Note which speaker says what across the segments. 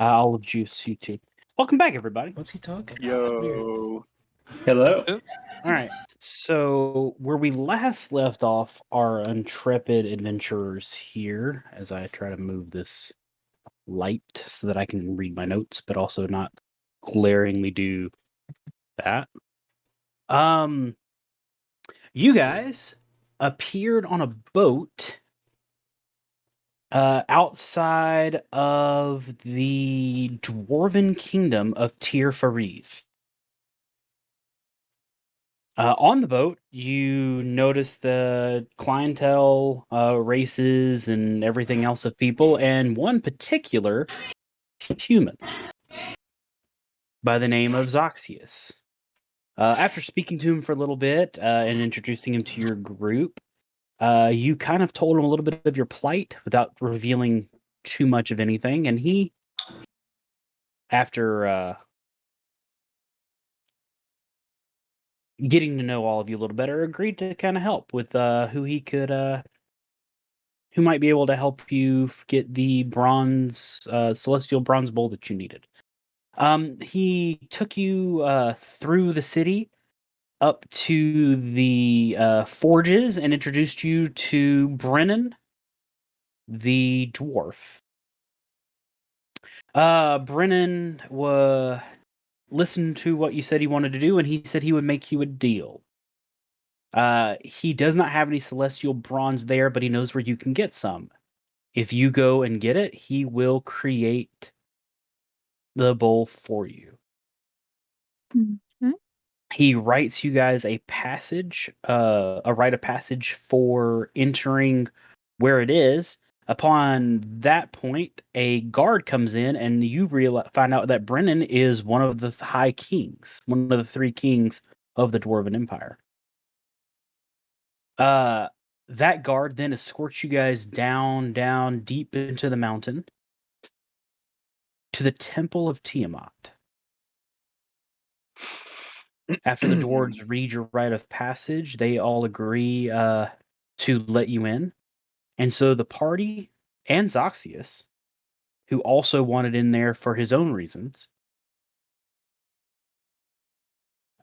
Speaker 1: Olive juice, you too. Welcome back, everybody.
Speaker 2: What's he talking about?
Speaker 3: Yo.
Speaker 4: Hello.
Speaker 1: All right. So, where we last left off our intrepid adventurers here, as I try to move this light so that I can read my notes, but also not glaringly do that. You guys appeared on a boat outside of the dwarven kingdom of Tir Fariz. On the boat, you notice the clientele, races, and everything else of people, and one particular human by the name of Zoxius. After speaking to him for a little bit and introducing him to your group, you kind of told him a little bit of your plight without revealing too much of anything, and he, after getting to know all of you a little better, agreed to kind of help with who he could, who might be able to help you get the bronze, celestial bronze bowl that you needed. He took you through the city up to the forges and introduced you to Brennan, the dwarf. Brennan listened to what you said he wanted to do, and he said he would make you a deal. He does not have any celestial bronze there, but he knows where you can get some. If you go and get it, he will create the bowl for you.
Speaker 5: Mm-hmm.
Speaker 1: He writes you guys a passage, a rite of passage for entering where it is. Upon that point, a guard comes in, and you find out that Brennan is one of the high kings, one of the three kings of the Dwarven Empire. That guard then escorts you guys down deep into the mountain to the Temple of Tiamat. After the dwarves read your rite of passage, they all agree to let you in. And so the party and Zoxius, who also wanted in there for his own reasons,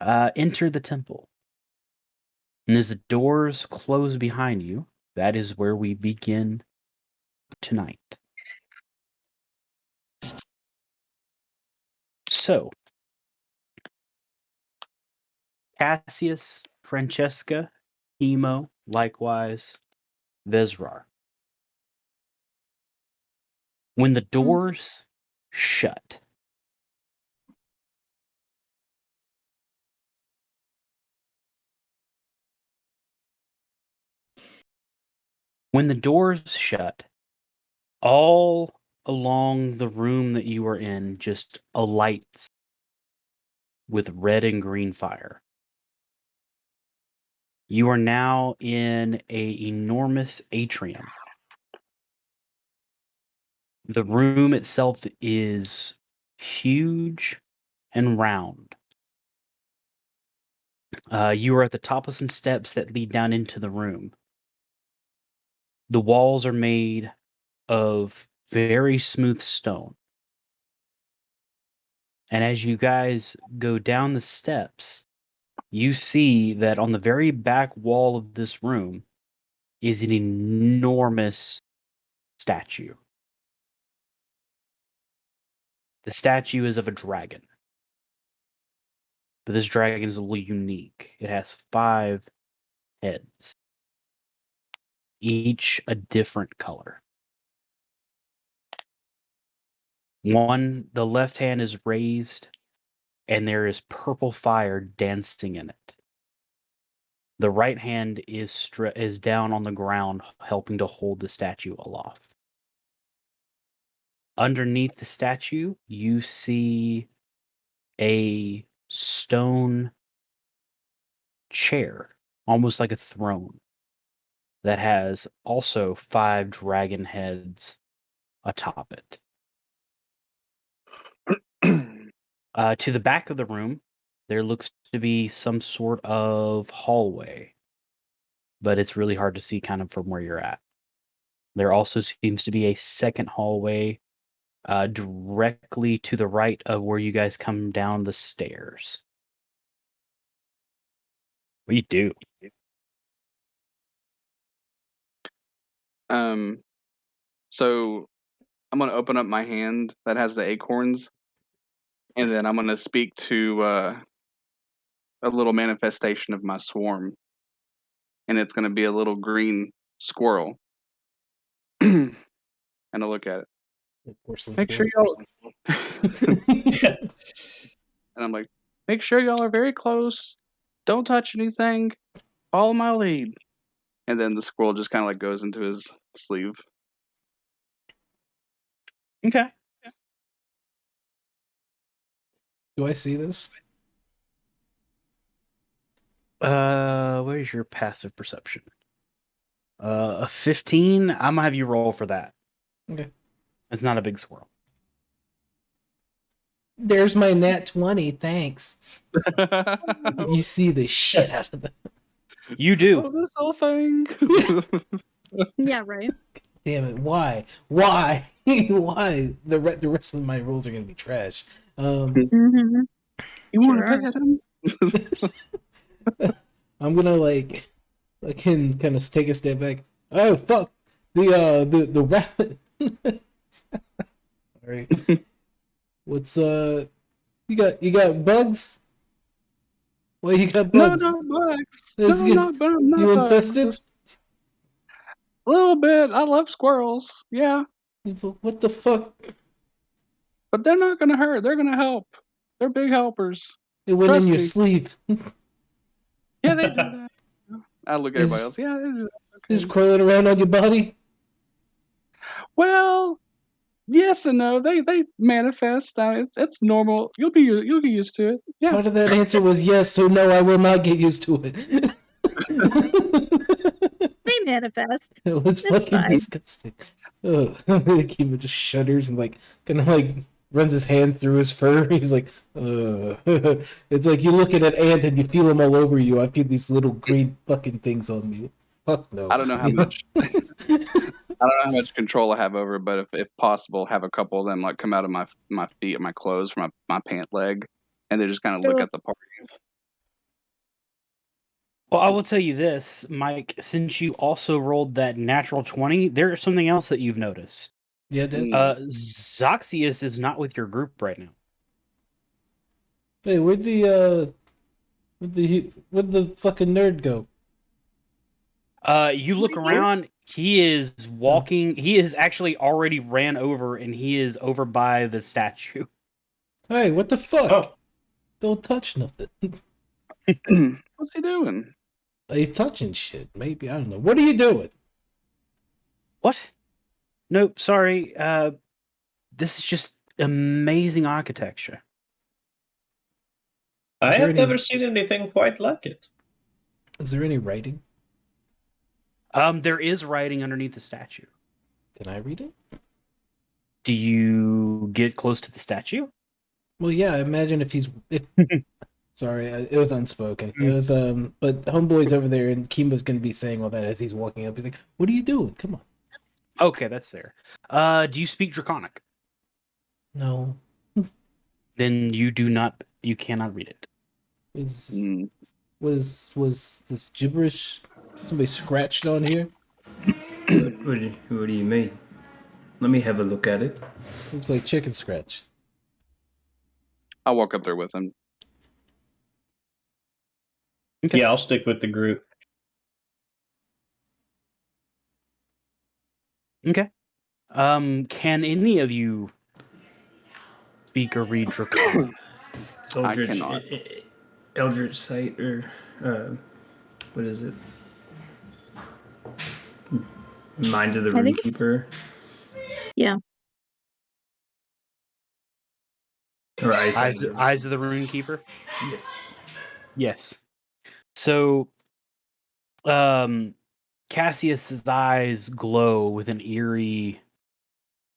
Speaker 1: enter the temple. And as the doors close behind you, that is where we begin tonight. So, Cassius, Francesca, Emo, likewise, Vezrar. When the doors shut, all along the room that you are in just alights with red and green fire. You are now in a enormous atrium. The room itself is huge and round. You are at the top of some steps that lead down into the room. The walls are made of very smooth stone. And as you guys go down the steps, you see that on the very back wall of this room is an enormous statue. The statue is of a dragon. But this dragon is a little unique. It has 5 heads, each a different color. The left hand is raised, and there is purple fire dancing in it. The right hand is down on the ground, helping to hold the statue aloft. Underneath the statue, you see a stone chair, almost like a throne, that has also 5 dragon heads atop it. To the back of the room, there looks to be some sort of hallway, but it's really hard to see kind of from where you're at. There also seems to be a second hallway directly to the right of where you guys come down the stairs. What do you do?
Speaker 2: So I'm gonna open up my hand that has the acorns, and then I'm gonna speak to a little manifestation of my swarm, and it's gonna be a little green squirrel. And I'll look at it. Make sure y'all. And I'm like, make sure y'all are very close. Don't touch anything. Follow my lead. And then the squirrel just kind of like goes into his sleeve.
Speaker 1: Okay.
Speaker 3: Do I see this?
Speaker 1: Where's your passive perception? A 15. I'm gonna have you roll for that.
Speaker 3: Okay.
Speaker 1: It's not a big squirrel.
Speaker 3: There's my nat 20. Thanks. You see the shit out of that.
Speaker 1: You do.
Speaker 2: Oh, this whole thing.
Speaker 5: Yeah, right.
Speaker 3: Damn it! Why? Why? Why? The rest of my rolls are gonna be trash.
Speaker 5: Mm-hmm.
Speaker 2: You want to
Speaker 5: Sure.
Speaker 2: pet him?
Speaker 3: I'm gonna I can kind of take a step back. Oh fuck! The rabbit. All right. What's You got bugs? Well, you got bugs.
Speaker 2: No, not bugs.
Speaker 3: Let's
Speaker 2: No,
Speaker 3: get-
Speaker 2: not bugs.
Speaker 3: you infested?
Speaker 2: A little bit. I love squirrels. Yeah,
Speaker 3: What the fuck?
Speaker 2: but they're not gonna hurt. They're gonna help. They're big helpers.
Speaker 3: It went
Speaker 2: Trust
Speaker 3: in your
Speaker 2: me.
Speaker 3: sleeve.
Speaker 2: Yeah, they do that. I look at everybody else. Yeah, they do that. Okay.
Speaker 3: Just crawling around on your body.
Speaker 2: Well, yes and no. They manifest. It's normal. You'll get used to it. Yeah.
Speaker 3: Part of that answer was yes, so no, I will not get used to it.
Speaker 5: They manifest.
Speaker 3: It was
Speaker 5: It's
Speaker 3: fucking
Speaker 5: fine.
Speaker 3: disgusting. Ugh. Kima just shudders and kind of runs his hand through his fur. He's like, ugh. It's like you look at an ant and you feel them all over you. I feel these little green fucking things on me. Fuck no.
Speaker 2: I don't know how much. I don't know how much control I have over it, but if possible, have a couple of them like come out of my feet and my clothes from my pant leg, and they just kind of look
Speaker 5: Sure.
Speaker 2: at the party.
Speaker 1: Well, I will tell you this, Mike. Since you also rolled that natural 20, there's something else that you've noticed.
Speaker 3: Yeah, that.
Speaker 1: Zoxius is not with your group right now.
Speaker 3: Hey, where'd the fucking nerd go?
Speaker 1: You look around. He is walking. He is actually already ran over, and he is over by the statue.
Speaker 3: Hey, what the fuck?
Speaker 4: Oh,
Speaker 3: Don't touch nothing.
Speaker 2: What's he doing?
Speaker 3: He's touching shit. Maybe I don't know. What are you doing?
Speaker 1: What? Nope. Sorry. This is just amazing architecture.
Speaker 4: I
Speaker 3: Is there
Speaker 4: have
Speaker 3: any-
Speaker 4: never seen anything quite like it.
Speaker 3: Is there any writing?
Speaker 1: There is writing underneath the statue.
Speaker 3: Can I read it?
Speaker 1: Do you get close to the statue?
Speaker 3: Well, yeah. I imagine if sorry, it was unspoken. It was but homeboy's over there, and Kima's gonna be saying all that as he's walking up. He's like, "What are you doing? Come on."
Speaker 1: Okay, that's fair. Do you speak Draconic?
Speaker 3: No.
Speaker 1: Then you do not. You cannot read it.
Speaker 2: Mm.
Speaker 3: Was this gibberish? Somebody scratched on here.
Speaker 6: What do you mean? Let me have a look at it.
Speaker 3: Looks like chicken scratch.
Speaker 2: I'll walk up there with him.
Speaker 1: Okay.
Speaker 4: Yeah, I'll stick with the group.
Speaker 1: Okay. Can any of you speak or read Draconic?
Speaker 6: Eldritch,
Speaker 2: cannot.
Speaker 6: Eldritch Sight, or what is it? Mind of the
Speaker 5: I think it's-
Speaker 6: Runekeeper.
Speaker 5: Yeah.
Speaker 6: Or Eyesight.
Speaker 1: Eyes of the Runekeeper?
Speaker 6: Yes.
Speaker 1: Yes. So, Cassius's eyes glow with an eerie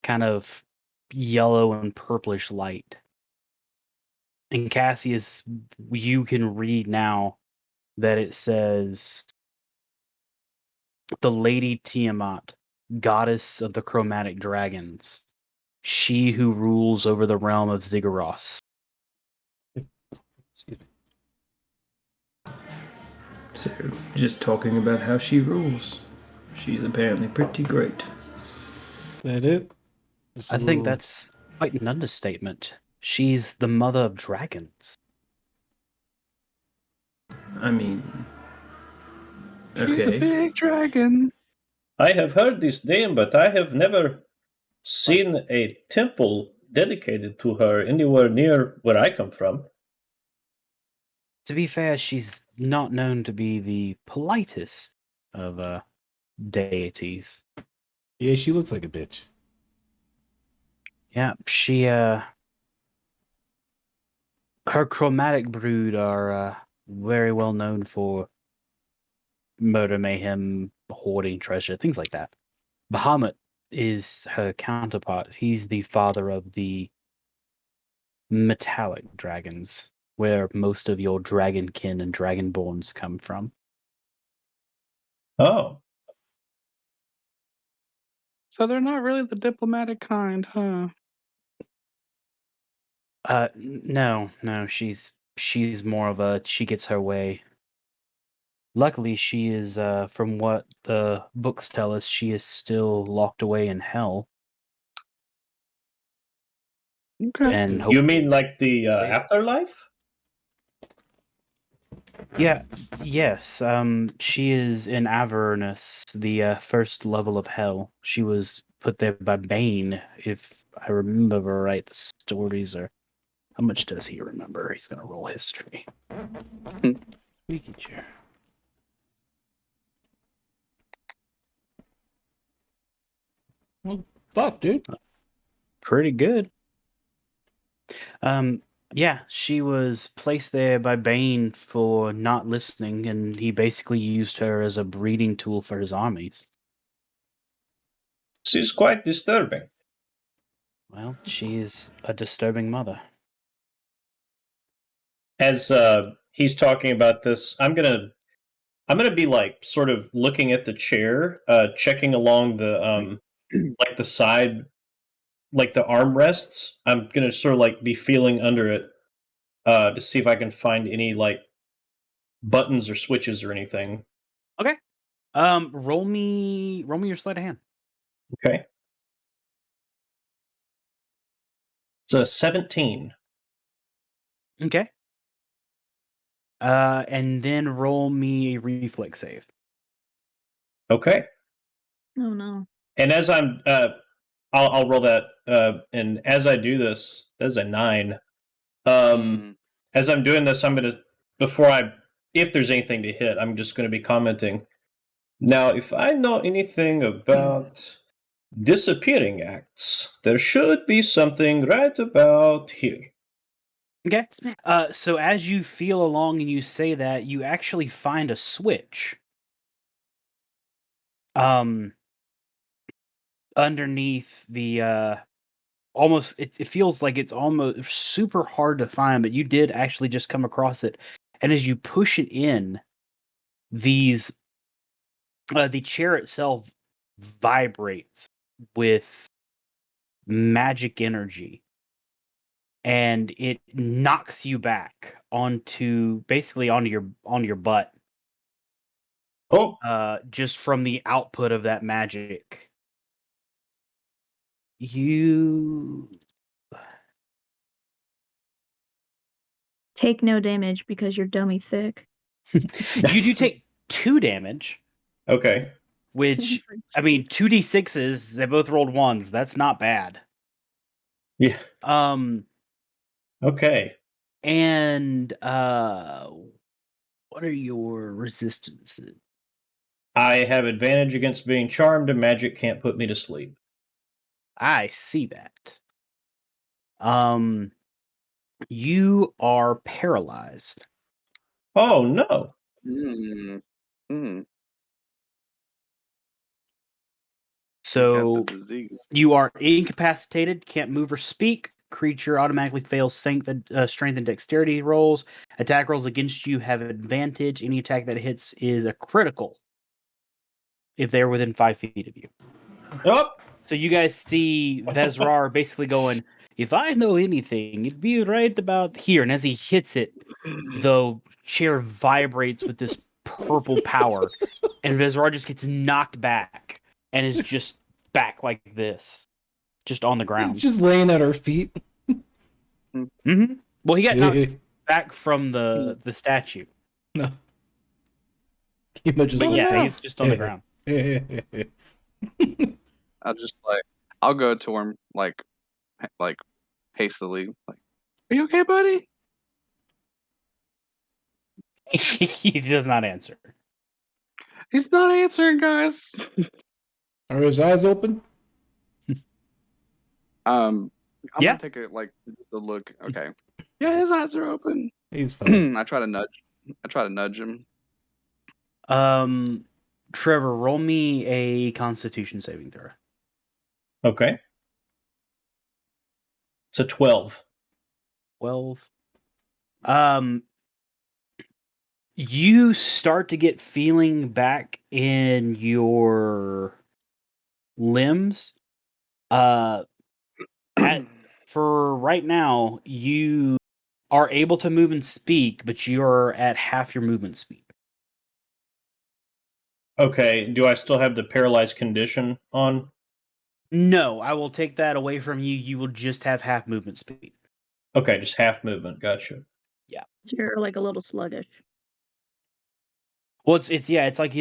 Speaker 1: kind of yellow and purplish light. And Cassius, you can read now that it says, "The Lady Tiamat, goddess of the chromatic dragons, she who rules over the realm of Zigguros.
Speaker 3: Excuse me.
Speaker 6: So, just talking about how she rules. She's apparently pretty great.
Speaker 3: Is that it? Just a
Speaker 1: I think
Speaker 3: little-
Speaker 1: that's quite an understatement. She's the mother of dragons.
Speaker 6: I mean,
Speaker 2: She's a
Speaker 6: okay.
Speaker 2: big dragon.
Speaker 4: I have heard this name, but I have never seen a temple dedicated to her anywhere near where I come from.
Speaker 1: To be fair, she's not known to be the politest of deities.
Speaker 3: Yeah, she looks like a bitch.
Speaker 1: Yeah, she her chromatic brood are very well known for murder, mayhem, hoarding treasure, things like that. Bahamut is her counterpart. He's the father of the metallic dragons, where most of your dragonkin and dragonborns come from.
Speaker 4: Oh,
Speaker 2: So they're not really the diplomatic kind, huh?
Speaker 1: No, she's more of a she gets her way. Luckily, she is, from what the books tell us, she is still locked away in hell.
Speaker 2: Okay.
Speaker 1: And
Speaker 4: you mean like the
Speaker 1: Wait.
Speaker 4: afterlife?
Speaker 1: yeah, yes. She is in Avernus, the first level of hell. She was put there by Bane, if I remember right. The stories are. How much does he remember? He's gonna roll history.
Speaker 3: Squeaky chair. Well, fuck, dude.
Speaker 1: Pretty good. Yeah, she was placed there by Bane for not listening, and he basically used her as a breeding tool for his armies.
Speaker 4: She's quite disturbing.
Speaker 1: Well, she's a disturbing mother.
Speaker 4: As he's talking about this, I'm gonna be like sort of looking at the chair, checking along the like the side, like the armrests. I'm gonna sort of like be feeling under it to see if I can find any like buttons or switches or anything.
Speaker 1: Okay. Roll me your sleight of hand.
Speaker 4: Okay. It's a 17.
Speaker 1: Okay. And then roll me a reflex save.
Speaker 4: Okay.
Speaker 5: Oh no.
Speaker 4: And as I'm I'll roll that and as I do this, that's a 9.
Speaker 2: Mm.
Speaker 4: As I'm doing this, I'm going to before I if there's anything to hit, I'm just going to be commenting. Now, if I know anything about disappearing acts, there should be something right about here.
Speaker 1: Okay. So as you feel along and you say that, you actually find a switch. Underneath the almost it feels like it's almost super hard to find, but you did actually just come across it. And as you push it in, these the chair itself vibrates with magic energy, and it knocks you back onto your butt,
Speaker 4: Oh,
Speaker 1: just from the output of that magic. You
Speaker 5: Take no damage because you're dummy thick.
Speaker 1: you do take 2 damage,
Speaker 4: okay.
Speaker 1: which I mean 2d6s, they both rolled 1s. That's not bad.
Speaker 4: Yeah.
Speaker 1: And
Speaker 4: Okay.
Speaker 1: what are your resistances?
Speaker 4: I have advantage against being charmed, and magic can't put me to sleep.
Speaker 1: I see that. You are paralyzed.
Speaker 4: Oh no.
Speaker 2: Mm. Mm.
Speaker 1: So
Speaker 2: You got the disease.
Speaker 1: you are incapacitated, can't move or speak. Creature automatically fails strength and dexterity rolls. Attack rolls against you have advantage. Any attack that hits is a critical if they're within 5 feet of you.
Speaker 4: Oh,
Speaker 1: So you guys see Vezrar basically going, if I know anything, it'd be right about here. And as he hits it, the chair vibrates with this purple power, and Vezrar just gets knocked back and is just back like this, just on the ground.
Speaker 3: Just laying at our feet.
Speaker 1: Mm-hmm. Well, he got knocked back from the statue.
Speaker 3: No. Kima just
Speaker 1: But yeah,
Speaker 2: no.
Speaker 1: he's just on the ground.
Speaker 2: I'll go to him like hastily, like, "Are you okay, buddy?"
Speaker 1: He does not answer.
Speaker 2: He's not answering, guys.
Speaker 3: Are his eyes open?
Speaker 2: I'm
Speaker 1: Yeah.
Speaker 2: gonna take a look. Okay. Yeah, his eyes are open.
Speaker 3: He's fine.
Speaker 2: I try to nudge him.
Speaker 1: Trevor, roll me a Constitution saving throw.
Speaker 4: Okay. It's a 12.
Speaker 1: 12. You start to get feeling back in your limbs. For right now, you are able to move and speak, but you're at half your movement speed.
Speaker 4: Okay. Do I still have the paralyzed condition on?
Speaker 1: No, I will take that away from you. You will just have half movement speed.
Speaker 4: Okay, just half movement. Gotcha.
Speaker 5: So you're like a little sluggish.
Speaker 1: Well, it's like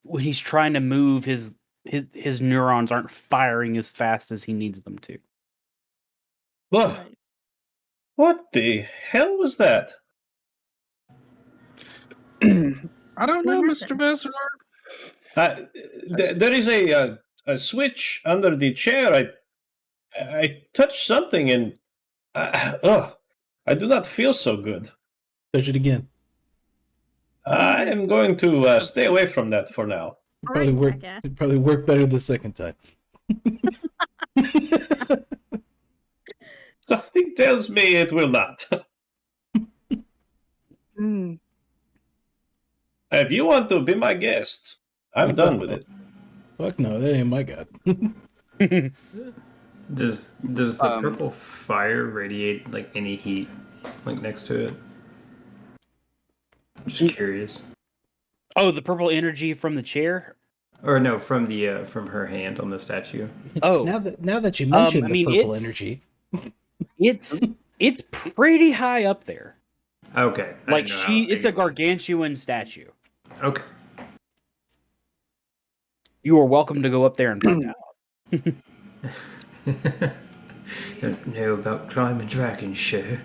Speaker 1: when he's trying to move, his neurons aren't firing as fast as he needs them to.
Speaker 4: Ugh,
Speaker 5: Right.
Speaker 4: what the hell was that?
Speaker 2: I don't know,
Speaker 5: What
Speaker 2: Mr.
Speaker 5: happened?
Speaker 2: Vesrar.
Speaker 4: There is a switch under the chair. I touched something and I do not feel so good.
Speaker 3: Touch it again.
Speaker 4: I am going to stay away from that for now.
Speaker 3: Probably
Speaker 5: Alright,
Speaker 3: work.
Speaker 5: jackass.
Speaker 3: It'd probably work better the second time.
Speaker 4: Something tells me it will not.
Speaker 2: Mm.
Speaker 4: If you want to be my guest, I'm done with it.
Speaker 3: Fuck no, that ain't my god.
Speaker 6: Does the
Speaker 2: Um,
Speaker 6: purple fire radiate like any heat like next to it? Just curious.
Speaker 1: Oh, the purple energy from the chair?
Speaker 6: Or no, from her hand on the statue.
Speaker 1: Oh,
Speaker 3: Now that you mentioned
Speaker 1: I
Speaker 3: the
Speaker 1: mean,
Speaker 3: purple
Speaker 1: it's-
Speaker 3: energy,
Speaker 1: it's pretty high up there.
Speaker 6: Okay. I
Speaker 1: Like
Speaker 6: didn't know how
Speaker 1: it's
Speaker 6: big
Speaker 1: a
Speaker 6: it was.
Speaker 1: gargantuan statue.
Speaker 6: Okay.
Speaker 1: You are welcome to go up there and find out.
Speaker 6: Don't know about climbing dragons, sure.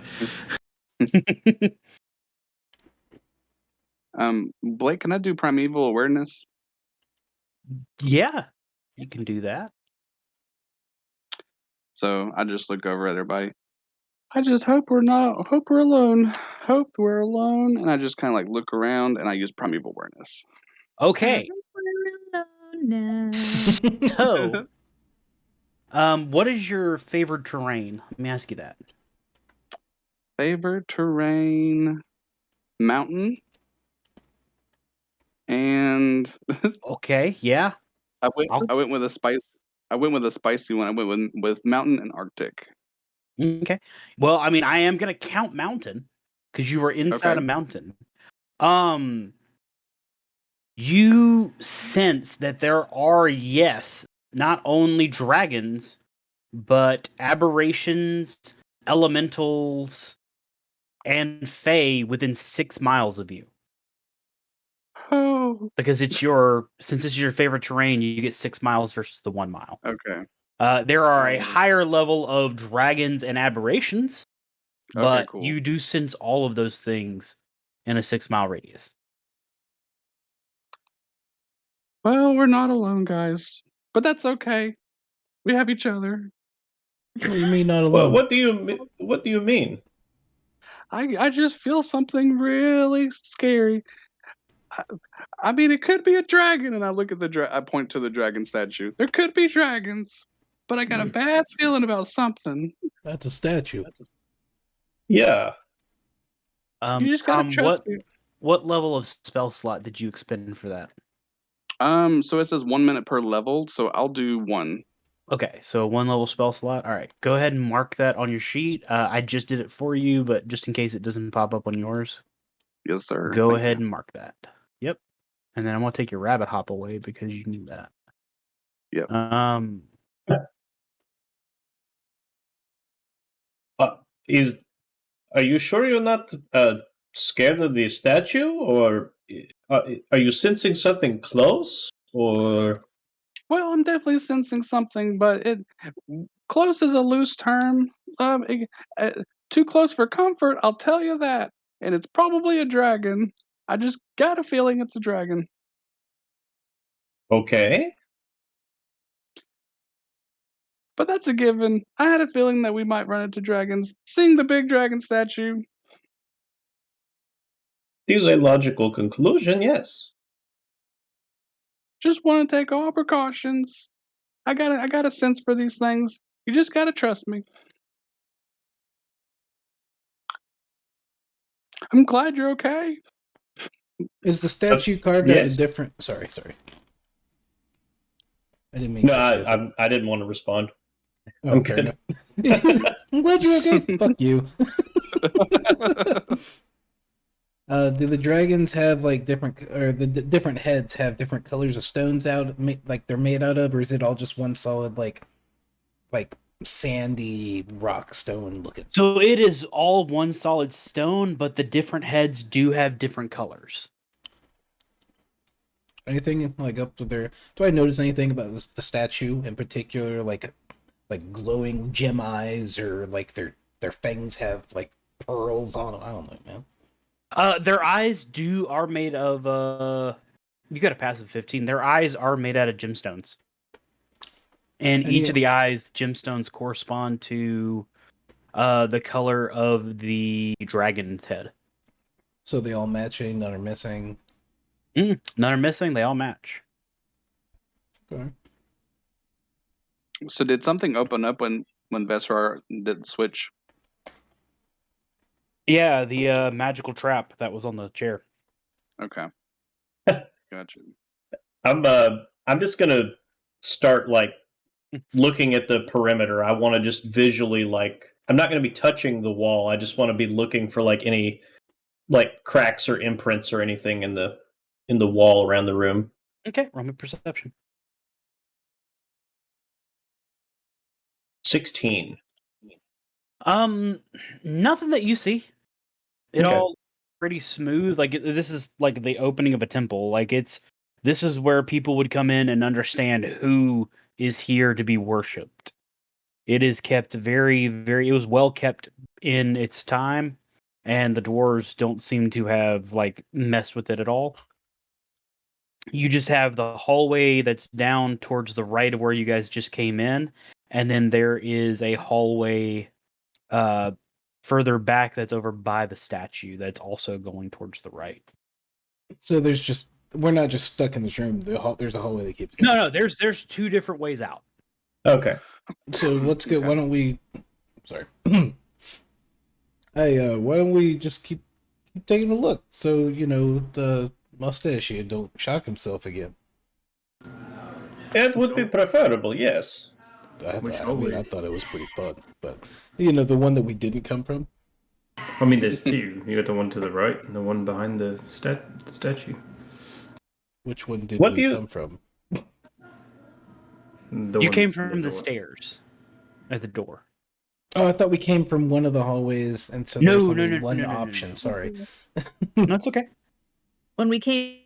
Speaker 2: Blake, can I do primeval awareness?
Speaker 1: Yeah, you can do that.
Speaker 2: So I just look over at everybody. I just hope we're alone. Hope we're alone. And I just kind of like look around and I use primeval awareness.
Speaker 1: Okay,
Speaker 5: We're alone now.
Speaker 1: so what is your favored terrain? Let me ask you that.
Speaker 2: Favorite terrain, mountain. And
Speaker 1: Okay, yeah.
Speaker 2: I went with a spicy one. I went with mountain and Arctic.
Speaker 1: Okay. Well, I mean, I am gonna count mountain because you were inside
Speaker 2: Okay.
Speaker 1: a mountain. You sense that there are, yes, not only dragons, but aberrations, elementals, and fae within 6 miles of you.
Speaker 2: Oh,
Speaker 1: Because since it's your favorite terrain, you get 6 miles versus the 1 mile.
Speaker 2: okay.
Speaker 1: There are a
Speaker 2: Oh.
Speaker 1: higher level of dragons and aberrations,
Speaker 2: Okay,
Speaker 1: but
Speaker 2: cool.
Speaker 1: you do sense all of those things in a 6 mile radius.
Speaker 2: Well, we're not alone, guys. But that's okay. We have each other.
Speaker 3: what do you mean not
Speaker 4: Well,
Speaker 3: alone?
Speaker 4: what do you mean?
Speaker 2: I just feel something really scary. I mean, it could be a dragon, and I look at I point to the dragon statue. There could be dragons, but I got a bad feeling about something.
Speaker 3: That's a statue.
Speaker 4: Yeah.
Speaker 2: You just gotta
Speaker 1: Tom,
Speaker 2: trust me.
Speaker 1: what level of spell slot did you expend for that?
Speaker 2: So it says 1 minute per level, so I'll do one.
Speaker 1: Okay, so 1 level spell slot. All right, go ahead and mark that on your sheet. I just did it for you, but just in case it doesn't pop up on yours,
Speaker 2: Yes, sir.
Speaker 1: go
Speaker 2: Thank
Speaker 1: ahead
Speaker 2: you.
Speaker 1: and mark that. Yep. And then I'm gonna take your rabbit hop away because you need that.
Speaker 2: Yep.
Speaker 4: Are you sure you're not scared of the statue, or are you sensing something close, or?
Speaker 2: Well, I'm definitely sensing something, but close is a loose term. Um, it- Too close for comfort, I'll tell you that. And it's probably a dragon. I just got a feeling it's a dragon.
Speaker 4: Okay.
Speaker 2: But that's a given. I had a feeling that we might run into dragons. Seeing the big dragon statue.
Speaker 4: This is a logical conclusion, yes.
Speaker 2: Just want to take all precautions. I got a sense for these things. You just gotta trust me. I'm glad you're okay.
Speaker 3: Is the statue carved out of
Speaker 4: yes.
Speaker 3: different? Sorry. I didn't mean.
Speaker 4: No,
Speaker 3: to cut you guys off.
Speaker 4: I didn't want to respond.
Speaker 3: Oh,
Speaker 4: I'm
Speaker 3: fair
Speaker 4: good.
Speaker 3: enough. I'm glad you're okay. Fuck you. Do the dragons have like different, or the different heads have different colors of stones out, like they're made out of, or is it all just one solid like sandy rock stone looking?
Speaker 1: So it is all one solid stone, but the different heads do have different colors.
Speaker 3: Anything like up to their? Do I notice anything about the statue in particular, like glowing gem eyes, or like their fangs have like pearls on them? I don't know, man.
Speaker 1: Their eyes are made of you got a passive 15. Their eyes are made out of gemstones. And each of the eyes, gemstones correspond to the color of the dragon's head.
Speaker 3: So they all matching, none are missing.
Speaker 1: None are missing, they all match.
Speaker 3: Okay.
Speaker 2: So did something open up when Vesrar did the switch?
Speaker 1: Yeah, the magical trap that was on the chair.
Speaker 2: Okay. Gotcha.
Speaker 4: I'm just gonna start like looking at the perimeter. I want to just visually I'm not going to be touching the wall. I just want to be looking for like any like cracks or imprints or anything in the wall around the room.
Speaker 1: Okay, roll me perception.
Speaker 4: 16.
Speaker 1: Nothing that you see. It
Speaker 4: Okay.
Speaker 1: all pretty smooth. Like this is like the opening of a temple. Like this is where people would come in and understand who is here to be worshipped. It is kept very, very. It was well kept in its time, and the dwarves don't seem to have like messed with it at all. You just have the hallway that's down towards the right of where you guys just came in, and then there is a hallway further back that's over by the statue that's also going towards the right.
Speaker 3: So we're not just stuck in this room. There's a hallway that keeps going.
Speaker 1: No, there's 2 different ways out.
Speaker 4: Okay.
Speaker 3: So let's go.
Speaker 2: Okay.
Speaker 3: Why don't we? Sorry. Hey, why don't we just keep taking a look? So the mustache here don't shock himself again.
Speaker 4: It would be preferable, yes.
Speaker 3: I thought it was pretty fun, but the one that we didn't come from.
Speaker 6: I mean, there's 2. You got the one to the right and the one behind the statue.
Speaker 3: Which one did
Speaker 4: What
Speaker 3: we
Speaker 4: do you-
Speaker 3: come from?
Speaker 1: You came from the stairs at the door.
Speaker 3: Oh, I thought we came from one of the hallways, and so
Speaker 1: No,
Speaker 3: there's
Speaker 1: no,
Speaker 3: only
Speaker 1: no,
Speaker 3: one
Speaker 1: no, no, no,
Speaker 3: option.
Speaker 1: no.
Speaker 3: Sorry.
Speaker 1: No, it's okay.
Speaker 5: When we came,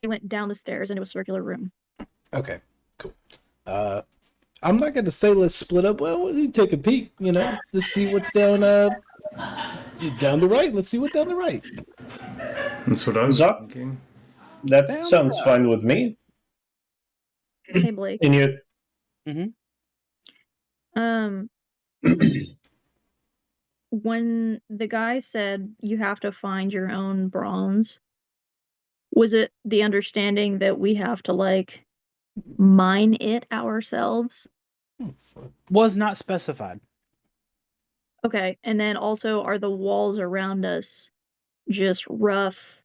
Speaker 5: we went down the stairs into a circular room.
Speaker 3: Okay, cool. I'm not gonna say let's split up. Well, we take a peek, to see what's down the right. Let's see what's down the right.
Speaker 6: That's what I was
Speaker 4: Zuck?
Speaker 6: thinking.
Speaker 4: That
Speaker 2: Damn
Speaker 4: sounds
Speaker 2: right.
Speaker 4: fine with me.
Speaker 5: Hey, Blake.
Speaker 4: And you
Speaker 5: When the guy said you have to find your own bronze, was it the understanding that we have to mine it ourselves?
Speaker 1: Was not specified.
Speaker 5: Okay, and then also are the walls around us just rough,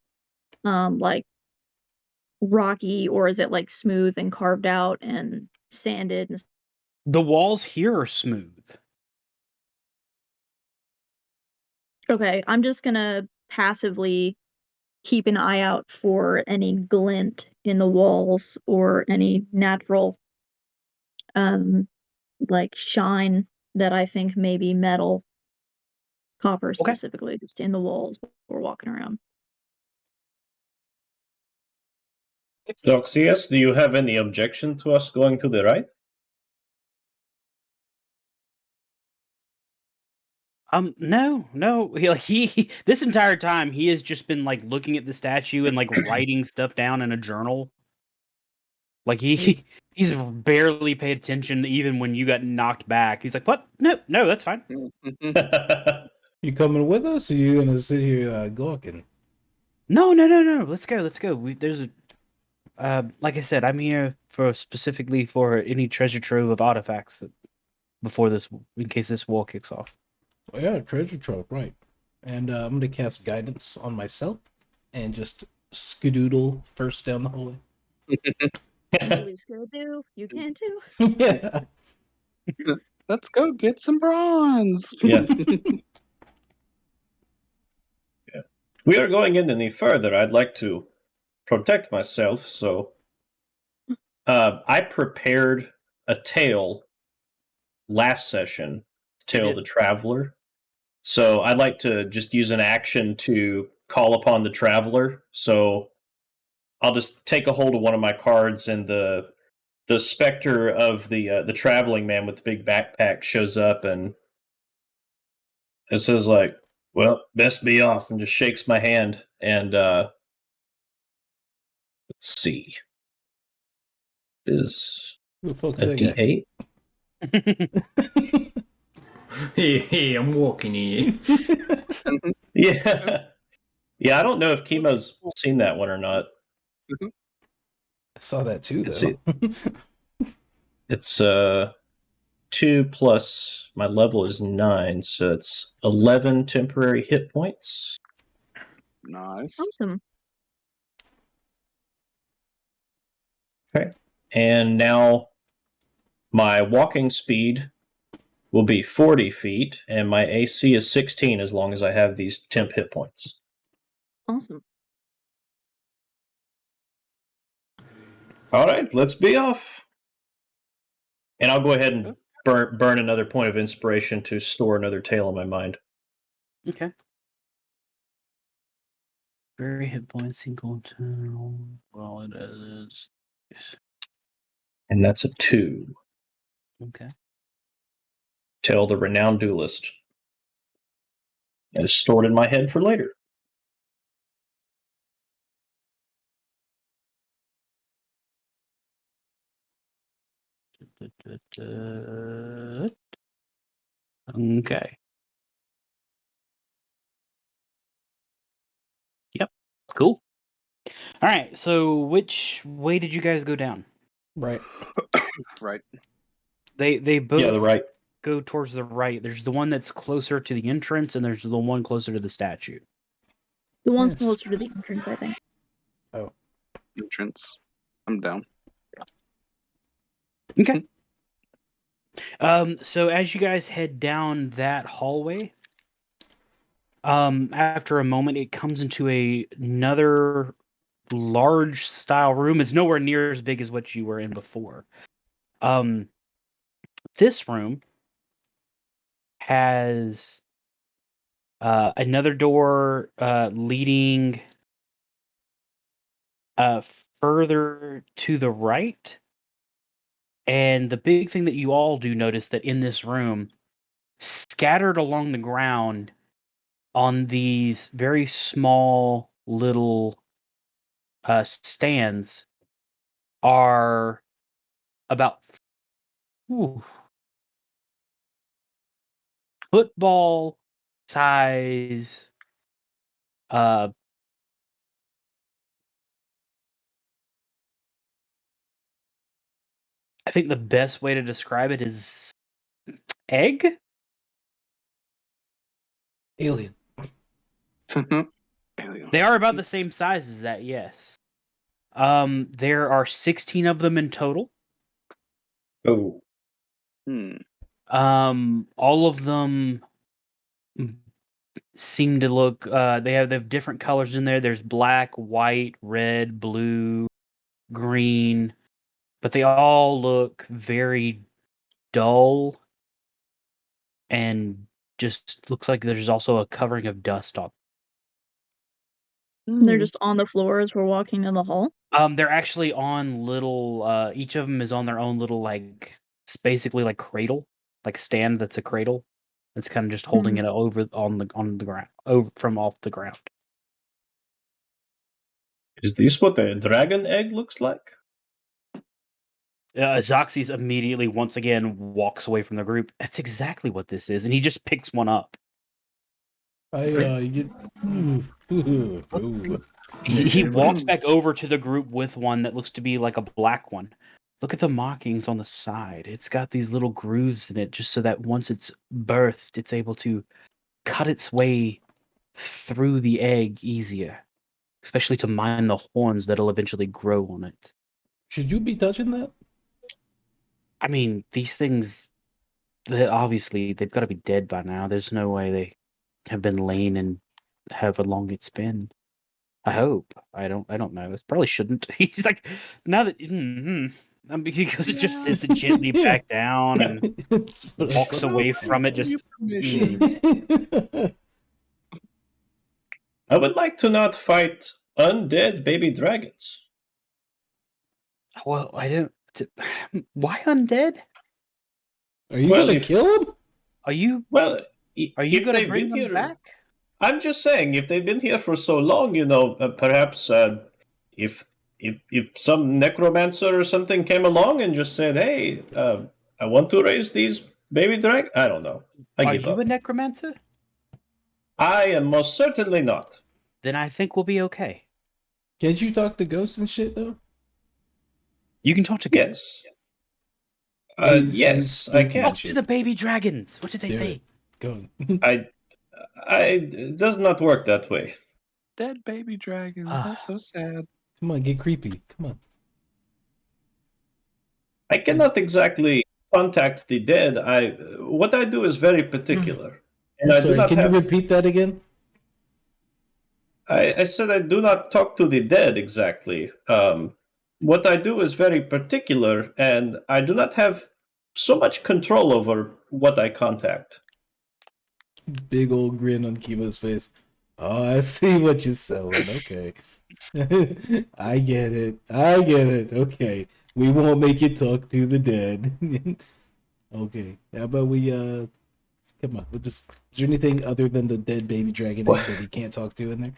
Speaker 5: like rocky, or is it smooth and carved out and sanded?
Speaker 1: The walls here are smooth.
Speaker 5: Okay, I'm just gonna passively keep an eye out for any glint in the walls or any natural like shine that I think may be metal, copper
Speaker 1: Okay.
Speaker 5: specifically, just in the walls while we're walking around.
Speaker 4: Doxius, do you have any objection to us going to the right?
Speaker 1: No. He this entire time he has just been like looking at the statue and like writing stuff down in a journal. Like he's barely paid attention even when you got knocked back. He's like, "What? No, that's fine."
Speaker 3: You coming with us, or you gonna sit here gawking?
Speaker 1: No. Let's go. There's a like I said, I'm here specifically for any treasure trove of artifacts that before this, in case this war kicks off.
Speaker 3: Oh, yeah, treasure trove, right? And I'm gonna cast guidance on myself and just skedoodle first down the hallway.
Speaker 5: Nobody's gonna do. You can too.
Speaker 3: Yeah.
Speaker 2: Let's go get some bronze.
Speaker 4: Yeah. If we are going in any further, I'd like to protect myself, so I prepared a tale last session, Tale of the Traveler. So I'd like to just use an action to call upon the Traveler. So I'll just take a hold of one of my cards, and the specter of the traveling man with the big backpack shows up, and it says like, "Well, best be off," and just shakes my hand. And let's see, is
Speaker 3: Who the fuck's
Speaker 4: a
Speaker 3: that guy?
Speaker 4: D8?
Speaker 6: Hey, I'm walking here.
Speaker 4: Yeah, yeah. I don't know if Chemo's seen that one or not.
Speaker 3: I saw that too,
Speaker 4: Let's
Speaker 3: though.
Speaker 4: It's 2 plus my level is 9, so it's 11 temporary hit points.
Speaker 2: Nice.
Speaker 5: Awesome.
Speaker 4: Okay. And now my walking speed will be 40 feet, and my AC is 16 as long as I have these temp hit points.
Speaker 5: Awesome.
Speaker 4: All right, let's be off. And I'll go ahead and burn another point of inspiration to store another tale in my mind.
Speaker 1: Okay. Very hit points equal to well, it is.
Speaker 4: And that's a 2.
Speaker 1: Okay.
Speaker 4: Tell the renowned duelist. And it's stored in my head for later.
Speaker 1: Okay. Yep. Cool. All right. So, which way did you guys go down?
Speaker 3: Right.
Speaker 2: Right.
Speaker 1: They both
Speaker 4: Yeah, the right.
Speaker 1: go towards the right. There's the one that's closer to the entrance, and there's the one closer to the statue.
Speaker 5: The one's
Speaker 3: Yes.
Speaker 5: closer to the entrance, I think.
Speaker 3: Oh.
Speaker 2: Entrance. I'm down.
Speaker 1: Okay. So as you guys head down that hallway, after a moment, it comes into another large style room. It's nowhere near as big as what you were in before. This room has another door leading further to the right. And the big thing that you all do notice that in this room, scattered along the ground on these very small little stands, are about football size I think the best way to describe it is egg.
Speaker 3: Alien.
Speaker 2: Alien.
Speaker 1: They are about the same size as that, yes. There are 16 of them in total.
Speaker 4: Oh.
Speaker 1: All of them seem to look. They have different colors in there. There's black, white, red, blue, green, but they all look very dull, and just looks like there's also a covering of dust on.
Speaker 5: They're just on the floor as we're walking in the hall.
Speaker 1: They're actually on little. Each of them is on their own little basically like cradle, like stand that's a cradle. It's kind of just holding it over on the ground, over from off the ground.
Speaker 4: Is this what a dragon egg looks like?
Speaker 1: Zoxys immediately, once again, walks away from the group. That's exactly what this is, and he just picks one up. He walks back over to the group with one that looks to be like a black one. Look at the markings on the side. It's got these little grooves in it, just so that once it's birthed, it's able to cut its way through the egg easier, especially to mine the horns that'll eventually grow on it.
Speaker 3: Should you be touching that?
Speaker 1: I mean, these things, obviously, they've got to be dead by now. There's no way they have been laying and however long it's been. I hope. I don't know. This probably shouldn't. He's like, now that he goes, just sits it gently back down and walks away from it. Just
Speaker 4: I would like to not fight undead baby dragons.
Speaker 1: Well, I don't. Why undead?
Speaker 3: Are you gonna kill him?
Speaker 1: Are you?
Speaker 4: Well,
Speaker 1: are you gonna bring them back?
Speaker 4: I'm just saying, if they've been here for so long, perhaps if some necromancer or something came along and just said, "Hey, I want to raise these baby dragons," I don't know.
Speaker 1: Are you a necromancer?
Speaker 4: I am most certainly not.
Speaker 1: Then I think we'll be okay.
Speaker 3: Can't you talk to ghosts and shit though?
Speaker 1: You can talk to ghosts.
Speaker 4: Yes, I can.
Speaker 1: Talk to the baby dragons. What did they think?
Speaker 3: Go
Speaker 4: on. It does not work that way.
Speaker 2: Dead baby dragons. That's so sad.
Speaker 3: Come on, get creepy. Come on.
Speaker 4: I cannot exactly contact the dead. What I do is very particular. And
Speaker 3: I'm sorry, can you repeat that again?
Speaker 4: I said I do not talk to the dead exactly. What I do is very particular, and I do not have so much control over what I contact.
Speaker 3: Big old grin on Kima's face. Oh, I see what you're selling. Okay. I get it. Okay. We won't make you talk to the dead. Okay. How about we come on. Is there anything other than the dead baby dragon eggs that he can't talk to in there?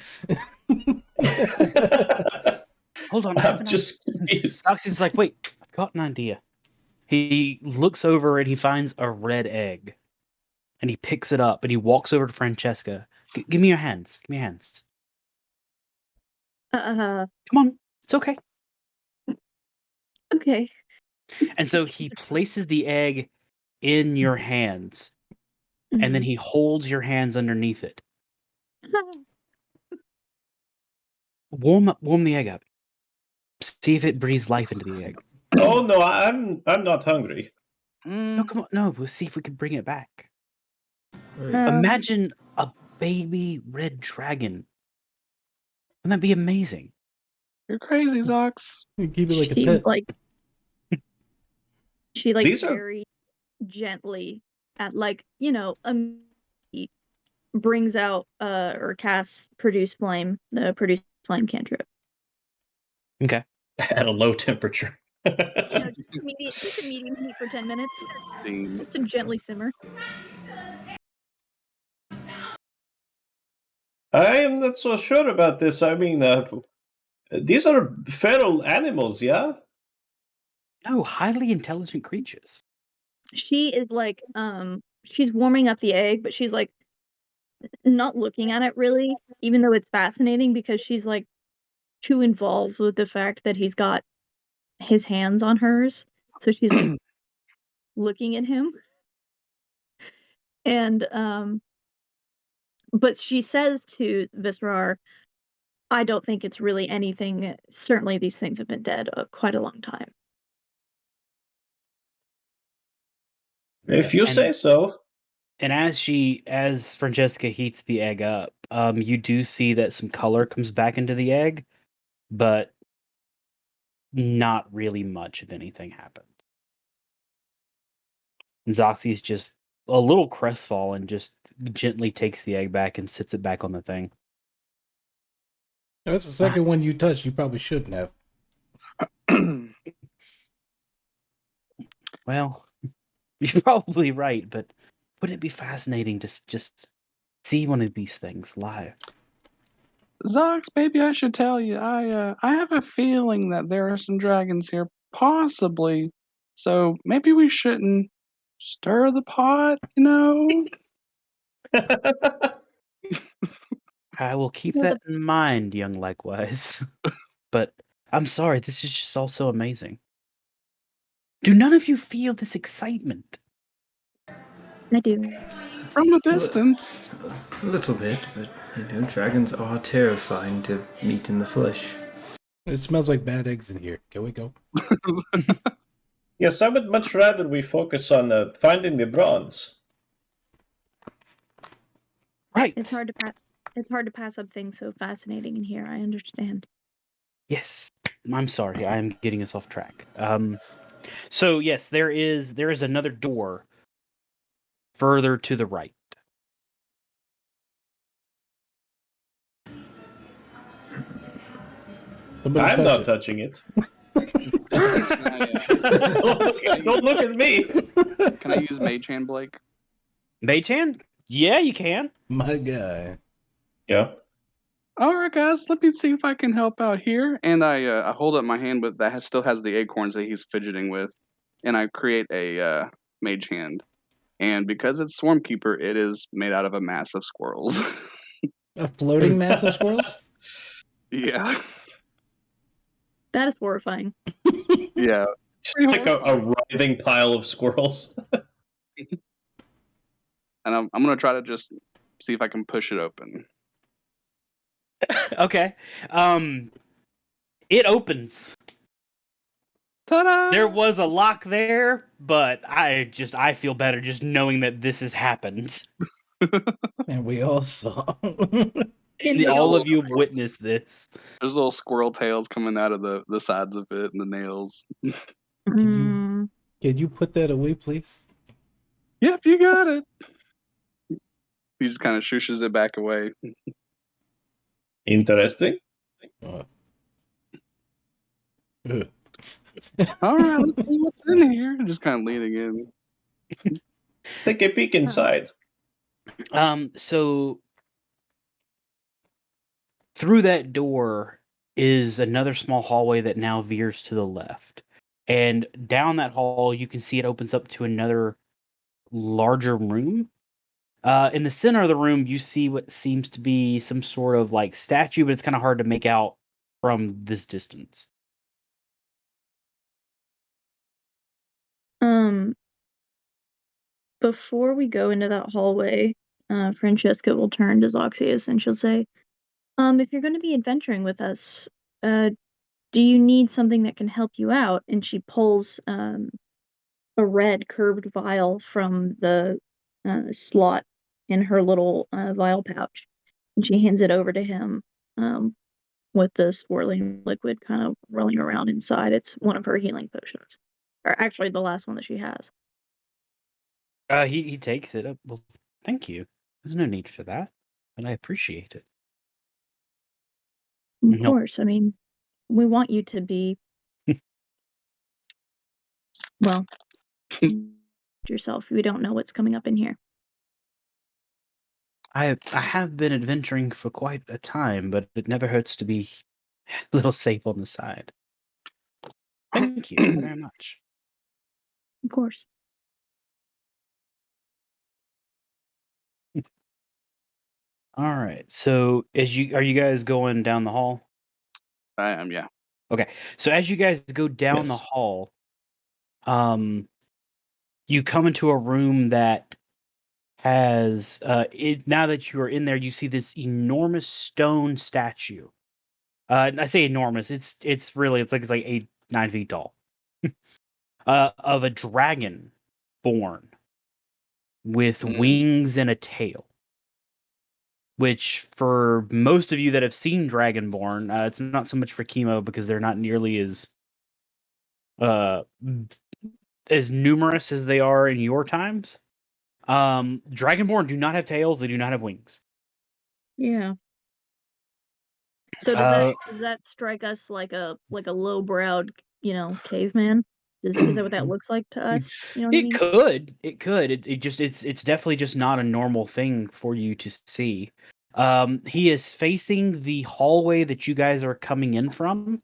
Speaker 1: Hold on.
Speaker 4: I'm just confused.
Speaker 1: Zoxy's like, wait, I've got an idea. He looks over and he finds a red egg. And he picks it up and he walks over to Francesca. Give me your hands. Give me your hands. Come on. It's okay.
Speaker 5: Okay.
Speaker 1: And so he places the egg in your hands. And then he holds your hands underneath it. Warm the egg up. See if it breathes life into the egg.
Speaker 4: Oh no, I'm not hungry.
Speaker 1: No, come on. No, we'll see if we can bring it back. Imagine a baby red dragon. Wouldn't that be amazing?
Speaker 2: You're crazy, Zox.
Speaker 3: You keep it like a pet.
Speaker 5: She very gently at brings out or casts produce flame, the produce flame cantrip.
Speaker 1: Okay.
Speaker 4: At a low temperature.
Speaker 5: Just a medium heat for 10 minutes. Just to gently simmer.
Speaker 4: I am not so sure about this. I mean, these are feral animals, yeah?
Speaker 1: No, highly intelligent creatures.
Speaker 5: She is she's warming up the egg, but she's not looking at it really, even though it's fascinating because she's too involved with the fact that he's got his hands on hers. So she's looking at him. And but she says to Visrar, I don't think it's really anything. Certainly these things have been dead quite a long time.
Speaker 4: If you
Speaker 1: And-
Speaker 4: say so.
Speaker 1: And as Francesca heats the egg up, you do see that some color comes back into the egg, but not really much of anything happens. And Zoxy's just a little crestfallen, just gently takes the egg back and sits it back on the thing.
Speaker 3: That's the second one you touched. You probably shouldn't have.
Speaker 1: Well, you're probably right, but wouldn't it be fascinating to just see one of these things live?
Speaker 2: Zox, maybe I should tell you. I have a feeling that there are some dragons here, possibly. So maybe we shouldn't stir the pot, you know?
Speaker 1: I will keep
Speaker 5: Well,
Speaker 1: that in mind, young likewise. But I'm sorry, this is just all so amazing. Do none of you feel this excitement?
Speaker 5: I do.
Speaker 2: From a distance.
Speaker 6: A little bit, but dragons are terrifying to meet in the flesh.
Speaker 3: It smells like bad eggs in here. Can we go?
Speaker 4: Yes, I would much rather we focus on finding the bronze.
Speaker 1: Right.
Speaker 5: It's hard to pass. It's hard to pass up things so fascinating in here. I understand.
Speaker 1: Yes. I'm sorry, I am getting us off track. So yes, there is another door further to the right.
Speaker 3: Somebody
Speaker 4: I'm
Speaker 3: touch
Speaker 4: not
Speaker 3: it.
Speaker 4: touching it.
Speaker 2: Can
Speaker 4: Don't look at me.
Speaker 2: I use Mage Hand, Blake?
Speaker 1: Mage Hand? Yeah, you can.
Speaker 3: My guy.
Speaker 4: Yeah.
Speaker 2: All right, guys, let me see if I can help out here. And I hold up my hand, but that still has the acorns that he's fidgeting with, and I create a Mage Hand. And because it's Swarmkeeper, it is made out of a mass of squirrels.
Speaker 3: A floating mass of squirrels?
Speaker 2: Yeah,
Speaker 5: That is horrifying.
Speaker 2: yeah.
Speaker 4: Just like a writhing pile of squirrels.
Speaker 2: And I'm gonna try to just see if I can push it open.
Speaker 1: Okay. It opens.
Speaker 2: Ta-da!
Speaker 1: There was a lock there, but I feel better just knowing that this has happened.
Speaker 3: And we all saw.
Speaker 1: All of you have witnessed this.
Speaker 2: There's little squirrel tails coming out of the sides of it and the nails.
Speaker 5: Mm,
Speaker 3: Can you put that away, please?
Speaker 2: Yep, you got it. He just kind of shooshes it back away.
Speaker 4: Interesting.
Speaker 3: Ugh.
Speaker 2: All right, let's see what's in here. Just kind of leaning in.
Speaker 4: Take a peek inside.
Speaker 1: So through that door is another small hallway that now veers to the left. And down that hall, you can see it opens up to another larger room. In the center of the room, you see what seems to be some sort of like statue, but it's kind of hard to make out from this distance.
Speaker 5: Before we go into that hallway, Francesca will turn to Zoxius and she'll say, if you're going to be adventuring with us, do you need something that can help you out? And she pulls a red curved vial from the slot in her little vial pouch, and she hands it over to him with the swirling liquid kind of rolling around inside. It's one of her healing potions, or actually the last one that she has.
Speaker 1: He takes it. Well, thank you. There's no need for that, and I appreciate it.
Speaker 5: Of
Speaker 1: No.
Speaker 5: course, I mean, we want you to be well yourself. We don't know what's coming up in here.
Speaker 1: I have been adventuring for quite a time, but it never hurts to be a little safe on the side. Thank you very much.
Speaker 5: Of course.
Speaker 1: All right. So are you guys going down the hall?
Speaker 2: I am, yeah.
Speaker 1: Okay. So as you guys go down the
Speaker 4: Yes.
Speaker 1: hall, you come into a room that has now that you are in there, you see this enormous stone statue. I say enormous. It's like 8-9 feet tall. Of a dragon born with
Speaker 2: Mm.
Speaker 1: wings and a tail. Which, for most of you that have seen Dragonborn, it's not so much for Chemo because they're not nearly as numerous as they are in your times. Dragonborn do not have tails; they do not have wings.
Speaker 5: Yeah. So does that strike us like a low-browed, caveman? Is that what that looks like to us? You know what I
Speaker 1: It
Speaker 5: mean?
Speaker 1: could. It could. It's definitely just not a normal thing for you to see. He is facing the hallway that you guys are coming in from.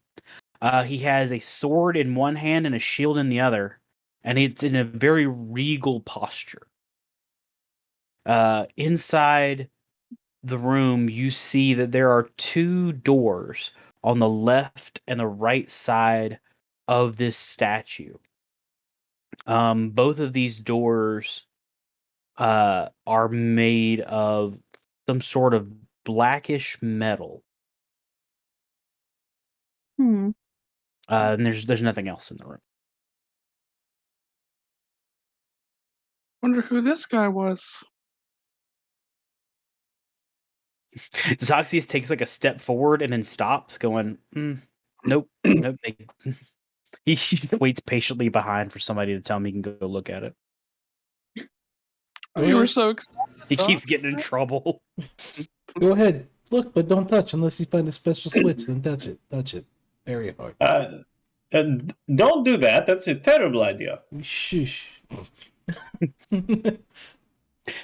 Speaker 1: He has a sword in one hand and a shield in the other, and it's in a very regal posture. Inside the room, you see that there are two doors on the left and the right side of this statue. Both of these doors are made of some sort of blackish metal.
Speaker 5: Hmm.
Speaker 1: And there's nothing else in the room.
Speaker 2: Wonder who this guy was.
Speaker 1: Zoxius takes like a step forward and then stops, going, "Nope, nope." He waits patiently behind for somebody to tell him he can go look at it.
Speaker 2: Oh, you were so excited.
Speaker 1: He
Speaker 2: Zoc.
Speaker 1: keeps getting in trouble.
Speaker 3: Go ahead. Look, but don't touch unless you find a special switch. Then touch it. Touch it. Very hard.
Speaker 4: And don't do that. That's a terrible idea.
Speaker 3: Shush.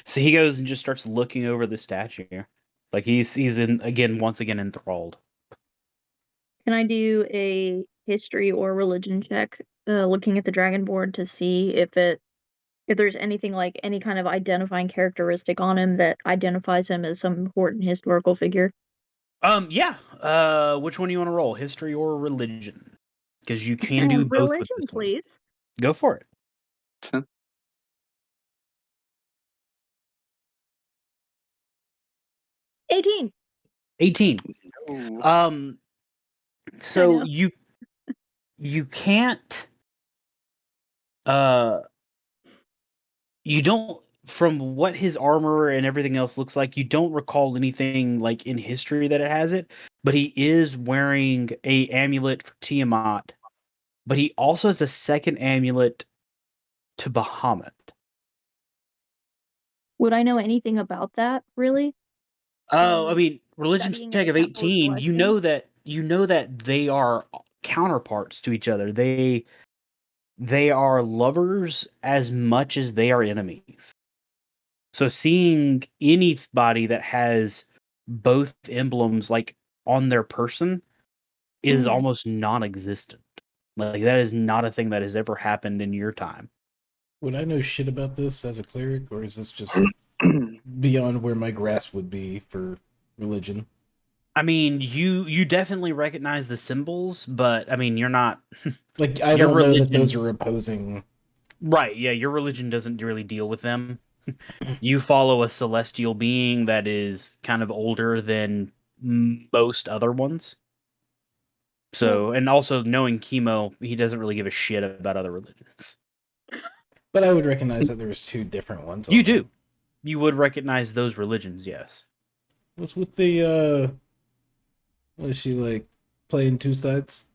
Speaker 1: So he goes and just starts looking over the statue. Like he's once again enthralled.
Speaker 5: Can I do a history or religion check, looking at the dragon board to see if there's anything like any kind of identifying characteristic on him that identifies him as some important historical figure?
Speaker 1: Yeah. Which one do you want to roll? History or religion? Because you can do both with
Speaker 5: Religion,
Speaker 1: this one.
Speaker 5: please.
Speaker 1: Go for it.
Speaker 5: 18.
Speaker 1: 18.
Speaker 2: Oh.
Speaker 1: So
Speaker 5: know.
Speaker 1: you can't you don't, from what his armor and everything else looks like, you don't recall anything like in history that it has it, but he is wearing a amulet for Tiamat, but he also has a second amulet to Bahamut.
Speaker 5: Would I know anything about that, really?
Speaker 1: Oh, I mean, religion
Speaker 5: Studying in
Speaker 1: check
Speaker 5: the
Speaker 1: of
Speaker 5: Temple of
Speaker 1: 18, you know
Speaker 5: Celestia?
Speaker 1: that they are counterparts to each other. They are lovers as much as they are enemies. So seeing anybody that has both emblems like on their person is almost non-existent. Like that is not a thing that has ever happened in your time.
Speaker 3: Would I know shit about this as a cleric, or is this just beyond where my grasp would be for religion?
Speaker 1: I mean, you definitely recognize the symbols, but I mean, you're not
Speaker 3: Like, I
Speaker 1: your
Speaker 3: don't know that
Speaker 1: religion-
Speaker 3: those are opposing.
Speaker 1: right. Yeah, your religion doesn't really deal with them. You follow a celestial being that is kind of older than most other ones. So, and also knowing Chemo, he doesn't really give a shit about other religions.
Speaker 3: But I would recognize that there's two different ones.
Speaker 1: You do. You would recognize those religions, yes.
Speaker 3: What's with the, what is she, like, playing two sides?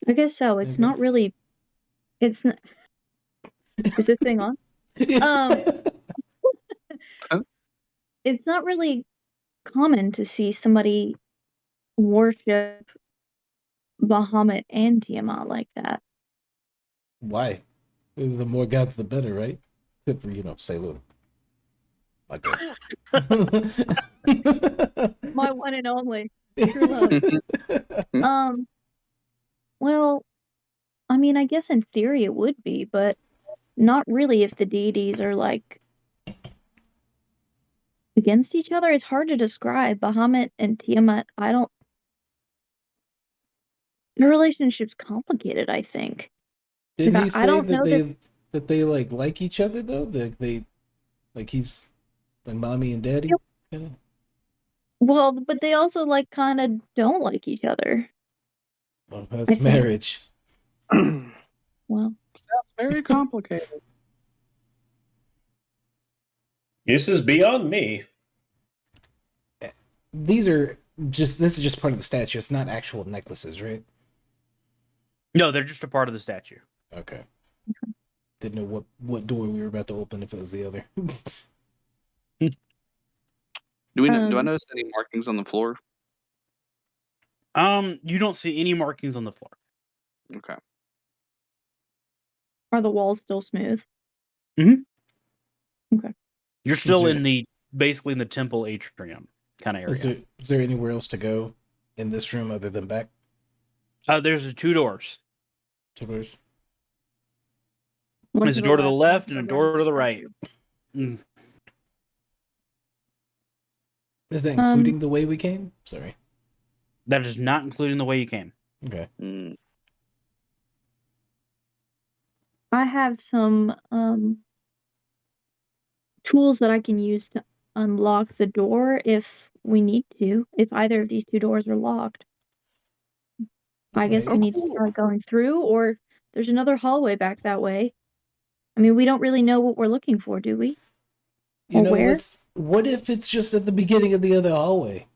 Speaker 5: I guess so. It's not really. It's not. Is this thing on? It's not really common to see somebody worship Bahamut and Tiamat like that.
Speaker 3: Why? The more gods, the better, right? Except for, Saloon. My God.
Speaker 5: My one and only. True love. Well, I mean, I guess in theory it would be, but not really if the deities are like against each other. It's hard to describe. Bahamut and Tiamat, their relationship's complicated, I think.
Speaker 3: Didn't he
Speaker 5: I
Speaker 3: say
Speaker 5: don't know
Speaker 3: that they like each other though? That they like he's like mommy and daddy?
Speaker 5: Yep.
Speaker 3: Kinda?
Speaker 5: Well, but they also like kind of don't like each other.
Speaker 3: Well,
Speaker 5: I
Speaker 3: that's
Speaker 5: think.
Speaker 3: marriage.
Speaker 5: Well,
Speaker 2: Sounds very complicated.
Speaker 4: This is beyond me.
Speaker 3: This is just part of the statue. It's not actual necklaces, right?
Speaker 1: No, they're just a part of the statue.
Speaker 3: Okay. Didn't know what door we were about to open if it was the other.
Speaker 2: Do I notice any markings on the floor?
Speaker 1: You don't see any markings on the floor.
Speaker 2: Okay.
Speaker 5: Are the walls still smooth?
Speaker 1: You're
Speaker 3: Is
Speaker 1: still
Speaker 3: there-
Speaker 1: basically in the temple atrium kind of area.
Speaker 3: Is there anywhere else to go in this room other than back?
Speaker 1: There's 2 doors.
Speaker 3: 2 doors.
Speaker 5: One
Speaker 1: There's a door to the left and a
Speaker 5: one
Speaker 1: door to the right.
Speaker 5: statue.
Speaker 3: Is that including the way we came? Sorry.
Speaker 1: That is not including the way you came.
Speaker 3: Okay.
Speaker 2: Mm.
Speaker 5: I have some tools that I can use to unlock the door if we need to. If either of these 2 doors are locked, I guess
Speaker 3: Right.
Speaker 5: we need to start going through, or there's another hallway back that way. I mean, we don't really know what we're looking for, do we?
Speaker 3: You
Speaker 5: Or
Speaker 3: know,
Speaker 5: where?
Speaker 3: what if it's just at the beginning of the other hallway?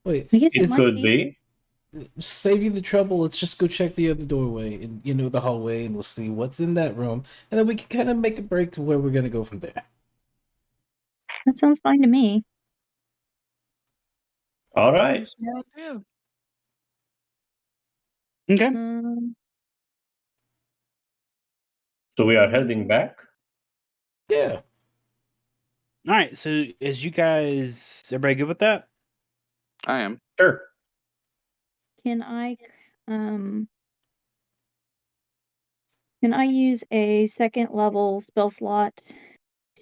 Speaker 3: Wait,
Speaker 5: I guess it
Speaker 4: It
Speaker 5: might
Speaker 4: could be.
Speaker 3: save you the trouble. Let's just go check the other doorway and the hallway, and we'll see what's in that room, and then we can kind of make a break to where we're gonna go from there.
Speaker 5: That sounds fine to me.
Speaker 4: All right.
Speaker 2: Smart idea.
Speaker 1: Okay.
Speaker 4: So we are heading back.
Speaker 3: Yeah.
Speaker 1: All right. So, everybody good with that?
Speaker 2: I am.
Speaker 4: Sure.
Speaker 5: Can I use a 2nd level spell slot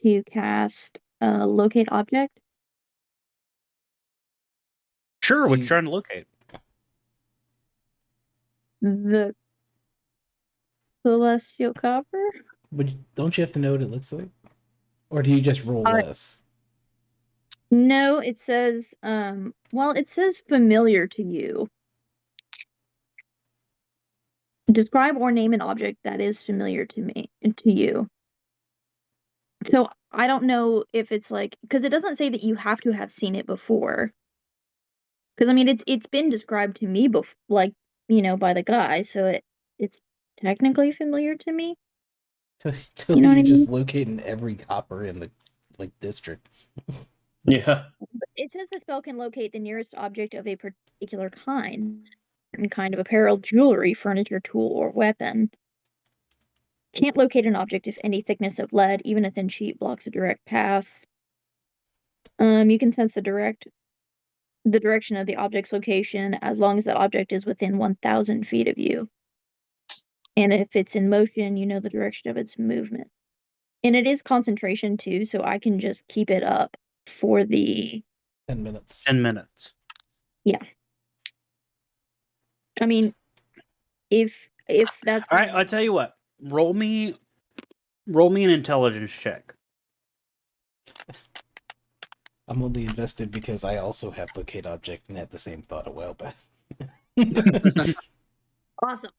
Speaker 5: to cast locate object?
Speaker 1: Sure. What
Speaker 3: Do
Speaker 1: you trying to locate?
Speaker 5: The celestial copper?
Speaker 3: Don't you have to know what it looks like, or do you just roll less?
Speaker 5: No, it says it says familiar to you. Describe or name an object that is familiar to you. So I don't know if it's because it doesn't say that you have to have seen it before. Because I mean, it's been described to me before, by the guy, so it's technically familiar to me.
Speaker 3: So
Speaker 5: You know what I
Speaker 3: you're just
Speaker 5: mean?
Speaker 3: locating every copper in the district.
Speaker 4: Yeah.
Speaker 5: It says the spell can locate the nearest object of a particular kind of apparel, jewelry, furniture, tool, or weapon. Can't locate an object if any thickness of lead, even a thin sheet, blocks a direct path. You can sense the direction of the object's location as long as that object is within 1,000 feet of you. And if it's in motion, you know the direction of its movement. And it is concentration too, so I can just keep it up for the
Speaker 3: 10 minutes.
Speaker 1: 10 minutes.
Speaker 5: Yeah. I mean, if that's
Speaker 1: All right. I'll tell you what. Roll me an intelligence check.
Speaker 3: I'm only invested because I also have locate object and had the same thought a while back.
Speaker 5: awesome.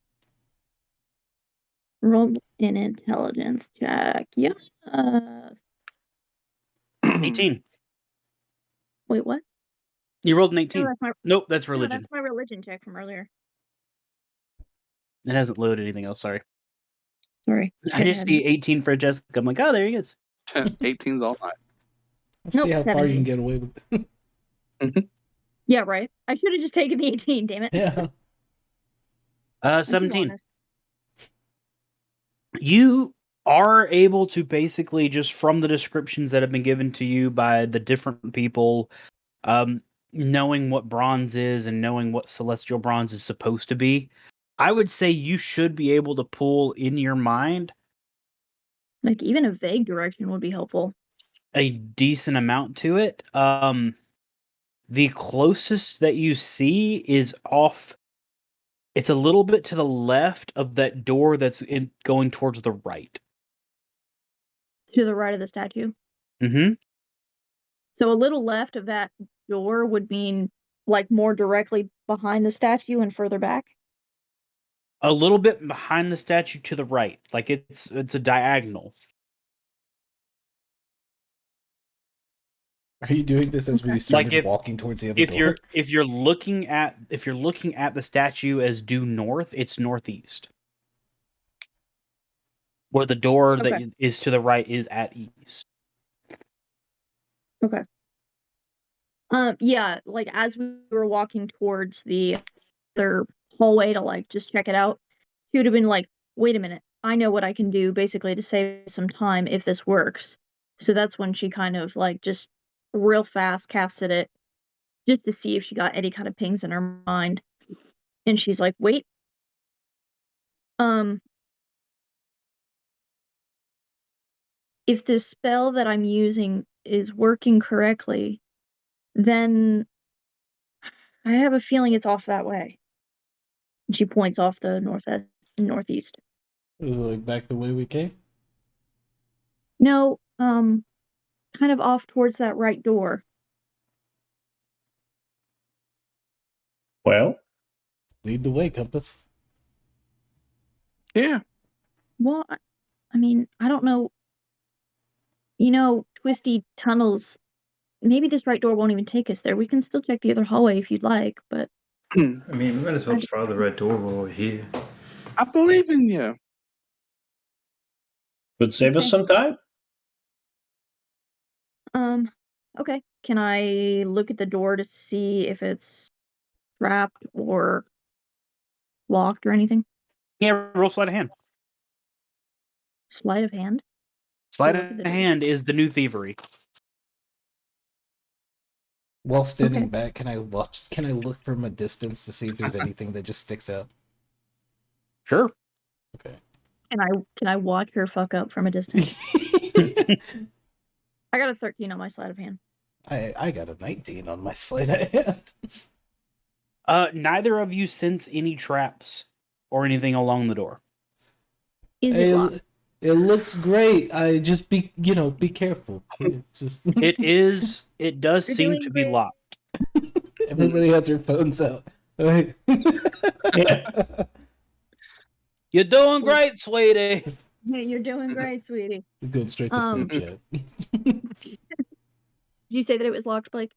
Speaker 5: Roll an intelligence check. Yeah.
Speaker 1: 18.
Speaker 5: Wait, what?
Speaker 1: You rolled an 18.
Speaker 5: No, that's my
Speaker 1: Nope, that's
Speaker 5: no,
Speaker 1: religion.
Speaker 5: that's my religion check from earlier.
Speaker 1: It hasn't loaded anything else. Sorry.
Speaker 5: Sorry.
Speaker 1: I just see 18 for Jessica. I'm like, oh, there he is.
Speaker 2: 18's all night.
Speaker 3: Let's see
Speaker 5: Nope,
Speaker 3: how far you
Speaker 5: 17.
Speaker 3: can get away with it.
Speaker 5: Yeah, right. I should have just taken the 18. Damn it.
Speaker 3: Yeah.
Speaker 5: I'm too
Speaker 1: 17.
Speaker 5: honest.
Speaker 1: You are able to basically just from the descriptions that have been given to you by the different people, knowing what bronze is and knowing what celestial bronze is supposed to be, I would say you should be able to pull in your mind
Speaker 5: Even a vague direction would be helpful.
Speaker 1: a decent amount to it. The closest that you see is off. It's a little bit to the left of that door that's going towards the right.
Speaker 5: To the right of the statue.
Speaker 1: Mm-hmm.
Speaker 5: So a little left of that door would mean more directly behind the statue and further back.
Speaker 1: A little bit behind the statue to the right, like it's a diagonal.
Speaker 3: Are you doing this as we
Speaker 5: Okay.
Speaker 3: started
Speaker 1: Like
Speaker 3: walking towards the other
Speaker 1: If
Speaker 3: door?
Speaker 1: you're looking at the statue as due north, it's northeast. Where the door that
Speaker 5: Okay.
Speaker 1: is to the right is at east.
Speaker 5: Okay. Yeah, like as we were walking towards the other hallway to like just check it out, she would have been like, "Wait a minute, I know what I can do basically to save some time if this works." So that's when she kind of like just real fast casted it just to see if she got any kind of pings in her mind. And she's like, "Wait, um, if this spell that I'm using is working correctly, then I have a feeling it's off that way." And she points off the northeast.
Speaker 3: It was like back the way we came.
Speaker 5: No, kind of off towards that right door.
Speaker 4: Well,
Speaker 3: Lead the way, compass.
Speaker 2: Yeah.
Speaker 5: Well, I mean, I don't know. You know, twisty tunnels. Maybe this right door won't even take us there. We can still check the other hallway if you'd like, but
Speaker 6: I mean, we might as well
Speaker 5: I just-
Speaker 6: try the red door while we're here.
Speaker 2: I believe in you.
Speaker 4: would save us
Speaker 5: Okay.
Speaker 4: some time.
Speaker 5: Okay. Can I look at the door to see if it's trapped or locked or anything?
Speaker 1: Yeah, roll sleight of hand.
Speaker 5: Sleight of hand.
Speaker 1: Sleight
Speaker 5: look at
Speaker 1: of
Speaker 5: the door.
Speaker 1: hand is the new thievery.
Speaker 3: While standing
Speaker 5: Okay.
Speaker 3: back, can I watch? Can I look from a distance to see if there's anything that just sticks out?
Speaker 1: Sure.
Speaker 3: Okay.
Speaker 5: Can I watch her fuck up from a distance? I got a 13 on my sleight of hand.
Speaker 3: I got a 19 on my sleight of hand.
Speaker 1: Neither of you sense any traps or anything along the door.
Speaker 5: Is it locked?
Speaker 3: It looks great. I just be careful. Just
Speaker 1: It is. It does
Speaker 5: You're
Speaker 1: seem
Speaker 5: doing
Speaker 1: to be
Speaker 5: great.
Speaker 1: locked.
Speaker 3: everybody has their phones out. Okay.
Speaker 1: You're doing great, sweetie.
Speaker 5: Hey, you're doing great, sweetie.
Speaker 3: He's going straight to Snapchat.
Speaker 5: Did you say that it was locked, Blake?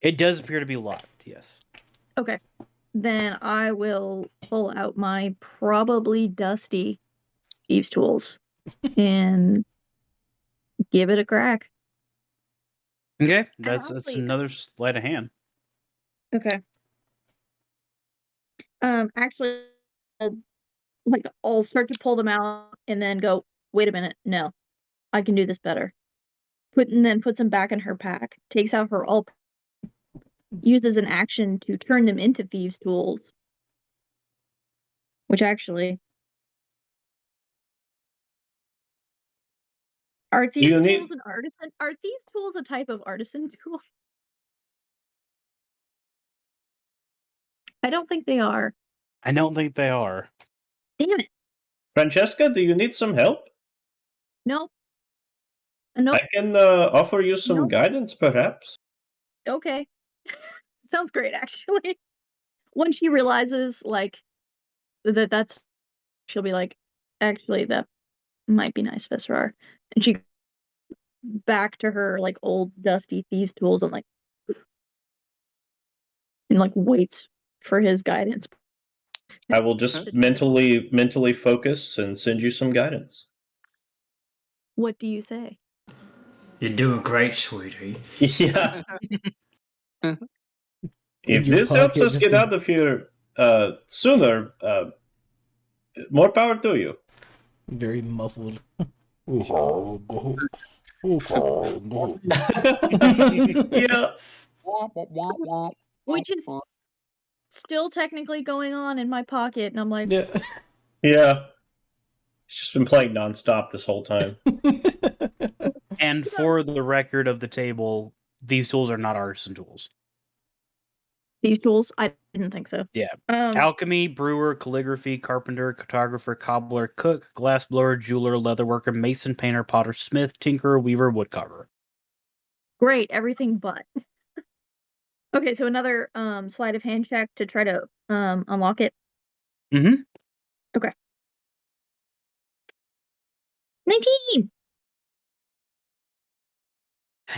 Speaker 1: It does appear to be locked. Yes.
Speaker 5: Okay. Then I will pull out my probably dusty thieves' tools and give it a crack.
Speaker 1: Okay. That's
Speaker 5: honestly-
Speaker 1: another sleight of hand.
Speaker 5: Okay. Actually, I'll start to pull them out and then go, wait a minute, no, I can do this better. Then puts them back in her pack, takes out her all, uses an action to turn them into thieves' tools. Which actually, are thieves'
Speaker 4: You need-
Speaker 5: tools an artisan? Are thieves' tools a type of artisan tool? I don't think they are.
Speaker 1: I don't think they are.
Speaker 5: Damn it.
Speaker 4: Francesca, do you need some help?
Speaker 5: Nope. Nope.
Speaker 4: I can offer you some
Speaker 5: Nope.
Speaker 4: guidance, perhaps.
Speaker 5: Okay. Sounds great, actually. When she realizes, like, that's, she'll be like, actually, that might be nice, Visrar. And she back to her, like, old dusty thieves' tools and, like, waits for his guidance.
Speaker 4: I will just mentally focus and send you some guidance.
Speaker 5: What do you say?
Speaker 6: You're doing great, sweetie.
Speaker 4: Yeah. If
Speaker 3: your
Speaker 4: this helps
Speaker 3: pocket
Speaker 4: us
Speaker 3: just
Speaker 4: get
Speaker 3: to-
Speaker 4: out of here sooner, more power to you.
Speaker 3: Very muffled.
Speaker 4: Yeah.
Speaker 5: Which is still technically going on in my pocket, and I'm like,
Speaker 3: Yeah.
Speaker 4: Yeah. She's just been playing nonstop this whole time.
Speaker 1: And for the record of the table, these tools are not artisan tools.
Speaker 5: thieves' tools? I didn't think so.
Speaker 1: Yeah.
Speaker 5: Um,
Speaker 1: Alchemy, brewer, calligraphy, carpenter, cartographer, cobbler, cook, glassblower, jeweler, leatherworker, mason, painter, potter, smith, tinkerer, weaver, woodcarver.
Speaker 5: great, everything but. Okay, so another sleight of hand check to try to unlock it.
Speaker 1: Mm-hmm.
Speaker 5: 19!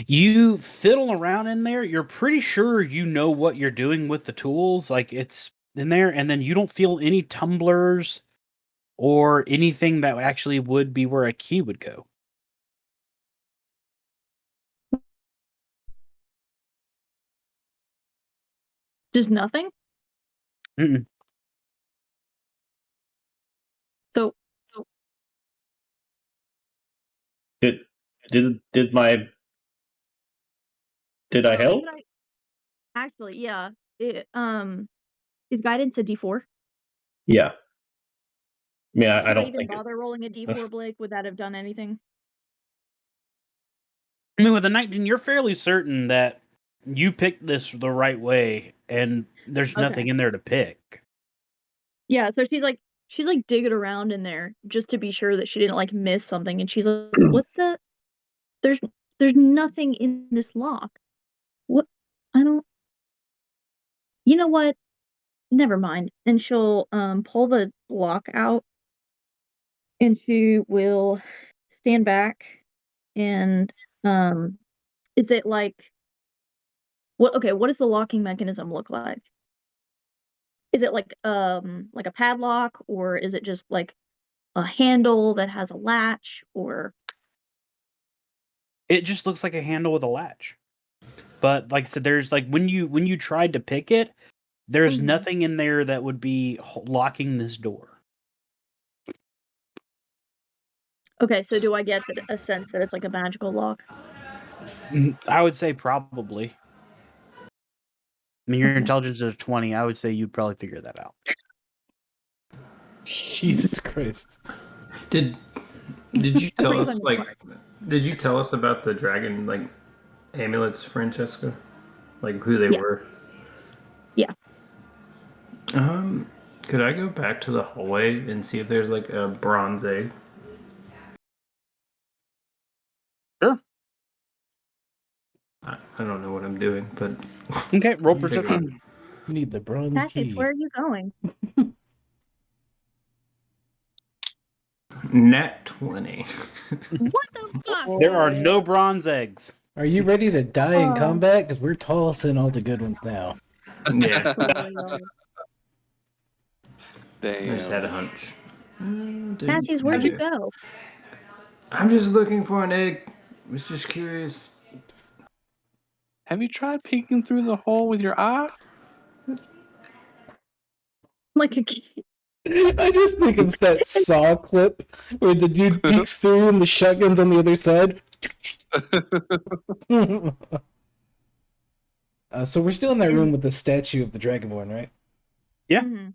Speaker 1: You fiddle around in there. You're pretty sure you know what you're doing with the tools. Like it's in there, and then you don't feel any tumblers or anything that actually would be where a key would go.
Speaker 5: Just nothing?
Speaker 1: Mm-mm.
Speaker 5: So,
Speaker 4: Did I help?
Speaker 5: actually, yeah. Is guidance a D4?
Speaker 4: Yeah. I mean, I
Speaker 5: Should I
Speaker 4: don't
Speaker 5: even
Speaker 4: think
Speaker 5: bother rolling a D4, Blake? Would that have done anything?
Speaker 1: I mean, with a 19, you're fairly certain that you picked this the right way, and there's
Speaker 5: Okay.
Speaker 1: nothing in there to pick.
Speaker 5: Yeah, so she's like digging around in there just to be sure that she didn't like miss something, and she's like, "What the? There's nothing in this lock. What? I don't. You know what? Never mind." And she'll pull the lock out, and she will stand back, and is it like what? Okay, what does the locking mechanism look like? Is it like a padlock, or is it just like a handle that has a latch, or
Speaker 1: It just looks like a handle with a latch. But like I said, there's like when you tried to pick it, there's
Speaker 5: Mhm.
Speaker 1: nothing in there that would be locking this door.
Speaker 5: okay, so do I get a sense that it's like a magical lock?
Speaker 1: I would say probably. I mean, your
Speaker 5: Okay.
Speaker 1: intelligence is 20. I would say you'd probably figure that out.
Speaker 3: Jesus Christ.
Speaker 6: Did you tell
Speaker 5: Pretty
Speaker 6: us
Speaker 5: funny.
Speaker 6: did you tell us about the dragon like amulets, Francesca? Like who they
Speaker 5: Yeah.
Speaker 6: were?
Speaker 5: Yeah.
Speaker 6: Could I go back to the hallway and see if there's like a bronze egg?
Speaker 1: Sure.
Speaker 6: I don't know what I'm doing, but
Speaker 1: Okay, roll
Speaker 6: Figure it
Speaker 1: perception.
Speaker 3: You need the bronze
Speaker 5: Cassius,
Speaker 3: key.
Speaker 5: where are you going?
Speaker 6: nat 20.
Speaker 5: What the fuck?
Speaker 1: There are no bronze eggs.
Speaker 3: Are you ready to die in
Speaker 5: Oh.
Speaker 3: combat? Because we're tossing all the good ones now.
Speaker 6: Yeah,
Speaker 2: Damn.
Speaker 6: I just had a hunch.
Speaker 5: Cassius, where'd you go?
Speaker 6: I'm just looking for an egg. I was just curious.
Speaker 2: Have you tried peeking through the hole with your eye?
Speaker 5: Like a kid.
Speaker 3: I just think of that Saw clip where the dude peeks through and the shotgun's on the other side. So we're still in that room with the statue of the Dragonborn, right?
Speaker 1: Yeah.
Speaker 5: Mhm.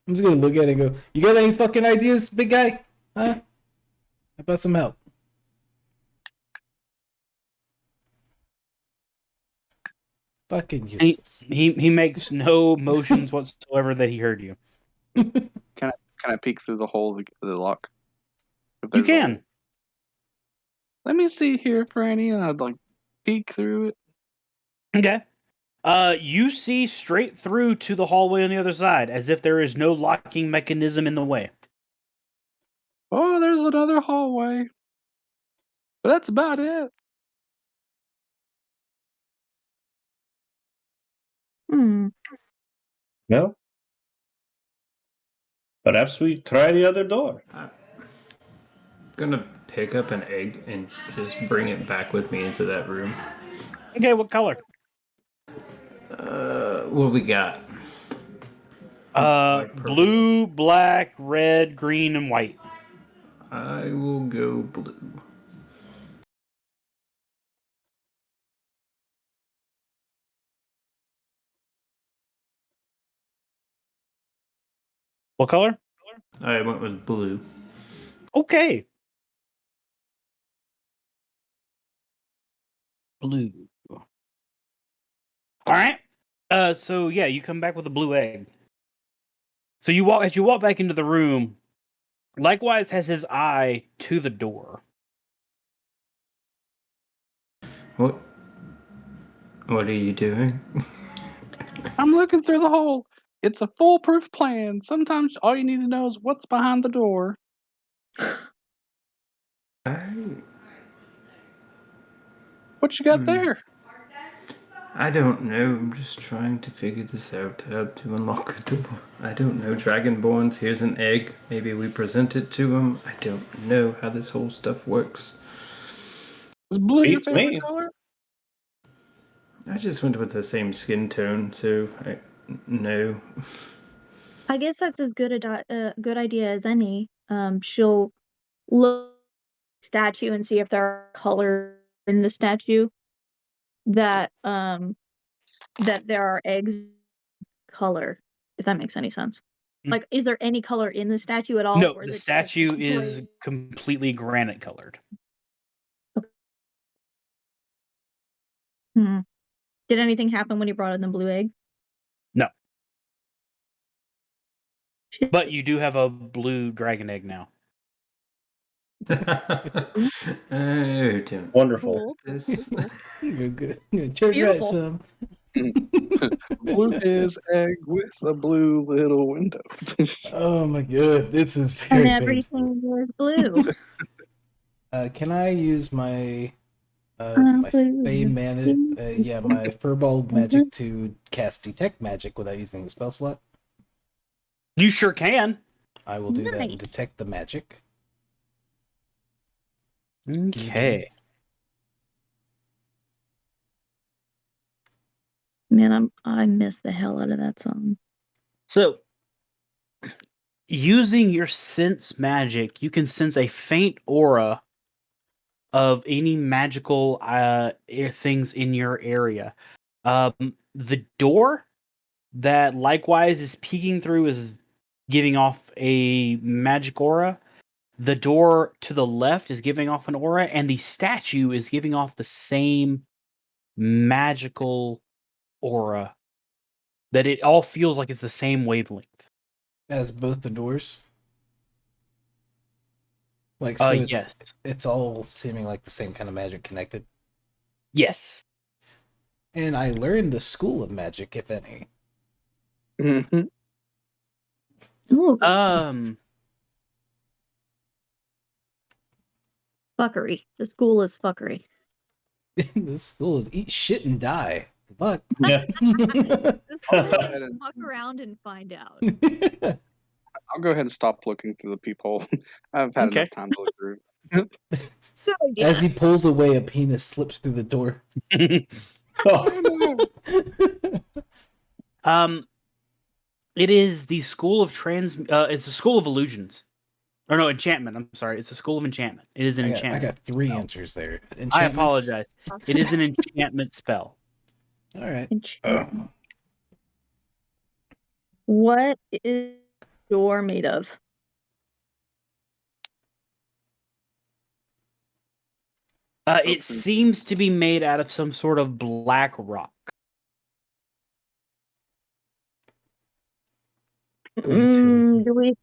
Speaker 3: I'm just gonna look at it and go, "You got any fucking ideas, big guy? Huh? How about some help?" Fucking useless.
Speaker 1: He makes no motions whatsoever that he heard you.
Speaker 2: Can I peek through the hole of the lock? If
Speaker 1: You
Speaker 2: there's a hole?
Speaker 1: can.
Speaker 2: Let me see here, Franny, and I'd like peek through it.
Speaker 1: Okay. You see straight through to the hallway on the other side, as if there is no locking mechanism in the way.
Speaker 2: Oh, there's another hallway. But that's about it.
Speaker 5: Hmm.
Speaker 4: No. Perhaps we try the other door.
Speaker 6: Gonna pick up an egg and just bring it back with me into that room.
Speaker 1: Okay, what color?
Speaker 6: What do we got? Like purple.
Speaker 1: Blue, black, red, green, and white.
Speaker 6: I will go blue.
Speaker 1: What color?
Speaker 6: I went with blue.
Speaker 1: Okay. Blue. All right. So yeah, you come back with a blue egg. So as you walk back into the room, likewise has his eye to the door.
Speaker 6: What are you doing?
Speaker 2: I'm looking through the hole. It's a foolproof plan. Sometimes all you need to know is what's behind the door. What you got there?
Speaker 6: I don't know. I'm just trying to figure this out. How to unlock a door. I don't know. Dragonborns, here's an egg. Maybe we present it to them. I don't know how this whole stuff works.
Speaker 2: Is blue your
Speaker 4: Beats
Speaker 2: favorite
Speaker 4: me.
Speaker 2: color?
Speaker 6: I just went with the same skin tone, so no.
Speaker 5: I guess that's as good a good idea as any. She'll look at the statue and see if there are colors in the statue that there are eggs color, if that makes any sense.
Speaker 1: Mm.
Speaker 5: Like, is there any color in the statue at all?
Speaker 1: No,
Speaker 5: or
Speaker 1: the
Speaker 5: is it
Speaker 1: statue
Speaker 5: just
Speaker 1: is
Speaker 5: gray?
Speaker 1: completely granite colored.
Speaker 5: Hmm. Did anything happen when you brought in the blue egg?
Speaker 1: No. But you do have a blue dragon egg now.
Speaker 6: Oh, don't.
Speaker 4: Wonderful.
Speaker 5: Cool.
Speaker 6: This.
Speaker 3: You're good. Turn right
Speaker 5: Beautiful.
Speaker 3: some.
Speaker 2: Blue his egg with a blue little window.
Speaker 3: Oh my god, this is
Speaker 5: And
Speaker 3: very painful.
Speaker 5: everything is blue.
Speaker 3: Can I use my is it my Fey mana? Yeah, my Furball magic to cast Detect Magic without using the spell slot.
Speaker 1: You sure can.
Speaker 3: I will do that and
Speaker 5: Nice.
Speaker 3: detect the magic.
Speaker 1: Okay.
Speaker 5: Man, I miss the hell out of that song.
Speaker 1: So, using your sense magic, you can sense a faint aura of any magical things in your area. The door that likewise is peeking through is giving off a magic aura. The door to the left is giving off an aura, and the statue is giving off the same magical aura. That it all feels like it's the same wavelength.
Speaker 3: As both the doors. Like so
Speaker 1: Yes.
Speaker 3: it's all seeming like the same kind of magic connected.
Speaker 1: Yes.
Speaker 3: And I learned the school of magic, if any.
Speaker 2: Mhm.
Speaker 5: Ooh, fuckery. The school is fuckery.
Speaker 3: The school is eat shit and die. Good luck.
Speaker 4: Yeah.
Speaker 5: The school
Speaker 2: ahead
Speaker 5: is
Speaker 2: and-
Speaker 5: fuck around and find out.
Speaker 2: I'll go ahead and stop looking through the peephole. I've had
Speaker 1: Okay.
Speaker 2: enough time to look through.
Speaker 5: Good idea.
Speaker 3: As he pulls away, a penis slips through the door.
Speaker 4: Oh,
Speaker 1: It is the school of it's the school of illusions. Or no, enchantment. I'm sorry. It's the school of enchantment. It is an
Speaker 3: I
Speaker 1: enchantment.
Speaker 3: got 3 answers there.
Speaker 1: I
Speaker 3: Enchantments?
Speaker 1: apologize. It is an enchantment spell.
Speaker 3: All right.
Speaker 5: Enchantment. What is the door made of?
Speaker 1: It seems to be made out of some sort of black rock.
Speaker 3: Going to-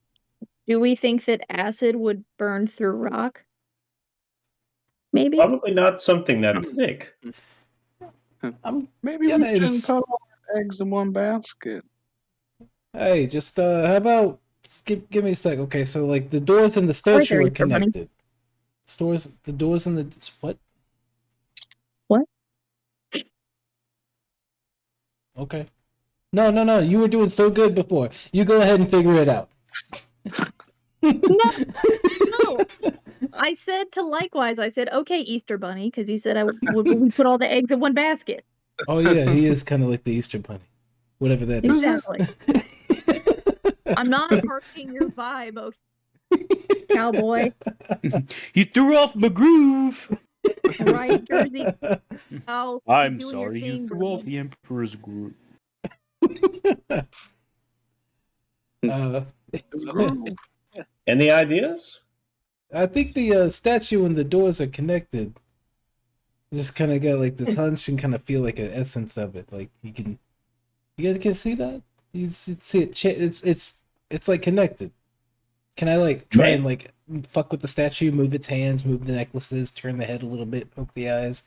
Speaker 5: Do we think that acid would burn through rock? Maybe.
Speaker 4: probably not something that thick.
Speaker 3: I'm
Speaker 2: Maybe
Speaker 3: Yeah,
Speaker 2: we shouldn't
Speaker 3: it's-
Speaker 2: put all our eggs in one basket.
Speaker 3: Hey, just how about just give me a sec. Okay, so like the doors and the statue
Speaker 5: there,
Speaker 3: are
Speaker 5: Easter Bunny.
Speaker 3: connected. The doors and the what?
Speaker 5: What?
Speaker 3: Okay. No. You were doing so good before. You go ahead and figure it out.
Speaker 5: No. I said to likewise. I said, okay, Easter Bunny, because he said we put all the eggs in one basket.
Speaker 3: Oh yeah, he is kind of like the Easter Bunny, whatever that is.
Speaker 5: Exactly. I'm not harking your vibe, okay, cowboy.
Speaker 1: You threw off my groove.
Speaker 5: Right, Jersey. Cow,
Speaker 1: I'm
Speaker 5: doing your
Speaker 1: sorry, you
Speaker 5: thing,
Speaker 1: threw
Speaker 5: bro.
Speaker 1: off the Emperor's groove.
Speaker 4: Any ideas?
Speaker 3: I think the statue and the doors are connected. I just kind of got like this hunch and kind of feel like an essence of it. Like you guys can see that. You see it. It's like connected. Can I like try and like fuck with the statue, move its hands, move the necklaces, turn the head a little bit, poke the eyes,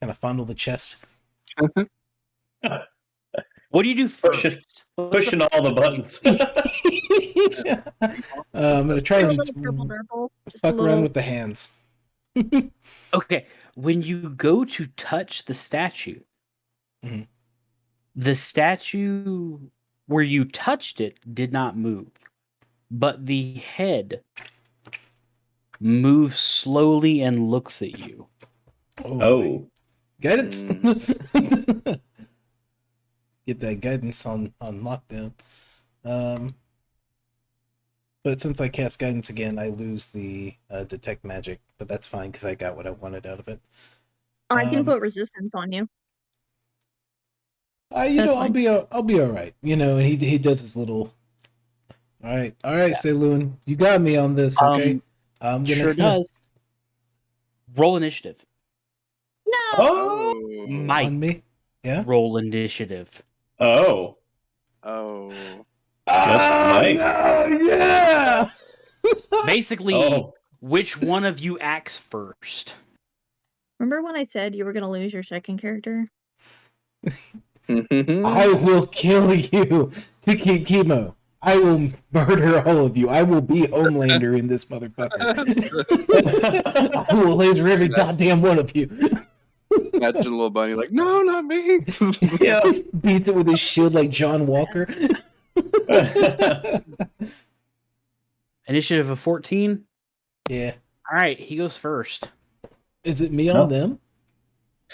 Speaker 3: kind of fondle the chest?
Speaker 1: What do you do
Speaker 4: Pushing-
Speaker 1: first? What's
Speaker 4: Pushing all the buttons.
Speaker 3: I'm gonna try
Speaker 5: A
Speaker 3: and
Speaker 5: little purple nurple. Just a
Speaker 3: fuck around
Speaker 5: little.
Speaker 3: with the hands.
Speaker 1: Okay, when you go to touch the statue,
Speaker 3: Mhm.
Speaker 1: the statue where you touched it did not move, but the head moves slowly and looks at you.
Speaker 4: Oh.
Speaker 3: Guidance. Get that guidance on lockdown. But since I cast guidance again, I lose the detect magic. But that's fine because I got what I wanted out of it.
Speaker 5: I can
Speaker 3: Um,
Speaker 5: put resistance on you.
Speaker 3: You
Speaker 5: That's
Speaker 3: know,
Speaker 5: fine.
Speaker 3: I'll be all right. You know, and he does his little. All right,
Speaker 1: Yeah.
Speaker 3: Saloon, you got me on this, okay? I'm gonna
Speaker 1: Sure does. Roll initiative.
Speaker 5: No.
Speaker 4: Oh.
Speaker 1: Mike,
Speaker 3: on me. Yeah.
Speaker 1: roll initiative.
Speaker 4: Oh.
Speaker 2: Oh.
Speaker 4: Just Mike.
Speaker 3: No, yeah.
Speaker 1: Basically,
Speaker 4: Oh.
Speaker 1: which one of you acts first?
Speaker 5: Remember when I said you were gonna lose your second character?
Speaker 3: I will kill you to keep chemo. I will murder all of you. I will be Homelander in this motherfucker. I will laser every goddamn one of you.
Speaker 2: Imagine a little bunny like, no, not me.
Speaker 4: Yeah.
Speaker 3: Beats it with his shield like John Walker.
Speaker 1: Initiative of 14.
Speaker 3: Yeah.
Speaker 1: All right, he goes first.
Speaker 3: Is it me on
Speaker 4: No.
Speaker 3: them?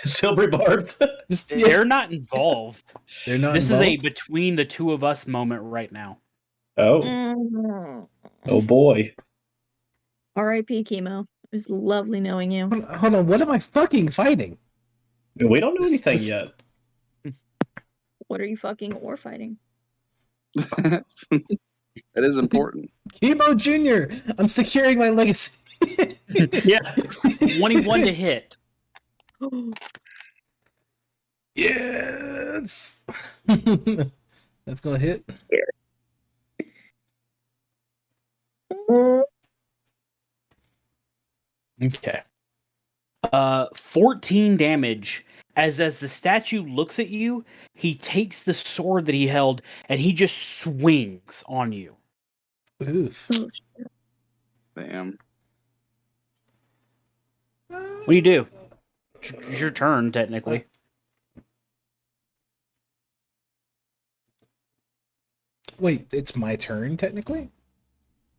Speaker 4: Silvery barbs.
Speaker 3: Just yeah.
Speaker 1: They're not involved.
Speaker 3: They're not
Speaker 1: This
Speaker 3: involved?
Speaker 1: is a between the two of us moment right now.
Speaker 4: Oh.
Speaker 5: Mm.
Speaker 4: Oh boy.
Speaker 5: R.I.P. Chemo. It was lovely knowing you.
Speaker 3: Hold on, what am I fucking fighting?
Speaker 4: We don't know anything
Speaker 3: This-
Speaker 4: yet.
Speaker 5: What are you fucking or fighting?
Speaker 2: That is important.
Speaker 3: Chemo Jr. I'm securing my legacy.
Speaker 4: Yeah.
Speaker 1: 21 to hit.
Speaker 3: Yes. That's gonna hit.
Speaker 1: Okay. 14 damage. As the statue looks at you, he takes the sword that he held and he just swings on you.
Speaker 3: Oof.
Speaker 5: Oh, shit.
Speaker 2: Damn.
Speaker 1: What do you do? It's your turn, technically.
Speaker 3: Wait, it's my turn technically?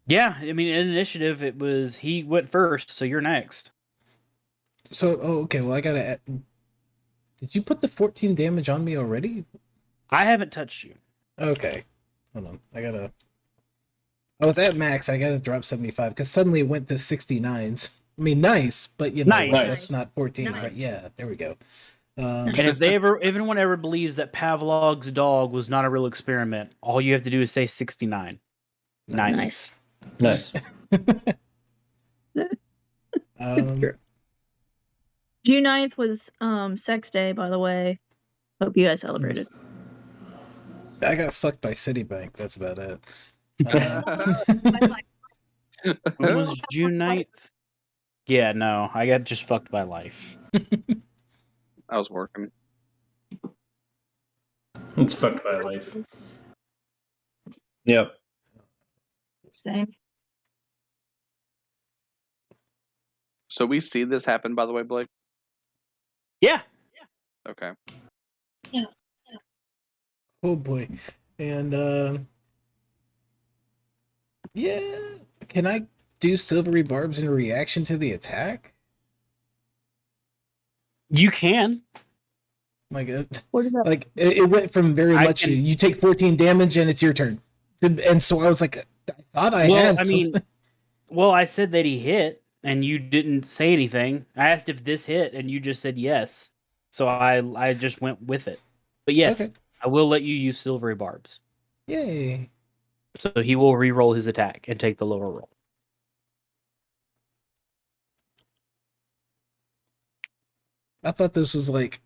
Speaker 1: Yeah, I mean, in initiative, it was he went first, so you're next.
Speaker 3: So, okay, well I gotta. Did you put the 14 damage on me already?
Speaker 1: I haven't touched you.
Speaker 3: Okay, hold on. I was at max. I gotta drop 75 because suddenly it went to 69s. I mean, nice, but you know,
Speaker 1: Nice.
Speaker 3: that's not 14, right?
Speaker 5: Nice.
Speaker 3: Yeah, there we go.
Speaker 1: And if anyone ever believes that Pavlov's dog was not a real experiment, all you have to do is say 69. Nice.
Speaker 4: Nice.
Speaker 5: True. June 9th was sex day, by the way. Hope you guys celebrated.
Speaker 3: I got fucked by Citibank. That's about it.
Speaker 1: When was June 9th? Yeah, no, I got just fucked by life.
Speaker 2: I was working.
Speaker 6: It's fucked by life.
Speaker 4: Yep.
Speaker 5: Same.
Speaker 2: So we see this happen, by the way, Blake?
Speaker 1: Yeah.
Speaker 2: Okay.
Speaker 3: Oh boy. And yeah, can I do silvery barbs in reaction to the attack?
Speaker 1: You can.
Speaker 3: Like,
Speaker 5: What about
Speaker 3: like it went from very
Speaker 1: I
Speaker 3: much
Speaker 1: can-
Speaker 3: you take 14 damage and it's your turn, and so I was like, I thought I
Speaker 1: Well,
Speaker 3: had.
Speaker 1: I mean, well, I said that he hit, and you didn't say anything. I asked if this hit, and you just said yes. So I just went with it. But yes,
Speaker 3: Okay.
Speaker 1: I will let you use silvery barbs.
Speaker 3: Yay!
Speaker 1: So he will re-roll his attack and take the lower roll.
Speaker 3: I thought this was like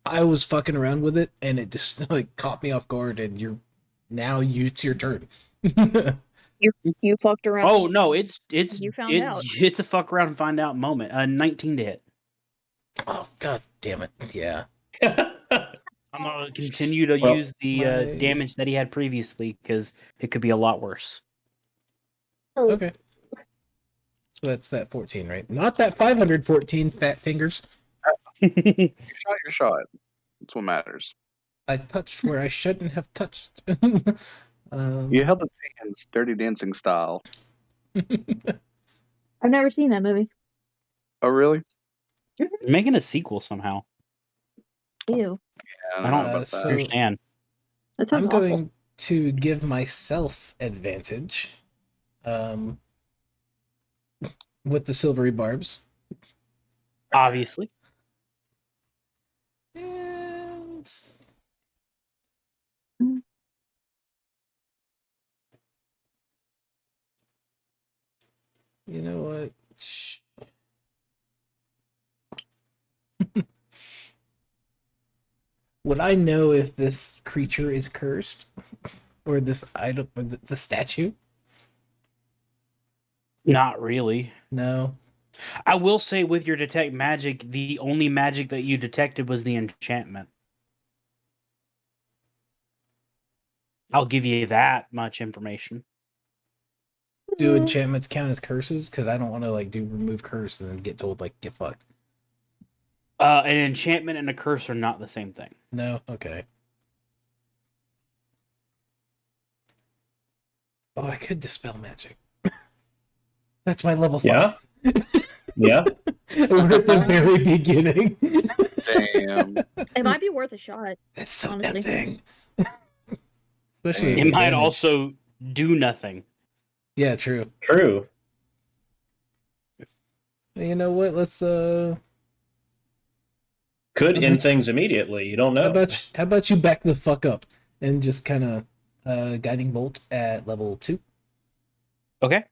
Speaker 3: I was fucking around with it, and it just like caught me off guard, and it's your turn.
Speaker 5: you fucked around?
Speaker 1: Oh no, it's
Speaker 5: You found out.
Speaker 1: it's a fuck around and find out moment. 19 to hit.
Speaker 3: Oh god damn it! Yeah.
Speaker 1: I'm gonna continue to
Speaker 4: Well,
Speaker 1: use the
Speaker 3: my-
Speaker 1: damage that he had previously because it could be a lot worse.
Speaker 3: Okay. So that's that 14, right? Not that 514 fat fingers.
Speaker 2: You shot your shot. That's what matters.
Speaker 3: I touched where I shouldn't have touched.
Speaker 2: You held the hands, Dirty Dancing style.
Speaker 5: I've never seen that movie.
Speaker 2: Oh, really?
Speaker 1: Making a sequel somehow.
Speaker 5: Ew.
Speaker 2: Yeah, I
Speaker 1: I
Speaker 2: don't
Speaker 1: don't
Speaker 2: know about
Speaker 3: so-
Speaker 2: that.
Speaker 1: understand.
Speaker 5: That sounds
Speaker 3: I'm
Speaker 5: awful.
Speaker 3: going to give myself advantage with the silvery barbs.
Speaker 1: Obviously.
Speaker 3: And you know what? Would I know if this creature is cursed? Or this item, or the statue?
Speaker 1: Not really.
Speaker 3: No.
Speaker 1: I will say with your detect magic, the only magic that you detected was the enchantment. I'll give you that much information.
Speaker 3: Do enchantments count as curses? Because I don't want to like do remove curse and then get told like get fucked.
Speaker 1: An enchantment and a curse are not the same thing.
Speaker 3: No? Okay. Oh, I could dispel magic. That's my level 5.
Speaker 4: Yeah. Yeah.
Speaker 3: We're at the very beginning.
Speaker 2: Damn.
Speaker 5: It might be worth a shot.
Speaker 3: That's so
Speaker 5: Honestly.
Speaker 3: tempting. Especially
Speaker 2: It
Speaker 3: with
Speaker 1: It might
Speaker 3: damage.
Speaker 1: also do nothing.
Speaker 3: Yeah, true.
Speaker 4: True.
Speaker 3: You know what? Let's
Speaker 4: Could
Speaker 3: How
Speaker 4: end
Speaker 3: about-
Speaker 4: things immediately. You don't know.
Speaker 3: how about you back the fuck up and just kind of guiding bolt at level 2.
Speaker 1: Okay.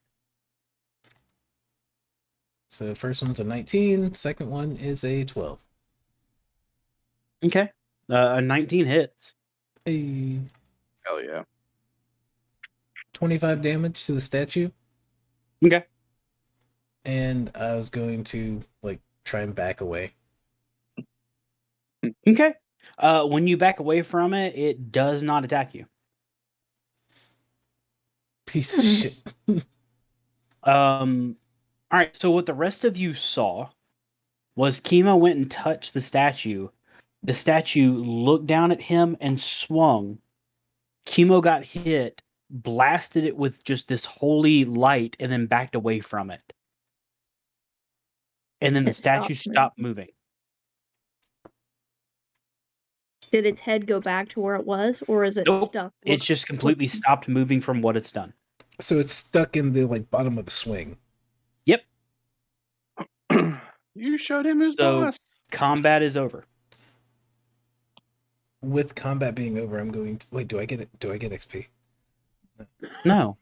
Speaker 3: So first one's a 19, second one is a 12.
Speaker 1: Okay. A 19 hits.
Speaker 3: Hey,
Speaker 2: Hell yeah.
Speaker 3: 25 damage to the statue.
Speaker 1: Okay.
Speaker 3: And I was going to like try and back away.
Speaker 1: Okay. When you back away from it, it does not attack you.
Speaker 3: Piece of shit.
Speaker 1: All right. So what the rest of you saw was Kimo went and touched the statue. The statue looked down at him and swung. Kimo got hit, blasted it with just this holy light, and then backed away from it. And then the
Speaker 5: It
Speaker 1: statue
Speaker 5: stopped
Speaker 1: stopped moving.
Speaker 5: Did its head go back to where it was, or is it
Speaker 1: Nope.
Speaker 5: stuck?
Speaker 1: It's just completely stopped moving from what it's done.
Speaker 3: So it's stuck in the like bottom of a swing.
Speaker 2: You showed him who's
Speaker 1: So-
Speaker 2: boss.
Speaker 1: Combat is over.
Speaker 3: With combat being over, I'm going to wait. Do I get it? Do I get XP?
Speaker 1: No.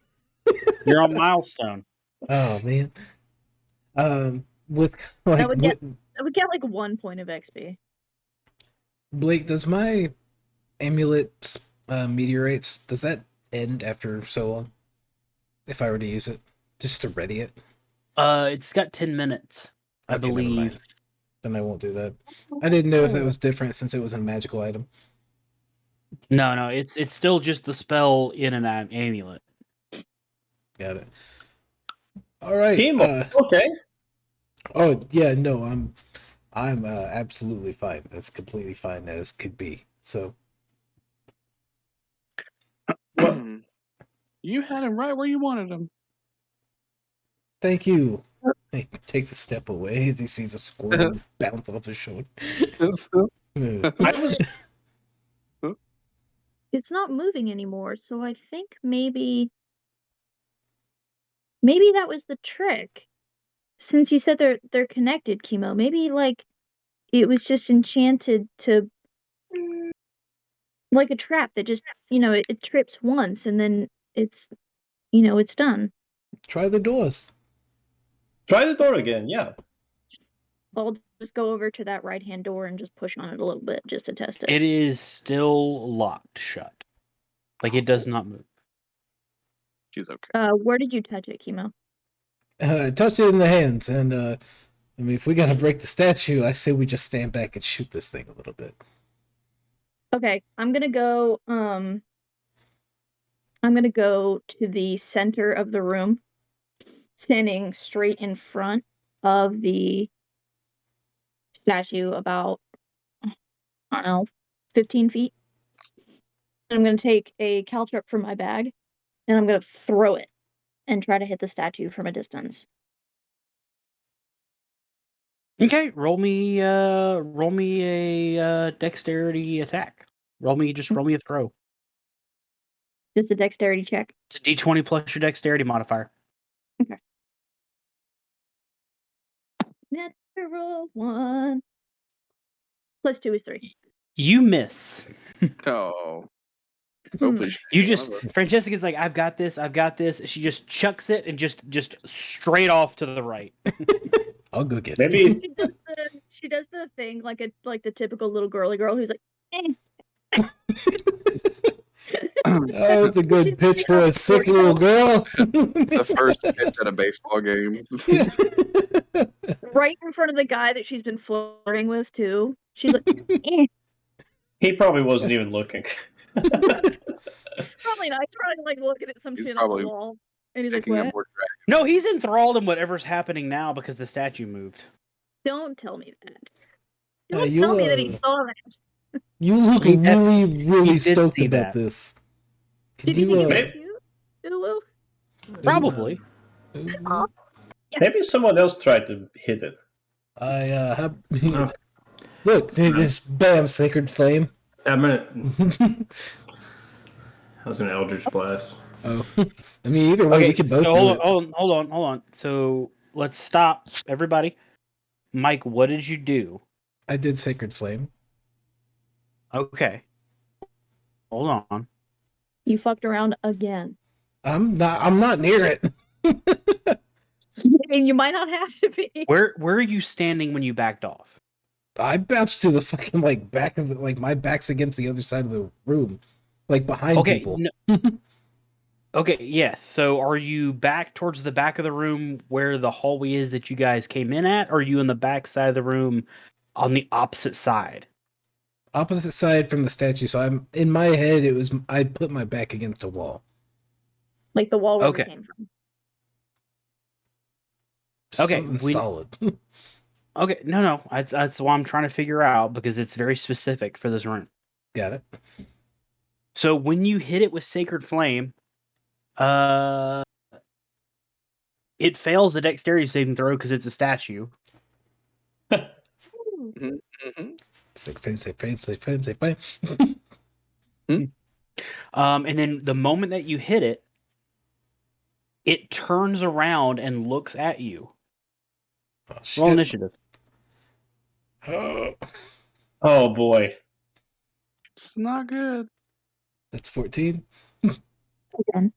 Speaker 1: You're on milestone.
Speaker 3: Oh man. With like
Speaker 5: That would I would get like 1 point of XP.
Speaker 3: Blake, does my amulet meteorites does that end after so long? If I were to use it, just to ready it,
Speaker 1: It's got 10 minutes, I
Speaker 3: Okay, never mind.
Speaker 1: believe.
Speaker 3: then I won't do that. I didn't know if that was different since it was a magical item.
Speaker 1: No, it's still just the spell in an amulet.
Speaker 3: Got it. All right.
Speaker 4: Kimo. Okay.
Speaker 3: Oh yeah, no, I'm absolutely fine. That's completely fine as could be. So
Speaker 2: You had him right where you wanted him.
Speaker 3: thank you. He takes a step away as he sees a squirrel bounce off his shoulder.
Speaker 4: I was
Speaker 5: It's not moving anymore, so I think maybe that was the trick. Since you said they're connected, Kimo, maybe like it was just enchanted to like a trap that just it trips once and then it's it's done.
Speaker 3: Try the doors.
Speaker 4: try the door again. Yeah.
Speaker 5: I'll just go over to that right hand door and just push on it a little bit just to test it.
Speaker 1: It is still locked shut. Like it does not move.
Speaker 2: She's okay.
Speaker 5: Where did you touch it, Kimo?
Speaker 3: Touch it in the hands, and I mean, if we gotta break the statue, I say we just stand back and shoot this thing a little bit.
Speaker 5: Okay, I'm gonna go to the center of the room, standing straight in front of the statue about, I don't know, 15 feet. And I'm gonna take a caltrip from my bag and I'm gonna throw it and try to hit the statue from a distance.
Speaker 1: Okay, roll me a dexterity attack. Roll me a throw.
Speaker 5: Just a dexterity check.
Speaker 1: It's a d20 plus your dexterity modifier.
Speaker 5: Natural 1. Plus 2 is 3.
Speaker 1: You miss.
Speaker 2: Oh.
Speaker 5: Hmm.
Speaker 2: Hopefully she
Speaker 1: You
Speaker 2: hit
Speaker 1: just
Speaker 2: one of us.
Speaker 1: Francesca's like, I've got this. She just chucks it and just straight off to the right.
Speaker 3: I'll go get it.
Speaker 4: Maybe
Speaker 5: She does the thing like the typical little girly girl who's like, eh.
Speaker 3: Oh, it's a good
Speaker 5: She's-
Speaker 3: pitch
Speaker 5: she's
Speaker 3: for a
Speaker 5: not
Speaker 3: sick
Speaker 5: short
Speaker 3: little
Speaker 5: girl.
Speaker 3: girl.
Speaker 2: The first pitch at a baseball game.
Speaker 5: Right in front of the guy that she's been flirting with too. She's like, eh.
Speaker 4: he probably wasn't even looking.
Speaker 5: Probably not. He's probably like looking at some
Speaker 2: He's
Speaker 5: shit on
Speaker 2: probably
Speaker 5: the wall. And he's like,
Speaker 2: Picking up
Speaker 5: what?
Speaker 2: more trash.
Speaker 1: No, he's enthralled in whatever's happening now because the statue moved.
Speaker 5: Don't tell me that.
Speaker 3: Yeah,
Speaker 5: Don't
Speaker 3: you,
Speaker 5: tell me that he
Speaker 3: uh,
Speaker 5: saw that.
Speaker 3: You look
Speaker 1: He did-
Speaker 3: really
Speaker 1: he did
Speaker 3: stoked
Speaker 1: see
Speaker 3: about
Speaker 1: that.
Speaker 3: this.
Speaker 5: Did you think it was
Speaker 4: Maybe-
Speaker 5: cute? Ulu?
Speaker 1: Probably.
Speaker 5: Aw.
Speaker 4: Maybe someone else tried to hit it.
Speaker 3: I have.
Speaker 6: Oh.
Speaker 3: Look, this bam, sacred flame.
Speaker 6: I'm gonna. That was an Eldritch Blast.
Speaker 3: Oh, I mean, either way, we
Speaker 1: Okay,
Speaker 3: can
Speaker 1: so
Speaker 3: both do it.
Speaker 1: hold on. So let's stop, everybody. Mike, what did you do?
Speaker 3: I did sacred flame.
Speaker 1: Okay. Hold on.
Speaker 5: You fucked around again.
Speaker 3: I'm not near it.
Speaker 5: And you might not have to be.
Speaker 1: Where are you standing when you backed off?
Speaker 3: I bounced to the fucking back of the, my back's against the other side of the room, behind
Speaker 1: Okay.
Speaker 3: people.
Speaker 1: Okay, yes. So are you back towards the back of the room where the hallway is that you guys came in at, or are you in the back side of the room on the opposite side?
Speaker 3: Opposite side from the statue. So I'm in my head. It was I put my back against the wall.
Speaker 5: Like the wall where
Speaker 1: Okay.
Speaker 5: we came from.
Speaker 3: Something
Speaker 1: Okay,
Speaker 3: solid.
Speaker 1: Okay, no. That's what I'm trying to figure out because it's very specific for this room.
Speaker 3: Got it.
Speaker 1: So when you hit it with Sacred Flame, it fails the dexterity saving throw because it's a statue.
Speaker 2: Mhm.
Speaker 3: Safe flame, safe flame, safe flame, safe flame.
Speaker 1: And then the moment that you hit it, it turns around and looks at you.
Speaker 3: Oh,
Speaker 1: Roll
Speaker 3: shit.
Speaker 1: initiative.
Speaker 4: Oh boy.
Speaker 2: It's not good.
Speaker 3: That's 14.
Speaker 5: Again.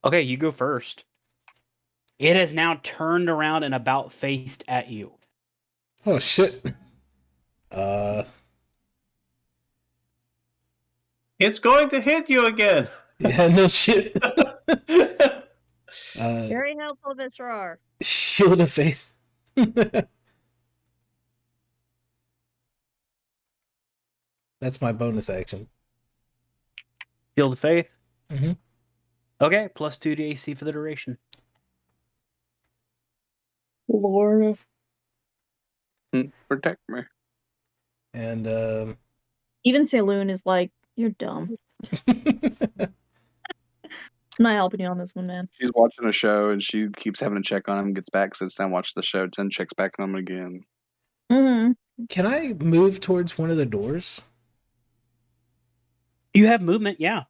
Speaker 1: Okay, you go first. It has now turned around and about faced at you.
Speaker 3: Oh shit.
Speaker 4: It's going to hit you again.
Speaker 3: Yeah, no shit.
Speaker 5: Very helpful, Visrar.
Speaker 3: Shield of Faith. That's my bonus action.
Speaker 1: Shield of Faith.
Speaker 3: Mhm.
Speaker 1: Okay, plus 2 to AC for the duration.
Speaker 5: Lord.
Speaker 2: Protect me.
Speaker 3: And
Speaker 5: Even Saloon is like, you're dumb. I'm not helping you on this one, man.
Speaker 2: She's watching a show and she keeps having to check on him, gets back, sits down, watches the show, then checks back on him again.
Speaker 5: Mm-hmm.
Speaker 3: can I move towards one of the doors?
Speaker 1: You have movement, yeah.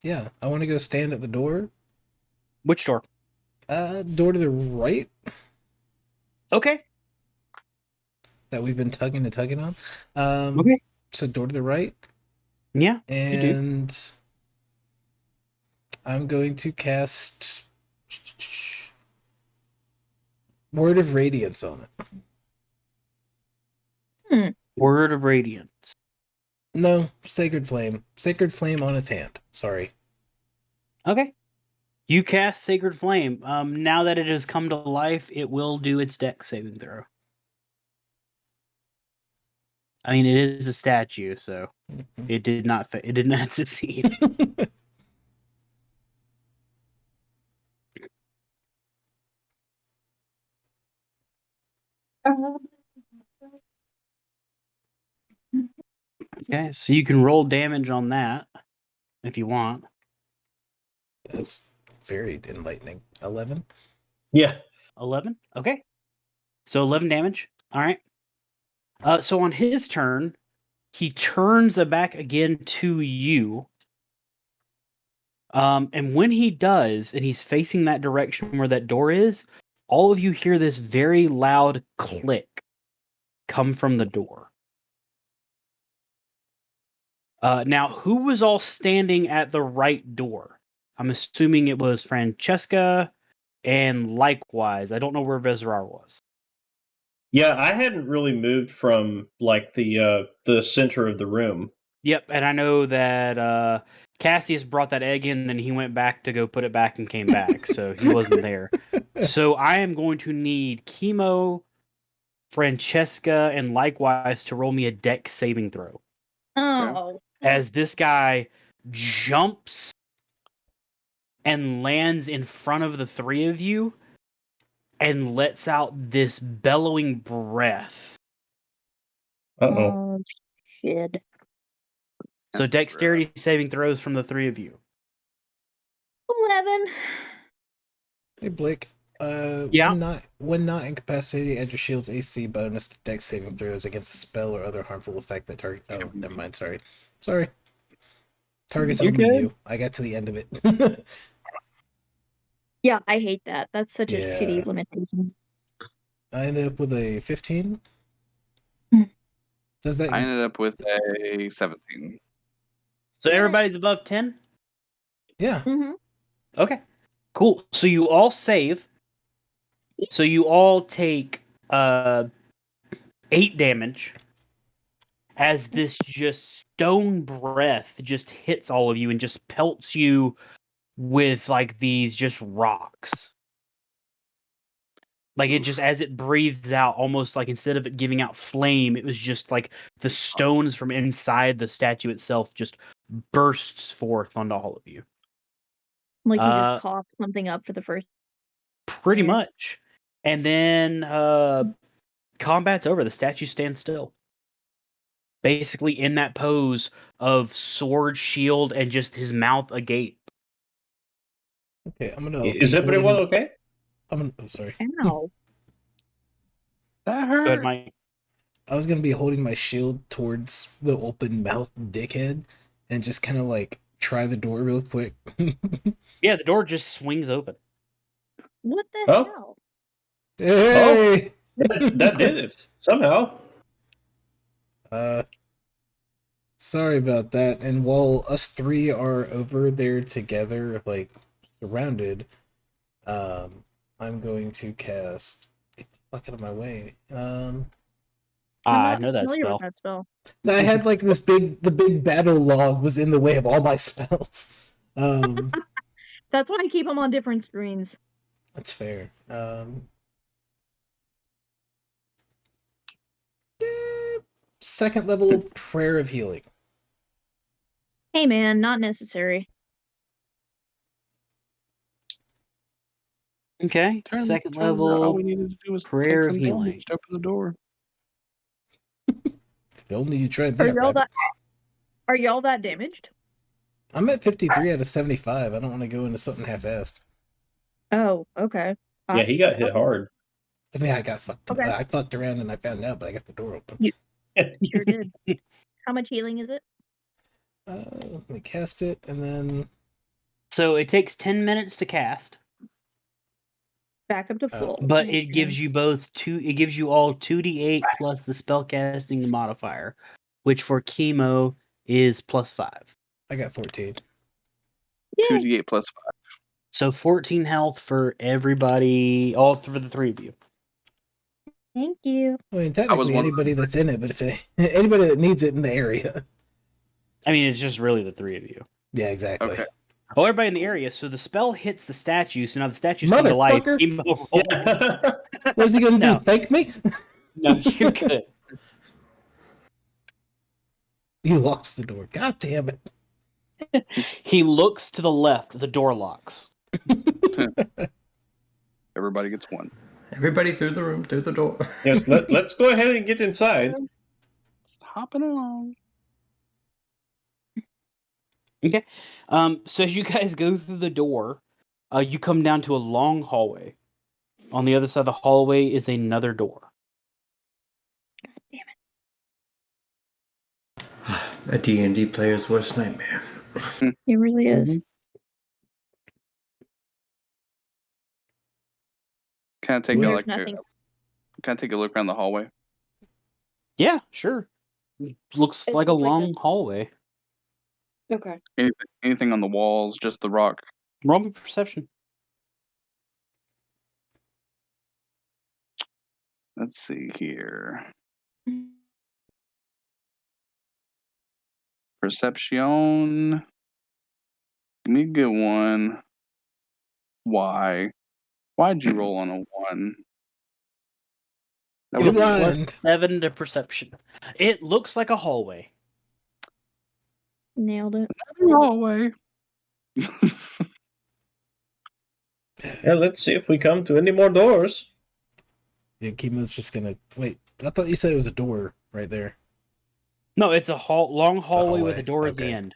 Speaker 3: Yeah, I want to go stand at the door.
Speaker 1: Which door?
Speaker 3: Door to the right
Speaker 1: Okay.
Speaker 3: that we've been tugging on.
Speaker 1: Okay.
Speaker 3: So door to the right,
Speaker 1: Yeah. do.
Speaker 3: and I'm going to cast Word of Radiance on it.
Speaker 1: Word of Radiance.
Speaker 3: No, Sacred Flame. Sacred Flame on its hand. Sorry.
Speaker 1: Okay. You cast Sacred Flame. Now that it has come to life, it will do its dex saving throw. I mean, it is a statue, so it did not. It did not succeed. Okay, so you can roll damage on that if you want.
Speaker 3: That's very enlightening. 11.
Speaker 4: Yeah.
Speaker 1: 11. Okay, so 11 damage. All right. So on his turn, he turns it back again to you. And when he does, and he's facing that direction where that door is, all of you hear this very loud click come from the door. Now, who was all standing at the right door? I'm assuming it was Francesca, and likewise, I don't know where Vezrar was.
Speaker 4: Yeah, I hadn't really moved from like the center of the room.
Speaker 1: Yep, and I know that Cassius brought that egg in, then he went back to go put it back and came back, so he wasn't there. So I am going to need Chemo, Francesca, and likewise to roll me a dex saving throw.
Speaker 5: Oh.
Speaker 1: As this guy jumps and lands in front of the three of you and lets out this bellowing breath.
Speaker 4: Uh-oh.
Speaker 5: Oh, shit.
Speaker 1: So
Speaker 2: That's
Speaker 1: dexterity saving throws from the three of you.
Speaker 5: 11.
Speaker 3: Hey, Blake.
Speaker 1: Yeah.
Speaker 3: When not incapacitated, add your shield's AC bonus to dex saving throws against a spell or other harmful effect that target. Oh, never mind. Sorry. Target's
Speaker 1: You're
Speaker 3: only
Speaker 1: good.
Speaker 3: you. I got to the end of it.
Speaker 5: Yeah, I hate that. That's such a
Speaker 3: Yeah.
Speaker 5: shitty limitation.
Speaker 3: I ended up with a 15.
Speaker 5: Hmm.
Speaker 3: Does that?
Speaker 2: I ended up with a 17.
Speaker 1: So everybody's above 10?
Speaker 3: Yeah.
Speaker 5: Mm-hmm.
Speaker 1: Okay. Cool. So you all save. So you all take 8 damage as this just stone breath just hits all of you and just pelts you with like these just rocks. Like it just, as it breathes out, almost like instead of it giving out flame, it was just like the stones from inside the statue itself just bursts forth onto all of you.
Speaker 5: Like you just coughed something up for the first.
Speaker 1: Pretty
Speaker 5: Yeah.
Speaker 1: much. And then combat's over. The statue stands still. Basically in that pose of sword, shield, and just his mouth agape.
Speaker 3: Okay, I'm gonna.
Speaker 4: Is everyone okay?
Speaker 3: Oh, sorry.
Speaker 5: Ow.
Speaker 2: That
Speaker 1: Go ahead,
Speaker 2: hurt.
Speaker 1: Mike.
Speaker 3: I was gonna be holding my shield towards the open mouth dickhead and just kind of like try the door real quick.
Speaker 1: Yeah, the door just swings open.
Speaker 5: What the
Speaker 4: Oh.
Speaker 5: hell?
Speaker 3: Hey!
Speaker 4: That did it somehow.
Speaker 3: Sorry about that. And while us three are over there together, like surrounded, I'm going to cast. Get the fuck out of my way.
Speaker 1: I
Speaker 5: I'm
Speaker 1: know
Speaker 5: not
Speaker 1: that
Speaker 5: familiar
Speaker 1: spell.
Speaker 5: with that spell.
Speaker 3: I had like the big battle log was in the way of all my spells.
Speaker 5: That's why I keep them on different screens.
Speaker 3: That's fair. Second level Prayer of Healing.
Speaker 5: Hey man, not necessary.
Speaker 1: Okay, second level.
Speaker 2: All we needed to do was
Speaker 1: Prayer
Speaker 2: take
Speaker 1: of
Speaker 2: some
Speaker 1: Healing.
Speaker 2: damage to open the door.
Speaker 3: If only you tried
Speaker 5: Are
Speaker 3: that.
Speaker 5: y'all
Speaker 3: Rabbit.
Speaker 5: Are y'all that damaged?
Speaker 3: I'm at 53 out of 75. I don't want to go into something half-assed.
Speaker 5: Oh, okay.
Speaker 4: Yeah, he got hit hard.
Speaker 3: I mean, I got fucked.
Speaker 5: Okay.
Speaker 3: I fucked around and I found out, but I got the door open.
Speaker 5: Sure did. How much healing is it?
Speaker 3: Let me cast it, and then
Speaker 1: So it takes 10 minutes to cast,
Speaker 5: Back up to full.
Speaker 1: but
Speaker 5: Okay.
Speaker 1: it gives you it gives you all 2d8 plus the spellcasting modifier, which for chemo is +5.
Speaker 3: I got 14.
Speaker 5: Yay.
Speaker 2: 2d8 plus 5.
Speaker 1: So 14 health for everybody, all for the three of you.
Speaker 5: Thank you.
Speaker 3: I mean,
Speaker 2: was
Speaker 3: technically
Speaker 2: wondering-
Speaker 3: anybody that's in it, but if anybody that needs it in the area.
Speaker 1: I mean, it's just really the three of you.
Speaker 3: Yeah, exactly.
Speaker 2: Okay.
Speaker 1: Oh, everybody in the area. So the spell hits the statue. So now the statue's come to life.
Speaker 3: Motherfucker!
Speaker 1: Emo roll.
Speaker 4: Yeah.
Speaker 3: What's he gonna
Speaker 1: No.
Speaker 3: do? Thank me?
Speaker 1: No, you're good.
Speaker 3: He locks the door. God damn it.
Speaker 1: He looks to the left. The door locks.
Speaker 2: Everybody gets one.
Speaker 6: Everybody through the room, through the door.
Speaker 4: Yes, let's go ahead and get inside.
Speaker 2: Hopping along.
Speaker 1: Okay. So as you guys go through the door, you come down to a long hallway. On the other side of the hallway is another door.
Speaker 6: A D&D player's worst nightmare.
Speaker 5: It really is.
Speaker 2: Kind of take
Speaker 5: There's
Speaker 2: a like.
Speaker 5: nothing.
Speaker 2: Kind of take a look around the hallway.
Speaker 1: Yeah, sure. Looks
Speaker 5: It
Speaker 1: like a
Speaker 5: looks like
Speaker 1: long
Speaker 5: there's-
Speaker 1: hallway.
Speaker 5: Okay.
Speaker 2: Anything on the walls? Just the rock.
Speaker 1: Roll me perception.
Speaker 2: Let's see here. Perception. Give me a good one. Why? Why'd you roll on a 1? That
Speaker 3: You're
Speaker 2: would be
Speaker 3: blind.
Speaker 1: +7 to perception. It looks like a hallway.
Speaker 5: Nailed it.
Speaker 2: a hallway.
Speaker 4: Yeah, let's see if we come to any more doors.
Speaker 3: Yeah, Chemo's just gonna wait. I thought you said it was a door right there.
Speaker 1: No, it's a long hallway with
Speaker 3: hallway,
Speaker 1: a door at the
Speaker 3: okay.
Speaker 1: end.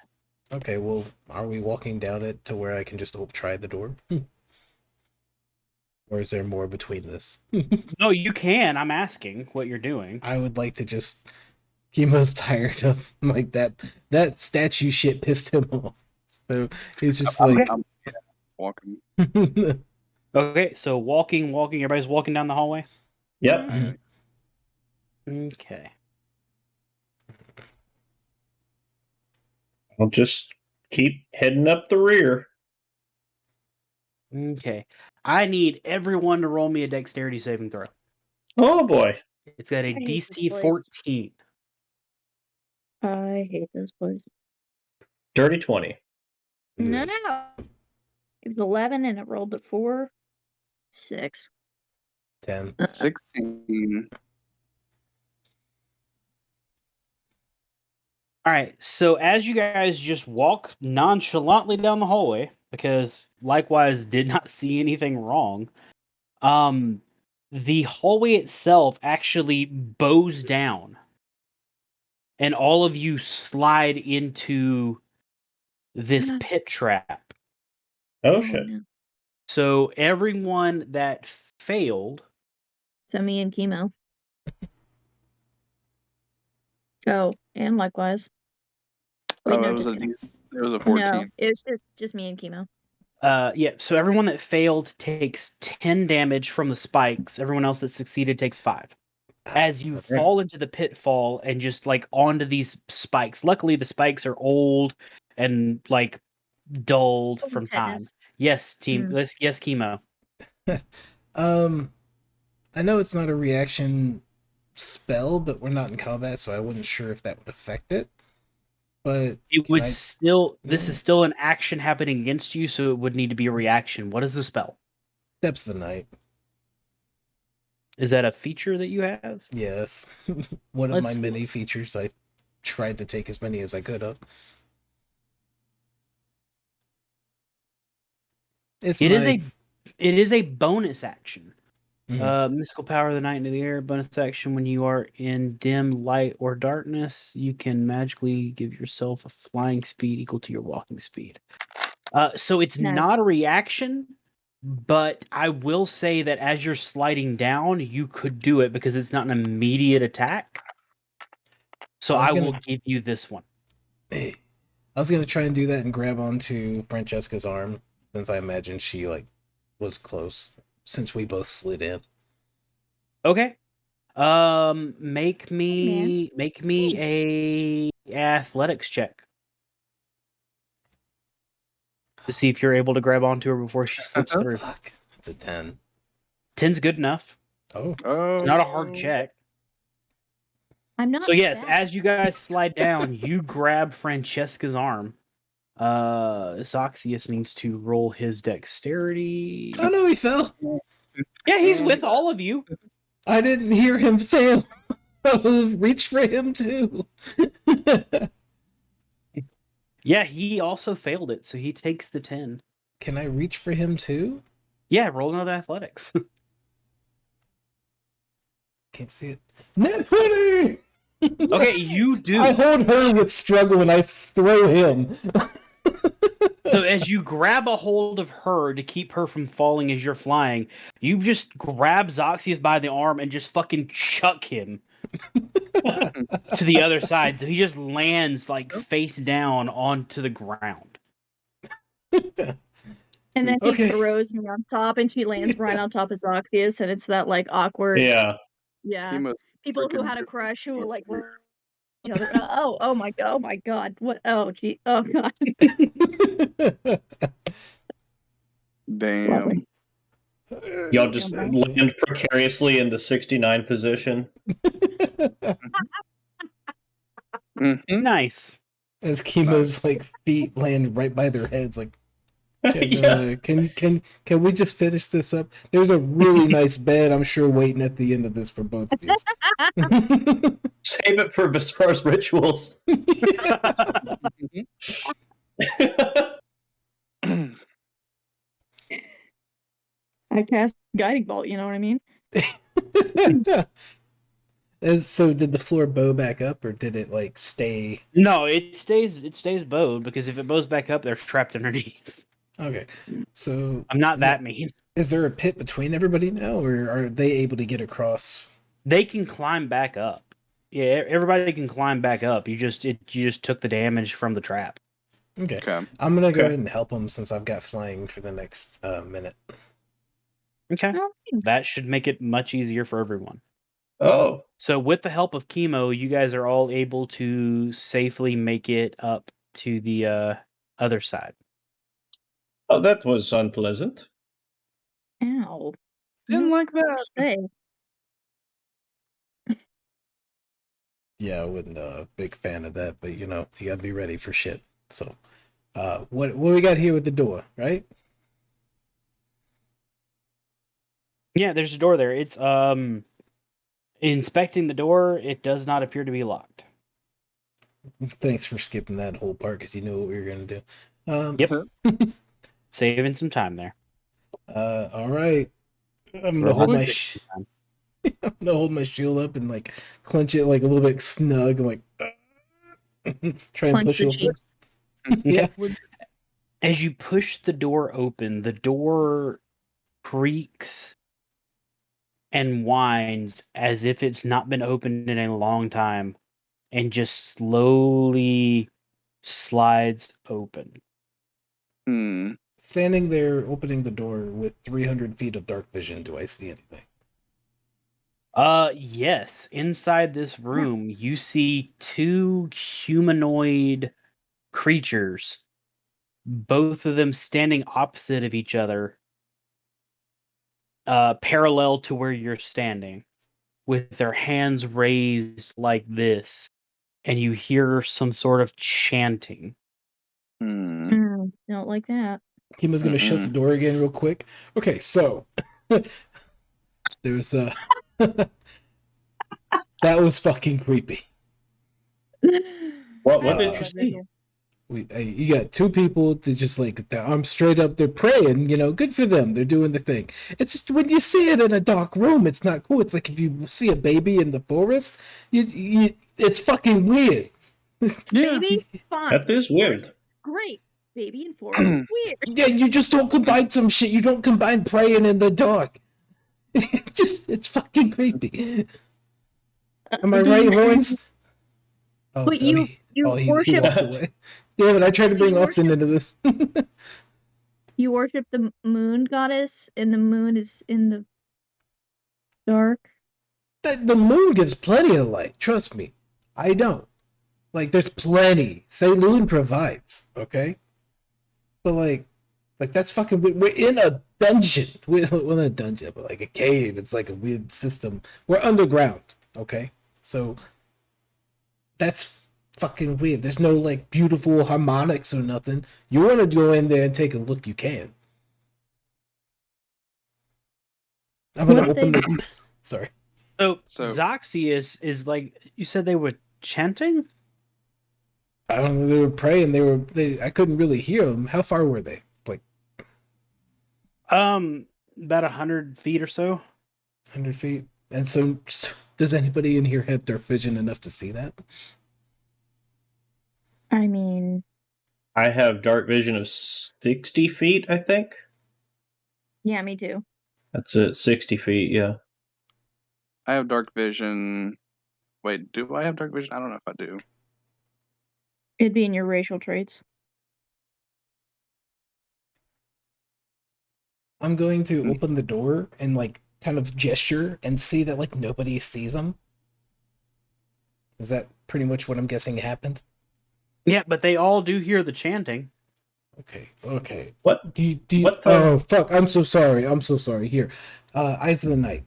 Speaker 3: Okay, well, are we walking down it to where I can just try the door? Or is there more between this?
Speaker 1: No, you can. I'm asking what you're doing.
Speaker 3: I would like to just. Chemo's tired of like that statue shit pissed him off. So he's just like
Speaker 2: I'm walking.
Speaker 1: Okay, so walking. Everybody's walking down the hallway.
Speaker 4: Yep.
Speaker 2: Alright.
Speaker 1: Okay.
Speaker 4: I'll just keep heading up the rear.
Speaker 1: Okay. I need everyone to roll me a dexterity saving throw.
Speaker 4: Oh boy.
Speaker 1: It's got a
Speaker 5: hate this
Speaker 1: DC
Speaker 5: place.
Speaker 1: 14.
Speaker 5: I hate this place.
Speaker 4: Dirty 20.
Speaker 5: No. It was 11 and it rolled a 4. 6.
Speaker 3: 10.
Speaker 2: 16.
Speaker 1: All right. So as you guys just walk nonchalantly down the hallway, because likewise did not see anything wrong, the hallway itself actually bows down, and all of you slide into this
Speaker 5: No.
Speaker 1: pit trap.
Speaker 4: Oh shit.
Speaker 5: No.
Speaker 1: So everyone that failed,
Speaker 5: So me and Chemo. Oh, and likewise. Wait,
Speaker 2: Oh,
Speaker 5: no,
Speaker 2: it was
Speaker 5: just
Speaker 2: a
Speaker 5: kidding.
Speaker 2: it was a 14.
Speaker 5: No, it's just me and Chemo.
Speaker 1: yeah. So everyone that failed takes 10 damage from the spikes. Everyone else that succeeded takes 5. As you
Speaker 4: Okay.
Speaker 1: fall into the pitfall and just like onto these spikes. Luckily, the spikes are old and like dulled
Speaker 5: Oh,
Speaker 1: from time.
Speaker 5: tetanus.
Speaker 1: Yes, team.
Speaker 5: Mm.
Speaker 1: Yes, Chemo.
Speaker 3: I know it's not a reaction spell, but we're not in combat, so I wasn't sure if that would affect it. But
Speaker 1: It
Speaker 3: can
Speaker 1: would
Speaker 3: I-
Speaker 1: still. This is still an action happening against you, so it would need to be a reaction. What is the spell?
Speaker 3: Steps the Night.
Speaker 1: Is that a feature that you have?
Speaker 3: Yes. One of
Speaker 1: Let's
Speaker 3: my
Speaker 1: see.
Speaker 3: many features. I tried to take as many as I could have. It
Speaker 1: It is a bonus action.
Speaker 3: Mhm.
Speaker 1: Mystical power of the night into the air. Bonus action when you are in dim light or darkness, you can magically give yourself a flying speed equal to your walking speed. So it's
Speaker 5: Nice.
Speaker 1: not a reaction, but I will say that as you're sliding down, you could do it because it's not an immediate attack. So
Speaker 3: I was
Speaker 1: I will
Speaker 3: gonna-
Speaker 1: give you this one.
Speaker 3: I was gonna try and do that and grab onto Francesca's arm, since I imagine she was close, since we both slid in.
Speaker 1: Okay. Make me a athletics check to see if you're able to grab onto her before she slips through.
Speaker 3: Fuck, it's a 10.
Speaker 1: 10's good enough.
Speaker 3: Oh,
Speaker 2: Oh,
Speaker 1: It's not a hard check.
Speaker 5: I'm not.
Speaker 1: So yes,
Speaker 5: bad.
Speaker 1: as you guys slide down, you grab Francesca's arm, Zoxius needs to roll his dexterity.
Speaker 3: Oh no, he fell.
Speaker 1: Yeah, he's with all of you.
Speaker 3: I didn't hear him fail. I reached for him too.
Speaker 1: Yeah, he also failed it, so he takes the 10.
Speaker 3: Can I reach for him too?
Speaker 1: Yeah, roll another athletics.
Speaker 3: Can't see it. Net 20!
Speaker 1: Okay, you do.
Speaker 3: I hold her with struggle and I throw him.
Speaker 1: So as you grab a hold of her to keep her from falling as you're flying, you just grab Zoxius by the arm and just fucking chuck him to the other side. So he just lands like face down onto the ground.
Speaker 5: And then he
Speaker 3: Okay.
Speaker 5: throws me on top, and she lands right on top of Zoxius, and it's that like awkward.
Speaker 4: Yeah.
Speaker 5: Yeah.
Speaker 2: He must
Speaker 5: People who
Speaker 2: freaking
Speaker 5: had a
Speaker 2: do-
Speaker 5: crush who were like each other. Oh my god. What? Oh gee. Oh god.
Speaker 2: Damn.
Speaker 4: Y'all just land precariously in the 69 position.
Speaker 2: Mhm.
Speaker 1: Nice.
Speaker 3: As Chemo's like feet land right by their heads, like
Speaker 4: Yeah.
Speaker 3: can we just finish this up? There's a really nice bed, I'm sure, waiting at the end of this for both of you.
Speaker 4: Save it for Basar's rituals.
Speaker 5: I cast guiding bolt. You know what I mean?
Speaker 3: So did the floor bow back up, or did it like stay?
Speaker 1: No, it stays bowed, because if it bows back up, they're trapped underneath.
Speaker 3: Okay, so
Speaker 1: I'm not that mean.
Speaker 3: is there a pit between everybody now, or are they able to get across?
Speaker 1: They can climb back up. Yeah, everybody can climb back up. You just took the damage from the trap.
Speaker 3: Okay,
Speaker 2: Okay.
Speaker 3: I'm gonna go
Speaker 4: Okay.
Speaker 3: ahead and help them since I've got flying for the next minute.
Speaker 1: Okay.
Speaker 5: Oh, thanks.
Speaker 1: That should make it much easier for everyone.
Speaker 4: Oh.
Speaker 1: So with the help of Chemo, you guys are all able to safely make it up to the other side.
Speaker 4: Oh, that was unpleasant.
Speaker 5: Ow.
Speaker 2: Didn't like that.
Speaker 5: Say.
Speaker 3: Yeah, I wasn't a big fan of that, but you know, you gotta be ready for shit. So, what we got here with the door, right?
Speaker 1: Yeah, there's a door there. It's inspecting the door, it does not appear to be locked.
Speaker 3: Thanks for skipping that whole part because you knew what we were gonna do.
Speaker 1: Yep. Saving some time there.
Speaker 3: All right. I'm gonna hold I'm gonna hold my shield up and like clench it like a little bit snug and like try and
Speaker 5: Punch
Speaker 3: push
Speaker 5: the
Speaker 3: it.
Speaker 5: cheeks.
Speaker 3: Yeah.
Speaker 1: As you push the door open, the door creaks and whines as if it's not been opened in a long time, and just slowly slides open.
Speaker 2: Hmm.
Speaker 3: Standing there, opening the door with 300 feet of dark vision, do I see anything?
Speaker 1: Yes. Inside this room, you see two humanoid creatures, both of them standing opposite of each other, parallel to where you're standing, with their hands raised like this, and you hear some sort of chanting.
Speaker 5: Don't like that.
Speaker 3: Kima's gonna shut the door again real quick. Okay, so there's that was fucking creepy.
Speaker 4: What did you see?
Speaker 3: You got two people that just like their arms straight up, they're praying, you know, good for them, they're doing the thing. It's just when you see it in a dark room, it's not cool. It's like if you see a baby in the forest, it's fucking weird.
Speaker 5: Baby, fine.
Speaker 4: That is weird.
Speaker 5: Great. Baby in forest. Weird.
Speaker 3: Yeah, you just don't combine some shit. You don't combine praying in the dark. It's fucking creepy. Am I right, Horns? Oh,
Speaker 5: But you
Speaker 3: he
Speaker 5: worship
Speaker 3: walked away. Damn it, I tried to bring
Speaker 5: You
Speaker 3: Austin into this.
Speaker 5: you worship the moon goddess, and the moon is in the dark.
Speaker 3: The moon gives plenty of light. Trust me. I don't. Like, there's plenty. Saloon provides, okay? But, like that's fucking weird. We're in a dungeon. We're not a dungeon, but like a cave. It's like a weird system. We're underground, okay? So, that's fucking weird. There's no like beautiful harmonics or nothing. You want to go in there and take a look, you can. I'm gonna
Speaker 5: What
Speaker 3: open
Speaker 5: they-
Speaker 3: the. Sorry.
Speaker 1: So,
Speaker 2: So-
Speaker 1: Zoxy is like you said they were chanting.
Speaker 3: I don't know. They were praying. They. I couldn't really hear them. How far were they? Like
Speaker 1: About 100 feet or so.
Speaker 3: 100 feet. And so, does anybody in here have dark vision enough to see that?
Speaker 5: I mean,
Speaker 4: I have dark vision of 60 feet, I think.
Speaker 5: yeah, me too.
Speaker 4: That's it, 60 feet, yeah.
Speaker 2: I have dark vision. Wait, do I have dark vision? I don't know if I do.
Speaker 5: It'd be in your racial traits.
Speaker 3: I'm going to open the door and like kind of gesture and see that like nobody sees them. Is that pretty much what I'm guessing happened?
Speaker 1: Yeah, but they all do hear the chanting.
Speaker 3: Okay.
Speaker 4: What?
Speaker 3: Do you,
Speaker 4: What the-
Speaker 3: Oh fuck! I'm so sorry. Here, Eyes of the Night.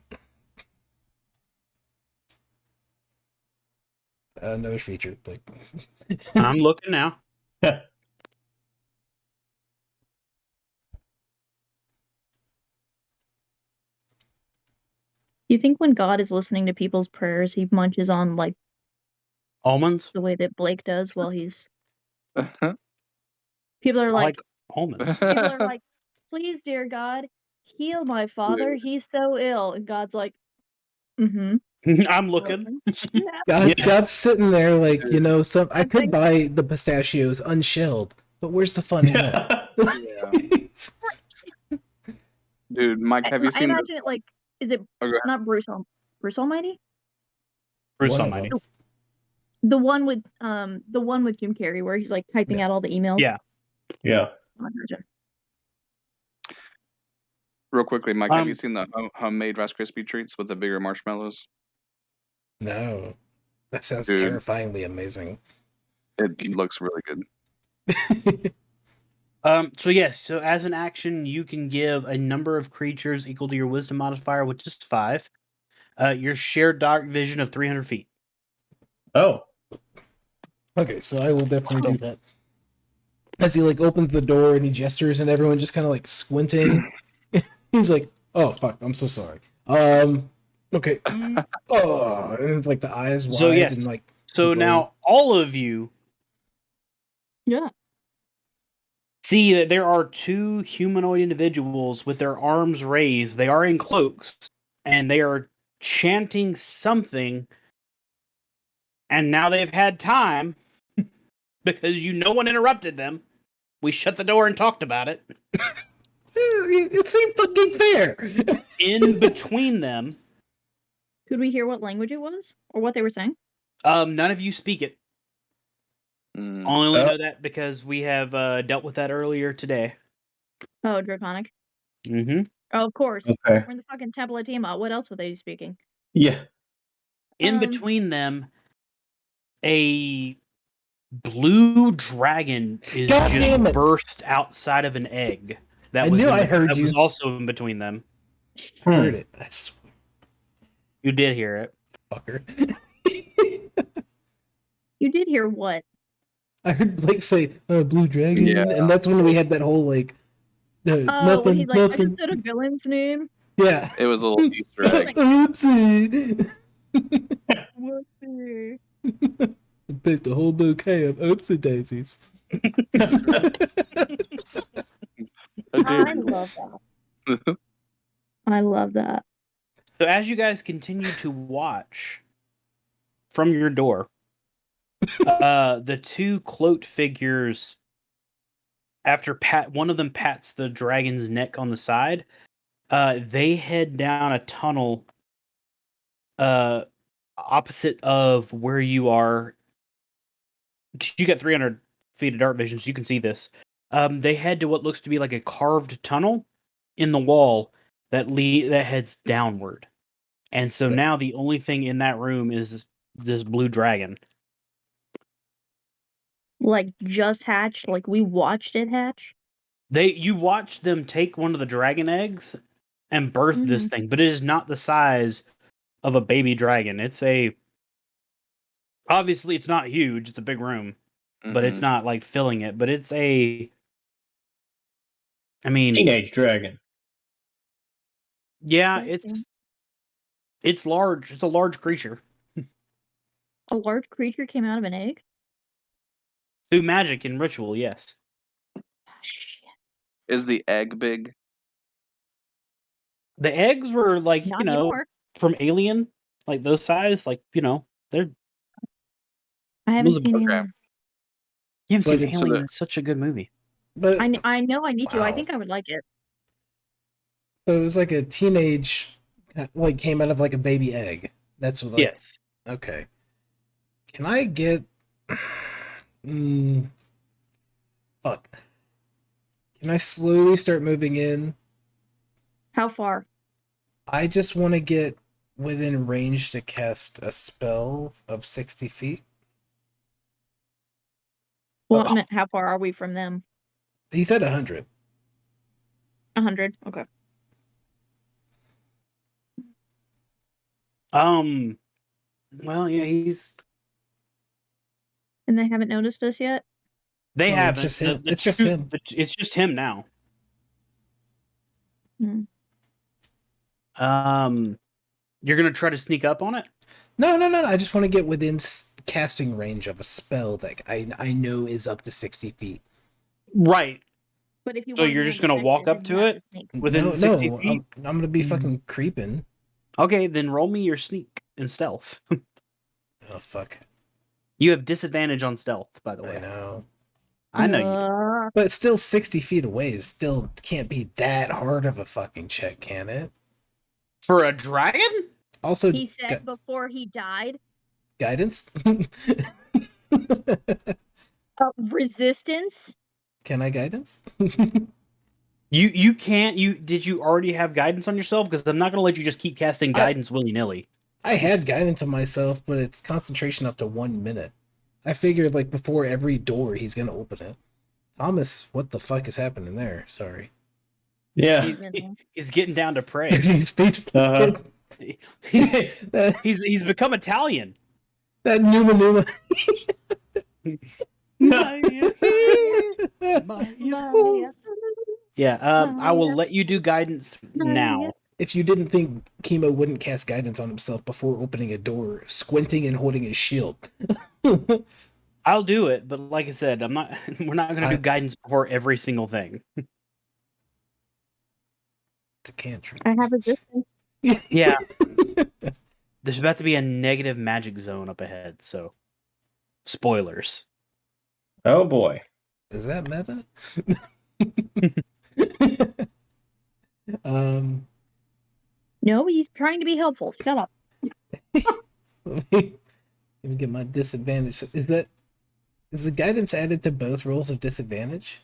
Speaker 3: Another feature. Like,
Speaker 1: I'm looking now.
Speaker 5: You think when God is listening to people's prayers, he munches on like
Speaker 1: Almonds.
Speaker 5: the way that Blake does while he's. People are
Speaker 1: I
Speaker 5: like,
Speaker 1: like almonds.
Speaker 5: people are like, please, dear God, heal my father. He's so ill. And God's like, mm-hmm.
Speaker 1: I'm looking.
Speaker 3: God's sitting there like, you know, I
Speaker 5: I
Speaker 3: could
Speaker 5: think-
Speaker 3: buy the pistachios unshelled, but where's the fun in that?
Speaker 2: Yeah. Dude, Mike, have you
Speaker 5: I
Speaker 2: seen
Speaker 5: imagine it like, is it
Speaker 2: Oh, go ahead.
Speaker 5: not Bruce Almighty?
Speaker 1: Bruce
Speaker 3: One of
Speaker 1: Almighty.
Speaker 3: them.
Speaker 5: The one with Jim Carrey where he's like typing
Speaker 3: Yeah.
Speaker 5: out all the emails.
Speaker 1: Yeah.
Speaker 4: Yeah.
Speaker 5: Oh, I gotcha.
Speaker 2: real quickly, Mike? Have you
Speaker 1: Um,
Speaker 2: seen the homemade Rice Krispie treats with the bigger marshmallows?
Speaker 3: No. That sounds
Speaker 2: Dude.
Speaker 3: terrifyingly amazing.
Speaker 2: It looks really good.
Speaker 1: So yes, so as an action, you can give a number of creatures equal to your wisdom modifier, which is 5. Your shared dark vision of 300 feet.
Speaker 4: Oh.
Speaker 3: Okay, so I will definitely do that. As he like opens the door and he gestures and everyone just kind of like squinting. He's like, "Oh fuck, I'm so sorry." Okay. Oh, and like the eyes wide
Speaker 1: So, yes.
Speaker 3: and like.
Speaker 1: So
Speaker 3: Keep
Speaker 1: now all of you
Speaker 5: Yeah.
Speaker 1: see that there are 2 humanoid individuals with their arms raised. They are in cloaks, and they are chanting something. And now they've had time because no one interrupted them. We shut the door and talked about it.
Speaker 3: It seemed fucking fair.
Speaker 1: In between them,
Speaker 5: Could we hear what language it was or what they were saying?
Speaker 1: none of you speak it.
Speaker 2: Mm.
Speaker 1: I only
Speaker 4: Oh.
Speaker 1: know that because we have dealt with that earlier today.
Speaker 5: Oh, Draconic.
Speaker 1: Mm-hmm.
Speaker 5: Oh, of course.
Speaker 4: Okay.
Speaker 5: We're in the fucking Temple of Tiamat. What else were they speaking?
Speaker 4: Yeah.
Speaker 1: In
Speaker 5: Um,
Speaker 1: between them, a blue dragon is
Speaker 3: God damn
Speaker 1: just
Speaker 3: it.
Speaker 1: burst outside of an egg. That
Speaker 3: I
Speaker 1: was
Speaker 3: knew
Speaker 1: in-
Speaker 3: I heard
Speaker 1: that
Speaker 3: you.
Speaker 1: was also in between them.
Speaker 3: Heard it. I swear,
Speaker 1: You did hear it.
Speaker 3: fucker.
Speaker 5: You did hear what?
Speaker 3: I heard Blake say "blue dragon,"
Speaker 2: Yeah.
Speaker 3: and that's when we had that whole like,
Speaker 5: Oh,
Speaker 3: nothing,
Speaker 5: when he's like, I
Speaker 3: nothing.
Speaker 5: just said a villain's name.
Speaker 3: Yeah.
Speaker 2: It was a little Easter egg.
Speaker 3: Oopsie.
Speaker 5: Whoopsie.
Speaker 3: I picked a whole bouquet of oopsie daisies.
Speaker 2: I
Speaker 5: I
Speaker 2: did.
Speaker 5: love that. I love that.
Speaker 1: So as you guys continue to watch from your door, the 2 cloaked figures, after one of them pats the dragon's neck on the side, they head down a tunnel opposite of where you are. 'Cause you got 300 feet of dark vision, so you can see this. They head to what looks to be like a carved tunnel in the wall that heads downward. And so now the only thing in that room is this blue dragon.
Speaker 5: Like just hatched. Like we watched it hatch.
Speaker 1: You watch them take one of the dragon eggs and birth this thing, but it is not the size of a baby dragon. It's a Obviously, it's not huge. It's a big room, but it's
Speaker 2: Mhm.
Speaker 1: not like filling it. But it's a. I mean,
Speaker 4: Teenage dragon.
Speaker 1: yeah,
Speaker 5: Okay.
Speaker 1: it's large. It's a large creature.
Speaker 5: A large creature came out of an egg?
Speaker 1: Through magic and ritual, yes.
Speaker 5: Shit.
Speaker 2: Is the egg big?
Speaker 1: The eggs were like,
Speaker 5: Not anymore.
Speaker 1: from Alien, like those size, like, they're.
Speaker 5: I haven't
Speaker 1: Those are-
Speaker 5: seen
Speaker 2: Okay.
Speaker 5: Alien.
Speaker 1: You haven't
Speaker 3: But
Speaker 1: seen
Speaker 3: it-
Speaker 2: So
Speaker 1: Alien?
Speaker 2: the-
Speaker 1: It's such a good movie.
Speaker 3: But
Speaker 5: I know I need to. I
Speaker 3: Wow.
Speaker 5: think I would like it.
Speaker 3: so it was like a teenage, like came out of like a baby egg. That's what. Like,
Speaker 1: Yes.
Speaker 3: Okay. Can I get? Fuck. Can I slowly start moving in?
Speaker 5: How far?
Speaker 3: I just want to get within range to cast a spell of 60 feet.
Speaker 5: Well, I meant how far are we from them?
Speaker 3: He said 100.
Speaker 5: 100. Okay.
Speaker 1: Well, yeah,
Speaker 5: And they haven't noticed us yet?
Speaker 1: they
Speaker 3: Oh,
Speaker 1: haven't.
Speaker 3: it's just him. It's just him.
Speaker 1: It's just him now.
Speaker 5: Hmm.
Speaker 1: You're gonna try to sneak up on it?
Speaker 3: No. I just want to get within casting range of a spell that I know is up to 60 feet.
Speaker 1: Right.
Speaker 5: But if you
Speaker 1: So
Speaker 5: want
Speaker 1: you're
Speaker 5: be
Speaker 1: just gonna
Speaker 5: undetected,
Speaker 1: walk
Speaker 5: then
Speaker 1: up
Speaker 5: you
Speaker 1: to
Speaker 5: have
Speaker 1: it?
Speaker 5: sneak.
Speaker 1: Within 60 feet?
Speaker 3: I'm gonna be fucking creeping.
Speaker 1: Okay, then roll me your sneak and stealth.
Speaker 3: Oh fuck!
Speaker 1: You have disadvantage on stealth, by the way.
Speaker 3: I know,
Speaker 1: I know you.
Speaker 3: but still 60 feet away is still can't be that hard of a fucking check, can it?
Speaker 1: For a dragon?
Speaker 3: Also,
Speaker 5: He said before he died.
Speaker 3: guidance.
Speaker 5: Resistance?
Speaker 3: Can I guidance?
Speaker 1: You can't. Did you already have guidance on yourself? Because I'm not gonna let you just keep casting guidance willy nilly.
Speaker 3: I had guidance on myself, but it's concentration up to 1 minute. I figured like before every door he's gonna open it. Thomas, what the fuck is happening there? Sorry.
Speaker 4: Yeah.
Speaker 1: He's getting down to prey.
Speaker 3: Speech.
Speaker 4: Uh-huh.
Speaker 3: that
Speaker 1: He's become Italian.
Speaker 3: Numa.
Speaker 1: Yeah. I will let you do guidance now.
Speaker 3: If you didn't think Chemo wouldn't cast guidance on himself before opening a door, squinting and holding his shield.
Speaker 1: I'll do it, but like I said, I'm not. We're not going to do guidance before every single thing.
Speaker 3: It's a cantrip.
Speaker 5: I have resistance.
Speaker 1: Yeah. There's about to be a negative magic zone up ahead, so spoilers.
Speaker 4: Oh boy.
Speaker 3: Is that meta?
Speaker 5: No, he's trying to be helpful. Shut up.
Speaker 3: Let me get my disadvantage. Is the guidance added to both rolls of disadvantage?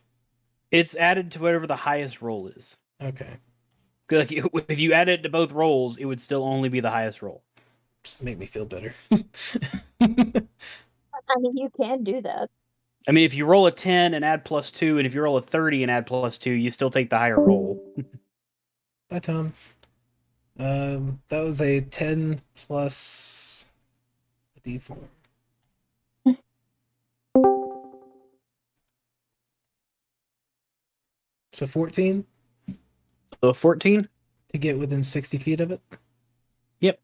Speaker 1: It's added to whatever the highest roll is.
Speaker 3: Okay.
Speaker 1: Like, if you add it to both rolls, it would still only be the highest roll.
Speaker 3: Just make me feel better.
Speaker 5: I mean, you can do that.
Speaker 1: I mean, if you roll a 10 and add +2, and if you roll a 30 and add +2, you still take the higher roll.
Speaker 3: Bye, Tom. That was a 10 plus a D4. So 14
Speaker 1: So 14?
Speaker 3: to get within 60 feet of it.
Speaker 1: Yep.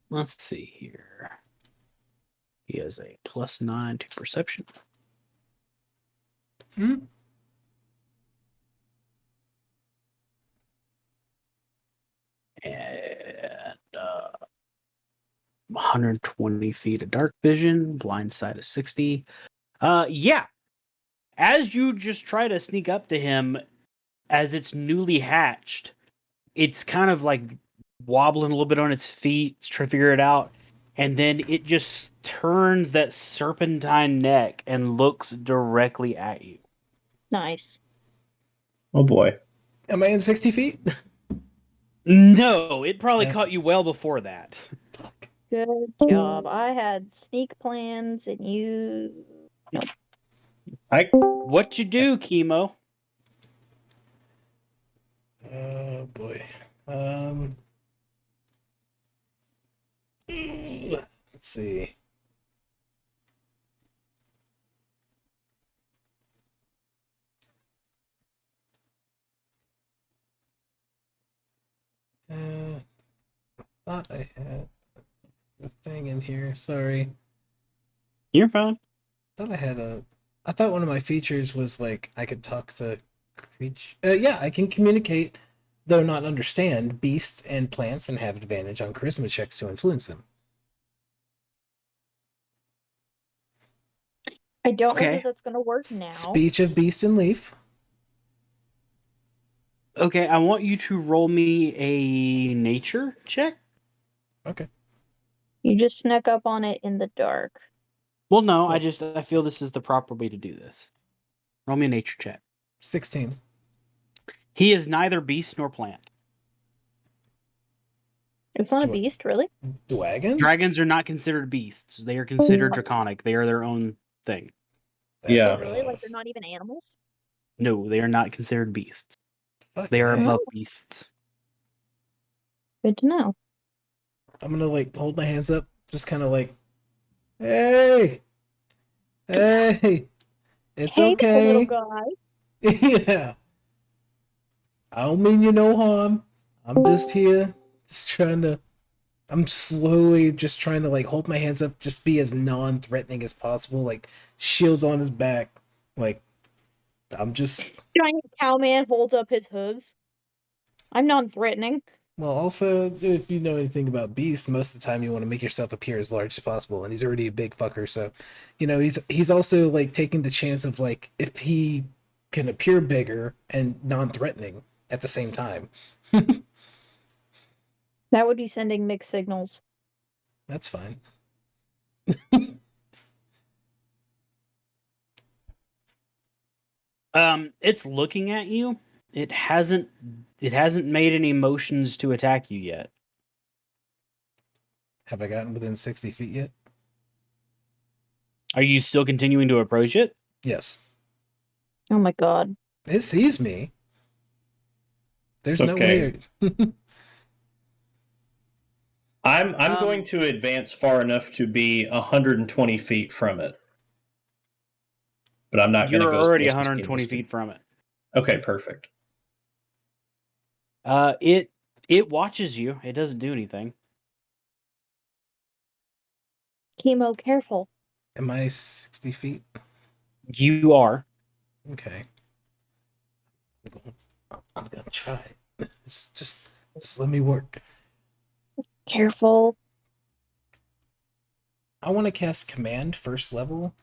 Speaker 1: Let's see here. He has a +9 to perception.
Speaker 3: Hmm?
Speaker 1: And 120 feet of dark vision, blind side of 60. Yeah. As you just try to sneak up to him, as it's newly hatched, it's kind of like wobbling a little bit on its feet, trying to figure it out. And then it just turns that serpentine neck and looks directly at you.
Speaker 5: Nice.
Speaker 4: Oh boy.
Speaker 3: Am I in 60 feet?
Speaker 1: No, it probably
Speaker 3: Yeah.
Speaker 1: caught you well before that.
Speaker 3: Fuck.
Speaker 5: Good job. I had sneak plans and you.
Speaker 1: What you do, Chemo?
Speaker 3: Oh boy. Let's see. thought I had a thing in here. Sorry.
Speaker 1: You're fine.
Speaker 3: I thought one of my features was like I could talk to creatures. Yeah, I can communicate, though not understand, beasts and plants and have advantage on charisma checks to influence them.
Speaker 5: I don't know
Speaker 1: Okay.
Speaker 5: that that's going to work now.
Speaker 3: Speech of beast and leaf.
Speaker 1: Okay, I want you to roll me a nature check.
Speaker 3: Okay.
Speaker 5: You just snuck up on it in the dark.
Speaker 1: Well, no,
Speaker 3: Oh.
Speaker 1: I feel this is the proper way to do this. Roll me a nature check.
Speaker 3: 16.
Speaker 1: He is neither beast nor plant.
Speaker 5: It's not a
Speaker 3: Do I-
Speaker 5: beast, really?
Speaker 3: Dwagon?
Speaker 1: Dragons are not considered beasts. They are considered draconic. They are their own thing.
Speaker 4: Yeah.
Speaker 5: Really? Like they're not even animals?
Speaker 1: No, they are not considered beasts.
Speaker 3: Fucking
Speaker 1: They are
Speaker 3: A.
Speaker 1: above beasts.
Speaker 5: Good to know.
Speaker 3: I'm gonna like hold my hands up, just kind of like, hey, it's
Speaker 5: Hey there, little
Speaker 3: okay.
Speaker 5: guy.
Speaker 3: Yeah. I don't mean you no harm. I'm just here, just trying to. I'm slowly just trying to like hold my hands up, just be as non-threatening as possible, like shields on his back, like I'm just.
Speaker 5: Giant cowman holds up his hooves. I'm non-threatening.
Speaker 3: Well, also, if you know anything about Beast, most of the time you want to make yourself appear as large as possible, and he's already a big fucker, so he's also like taking the chance of like if he can appear bigger and non-threatening at the same time.
Speaker 5: That would be sending mixed signals.
Speaker 3: That's fine.
Speaker 1: It's looking at you. It hasn't made any motions to attack you yet.
Speaker 3: Have I gotten within 60 feet yet?
Speaker 1: Are you still continuing to approach it?
Speaker 3: Yes.
Speaker 5: Oh my god.
Speaker 3: It sees me. There's no
Speaker 4: Okay.
Speaker 3: way.
Speaker 4: I'm going to advance far enough to be 120 feet from it. But I'm not going to
Speaker 1: You're
Speaker 4: go
Speaker 1: already
Speaker 4: as close as
Speaker 1: 120
Speaker 4: Kimo's
Speaker 1: feet from it.
Speaker 4: Okay, perfect.
Speaker 1: It watches you. It doesn't do anything.
Speaker 5: Chemo, careful.
Speaker 3: Am I 60 feet?
Speaker 1: You are.
Speaker 3: Okay. I'm gonna try. Just let me work.
Speaker 5: Careful.
Speaker 3: I want to cast command first level.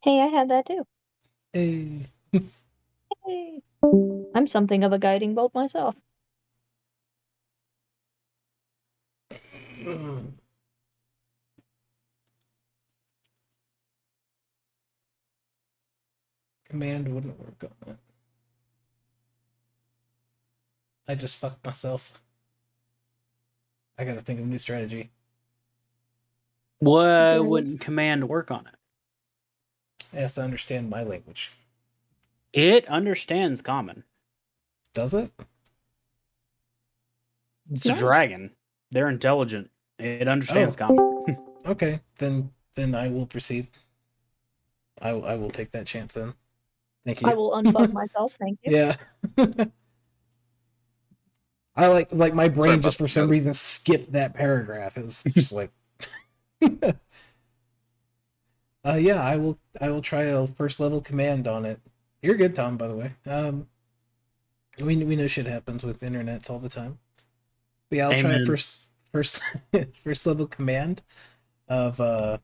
Speaker 5: Hey, I had that too.
Speaker 3: Hey.
Speaker 5: Hey. I'm something of a guiding bolt myself.
Speaker 3: Command wouldn't work on it. I just fucked myself. I gotta think of a new strategy.
Speaker 1: Why
Speaker 5: Okay.
Speaker 1: wouldn't command work on it?
Speaker 3: It has to understand my language.
Speaker 1: It understands common.
Speaker 3: Does it?
Speaker 1: It's a
Speaker 5: Nice.
Speaker 1: dragon. They're intelligent. It understands
Speaker 3: Oh.
Speaker 1: common.
Speaker 3: Okay, then I will proceed. I will take that chance then. Thank you.
Speaker 5: I will unfuck myself, thank you.
Speaker 3: Yeah. I like my brain
Speaker 2: Sorry
Speaker 3: just
Speaker 2: about
Speaker 3: for some
Speaker 2: that.
Speaker 3: reason skipped that paragraph. It was just like yeah, I will try a first level command on it. You're good, Tom, by the way. We know shit happens with internets all the time. But yeah, I'll try a
Speaker 1: Amen.
Speaker 3: first first level command of let's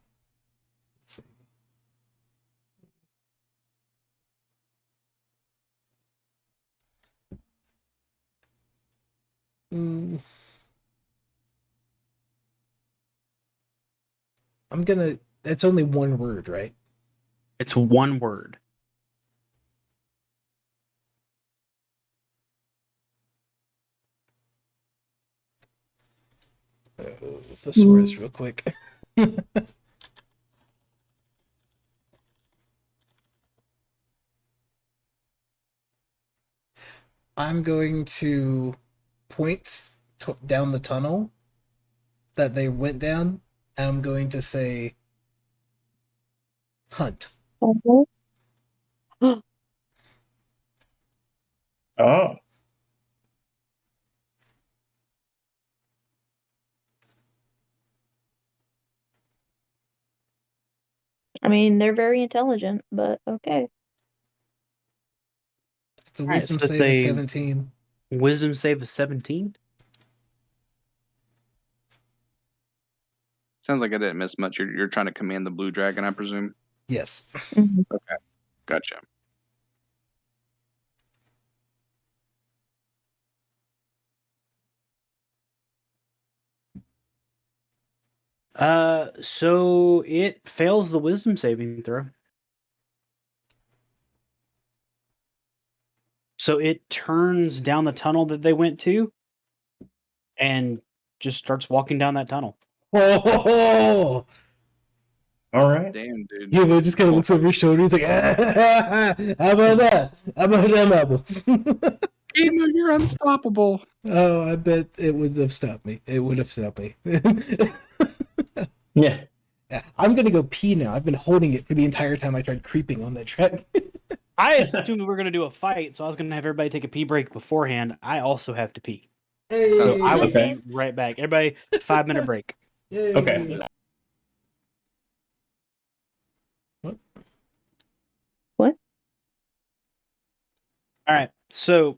Speaker 3: see. It's only one word, right?
Speaker 1: It's one word.
Speaker 3: Thesaurus real quick. I'm going to point down the tunnel that they went down, and I'm going to say hunt.
Speaker 5: Okay.
Speaker 4: Oh,
Speaker 5: mean, they're very intelligent, but okay.
Speaker 3: It's a
Speaker 1: All right,
Speaker 3: wisdom
Speaker 1: so
Speaker 3: save of
Speaker 1: they-
Speaker 3: 17.
Speaker 1: Wisdom save of 17.
Speaker 2: Sounds like I didn't miss much. You're trying to command the blue dragon, I presume.
Speaker 3: Yes.
Speaker 5: Mhm.
Speaker 2: Gotcha.
Speaker 1: So it fails the wisdom saving throw. So it turns down the tunnel that they went to and just starts walking down that tunnel.
Speaker 3: Oh,
Speaker 4: All right.
Speaker 2: Damn, dude.
Speaker 3: yeah, but just kind of looks over his shoulder. He's like, how about that? How about them apples?
Speaker 2: Kima, you're unstoppable.
Speaker 3: Oh, I bet it would have stopped me. It would have stopped me.
Speaker 4: Yeah.
Speaker 3: I'm gonna go pee now. I've been holding it for the entire time I tried creeping on that track.
Speaker 1: I assumed we were going to do a fight, so I was going to have everybody take a pee break beforehand. I also have to pee. So I will
Speaker 4: Okay.
Speaker 1: be right back. Everybody, 5-minute break.
Speaker 4: Okay.
Speaker 5: What?
Speaker 1: All right. So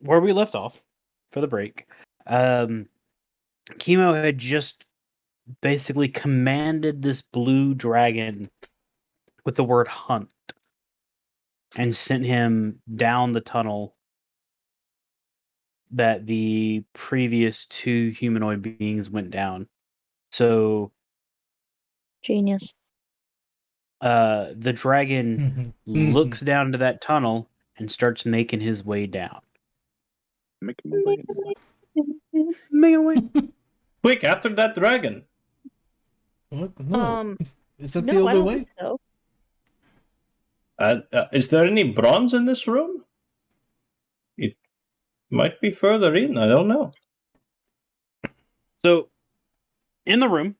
Speaker 1: where we left off for the break, Chemo had just basically commanded this blue dragon with the word hunt and sent him down the tunnel that the previous two humanoid beings went down. So
Speaker 5: Genius.
Speaker 1: the dragon looks down to that tunnel and starts making his way down.
Speaker 2: Making my way.
Speaker 1: Making away.
Speaker 4: Quick, after that dragon.
Speaker 3: What? No. Is that the
Speaker 5: No, I
Speaker 3: only
Speaker 5: don't
Speaker 3: way?
Speaker 5: think so.
Speaker 4: Is there any bronze in this room? It might be further in. I don't know.
Speaker 1: So in the room,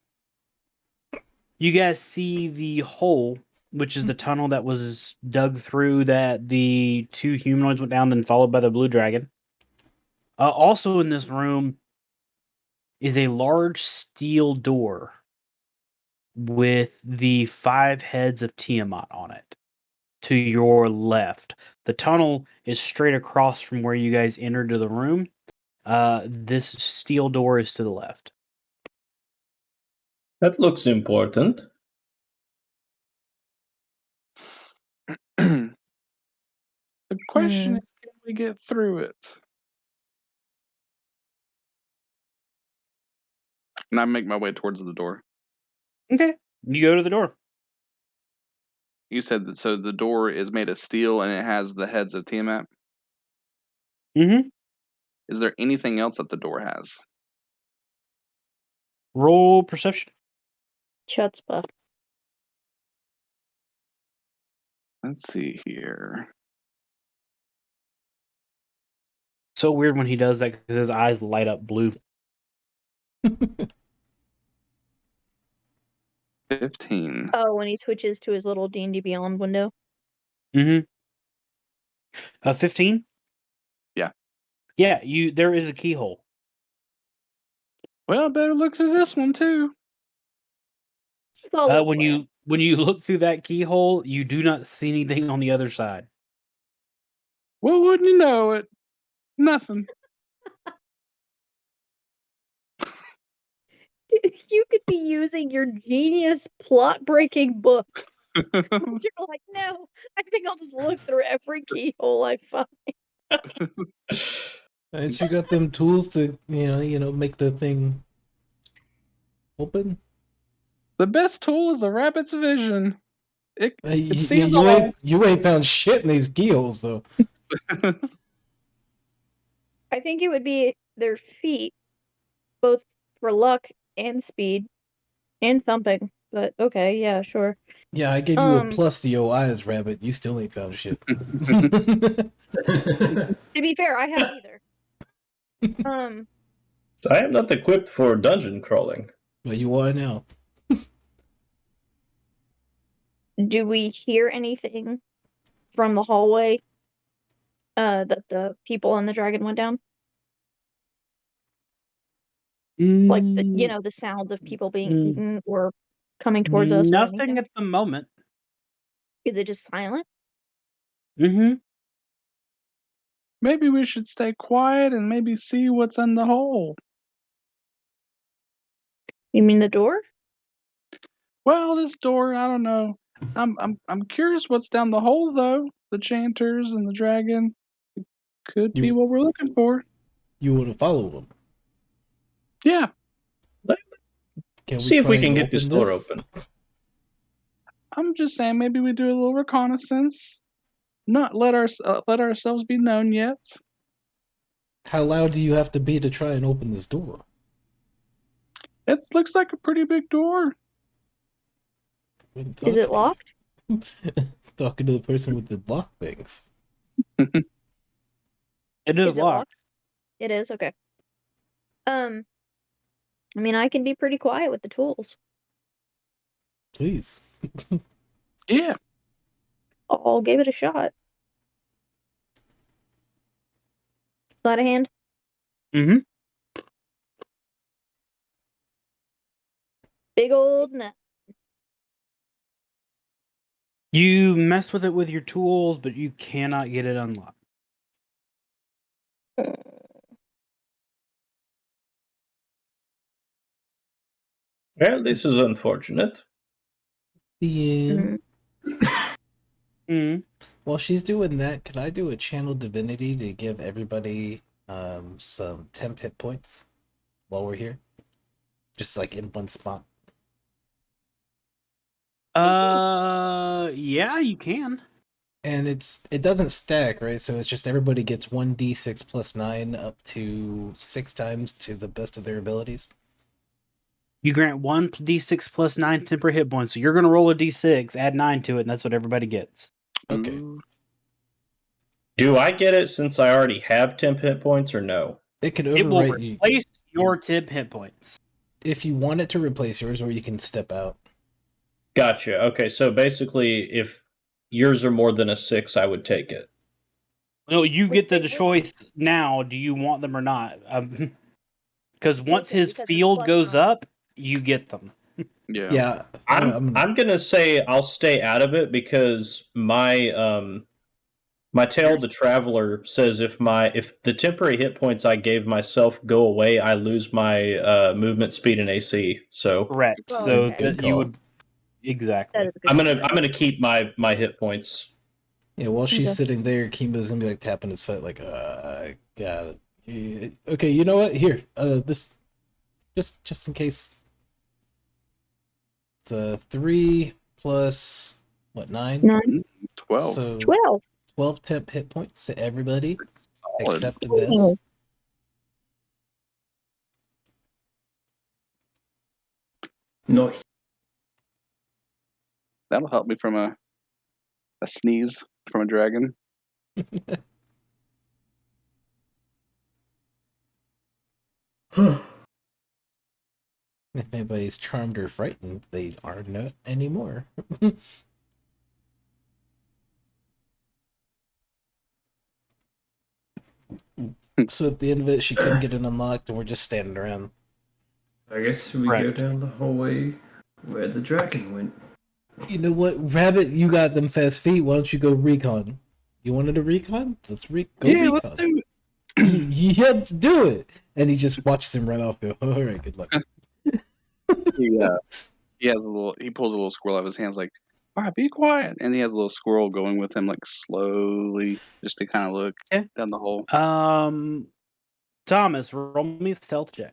Speaker 1: you guys see the hole, which is the tunnel that was dug through that the two humanoids went down, then followed by the blue dragon. Also in this room is a large steel door with the 5 heads of Tiamat on it to your left. The tunnel is straight across from where you guys entered to the room. This steel door is to the left.
Speaker 4: That looks important.
Speaker 2: The question is, can we get through it? And I make my way towards the door.
Speaker 1: Okay. You go to the door.
Speaker 2: You said that, so the door is made of steel and it has the heads of Tiamat.
Speaker 1: Mm-hmm.
Speaker 2: Is there anything else that the door has?
Speaker 1: Roll perception.
Speaker 5: Chutzpah.
Speaker 2: Let's see here.
Speaker 1: So weird when he does that because his eyes light up blue.
Speaker 2: 15.
Speaker 5: Oh, when he switches to his little D&D Beyond window.
Speaker 1: Mm-hmm. 15?
Speaker 2: Yeah.
Speaker 1: Yeah, there is a keyhole.
Speaker 2: Well, better look through this one too.
Speaker 5: Solid
Speaker 1: When
Speaker 5: plan.
Speaker 1: you look through that keyhole, you do not see anything on the other side.
Speaker 2: Well, wouldn't you know it? Nothing.
Speaker 5: Dude, you could be using your genius plot-breaking book. You're like, no, I think I'll just look through every keyhole I find.
Speaker 3: And you got them tools to, make the thing open.
Speaker 2: The best tool is a rabbit's vision. It
Speaker 3: You,
Speaker 2: sees
Speaker 3: you
Speaker 2: all.
Speaker 3: ain't you ain't found shit in these keyholes though.
Speaker 5: I think it would be their feet, both for luck and speed and thumping. But okay, yeah, sure.
Speaker 3: Yeah, I gave you a plus to your eyes, rabbit. You still ain't found shit.
Speaker 5: To be fair, I haven't either.
Speaker 4: So I am not equipped for dungeon crawling.
Speaker 3: But you are now.
Speaker 5: Do we hear anything from the hallway that the people and the dragon went down? Like the sounds of people being eaten or coming towards us? or
Speaker 1: Nothing
Speaker 5: anything?
Speaker 1: at the moment.
Speaker 5: Is it just silent?
Speaker 1: Mm-hmm.
Speaker 2: Maybe we should stay quiet and maybe see what's in the hole.
Speaker 5: You mean the door?
Speaker 2: Well, this door, I don't know. I'm curious what's down the hole though. The chanters and the dragon. Could be
Speaker 3: You-
Speaker 2: what we're looking for.
Speaker 3: You want to follow them?
Speaker 2: Yeah.
Speaker 3: Can
Speaker 4: See if we
Speaker 3: try
Speaker 4: can
Speaker 3: and
Speaker 4: get this door open.
Speaker 2: I'm just saying maybe we do a little reconnaissance. Not let ourselves be known yet.
Speaker 3: How loud do you have to be to try and open this door?
Speaker 2: It looks like a pretty big door.
Speaker 5: Is it locked?
Speaker 3: It's talking to the person with the lock things.
Speaker 1: It is
Speaker 5: Is it
Speaker 1: locked.
Speaker 5: It is? Okay. I mean, I can be pretty quiet with the tools.
Speaker 3: Please.
Speaker 2: Yeah.
Speaker 5: I'll give it a shot. Sleight of hand?
Speaker 1: Mm-hmm.
Speaker 5: Big old no.
Speaker 1: You mess with it with your tools, but you cannot get it unlocked.
Speaker 4: Well, this is unfortunate.
Speaker 3: The end.
Speaker 1: Mm-hmm.
Speaker 3: While she's doing that, could I do a channel divinity to give everybody some temp hit points while we're here? Just like in one spot.
Speaker 1: Yeah, you can.
Speaker 3: And it doesn't stack, right? So it's just everybody gets 1d6 plus 9 up to 6 times to the best of their abilities.
Speaker 1: You grant 1d6 plus 9 temporary hit points. So you're going to roll a d6, add 9 to it, and that's what everybody gets.
Speaker 3: Okay.
Speaker 2: Ooh.
Speaker 4: Do I get it since I already have temp hit points or no?
Speaker 3: It could
Speaker 1: It will
Speaker 3: overwrite you
Speaker 1: replace your temp hit points.
Speaker 3: if you want it to replace yours, or you can step out.
Speaker 4: Gotcha. Okay, so basically, if yours are more than a 6, I would take it.
Speaker 1: No, you
Speaker 5: Which
Speaker 1: get the
Speaker 5: they will.
Speaker 1: choice now. Do you want them or not? Because once
Speaker 5: Okay,
Speaker 1: his
Speaker 5: because it's
Speaker 1: field
Speaker 5: plus
Speaker 1: goes
Speaker 5: 9.
Speaker 1: up, you get them.
Speaker 2: Yeah.
Speaker 3: Yeah.
Speaker 4: I'm gonna say I'll stay out of it because my my Tale of the Traveler says if the temporary hit points I gave myself go away, I lose my movement speed and AC. So
Speaker 1: Correct.
Speaker 5: Oh,
Speaker 1: So
Speaker 5: okay.
Speaker 1: that
Speaker 3: Good
Speaker 1: you
Speaker 3: call.
Speaker 1: would exactly.
Speaker 5: That is a good
Speaker 4: I'm
Speaker 5: point.
Speaker 4: gonna keep my hit points.
Speaker 3: Yeah, while she's
Speaker 5: Okay.
Speaker 3: sitting there, Kimbo's gonna be like tapping his foot, like, got it. Okay, you know what? Here, this, just in case. It's 3 plus what 9?
Speaker 5: 9.
Speaker 2: 12.
Speaker 3: So
Speaker 5: 12.
Speaker 3: 12 temp hit points to everybody
Speaker 2: Solid.
Speaker 3: except
Speaker 5: Oh.
Speaker 3: this.
Speaker 6: Nice.
Speaker 2: That'll help me from a sneeze from a dragon.
Speaker 3: If anybody's charmed or frightened, they are not anymore. So at the end of it, she couldn't get it unlocked, and we're just standing around.
Speaker 6: I guess we go
Speaker 1: Correct.
Speaker 6: down the hallway where the dragon went.
Speaker 3: You know what, Rabbit? You got them fast feet. Why don't you go recon? You wanted a recon? Let's go
Speaker 2: Yeah,
Speaker 3: recon.
Speaker 2: let's do it.
Speaker 3: Yeah, let's do it. And he just watches him run off. Go, all right, good luck.
Speaker 2: He pulls a little squirrel out of his hands, like, all right, be quiet. And he has a little squirrel going with him, like slowly, just to kind of look
Speaker 1: Okay.
Speaker 2: down the hole.
Speaker 1: Thomas, roll me a stealth check.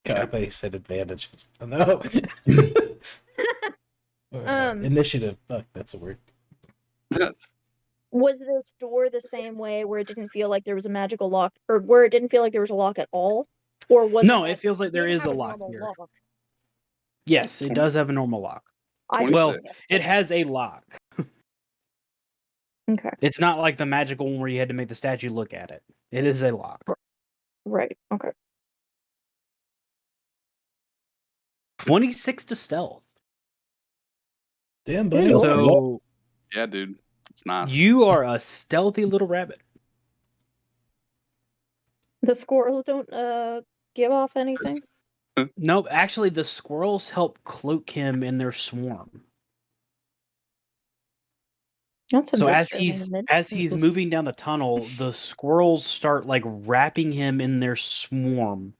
Speaker 3: God, I thought he said advantage. Oh, no. Initiative. Fuck, that's a word.
Speaker 5: Was this door the same way where it didn't feel like there was a magical lock, or where it didn't feel like there was a lock at all? Or was
Speaker 1: No,
Speaker 5: that
Speaker 1: it feels like there
Speaker 5: did
Speaker 1: is
Speaker 5: have
Speaker 1: a lock
Speaker 5: normal
Speaker 1: here.
Speaker 5: lock?
Speaker 1: Yes, it does have a normal lock.
Speaker 5: I
Speaker 1: Well,
Speaker 5: just guessed
Speaker 1: it has a lock.
Speaker 5: Okay.
Speaker 1: It's not like the magical one where you had to make the statue look at it. It is a lock.
Speaker 5: Right. Okay.
Speaker 1: 26 to stealth.
Speaker 3: Damn, buddy.
Speaker 5: Ew.
Speaker 1: So
Speaker 2: Yeah, dude. It's nice.
Speaker 1: you are a stealthy little rabbit.
Speaker 5: The squirrels don't give off anything?
Speaker 1: Nope, actually, the squirrels help cloak him in their swarm.
Speaker 5: That's a
Speaker 1: So
Speaker 5: bit
Speaker 1: as
Speaker 5: strange.
Speaker 1: he's moving down the tunnel, the squirrels start like wrapping him in their swarm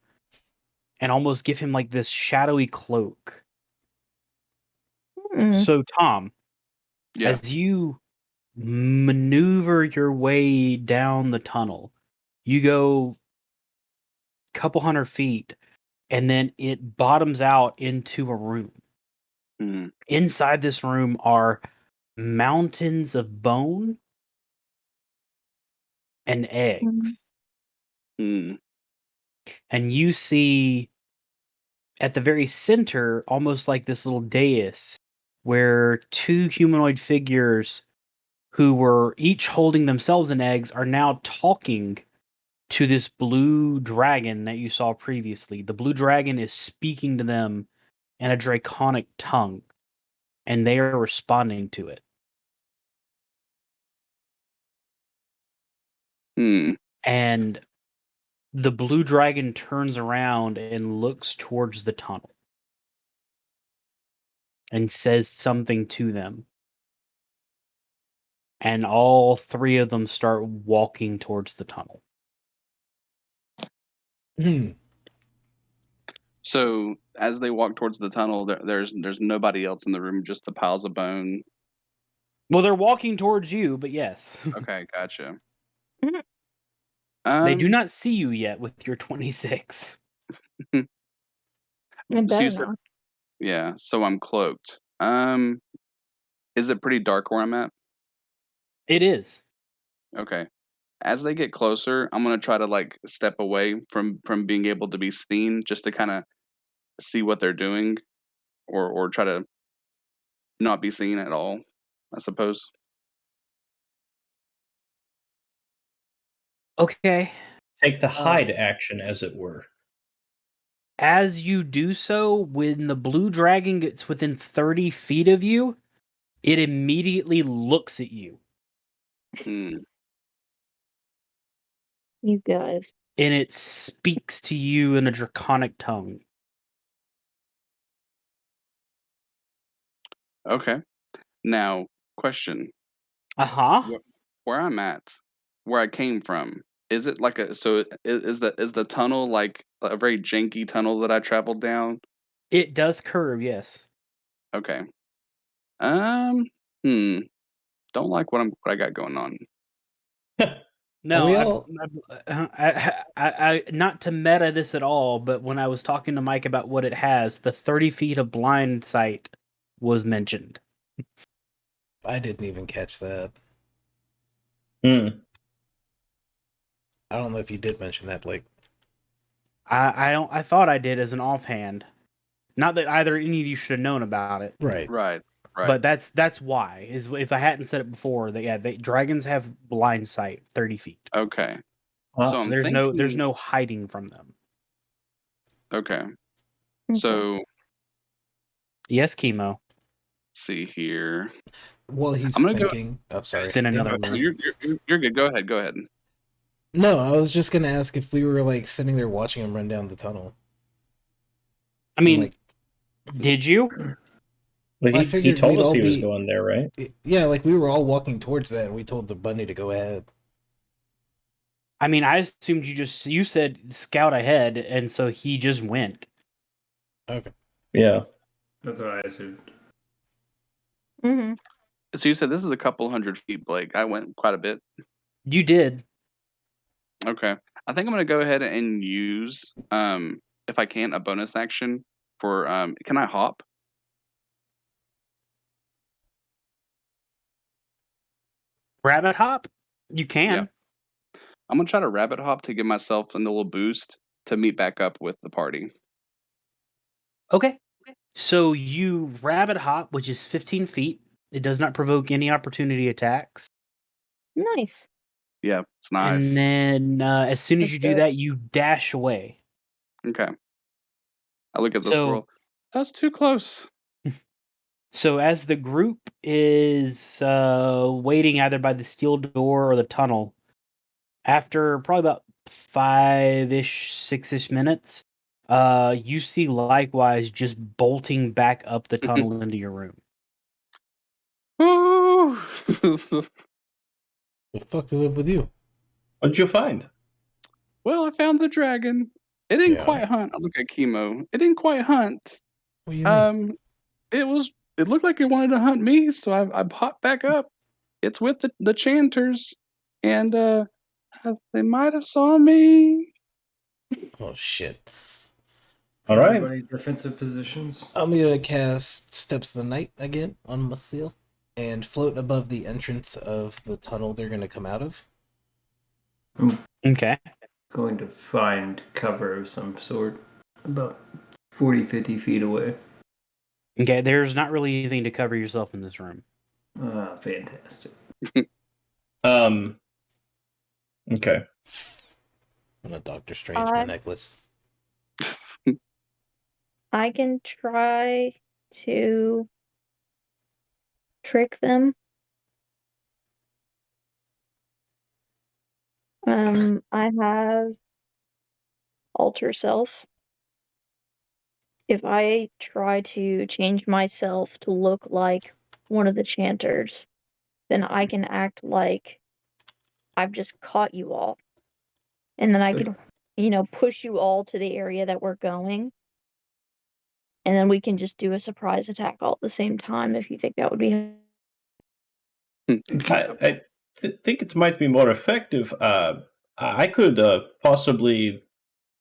Speaker 1: and almost give him like this shadowy cloak.
Speaker 5: Hmm.
Speaker 1: So Tom,
Speaker 2: Yeah.
Speaker 1: as you maneuver your way down the tunnel, you go a couple 100 feet and then it bottoms out into a room.
Speaker 2: Hmm.
Speaker 1: Inside this room are mountains of bone and eggs.
Speaker 2: Hmm.
Speaker 1: And you see at the very center, almost like this little dais, where two humanoid figures who were each holding themselves in eggs are now talking to this blue dragon that you saw previously. The blue dragon is speaking to them in a draconic tongue, and they are responding to it.
Speaker 2: Hmm.
Speaker 1: And the blue dragon turns around and looks towards the tunnel and says something to them. And all three of them start walking towards the tunnel.
Speaker 3: Hmm.
Speaker 2: So as they walk towards the tunnel, there's nobody else in the room, just the piles of bone.
Speaker 1: Well, they're walking towards you, but yes.
Speaker 2: Okay, gotcha.
Speaker 5: Mhm.
Speaker 1: They do
Speaker 2: Um,
Speaker 1: not see you yet with your 26.
Speaker 5: I
Speaker 2: so
Speaker 5: better
Speaker 2: you said,
Speaker 5: not.
Speaker 2: yeah. So I'm cloaked. Is it pretty dark where I'm at?
Speaker 1: It is.
Speaker 2: Okay. As they get closer, I'm gonna try to like step away from being able to be seen, just to kind of see what they're doing, or try to not be seen at all, I suppose.
Speaker 1: Okay.
Speaker 4: Take the hide action, as it were.
Speaker 1: As you do so, when the blue dragon gets within 30 feet of you, it immediately looks at you.
Speaker 2: Hmm.
Speaker 5: You guys.
Speaker 1: And it speaks to you in a draconic tongue.
Speaker 2: Okay. Now, question:
Speaker 1: Uh-huh.
Speaker 2: where I'm at, where I came from, is it like a so is the tunnel like a very janky tunnel that I traveled down?
Speaker 1: It does curve, yes.
Speaker 2: Okay. Um. Hmm. Don't like what I got going on.
Speaker 1: No,
Speaker 3: we all-
Speaker 1: not to meta this at all, but when I was talking to Mike about what it has, the 30 feet of blind sight was mentioned.
Speaker 3: I didn't even catch that.
Speaker 4: Hmm.
Speaker 3: I don't know if you did mention that, Blake.
Speaker 1: I thought I did as an offhand. Not that either any of you should have known about it,
Speaker 3: Right.
Speaker 2: Right. Right.
Speaker 1: but that's why. Is if I hadn't said it before, that dragons have blind sight 30 feet.
Speaker 2: Okay.
Speaker 4: Ah,
Speaker 2: So
Speaker 1: So
Speaker 2: I'm
Speaker 1: there's
Speaker 2: thinking.
Speaker 1: no hiding from them.
Speaker 2: Okay.
Speaker 5: Okay.
Speaker 2: So
Speaker 1: Yes, chemo.
Speaker 2: see here.
Speaker 3: Well, he's
Speaker 2: I'm gonna go.
Speaker 3: thinking. Oh, sorry.
Speaker 1: It's in another
Speaker 2: No,
Speaker 1: room.
Speaker 2: you're good. Go ahead. Go ahead.
Speaker 3: No, I was just gonna ask if we were like sitting there watching him run down the tunnel.
Speaker 1: I mean,
Speaker 3: like-
Speaker 1: did you?
Speaker 4: Well,
Speaker 3: I
Speaker 4: he
Speaker 3: figured
Speaker 4: told
Speaker 3: we'd
Speaker 4: us
Speaker 3: all
Speaker 4: he was
Speaker 3: be-
Speaker 4: going there, right?
Speaker 3: Yeah, like we were all walking towards that, and we told the bunny to go ahead.
Speaker 1: I mean, I assumed you said scout ahead, and so he just went.
Speaker 3: Okay.
Speaker 4: Yeah.
Speaker 6: That's what I assumed.
Speaker 5: Mm-hmm.
Speaker 2: So you said this is a couple 100 feet, Blake. I went quite a bit.
Speaker 1: You did.
Speaker 2: Okay. I think I'm gonna go ahead and use if I can a bonus action for can I hop?
Speaker 1: Rabbit hop? You can.
Speaker 2: Yeah. I'm gonna try to rabbit hop to give myself a little boost to meet back up with the party.
Speaker 1: Okay. So you rabbit hop, which is 15 feet. It does not provoke any opportunity attacks.
Speaker 5: Nice.
Speaker 2: Yeah, it's nice.
Speaker 1: And then as soon as
Speaker 5: That's
Speaker 1: you do
Speaker 5: good.
Speaker 1: that, you dash away.
Speaker 2: Okay. I look at the
Speaker 1: So-
Speaker 2: squirrel. That's too close.
Speaker 1: So as the group is waiting either by the steel door or the tunnel, after probably about 5-ish, 6-ish minutes, You see likewise just bolting back up the tunnel into your room.
Speaker 2: Ooh.
Speaker 3: The fuck is up with you?
Speaker 4: What'd you find?
Speaker 2: Well, I found the dragon. It didn't
Speaker 3: Yeah.
Speaker 2: quite hunt. I look at Chemo. It didn't quite hunt.
Speaker 3: What do you mean?
Speaker 2: It looked like it wanted to hunt me, so I popped back up. It's with the chanters, and they might have saw me.
Speaker 3: Oh shit.
Speaker 4: All right.
Speaker 6: Everybody defensive positions.
Speaker 3: I'm gonna cast Steps of the Night again on myself and float above the entrance of the tunnel they're gonna come out of.
Speaker 1: Okay.
Speaker 6: Going to find cover of some sort about 40, 50 feet away.
Speaker 1: Okay, there's not really anything to cover yourself in this room.
Speaker 6: Fantastic.
Speaker 4: Okay.
Speaker 3: I'm a Doctor Strange my
Speaker 5: I-
Speaker 3: necklace.
Speaker 5: I can try to trick them. I have alter self. If I try to change myself to look like one of the chanters, then I can act like I've just caught you all. And then I
Speaker 6: Good.
Speaker 5: can, push you all to the area that we're going. And then we can just do a surprise attack all at the same time if you think that would be.
Speaker 4: I think it might be more effective. I could possibly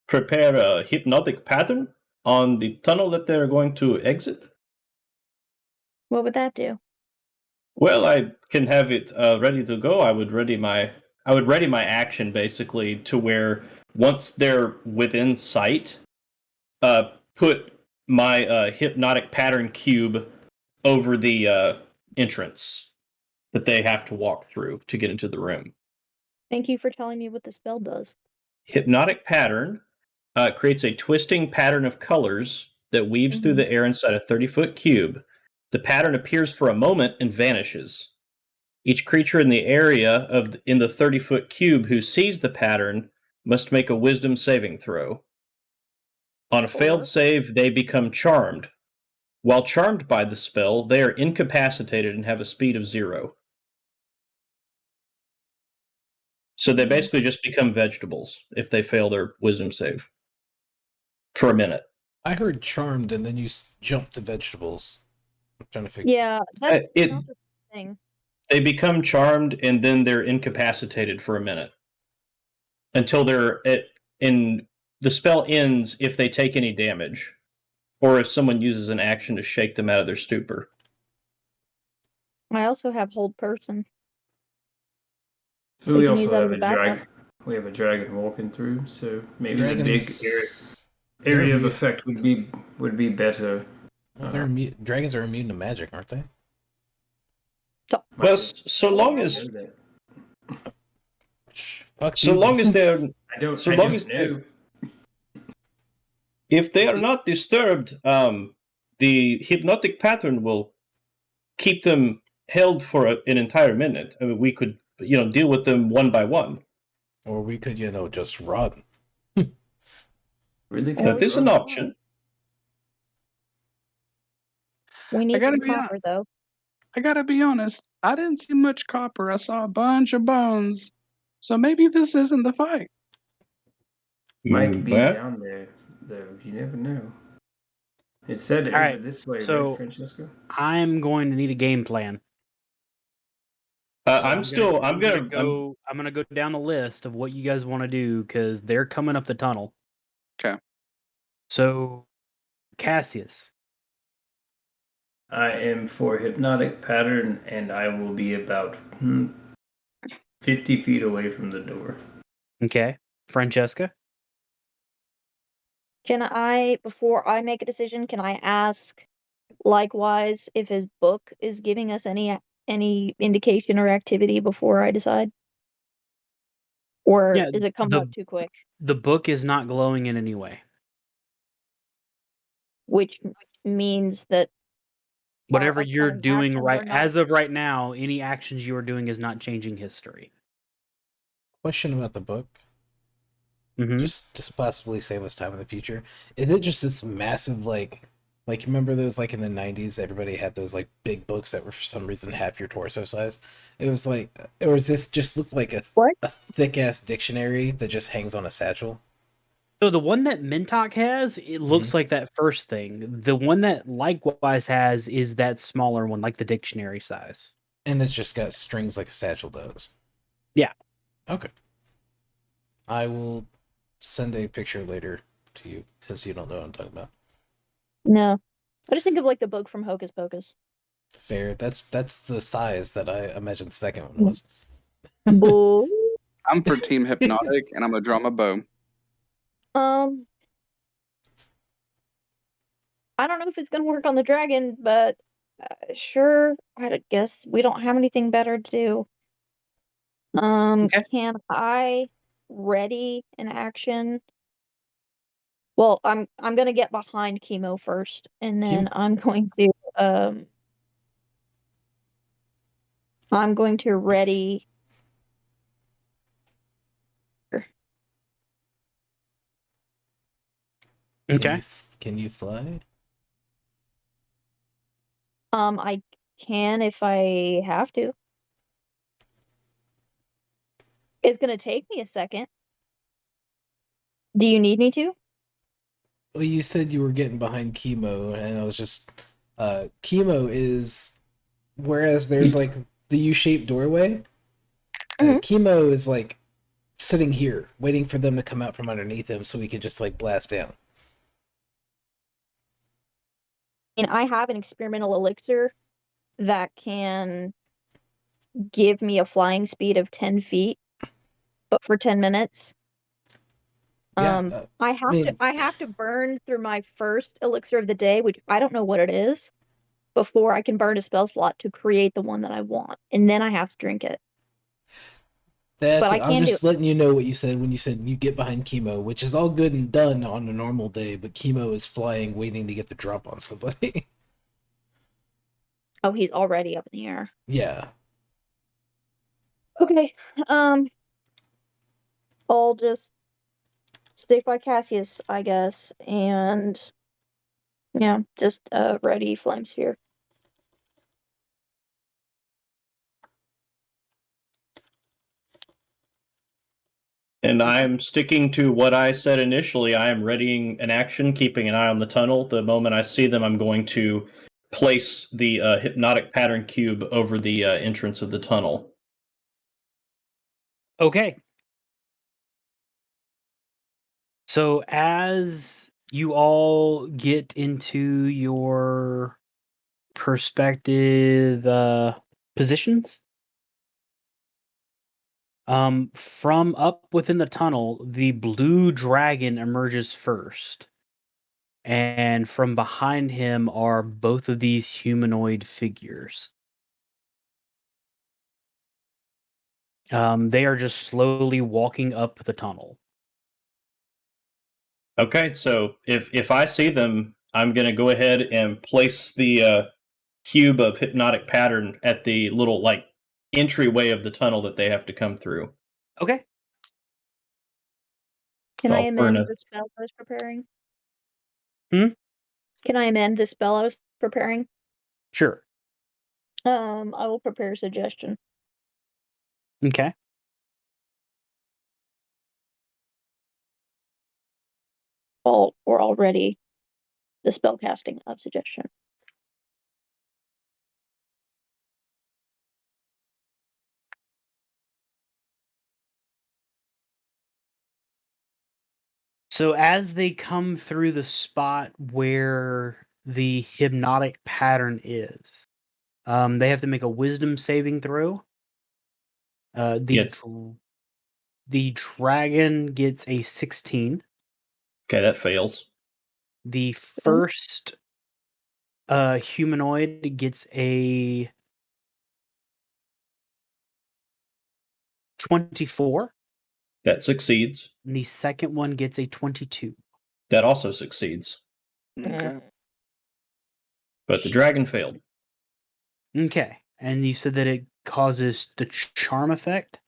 Speaker 4: prepare a hypnotic pattern on the tunnel that they're going to exit.
Speaker 5: What would that do?
Speaker 4: Well, I can have it ready to go. I would ready my action basically to where once they're within sight, put my hypnotic pattern cube over the entrance that they have to walk through to get into the room.
Speaker 5: Thank you for telling me what the spell does.
Speaker 4: Hypnotic pattern creates a twisting pattern of colors that weaves through the air inside a 30-foot cube. The pattern appears for a moment and vanishes. Each creature in the area in the 30-foot cube who sees the pattern must make a wisdom saving throw. On a failed save, they become charmed. While charmed by the spell, they are incapacitated and have a speed of 0. So they basically just become vegetables if they fail their wisdom save for a minute.
Speaker 3: I heard charmed and then you jumped to vegetables. I'm trying to figure.
Speaker 5: Yeah, that's not the thing.
Speaker 4: They become charmed and then they're incapacitated for a minute until the spell ends if they take any damage or if someone uses an action to shake them out of their stupor.
Speaker 5: I also have hold person.
Speaker 6: We
Speaker 5: We can
Speaker 6: also
Speaker 5: use that
Speaker 6: have
Speaker 5: as
Speaker 6: a
Speaker 5: a backup.
Speaker 6: dragon. We have a dragon walking through, so maybe the big
Speaker 3: Dragons.
Speaker 6: area of
Speaker 3: they're
Speaker 6: effect would be better.
Speaker 3: Well, dragons are immune to magic, aren't they?
Speaker 4: Well, so long as
Speaker 3: Fuck
Speaker 4: so
Speaker 3: you.
Speaker 4: long as they're
Speaker 6: I don't.
Speaker 4: So
Speaker 6: I
Speaker 4: long
Speaker 6: don't
Speaker 4: as
Speaker 6: know.
Speaker 4: if they are not disturbed, the hypnotic pattern will keep them held for an entire minute. I mean, we could, deal with them one by one.
Speaker 3: Or we could, just run.
Speaker 6: Really?
Speaker 5: Or
Speaker 4: That is an option.
Speaker 5: We need
Speaker 2: gotta
Speaker 5: some
Speaker 2: be
Speaker 5: copper, though.
Speaker 2: I gotta be honest. I didn't see much copper. I saw a bunch of bones. So maybe this isn't the fight.
Speaker 6: Might be
Speaker 4: But
Speaker 6: down there, though. You never know. It said over
Speaker 1: right,
Speaker 6: this way,
Speaker 1: so-
Speaker 6: right, Francesco?
Speaker 1: I'm going to need a game plan. So
Speaker 4: I'm
Speaker 1: gonna
Speaker 4: gonna
Speaker 1: go down the list of what you guys want to do because they're coming up the tunnel.
Speaker 2: 'Kay.
Speaker 1: So, Cassius,
Speaker 6: I am for hypnotic pattern, and I will be about 50 feet away from the door.
Speaker 1: okay, Francesca,
Speaker 5: Can I, before I make a decision, can I ask, likewise, if his book is giving us any indication or activity before I decide? Or
Speaker 1: Yeah,
Speaker 5: is it coming up too quick?
Speaker 1: the book is not glowing in any way.
Speaker 5: Which means that
Speaker 1: Whatever you're
Speaker 5: upcoming
Speaker 1: doing
Speaker 5: actions
Speaker 1: right
Speaker 5: are not-
Speaker 1: as of right now, any actions you are doing is not changing history.
Speaker 3: Question about the book.
Speaker 1: Mhm.
Speaker 3: just possibly save us time in the future. Is it just this massive remember those like in the 90s everybody had those like big books that were for some reason half your torso size? It was like, or is this just looks like
Speaker 5: What?
Speaker 3: a thick ass dictionary that just hangs on a satchel?
Speaker 1: So the one that Mintok has, it looks like that first thing. The one that likewise has is that smaller one, like the dictionary size.
Speaker 3: And it's just got strings like a satchel does.
Speaker 1: Yeah.
Speaker 3: Okay. I will send a picture later to you because you don't know what I'm talking about.
Speaker 5: No. I just think of like the book from Hocus Pocus.
Speaker 3: Fair. That's the size that I imagine the second one was.
Speaker 5: Bull.
Speaker 2: I'm for Team Hypnotic, and I'm gonna draw my bow.
Speaker 5: I don't know if it's gonna work on the dragon, but sure. I guess we don't have anything better to do.
Speaker 1: Okay.
Speaker 5: Can I ready an action? Well, I'm gonna get behind Chemo first, and then I'm going to ready.
Speaker 1: Okay.
Speaker 3: Can you fly?
Speaker 5: I can if I have to. It's gonna take me a second. Do you need me to?
Speaker 3: Well, you said you were getting behind Chemo, and I was just Chemo is, whereas there's like the U-shaped doorway,
Speaker 5: Mhm.
Speaker 3: Chemo is like sitting here waiting for them to come out from underneath him so we can just like blast down.
Speaker 5: And I have an experimental elixir that can give me a flying speed of 10 feet, but for 10 minutes.
Speaker 3: Yeah,
Speaker 5: I have to burn through my first elixir of the day, which I don't know what it is, before I can burn a spell slot to create the one that I want, and then I have to drink it.
Speaker 3: That's
Speaker 5: But
Speaker 3: it.
Speaker 5: I
Speaker 3: I'm
Speaker 5: can
Speaker 3: just letting you know what you said when you said you get behind Chemo, which is all good and done on a normal day, but Chemo is flying, waiting to get the drop on somebody.
Speaker 5: Oh, he's already up in the air.
Speaker 3: Yeah.
Speaker 5: Okay. I'll just stick by Cassius, I guess, and yeah, just ready flame sphere.
Speaker 4: And I'm sticking to what I said initially. I am readying an action, keeping an eye on the tunnel. The moment I see them, I'm going to place the hypnotic pattern cube over the entrance of the tunnel.
Speaker 1: Okay. So as you all get into your perspective positions, from up within the tunnel, the blue dragon emerges first. And from behind him are both of these humanoid figures. They are just slowly walking up the tunnel.
Speaker 4: Okay, so if I see them, I'm going to go ahead and place the cube of hypnotic pattern at the little like entryway of the tunnel that they have to come through.
Speaker 1: Okay.
Speaker 5: Can
Speaker 4: So
Speaker 5: I
Speaker 4: I'll burn
Speaker 5: amend
Speaker 4: a-
Speaker 5: the spell I was preparing?
Speaker 1: Hmm?
Speaker 5: Can I amend the spell I was preparing?
Speaker 1: Sure.
Speaker 5: I will prepare a suggestion.
Speaker 1: Okay.
Speaker 5: Or already the spell casting of suggestion.
Speaker 1: So as they come through the spot where the hypnotic pattern is, they have to make a wisdom saving throw.
Speaker 4: Yes.
Speaker 1: The dragon gets a 16.
Speaker 4: Okay, that fails.
Speaker 1: The first humanoid gets a 24.
Speaker 4: That succeeds.
Speaker 1: And the second one gets a 22.
Speaker 4: That also succeeds.
Speaker 2: Okay.
Speaker 4: But the dragon failed.
Speaker 1: Okay. And you said that it causes the charm effect?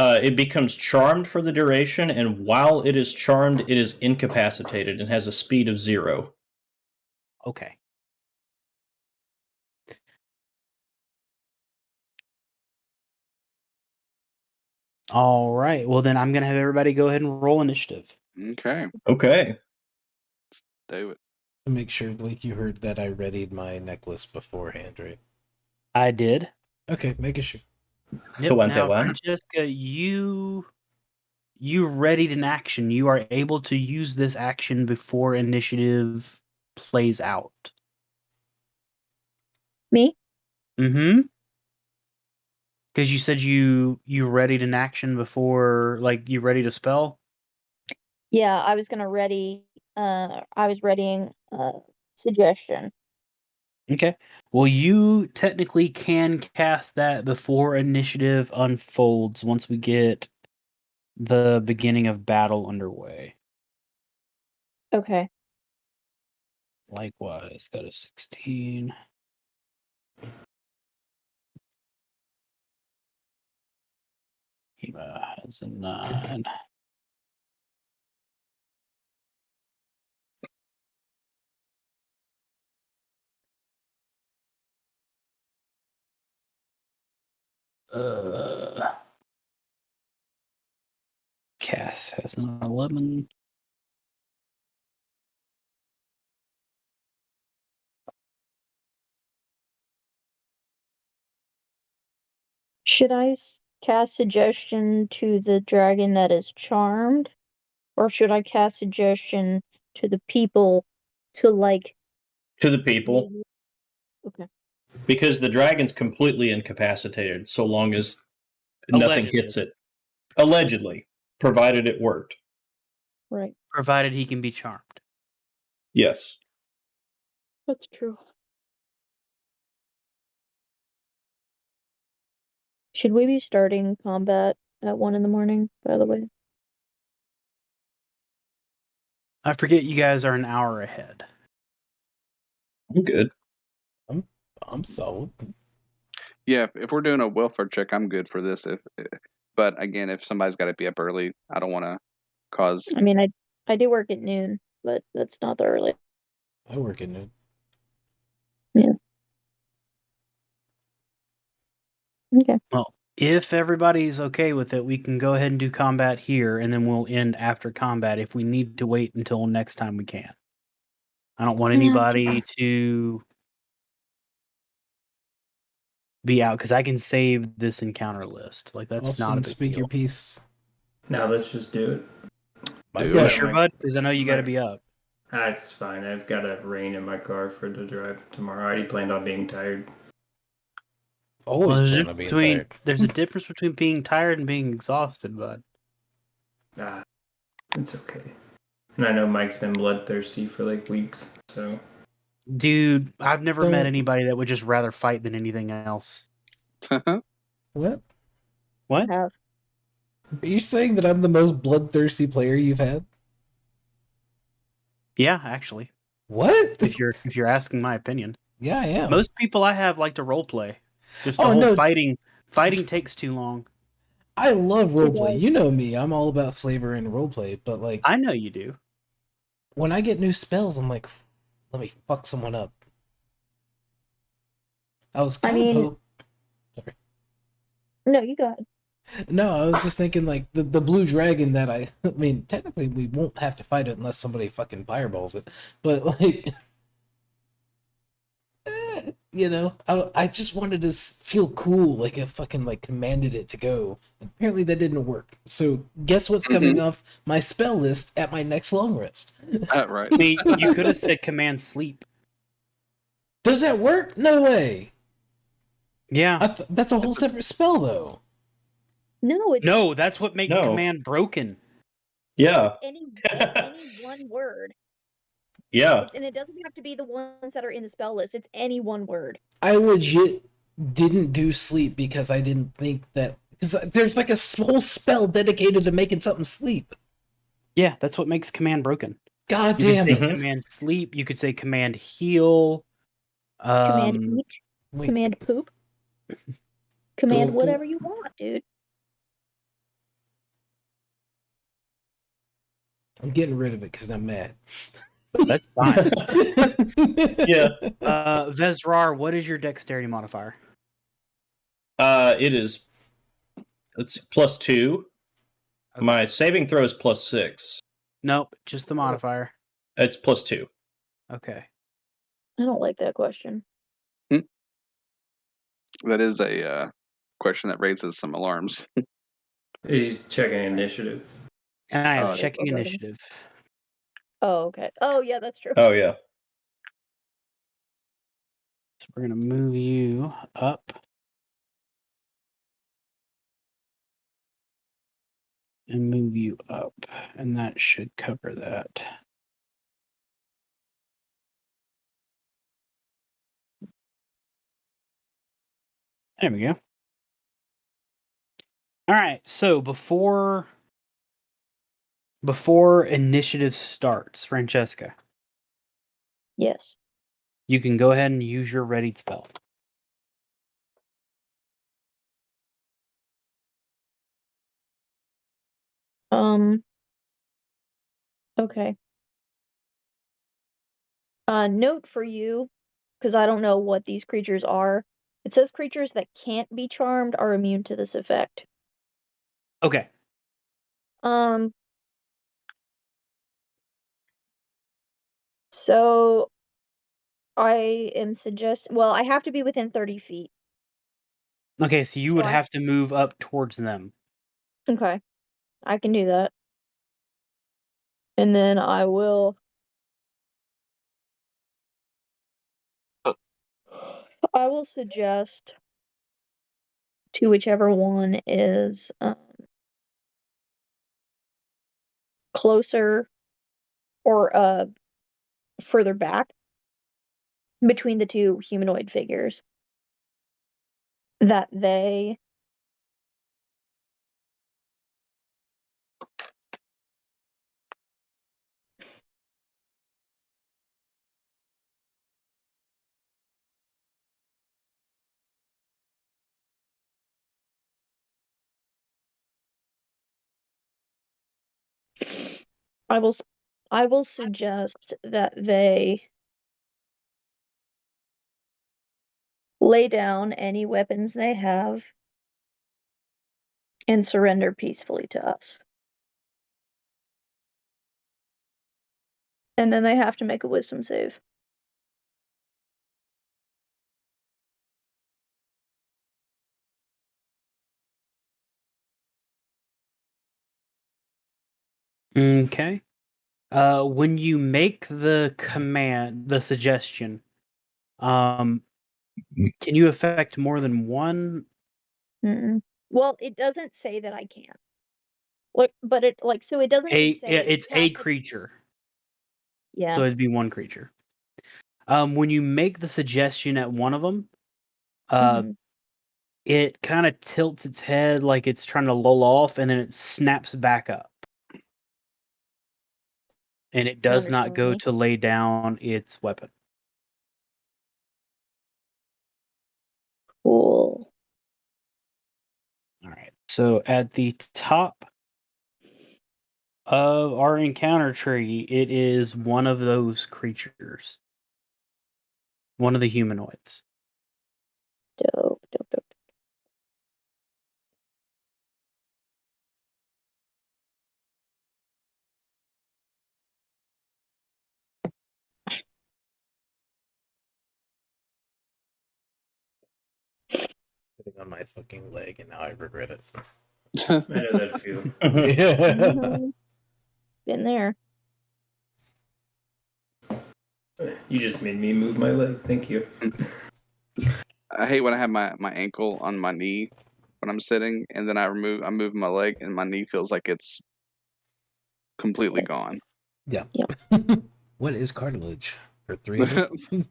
Speaker 4: It becomes charmed for the duration, and while it is charmed, it is incapacitated and has a speed of 0.
Speaker 1: Okay. All right. Well, then I'm gonna have everybody go ahead and roll initiative.
Speaker 2: Okay,
Speaker 4: Okay.
Speaker 2: do it.
Speaker 3: To make sure, Blake, you heard that I readied my necklace beforehand, right?
Speaker 1: I did.
Speaker 3: Okay, making sure.
Speaker 1: Yep.
Speaker 4: one,
Speaker 1: Now,
Speaker 4: that one.
Speaker 1: Francesca, you readied an action. You are able to use this action before initiative plays out.
Speaker 5: Me?
Speaker 1: Mm-hmm. Because you said you readied an action before, like you readied a spell.
Speaker 5: Yeah, I was gonna ready. I was readying suggestion.
Speaker 1: Okay. Well, you technically can cast that before initiative unfolds once we get the beginning of battle underway.
Speaker 5: Okay.
Speaker 1: Likewise, go to 16. Eva has a 9. Cass has an 11.
Speaker 5: Should I cast suggestion to the dragon that is charmed, or should I cast suggestion to the people to like?
Speaker 4: To the people.
Speaker 5: Okay.
Speaker 4: Because the dragon's completely incapacitated so long as nothing
Speaker 1: Allegedly.
Speaker 4: hits it. Allegedly. Provided it worked.
Speaker 5: Right.
Speaker 1: Provided he can be charmed.
Speaker 4: Yes.
Speaker 5: That's true. Should we be starting combat at 1 in the morning, by the way?
Speaker 1: I forget you guys are an hour ahead.
Speaker 4: I'm good.
Speaker 3: I'm solid.
Speaker 2: Yeah, if we're doing a welfare check, I'm good for this. But again, if somebody's got to be up early, I don't want to cause.
Speaker 5: I mean, I do work at noon, but that's not the early.
Speaker 3: I work in it.
Speaker 5: Okay.
Speaker 1: Well, if everybody's okay with it, we can go ahead and do combat here, and then we'll end after combat. If we need to wait until next time, we can. I don't want
Speaker 5: Yeah,
Speaker 1: anybody to be out, because I can save this encounter list. Like, that's not a
Speaker 3: Austin,
Speaker 1: big
Speaker 3: speak your
Speaker 1: deal.
Speaker 3: piece.
Speaker 6: Now let's just do it.
Speaker 3: My
Speaker 2: Do
Speaker 1: You
Speaker 2: it.
Speaker 3: bad.
Speaker 1: sure, bud? Because I know you got to be up.
Speaker 6: It's fine. I've got a rain in my car for the drive tomorrow. I already planned on being tired.
Speaker 3: Always
Speaker 1: Well,
Speaker 3: plan on being tired.
Speaker 1: there's a difference between being tired and being exhausted, bud.
Speaker 6: It's okay. And I know Mike's been bloodthirsty for like weeks, so.
Speaker 1: Dude, I've never met
Speaker 3: Don't-
Speaker 1: anybody that would just rather fight than anything else.
Speaker 3: What?
Speaker 1: What?
Speaker 5: have.
Speaker 3: Are you saying that I'm the most bloodthirsty player you've had?
Speaker 1: Yeah, actually.
Speaker 3: What?
Speaker 1: If you're asking my opinion.
Speaker 3: Yeah, I am.
Speaker 1: Most people I have like to role play. Just the
Speaker 3: Oh,
Speaker 1: whole
Speaker 3: no.
Speaker 1: fighting takes too long.
Speaker 3: I love roleplay.
Speaker 5: does.
Speaker 3: You know me. I'm all about flavor and roleplay. But like,
Speaker 1: I know you do.
Speaker 3: when I get new spells, I'm like, let me fuck someone up. I was kind
Speaker 5: mean-
Speaker 3: of sorry.
Speaker 5: No, you go ahead.
Speaker 3: No, I was just thinking like the blue dragon that I mean, technically we won't have to fight it unless somebody fucking fireballs it. But like you know, I just wanted to feel cool, like I fucking like commanded it to go. And apparently that didn't work. So guess what's coming off my spell list at my next long rest?
Speaker 2: Right.
Speaker 1: I mean, you could have said command sleep.
Speaker 3: Does that work? No way.
Speaker 1: Yeah.
Speaker 3: That's a whole separate spell though.
Speaker 5: No, it's
Speaker 1: No, that's what makes
Speaker 4: No.
Speaker 1: command broken.
Speaker 4: Yeah.
Speaker 5: any one word.
Speaker 4: Yeah.
Speaker 5: And it doesn't have to be the ones that are in the spell list. It's any one word.
Speaker 3: I legit didn't do sleep because I didn't think that because there's like a whole spell dedicated to making something sleep.
Speaker 1: Yeah, that's what makes command broken.
Speaker 3: God
Speaker 1: You
Speaker 3: damn
Speaker 1: could say
Speaker 3: it!
Speaker 1: command sleep. You could say command heal.
Speaker 5: Command eat.
Speaker 3: Wait,
Speaker 5: Command poop. Command
Speaker 3: Don't-
Speaker 5: whatever you want, dude.
Speaker 3: I'm getting rid of it because I'm mad.
Speaker 1: That's fine.
Speaker 4: Yeah.
Speaker 1: Vezrar, what is your dexterity modifier?
Speaker 4: It is. It's +2.
Speaker 1: Okay.
Speaker 4: My saving throw is +6.
Speaker 1: Nope, just the modifier.
Speaker 4: It's +2.
Speaker 1: Okay.
Speaker 5: I don't like that question.
Speaker 2: That is a question that raises some alarms.
Speaker 6: He's checking initiative.
Speaker 1: And I am
Speaker 2: Oh,
Speaker 1: checking
Speaker 5: okay.
Speaker 1: initiative.
Speaker 5: Oh, okay. Oh, yeah, that's true.
Speaker 4: Oh yeah.
Speaker 1: So we're going to move you up. And move you up. And that should cover that. There we go. All right, so before initiative starts, Francesca,
Speaker 5: Yes.
Speaker 1: you can go ahead and use your readied spell.
Speaker 5: Okay. Note for you, because I don't know what these creatures are. It says creatures that can't be charmed are immune to this effect.
Speaker 1: Okay.
Speaker 5: So I am well, I have to be within 30 feet.
Speaker 1: Okay, so you
Speaker 5: So
Speaker 1: would
Speaker 5: I-
Speaker 1: have to move up towards them.
Speaker 5: Okay. I can do that. And then I will suggest to whichever one is closer or further back between the two humanoid figures that they I will suggest that they lay down any weapons they have and surrender peacefully to us. And then they have to make a wisdom save.
Speaker 1: Okay. When you make the command, the suggestion, can you affect more than one?
Speaker 5: Mm-mm. Well, it doesn't say that I can't. Look, but it so it doesn't say
Speaker 1: It's
Speaker 5: you have
Speaker 1: a
Speaker 5: to-
Speaker 1: creature,
Speaker 5: Yeah.
Speaker 1: so it'd be one creature. When you make the suggestion at one of them,
Speaker 5: Mhm.
Speaker 1: it kind of tilts its head like it's trying to lull off, and then it snaps back up. And it does not go
Speaker 5: Understand.
Speaker 1: to lay down its weapon.
Speaker 5: Cool.
Speaker 1: All right. So at the top of our encounter tree, it is one of those creatures. One of the humanoids.
Speaker 5: Dope.
Speaker 3: Sitting on my fucking leg, and now I regret it.
Speaker 6: I know that feel.
Speaker 3: Yeah.
Speaker 5: Mhm. Been there.
Speaker 6: You just made me move my leg. Thank you.
Speaker 2: I hate when I have my ankle on my knee when I'm sitting, and then I'm moving my leg, and my knee feels like it's completely gone.
Speaker 3: Yeah.
Speaker 5: Yep.
Speaker 3: What is cartilage for 300?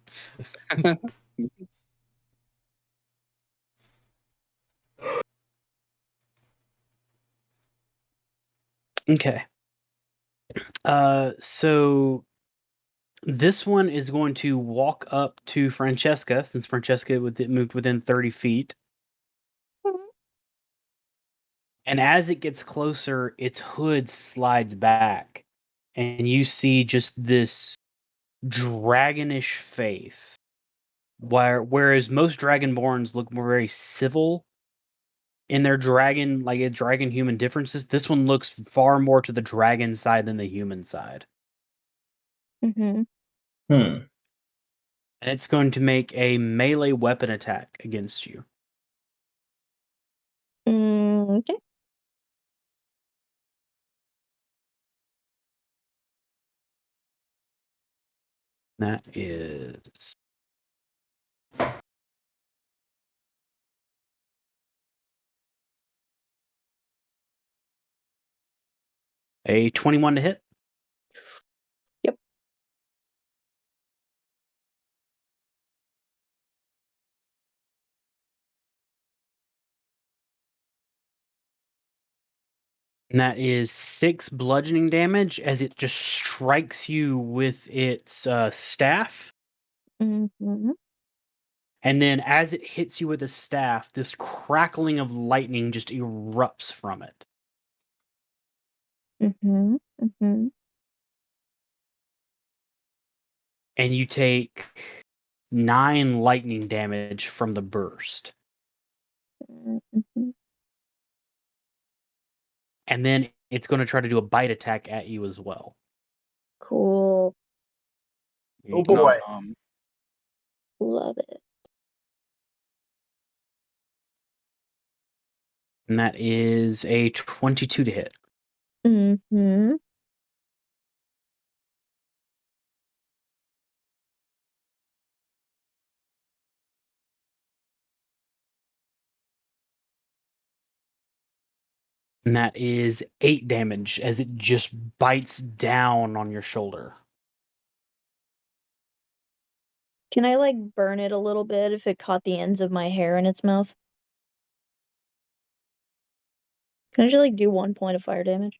Speaker 1: Okay. So this one is going to walk up to Francesca, since Francesca moved within 30 feet.
Speaker 5: Mhm.
Speaker 1: And as it gets closer, its hood slides back. and you see just this dragonish face. Whereas most dragonborns look more very civil in their dragon, like dragon human differences, this one looks far more to the dragon side than the human side.
Speaker 5: Mm-hmm.
Speaker 4: Hmm.
Speaker 1: And it's going to make a melee weapon attack against you.
Speaker 5: Okay.
Speaker 1: That is a 21 to hit.
Speaker 5: Yep.
Speaker 1: And that is 6 bludgeoning damage as it just strikes you with its staff.
Speaker 5: Mm-hmm.
Speaker 1: And then as it hits you with a staff, this crackling of lightning just erupts from it.
Speaker 5: Mm-hmm. Mm-hmm.
Speaker 1: And you take 9 lightning damage from the burst.
Speaker 5: Mm-hmm.
Speaker 1: And then it's going to try to do a bite attack at you as well.
Speaker 5: Cool.
Speaker 3: Oh boy.
Speaker 5: Love it.
Speaker 1: And that is a 22 to hit.
Speaker 5: Mm-hmm.
Speaker 1: And that is 8 damage as it just bites down on your shoulder.
Speaker 5: Can I like burn it a little bit if it caught the ends of my hair in its mouth? Can I just like do 1 point of fire damage?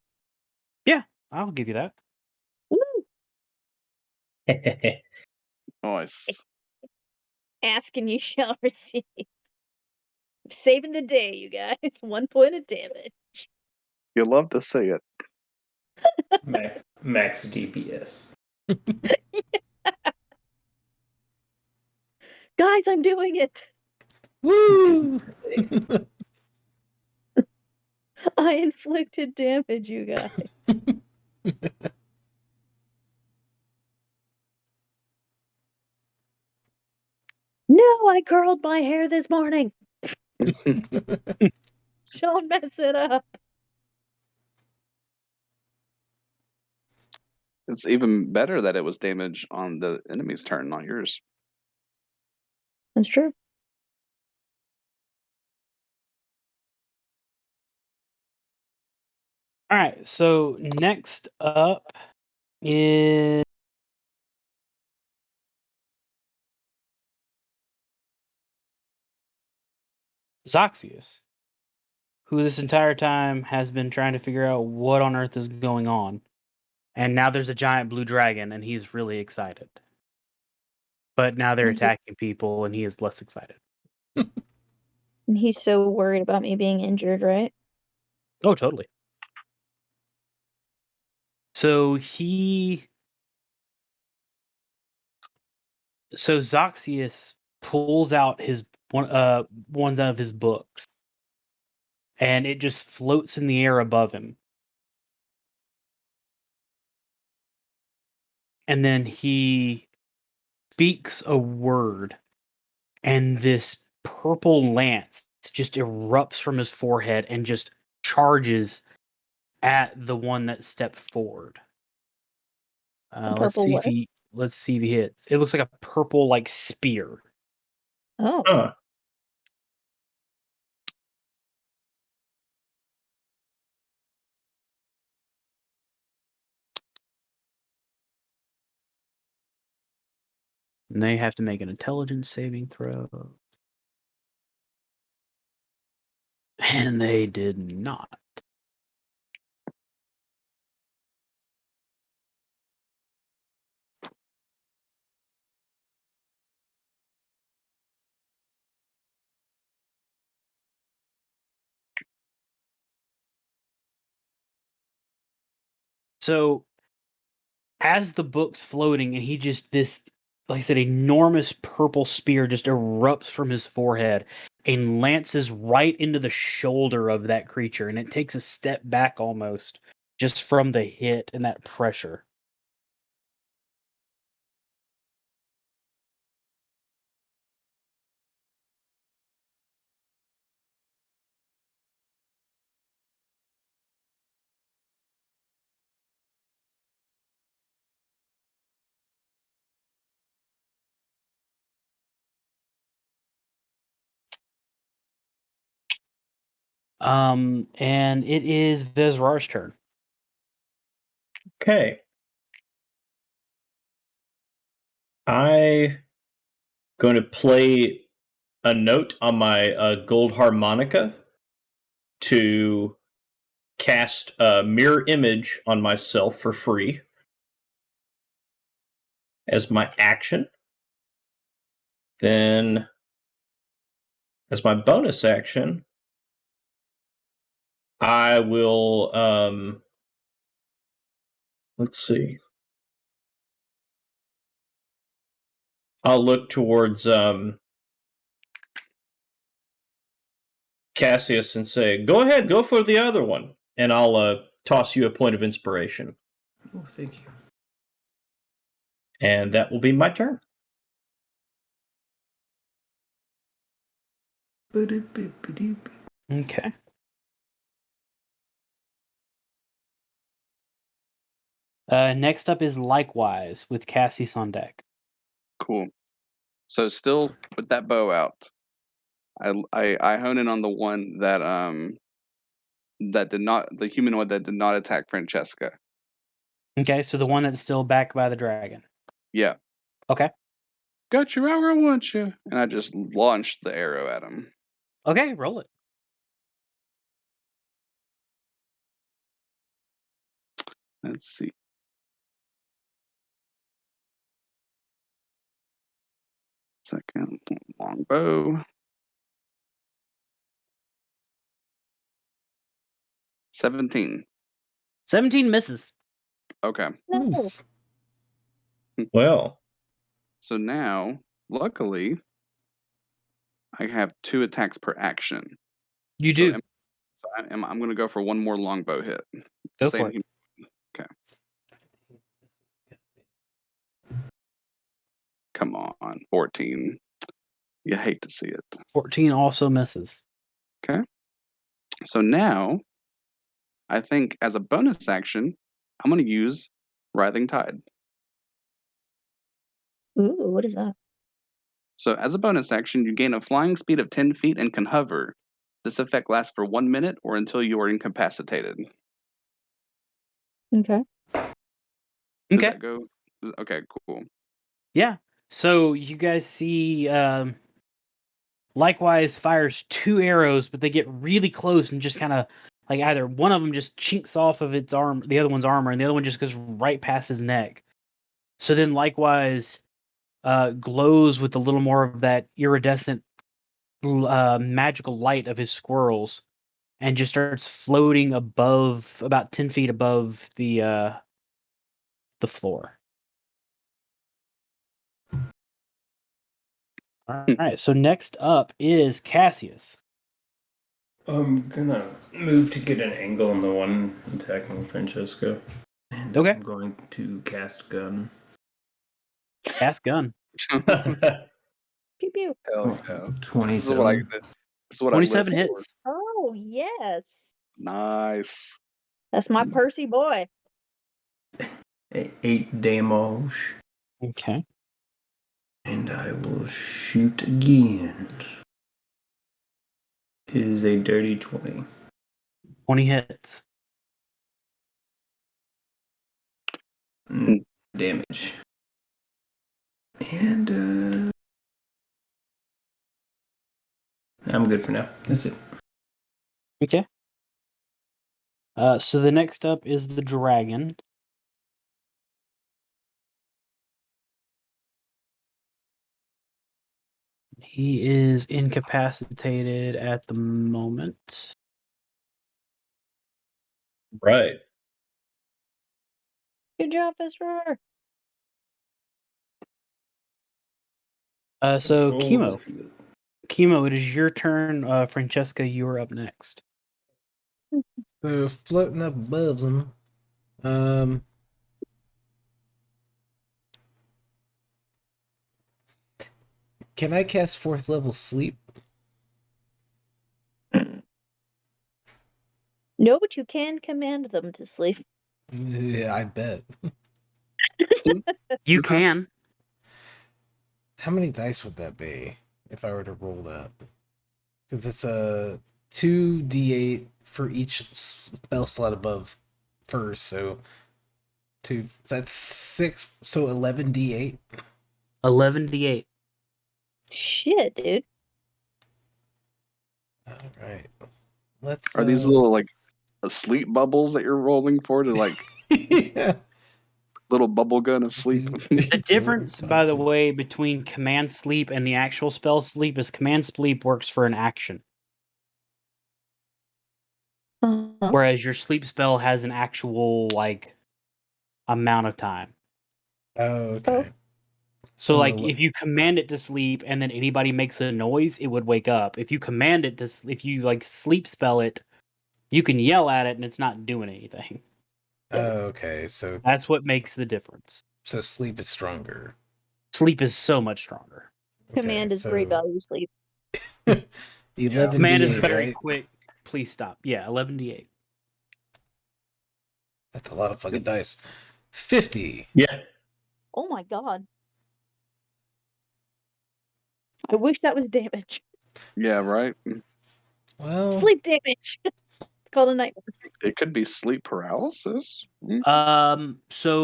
Speaker 1: Yeah, I'll give you that.
Speaker 5: Woo!
Speaker 2: Nice.
Speaker 5: Ask and you shall receive. I'm saving the day, you guys. 1 point of damage.
Speaker 2: You love to see it.
Speaker 6: Max DPS.
Speaker 5: Guys, I'm doing it.
Speaker 3: Woo!
Speaker 5: I inflicted damage, you guys. No, I curled my hair this morning. Don't mess it up.
Speaker 2: It's even better that it was damage on the enemy's turn, not yours.
Speaker 5: That's true.
Speaker 1: All right, so next up is Zoxius, who this entire time has been trying to figure out what on earth is going on. And now there's a giant blue dragon, and he's really excited. But now they're attacking people, and he is less excited.
Speaker 5: And he's so worried about me being injured, right?
Speaker 1: Oh, totally. So Zoxius pulls out his ones out of his books, and it just floats in the air above him. And then he speaks a word, and this purple lance just erupts from his forehead and just charges at the one that stepped forward. Let's
Speaker 5: purple
Speaker 1: see
Speaker 5: what?
Speaker 1: let's see if he hits. It looks like a purple like spear.
Speaker 5: Oh.
Speaker 4: Huh.
Speaker 1: And they have to make an intelligence saving throw. And they did not. So as the book's floating, and he just this, like I said, enormous purple spear just erupts from his forehead and lances right into the shoulder of that creature, and it takes a step back almost just from the hit and that pressure. And it is Vezrar's turn.
Speaker 4: Okay. I going to play a note on my gold harmonica to cast a mirror image on myself for free as my action. Then, as my bonus action, I will. Let's see. I'll look towards Cassius and say, "Go ahead, go for the other one," and I'll toss you a point of inspiration,
Speaker 6: Oh, thank you.
Speaker 4: and that will be my turn.
Speaker 1: Okay. Next up is Likewise with Cassius on deck.
Speaker 2: Cool. So still with that bow out, I hone in on the one that did not, the humanoid that did not attack Francesca.
Speaker 1: Okay, so the one that's still back by the dragon.
Speaker 2: Yeah.
Speaker 1: Okay.
Speaker 2: Got you where I want you. And I just launched the arrow at him.
Speaker 1: Okay, roll it.
Speaker 2: Let's see. Second long bow. 17.
Speaker 1: 17 misses.
Speaker 2: Okay.
Speaker 5: No.
Speaker 4: Well,
Speaker 2: So now, luckily, I have 2 attacks per action.
Speaker 1: You
Speaker 2: So
Speaker 1: do.
Speaker 2: I'm going to go for one more longbow hit. It's the
Speaker 1: Go
Speaker 2: same
Speaker 1: for it.
Speaker 2: Okay. Come on, 14. You hate to see it.
Speaker 1: 14 also misses.
Speaker 2: Okay. So now, I think as a bonus action, I'm going to use Writhing Tide.
Speaker 5: Ooh, what is that?
Speaker 2: So as a bonus action, you gain a flying speed of 10 feet and can hover. This effect lasts for 1 minute or until you are incapacitated.
Speaker 5: Okay.
Speaker 2: Does
Speaker 1: Okay.
Speaker 2: that go? Okay, cool.
Speaker 1: Yeah. So you guys see Likewise fires 2 arrows, but they get really close and just kind of like either one of them just chinks off of its arm, the other one's armor, and the other one just goes right past his neck. So then Likewise glows with a little more of that iridescent magical light of his squirrels and just starts floating above, about 10 feet above the floor. All right, so next up is Cassius.
Speaker 6: I'm gonna move to get an angle on the one attacking Francesco. And
Speaker 1: Okay.
Speaker 6: I'm going to cast gun.
Speaker 1: Cast gun.
Speaker 5: Pew pew.
Speaker 2: Hell yeah. This is
Speaker 6: 27.
Speaker 2: what I live
Speaker 1: 27
Speaker 2: for.
Speaker 1: hits.
Speaker 5: Oh yes.
Speaker 2: Nice.
Speaker 5: That's my Percy boy.
Speaker 6: 8 damage.
Speaker 1: Okay.
Speaker 6: And I will shoot again. It is a dirty 20.
Speaker 1: 20 hits.
Speaker 6: Damage. And I'm good for now. That's it.
Speaker 1: Okay. So the next up is the dragon. He is incapacitated at the moment.
Speaker 4: right.
Speaker 5: Good job, Vesper.
Speaker 1: So
Speaker 6: Cool.
Speaker 1: Chemo, it is your turn. Francesca, you are up next.
Speaker 3: So floating up above them. Can I cast 4th level sleep?
Speaker 5: No, but you can command them to sleep.
Speaker 3: Yeah, I bet.
Speaker 1: You can.
Speaker 3: How many dice would that be if I were to roll that? Because it's a 2d8 for each spell slot above first, so that's 6, so 11d8.
Speaker 1: 11d8.
Speaker 5: Shit, dude.
Speaker 3: All right. Let's.
Speaker 2: Are these little like sleep bubbles that you're rolling for to like
Speaker 3: Yeah.
Speaker 2: little bubble gun of sleep?
Speaker 1: The difference, by the way, between command sleep and the actual spell sleep is command sleep works for an action, whereas your sleep spell has an actual like amount of time.
Speaker 3: Oh, okay.
Speaker 1: So like if you command it to sleep and then anybody makes a noise, it would wake up. If you command it to, if you like sleep spell it, you can yell at it and it's not doing anything.
Speaker 3: Okay, so
Speaker 1: That's what makes the difference.
Speaker 3: sleep is stronger.
Speaker 1: Sleep is so much stronger.
Speaker 5: Command is great value sleep.
Speaker 3: 11d8,
Speaker 1: Command is very
Speaker 3: right?
Speaker 1: quick. Please stop. Yeah, 11d8.
Speaker 3: That's a lot of fucking dice. 50.
Speaker 4: Yeah.
Speaker 5: Oh my god. I wish that was damage.
Speaker 2: Yeah, right.
Speaker 3: Well,
Speaker 5: Sleep damage. It's called a nightmare.
Speaker 2: It could be sleep paralysis.
Speaker 1: So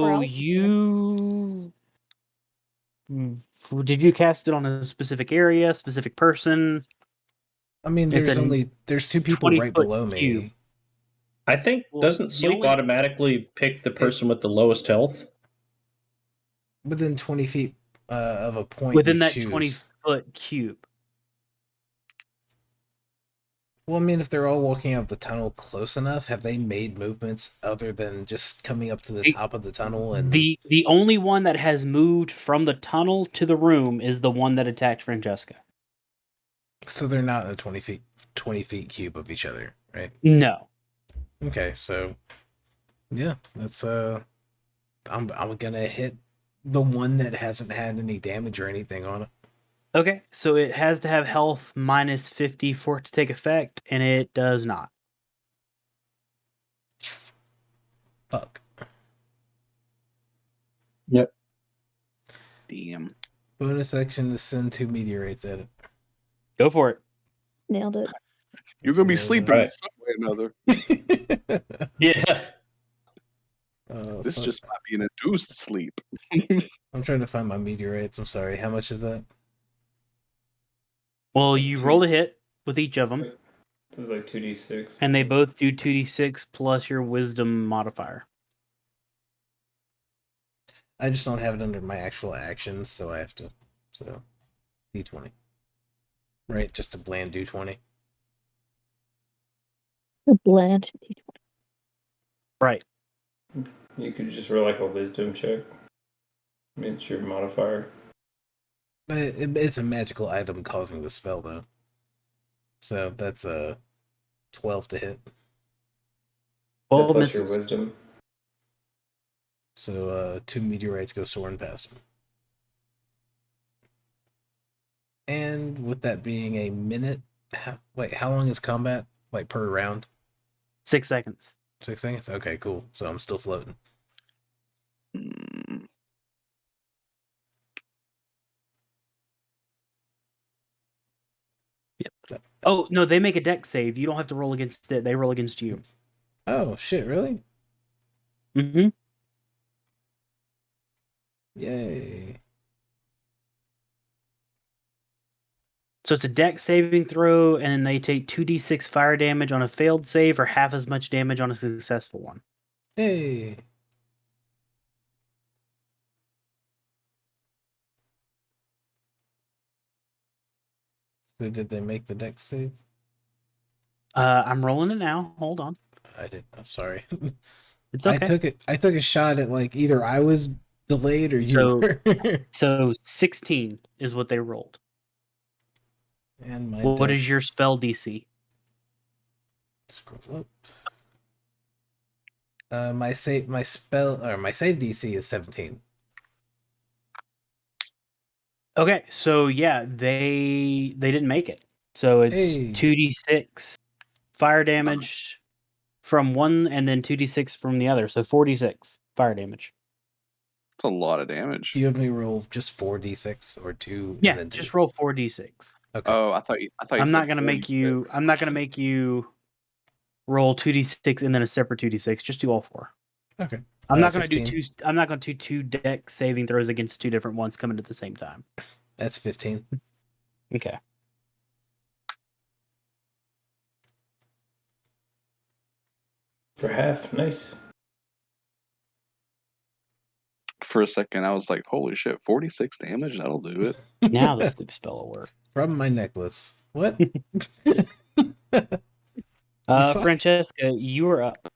Speaker 5: Paralysis
Speaker 1: you did you cast it on a specific area, specific person?
Speaker 3: I mean,
Speaker 1: It's
Speaker 3: there's 2 people
Speaker 1: 20
Speaker 3: right
Speaker 1: foot
Speaker 3: below
Speaker 1: cube.
Speaker 3: me.
Speaker 4: I think
Speaker 1: Well,
Speaker 4: doesn't
Speaker 1: the
Speaker 4: sleep
Speaker 1: only-
Speaker 4: automatically pick the person with the lowest health?
Speaker 3: Within 20 feet of a point
Speaker 1: within
Speaker 3: you
Speaker 1: that
Speaker 3: choose.
Speaker 1: 20-foot cube.
Speaker 3: Well, I mean, if they're all walking out the tunnel close enough, have they made movements other than just coming up to the top of the tunnel? And
Speaker 1: The only one that has moved from the tunnel to the room is the one that attacked Francesca.
Speaker 3: so they're not in a 20 feet cube of each other, right?
Speaker 1: No.
Speaker 3: Okay, so yeah, that's I'm gonna hit the one that hasn't had any damage or anything on it.
Speaker 1: Okay, so it has to have health minus 50 for it to take effect, and it does not.
Speaker 3: Fuck.
Speaker 4: Yep.
Speaker 2: Damn.
Speaker 3: Bonus action to send 2 meteorites at it.
Speaker 1: Go for it.
Speaker 5: Nailed it.
Speaker 2: You're gonna be
Speaker 3: Nailed it.
Speaker 2: sleeping in
Speaker 4: Right.
Speaker 2: some way or another.
Speaker 4: Yeah.
Speaker 2: This
Speaker 3: fuck.
Speaker 2: just might be an induced sleep.
Speaker 3: I'm trying to find my meteorites. I'm sorry. How much is that?
Speaker 1: Well, you roll a hit with each of them,
Speaker 6: It was like 2d6.
Speaker 1: and they both do 2d6 plus your wisdom modifier.
Speaker 3: I just don't have it under my actual actions, so I have to. So, d20. Right, just a bland d20.
Speaker 5: A bland.
Speaker 1: Right.
Speaker 6: You could just roll like a wisdom check. I mean, it's your modifier.
Speaker 3: But it's a magical item causing the spell, though. So that's a 12 to hit.
Speaker 1: Well,
Speaker 6: Plus your
Speaker 1: misses.
Speaker 6: wisdom.
Speaker 3: So 2 meteorites go soaring past him. And with that being a minute, how long is combat? Like per round?
Speaker 1: 6 seconds.
Speaker 3: 6 seconds? Okay, cool. So I'm still floating.
Speaker 2: Mm,
Speaker 1: Oh, no, they make a dex save. You don't have to roll against it. They roll against you.
Speaker 3: Oh, shit, really?
Speaker 1: Mm-hmm.
Speaker 3: Yay.
Speaker 1: So it's a dex saving throw, and they take 2d6 fire damage on a failed save or half as much damage on a successful one.
Speaker 3: Hey. So did they make the dex save?
Speaker 1: I'm rolling it now. Hold on.
Speaker 3: I did. I'm sorry.
Speaker 1: It's okay.
Speaker 3: I took a shot at like either I was delayed or you
Speaker 1: So-
Speaker 3: were.
Speaker 1: So 16 is what they rolled.
Speaker 3: And my
Speaker 1: What is your
Speaker 3: dex-
Speaker 1: spell DC?
Speaker 3: Scroll up. My save DC is 17.
Speaker 1: Okay, so yeah, they didn't make it. So it's
Speaker 3: Hey.
Speaker 1: 2d6 fire damage from one, and then 2d6 from the other. So 46 fire damage.
Speaker 2: It's a lot of damage.
Speaker 3: Do you have me roll just 4d6 or 2?
Speaker 1: Yeah,
Speaker 3: and then 2?
Speaker 1: just roll 4d6.
Speaker 3: Okay.
Speaker 2: Oh, I thought you.
Speaker 1: I'm
Speaker 2: said
Speaker 1: not gonna make
Speaker 2: 46.
Speaker 1: you roll 2d6 and then a separate 2d6. Just do all 4.
Speaker 3: Okay.
Speaker 1: I'm not gonna
Speaker 3: 15.
Speaker 1: do two. I'm not gonna do 2 dex saving throws against 2 different ones coming at the same time.
Speaker 3: That's 15.
Speaker 1: Okay.
Speaker 6: For half, nice.
Speaker 2: For a second, I was like, "Holy shit! 46 damage. That'll do it."
Speaker 1: Now the sleep spell will work.
Speaker 3: From my necklace. What? fuck.
Speaker 1: Francesca, you are up.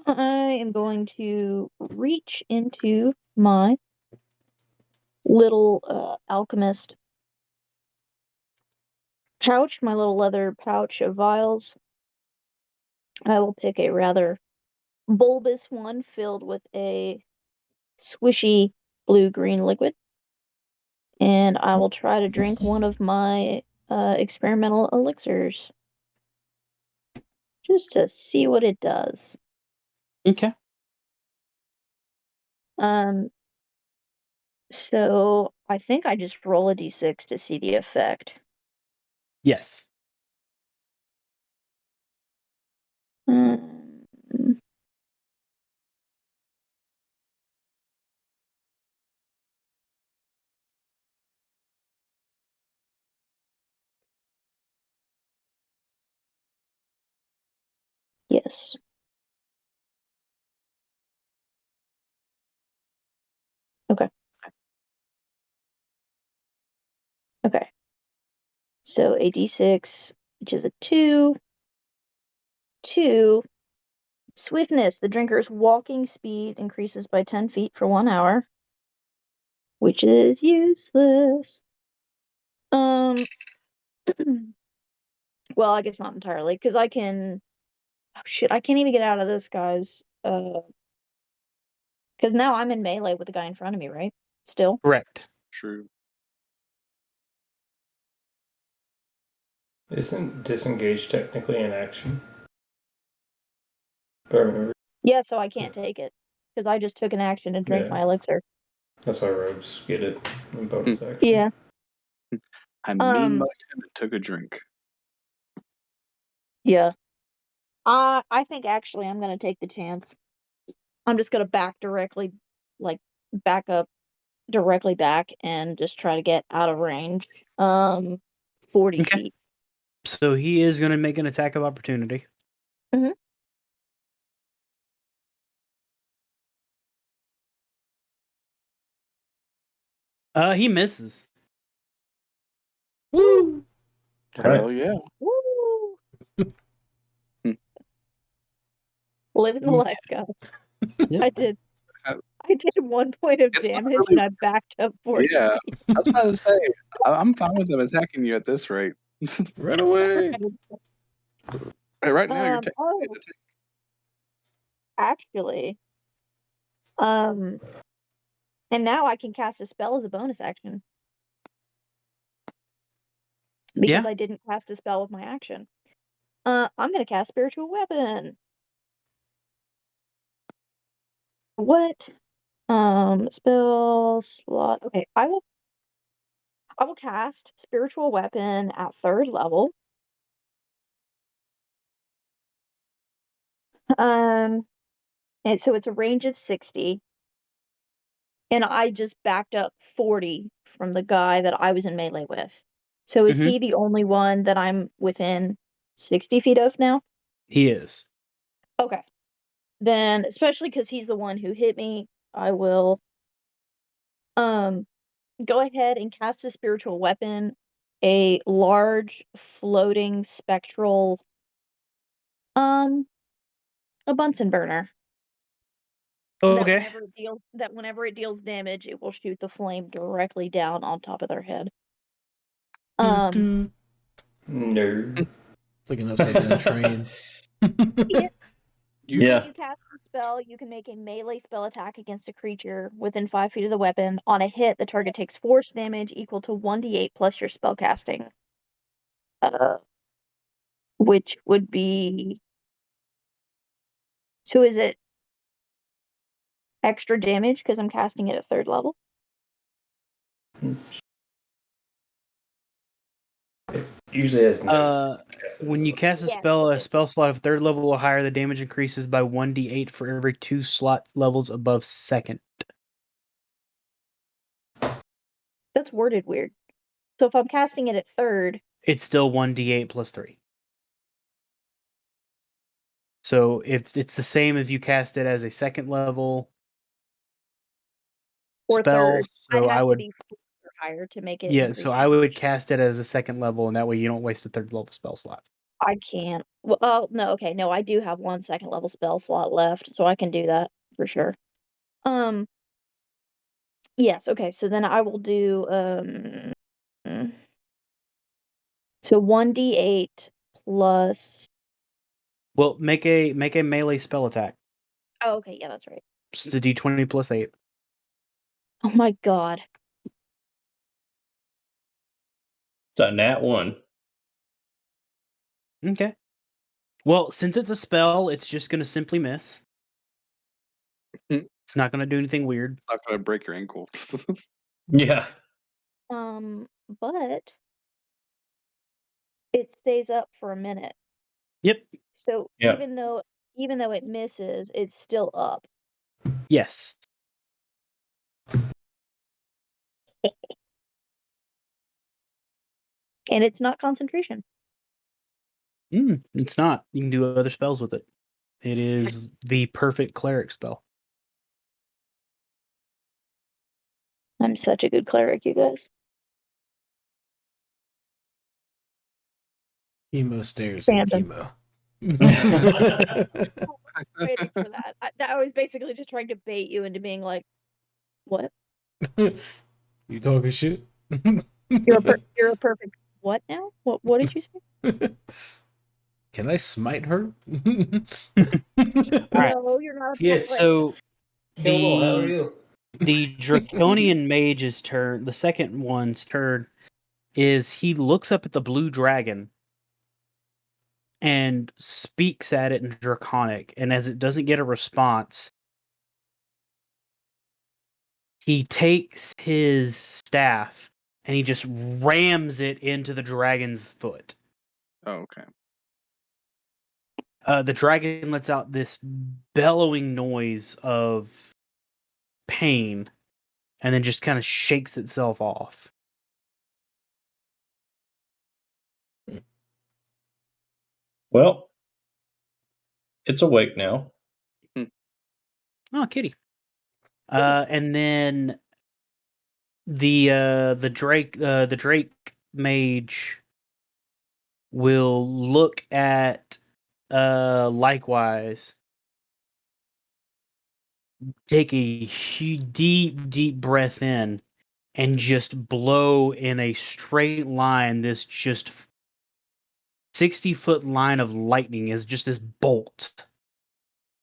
Speaker 5: I am going to reach into my little alchemist pouch, my little leather pouch of vials. I will pick a rather bulbous one filled with a swishy blue-green liquid, and I will try to drink one of my experimental elixirs just to see what it does.
Speaker 1: Okay.
Speaker 5: So I think I just roll a d6 to see the effect.
Speaker 1: Yes.
Speaker 5: Um, yes. Okay. So a d6, which is a 2. 2. Swiftness. The drinker's walking speed increases by 10 feet for 1 hour, which is useless. Well, I guess not entirely, because I can. Oh shit! I can't even get out of this, guys. Because now I'm in melee with the guy in front of me, right? Still.
Speaker 1: Correct.
Speaker 2: True.
Speaker 6: Isn't disengage technically an action? If I remember.
Speaker 5: Yeah, so I can't take it because I just took an action to drink
Speaker 6: Yeah.
Speaker 5: my elixir.
Speaker 6: That's why rogues get it in bonus action.
Speaker 5: Yeah.
Speaker 2: I mean, mugged him and took a drink.
Speaker 5: Yeah. I think actually I'm gonna take the chance. I'm just gonna back up directly back and just try to get out of range. 40
Speaker 1: Okay.
Speaker 5: feet.
Speaker 1: So he is going to make an attack of opportunity.
Speaker 5: Mhm.
Speaker 1: He misses.
Speaker 3: Woo!
Speaker 2: Hell yeah!
Speaker 5: Woo! Living the life, guys.
Speaker 1: Yep.
Speaker 5: I did 1 point of
Speaker 2: It's not
Speaker 5: damage
Speaker 2: really-
Speaker 5: and I backed up 40.
Speaker 2: Yeah, I was about to say, I'm fine with them attacking you at this rate.
Speaker 3: Run away!
Speaker 2: Hey, right now, you're
Speaker 5: Um,
Speaker 2: taking
Speaker 5: oh.
Speaker 2: the tank.
Speaker 5: Actually, and now I can cast a spell as a bonus action. Because
Speaker 1: Yeah.
Speaker 5: I didn't cast a spell with my action. I'm gonna cast Spiritual Weapon. What? Spell slot. Okay, I will cast Spiritual Weapon at 3rd level. And so it's a range of 60. And I just backed up 40 from the guy that I was in melee with. So is
Speaker 1: Mhm.
Speaker 5: he the only one that I'm within 60 feet of now?
Speaker 1: He is.
Speaker 5: Okay. Then, especially because he's the one who hit me, I will go ahead and cast a spiritual weapon a large floating spectral a Bunsen burner.
Speaker 1: Okay.
Speaker 5: That whenever it deals damage, it will shoot the flame directly down on top of their head.
Speaker 3: Doo-doo.
Speaker 6: No.
Speaker 3: Like an upside down train.
Speaker 4: Yeah.
Speaker 5: When you cast the spell, you can make a melee spell attack against a creature within 5 feet of the weapon. On a hit, the target takes force damage equal to 1d8 plus your spell casting. Which would be... So is it extra damage because I'm casting it at 3rd level?
Speaker 6: It usually has no.
Speaker 1: When you cast a
Speaker 5: Yes,
Speaker 1: spell,
Speaker 5: it
Speaker 1: a
Speaker 5: is.
Speaker 1: spell slot of 3rd level or higher, the damage increases by 1d8 for every 2 slot levels above 2nd.
Speaker 5: That's worded weird. So if I'm casting it at 3rd,
Speaker 1: It's still 1d8 plus 3. So if it's the same if you cast it as a 2nd level
Speaker 5: or
Speaker 1: spell,
Speaker 5: 3rd,
Speaker 1: so
Speaker 5: it
Speaker 1: I
Speaker 5: has to
Speaker 1: would
Speaker 5: be 4th or higher to make it
Speaker 1: yeah,
Speaker 5: increase
Speaker 1: so
Speaker 5: your
Speaker 1: I would
Speaker 5: damage.
Speaker 1: cast it as a 2nd level, and that way you don't waste a 3rd level spell slot.
Speaker 5: I can't. Well, oh, no, okay, no, I do have 1 2nd level spell slot left, so I can do that for sure. Yes, okay, so then I will do so 1d8 plus...
Speaker 1: Well, make a melee spell attack.
Speaker 5: Oh, okay, yeah, that's right.
Speaker 1: It's a d20 plus 8.
Speaker 5: Oh my god.
Speaker 4: It's a nat 1.
Speaker 1: Okay. Well, since it's a spell, it's just going to simply miss. It's not going to do anything weird.
Speaker 2: It's not gonna break your ankle.
Speaker 4: Yeah.
Speaker 5: But it stays up for a minute.
Speaker 1: Yep.
Speaker 5: So
Speaker 4: Yeah.
Speaker 5: even though it misses, it's still up.
Speaker 1: Yes.
Speaker 5: And it's not concentration.
Speaker 1: It's not. You can do other spells with it. It is the perfect cleric spell.
Speaker 5: I'm such a good cleric, you guys.
Speaker 3: Chemo stares at
Speaker 5: Random.
Speaker 3: chemo.
Speaker 5: Waiting for that. I was basically just trying to bait you into being like, what?
Speaker 3: You talking shit?
Speaker 5: You're a perfect what now? What did you say?
Speaker 3: Can I smite her?
Speaker 1: Alright.
Speaker 5: No, you're not.
Speaker 6: Yes,
Speaker 1: So
Speaker 6: Hello, how are you?
Speaker 1: the Draconian mage's turn, the second one's turn, is he looks up at the blue dragon and speaks at it in Draconic, and as it doesn't get a response, he takes his staff and he just rams it into the dragon's foot.
Speaker 2: Oh, okay.
Speaker 1: The dragon lets out this bellowing noise of pain and then just kind of shakes itself off.
Speaker 4: Well, it's awake now.
Speaker 1: Oh, kitty. And then the Drake mage will look at Likewise, take a deep breath in, and just blow in a straight line. This just 60-foot line of lightning is just this bolt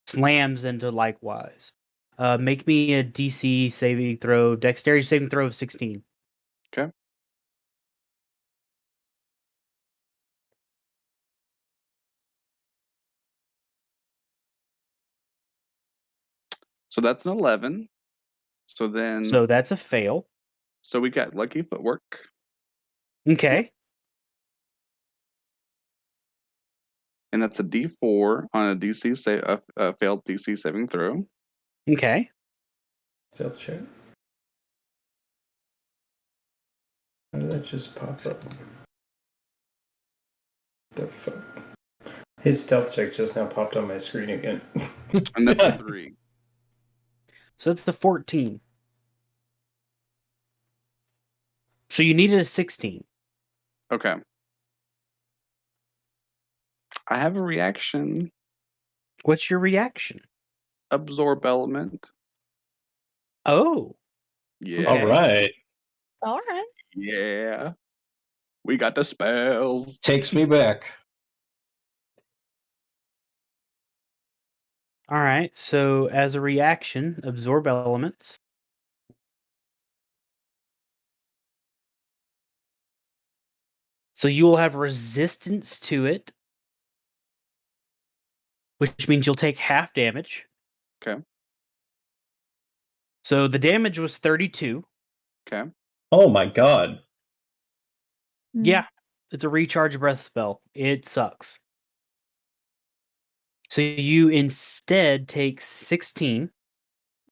Speaker 1: slams into Likewise. Make me a DC saving throw, dexterity saving throw of 16.
Speaker 2: Okay. So that's an 11. So then,
Speaker 1: So that's a fail.
Speaker 2: so we got lucky footwork.
Speaker 1: Okay.
Speaker 2: And that's a D4 on a DC a failed DC saving throw.
Speaker 1: Okay.
Speaker 6: Stealth check. How did that just pop up? The fuck? His stealth check just now popped on my screen again.
Speaker 2: And that's a 3.
Speaker 1: So that's the 14. So you needed a 16.
Speaker 2: Okay. I have a reaction.
Speaker 1: What's your reaction?
Speaker 2: Absorb element.
Speaker 1: Oh,
Speaker 2: Yeah.
Speaker 4: All right.
Speaker 5: All right.
Speaker 2: Yeah. We got the spells.
Speaker 4: Takes me back.
Speaker 1: all right. So as a reaction, absorb elements. So you will have resistance to it, which means you'll take half damage.
Speaker 2: Okay.
Speaker 1: So the damage was 32.
Speaker 2: Okay.
Speaker 4: Oh my god.
Speaker 5: Mm.
Speaker 1: Yeah, it's a recharge breath spell. It sucks. So you instead take 16,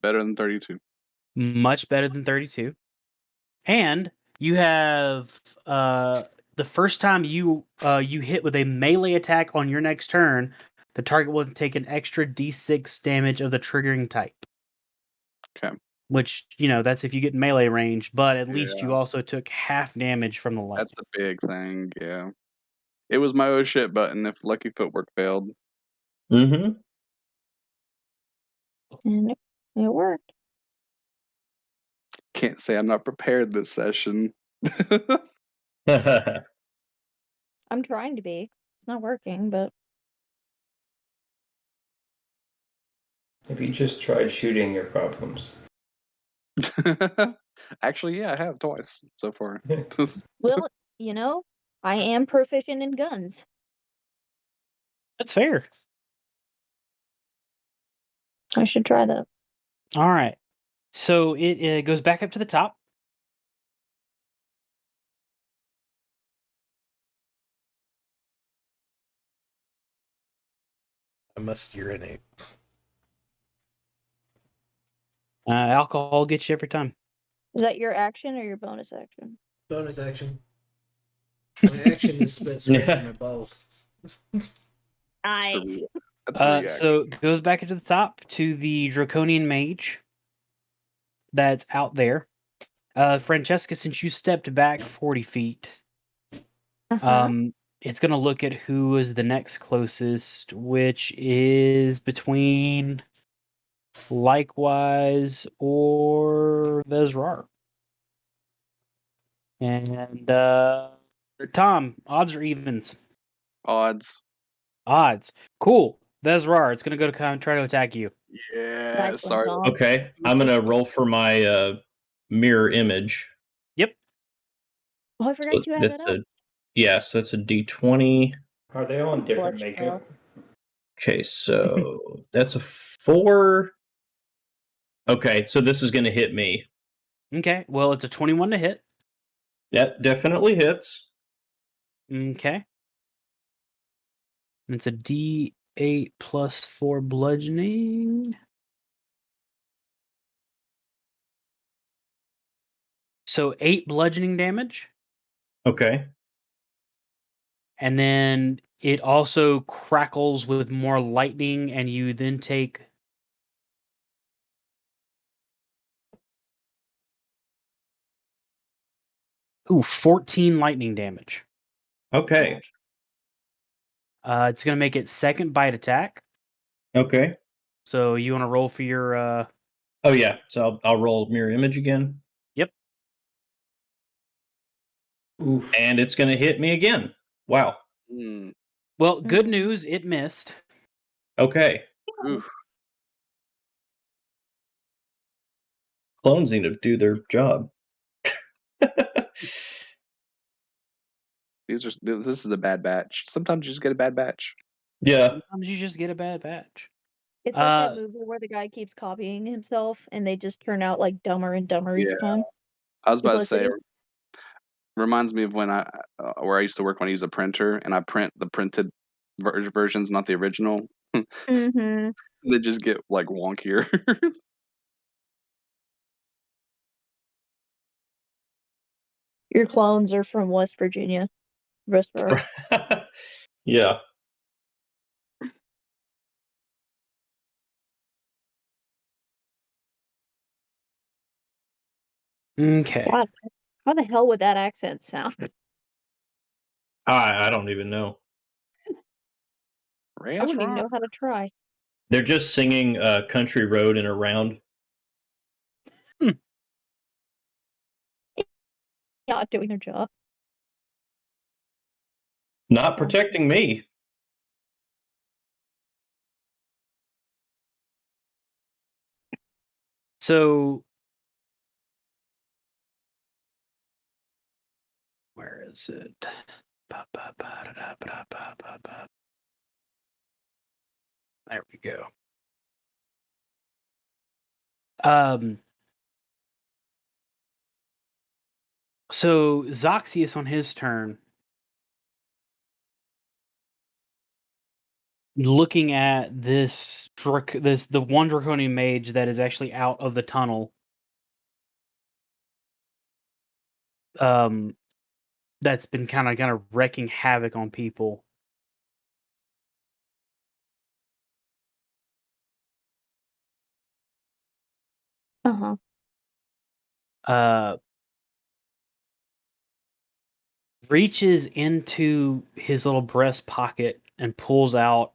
Speaker 2: Better than 32.
Speaker 1: much better than 32. And you have the first time you hit with a melee attack on your next turn, the target will take an extra d6 damage of the triggering type.
Speaker 2: Okay.
Speaker 1: Which, that's if you get melee range, but at least you
Speaker 2: Yeah.
Speaker 1: also took half damage from the
Speaker 2: That's
Speaker 1: lightning.
Speaker 2: the big thing. Yeah. It was my oh shit button if Lucky Footwork failed.
Speaker 4: Mm-hmm.
Speaker 5: And it worked.
Speaker 2: Can't say I'm not prepared this session.
Speaker 5: I'm trying to be. It's not working, but
Speaker 6: Have you just tried shooting your problems?
Speaker 2: Actually, yeah, I have twice so far.
Speaker 5: well, I am proficient in guns.
Speaker 1: That's fair.
Speaker 5: I should try that.
Speaker 1: All right. So it goes back up to the top.
Speaker 3: I must urinate.
Speaker 1: Alcohol gets you every time.
Speaker 5: Is that your action or your bonus action?
Speaker 3: Bonus action. My action is spent scratching my balls.
Speaker 5: Nice.
Speaker 2: That's a reaction.
Speaker 1: So it goes back into the top to the Draconian Mage that's out there. Francesca, since you stepped back 40 feet,
Speaker 5: Uh-huh.
Speaker 1: it's going to look at who is the next closest, which is between Likewise or Vezrar. And Tom, odds or evens?
Speaker 2: Odds.
Speaker 1: Odds. Cool. Vezrar, it's going to go to try to attack you.
Speaker 2: Yeah.
Speaker 5: Nice one,
Speaker 2: Sorry.
Speaker 5: Tom.
Speaker 4: Okay. I'm gonna roll for my mirror image.
Speaker 1: Yep.
Speaker 5: Oh, I forgot you had that up.
Speaker 4: So that's a D20.
Speaker 6: Are they all in different
Speaker 5: Blood
Speaker 6: makeup?
Speaker 4: Okay, so that's a 4. Okay, so this is gonna hit me.
Speaker 1: Okay. Well, it's a 21 to hit.
Speaker 4: That definitely hits.
Speaker 1: Okay. It's a D8 plus 4 bludgeoning. So 8 bludgeoning damage.
Speaker 4: Okay.
Speaker 1: And then it also crackles with more lightning, and you then take Ooh, 14 lightning damage.
Speaker 4: Okay.
Speaker 1: It's going to make it second bite attack.
Speaker 4: Okay.
Speaker 1: So you want to roll for your...
Speaker 4: Oh yeah, so I'll roll mirror image again.
Speaker 1: Yep.
Speaker 6: Oof.
Speaker 4: And it's gonna hit me again. Wow.
Speaker 2: Mm.
Speaker 1: Well, good news, it missed.
Speaker 4: Okay.
Speaker 2: Oof.
Speaker 4: Clones need to do their job.
Speaker 2: This is a bad batch. Sometimes you just get a bad batch.
Speaker 4: Yeah.
Speaker 1: Sometimes you just get a bad batch.
Speaker 5: It's like that movie where the guy keeps copying himself and they just turn out like dumber and dumber each time.
Speaker 2: I was about to say,
Speaker 5: Duplicity.
Speaker 2: reminds me of when where I used to work when I used a printer and I print the printed versions, not the original.
Speaker 5: Mm-hmm.
Speaker 2: They just get like wonkier.
Speaker 5: Your clones are from West Virginia. Westboro.
Speaker 4: Yeah.
Speaker 1: Okay.
Speaker 5: God, how the hell would that accent sound?
Speaker 4: I don't even know.
Speaker 2: Ray
Speaker 5: I
Speaker 2: is
Speaker 5: wouldn't even know
Speaker 2: wrong.
Speaker 5: how to try.
Speaker 4: They're just singing Country Road in a round.
Speaker 5: Not doing their job.
Speaker 4: Not protecting me.
Speaker 1: So, where is it? There we go. So Zoxius on his turn, looking at the one draconian mage that is actually out of the tunnel, that's been kind of wrecking havoc on people. Reaches into his little breast pocket and pulls out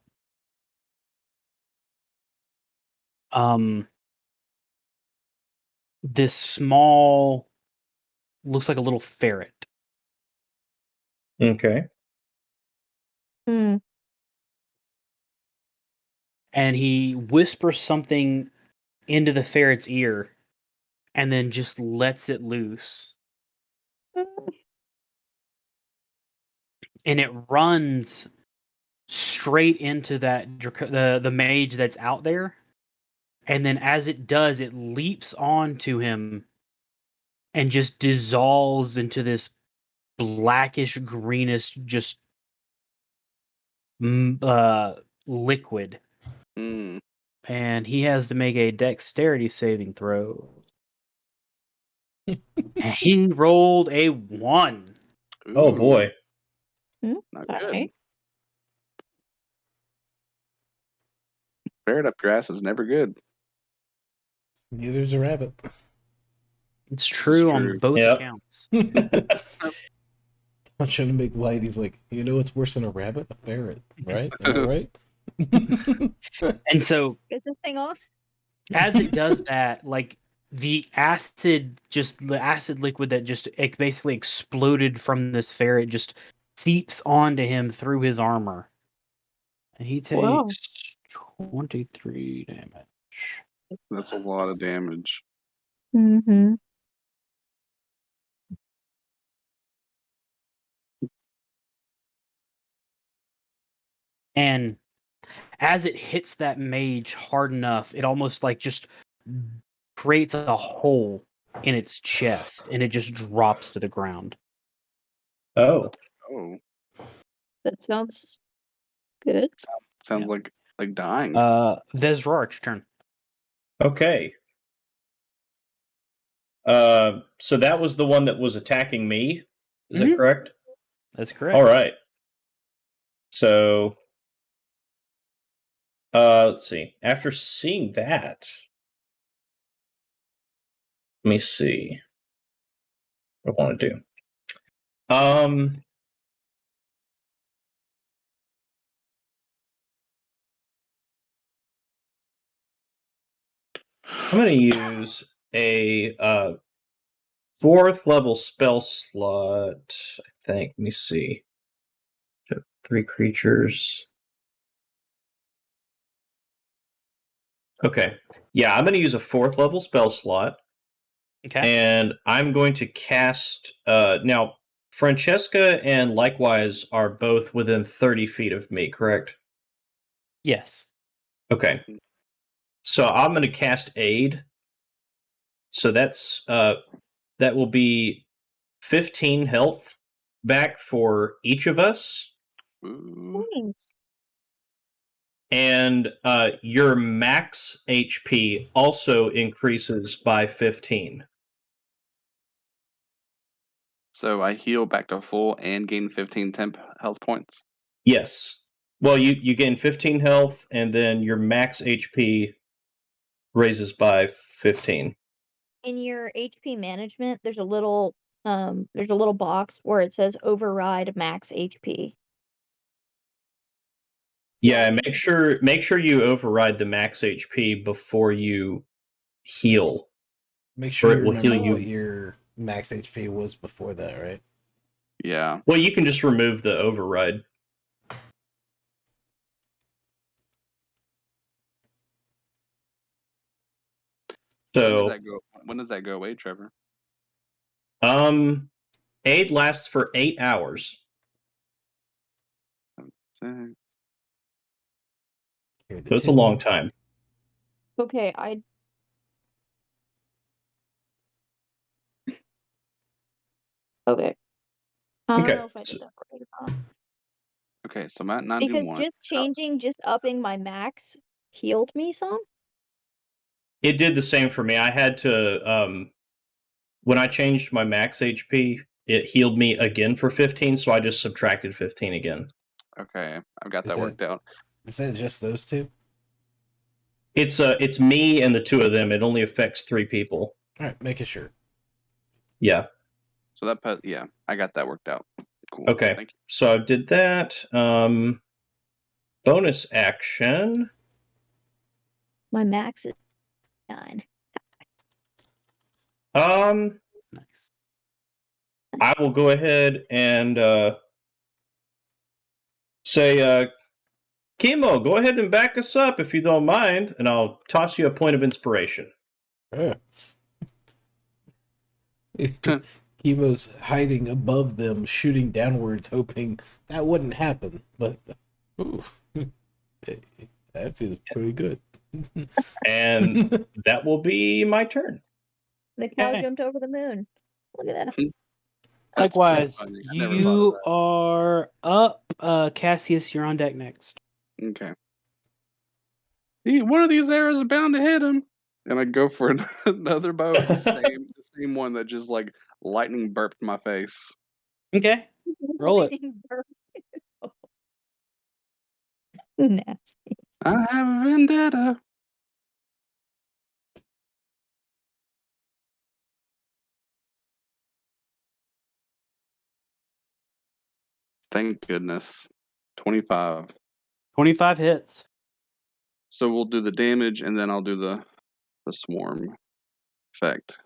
Speaker 1: this small, looks like a little ferret.
Speaker 4: Okay.
Speaker 5: Hmm.
Speaker 1: And he whispers something into the ferret's ear and then just lets it loose. And it runs straight into that the mage that's out there. And then as it does, it leaps onto him and just dissolves into this blackish greenish just liquid.
Speaker 2: Mm.
Speaker 1: And he has to make a dexterity saving throw. And he rolled a 1.
Speaker 4: Oh
Speaker 2: Ooh,
Speaker 4: boy.
Speaker 2: not good.
Speaker 5: Okay.
Speaker 2: Ferret up your ass is never good.
Speaker 3: Neither's a rabbit.
Speaker 1: It's
Speaker 2: is
Speaker 1: true on
Speaker 2: true.
Speaker 1: both
Speaker 4: Yep.
Speaker 1: accounts.
Speaker 3: I'm trying to make light. He's like, you know what's worse than a rabbit? A ferret, right? Am I right?
Speaker 1: And so
Speaker 5: Is this thing off?
Speaker 1: as it does that, like the acid liquid that just basically exploded from this ferret just seeps onto him through his armor. And he
Speaker 5: Wow.
Speaker 1: takes 23 damage.
Speaker 2: That's a lot of damage.
Speaker 5: Mm-hmm.
Speaker 1: And as it hits that mage hard enough, it almost like just creates a hole in its chest and it just drops to the ground.
Speaker 4: Oh.
Speaker 2: Oh,
Speaker 5: That sounds good.
Speaker 2: sounds like dying.
Speaker 1: Vezrar's turn.
Speaker 4: Okay. So that was the one that was attacking me. Is that correct?
Speaker 1: That's correct.
Speaker 4: All right. So, let's see. After seeing that, let me see what I want to do. I'm going to use a 4th level spell slot, I think. Let me see. 3 creatures. Okay. Yeah, I'm going to use a 4th level spell slot.
Speaker 1: Okay.
Speaker 4: And I'm going to cast... now, Francesca and Likewise are both within 30 feet of me, correct?
Speaker 1: Yes.
Speaker 4: Okay. So I'm going to cast Aid. So that's that will be 15 health back for each of us.
Speaker 2: Ooh.
Speaker 5: Thanks.
Speaker 4: And your max HP also increases by 15.
Speaker 2: So I heal back to full and gain 15 temp health points.
Speaker 4: Yes. Well, you gain 15 health, and then your max HP raises by 15.
Speaker 5: In your HP management, there's a little there's a little box where it says override max HP.
Speaker 4: Yeah, make sure you override the max HP before you heal.
Speaker 3: Make sure
Speaker 4: Or
Speaker 3: you
Speaker 4: it will
Speaker 3: remember
Speaker 4: heal you.
Speaker 3: what your max HP was before that, right?
Speaker 2: Yeah.
Speaker 4: Well, you can just remove the override. So,
Speaker 2: When does that go away, Trevor?
Speaker 4: aid lasts for 8 hours.
Speaker 2: So,
Speaker 3: Here, the
Speaker 4: So it's a
Speaker 3: two-
Speaker 4: long time.
Speaker 5: Okay, Okay. I don't
Speaker 4: Okay,
Speaker 5: know if I did that right or not.
Speaker 2: okay, so I'm at
Speaker 5: Because
Speaker 2: 91.
Speaker 5: just upping my max healed me some.
Speaker 4: It did the same for me. I had to when I changed my max HP, it healed me again for 15, so I just subtracted 15 again.
Speaker 2: Okay, I've got
Speaker 3: Is
Speaker 2: that worked out.
Speaker 3: Is that just those two?
Speaker 4: It's me and the two of them. It only affects 3 people.
Speaker 3: All right, making sure.
Speaker 4: Yeah.
Speaker 2: So yeah, I got that worked out. Cool.
Speaker 4: Okay.
Speaker 2: Thank you.
Speaker 4: So I did that. Bonus action.
Speaker 5: My max is 9.
Speaker 1: Nice.
Speaker 4: I will go ahead and say, Chemo, go ahead and back us up if you don't mind, and I'll toss you a point of inspiration.
Speaker 3: Chemo's hiding above them, shooting downwards, hoping that wouldn't happen. But ooh, that feels pretty good.
Speaker 4: And that will be my turn.
Speaker 5: The cow
Speaker 1: Okay.
Speaker 5: jumped over the moon. Look at that.
Speaker 2: That's
Speaker 1: Likewise,
Speaker 2: pretty funny. I never thought of
Speaker 1: you
Speaker 2: that.
Speaker 1: are up. Cassius, you're on deck next.
Speaker 2: Okay. One of these arrows is bound to hit him. And I go for another bow, the same one that just like lightning burped my face.
Speaker 1: Okay, roll it.
Speaker 5: Nasty.
Speaker 2: I have a vendetta. Thank goodness. 25.
Speaker 1: 25 hits.
Speaker 2: So we'll do the damage and then I'll do the swarm effect.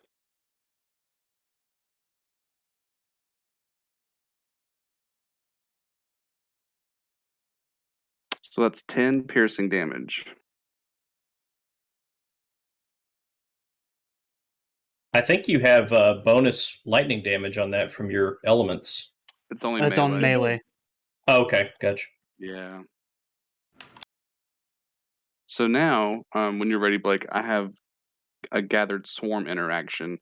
Speaker 2: So that's 10 piercing damage.
Speaker 4: I think you have bonus lightning damage on that from your elements.
Speaker 2: It's only
Speaker 1: That's
Speaker 2: melee.
Speaker 1: on melee.
Speaker 4: Oh, okay, gotcha.
Speaker 2: Yeah. So now, when you're ready, Blake, I have a gathered swarm interaction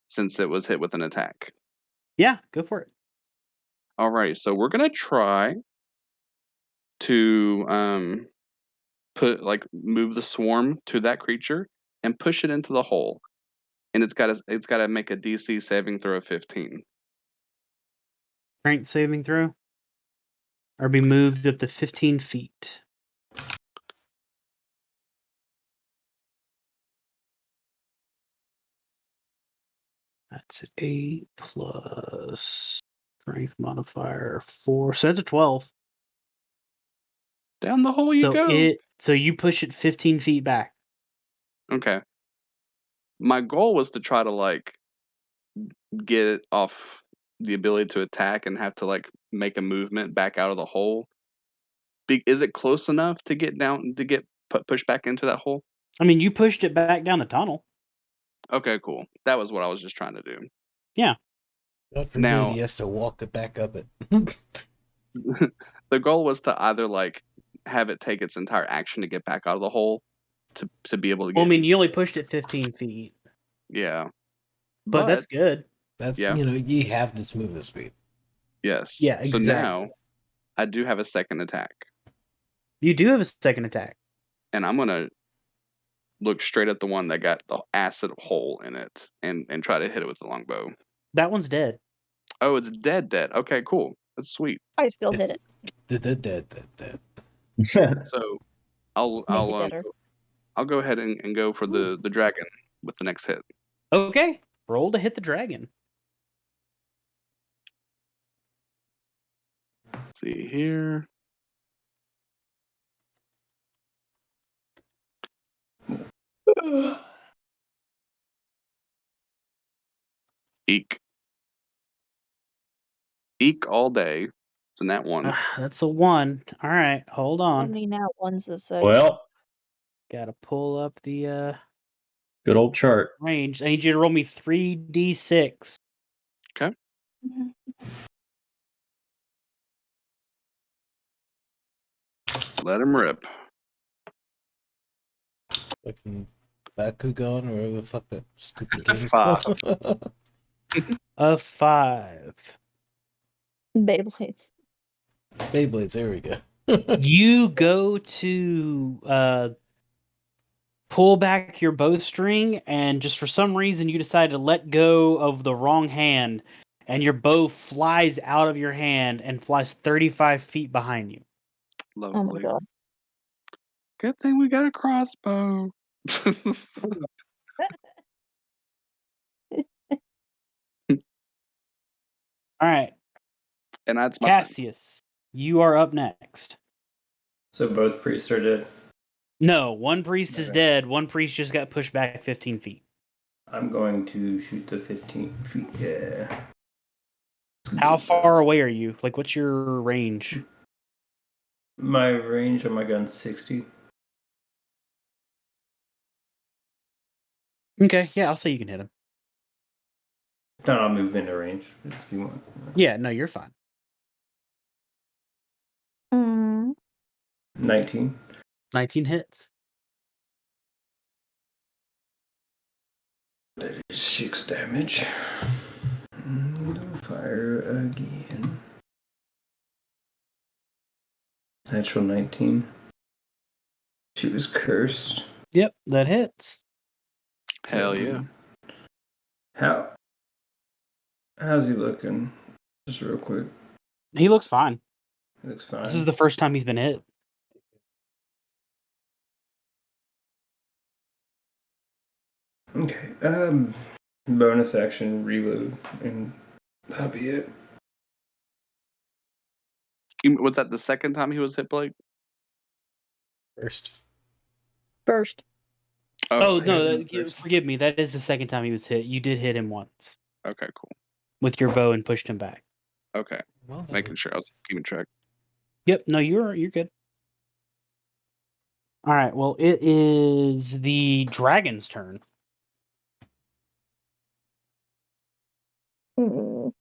Speaker 2: since it was hit with an attack.
Speaker 1: Yeah, go for it.
Speaker 2: All right, so we're gonna try to move the swarm to that creature and push it into the hole, and it's got to make a DC saving throw of 15.
Speaker 1: Strength saving throw. Or be moved up to 15 feet. That's 8 plus strength modifier 4. So that's a 12.
Speaker 2: Down the hole you go.
Speaker 1: So you push it 15 feet back.
Speaker 2: Okay. My goal was to try to like get it off the ability to attack and have to like make a movement back out of the hole. Is it close enough to get down to get pushed back into that hole?
Speaker 1: I mean, you pushed it back down the tunnel.
Speaker 2: Okay, cool. That was what I was just trying to do.
Speaker 1: Yeah.
Speaker 3: God forbid
Speaker 2: Now-
Speaker 3: he has to walk it back up it.
Speaker 2: The goal was to either like have it take its entire action to get back out of the hole to be able to get.
Speaker 1: Well, I mean, you only pushed it 15 feet.
Speaker 2: Yeah.
Speaker 1: But that's good.
Speaker 3: That's
Speaker 2: Yeah.
Speaker 3: you have this movement speed.
Speaker 2: Yes.
Speaker 1: Yeah,
Speaker 2: So
Speaker 1: exactly.
Speaker 2: now I do have a second attack.
Speaker 1: You do have a second attack.
Speaker 2: And I'm gonna look straight at the one that got the acid hole in it and try to hit it with the longbow.
Speaker 1: That one's dead.
Speaker 2: Oh, it's dead. Okay, cool. That's sweet.
Speaker 5: I still hit it.
Speaker 3: Dead.
Speaker 2: So I'll
Speaker 5: Make it deader.
Speaker 2: I'll go ahead and go for the dragon with the next hit.
Speaker 1: Okay. Roll to hit the dragon.
Speaker 2: see here. Eek. Eek all day. It's in that one.
Speaker 1: That's a 1. All right, hold
Speaker 5: So
Speaker 1: on.
Speaker 5: many nat ones this segment.
Speaker 4: Well,
Speaker 1: Gotta pull up the
Speaker 4: good old chart.
Speaker 1: range. I need you to roll me 3d6.
Speaker 2: Let him rip.
Speaker 3: Fucking Bakugan or whatever the fuck that stupid game is
Speaker 2: 5.
Speaker 3: called.
Speaker 1: A 5.
Speaker 5: Beyblades.
Speaker 3: Beyblades, there we go.
Speaker 1: You go to pull back your bowstring, and just for some reason you decide to let go of the wrong hand, and your bow flies out of your hand and flies 35 feet behind you.
Speaker 5: Oh my
Speaker 2: Lovely.
Speaker 5: god.
Speaker 2: Good thing we got a crossbow.
Speaker 1: All right,
Speaker 2: And that's my thing.
Speaker 1: Cassius, you are up next.
Speaker 6: So both priests are dead.
Speaker 1: No, one priest is
Speaker 6: Okay.
Speaker 1: dead. One priest just got pushed back 15 feet.
Speaker 6: I'm going to shoot the 15 feet. Yeah.
Speaker 1: How far away are you? Like, what's your range?
Speaker 6: My range on my gun's 60.
Speaker 1: Okay, yeah, I'll say you can hit him.
Speaker 6: If not, I'll move into range if you want.
Speaker 1: Yeah, no, you're fine.
Speaker 6: 19.
Speaker 1: 19 hits.
Speaker 6: That is 6 damage. And I'll fire again. Natural 19. She was cursed.
Speaker 1: Yep, that hits.
Speaker 2: Hell yeah.
Speaker 6: How's he looking? Just real quick.
Speaker 1: He looks fine.
Speaker 6: He looks fine.
Speaker 1: This is the first time he's been hit.
Speaker 6: Okay. Bonus action reload, and that'll be it.
Speaker 2: Was that the second time he was hit, Blake?
Speaker 3: First.
Speaker 5: First.
Speaker 1: Oh,
Speaker 2: okay.
Speaker 1: no,
Speaker 6: hit him first.
Speaker 1: forgive me. That is the second time he was hit. You did hit him once
Speaker 2: Okay, cool.
Speaker 1: with your bow and pushed him back.
Speaker 2: Okay.
Speaker 3: Well,
Speaker 2: Making sure I was keeping track.
Speaker 1: Yep, no, you're good. All right, well, it is the dragon's turn.
Speaker 5: Mm.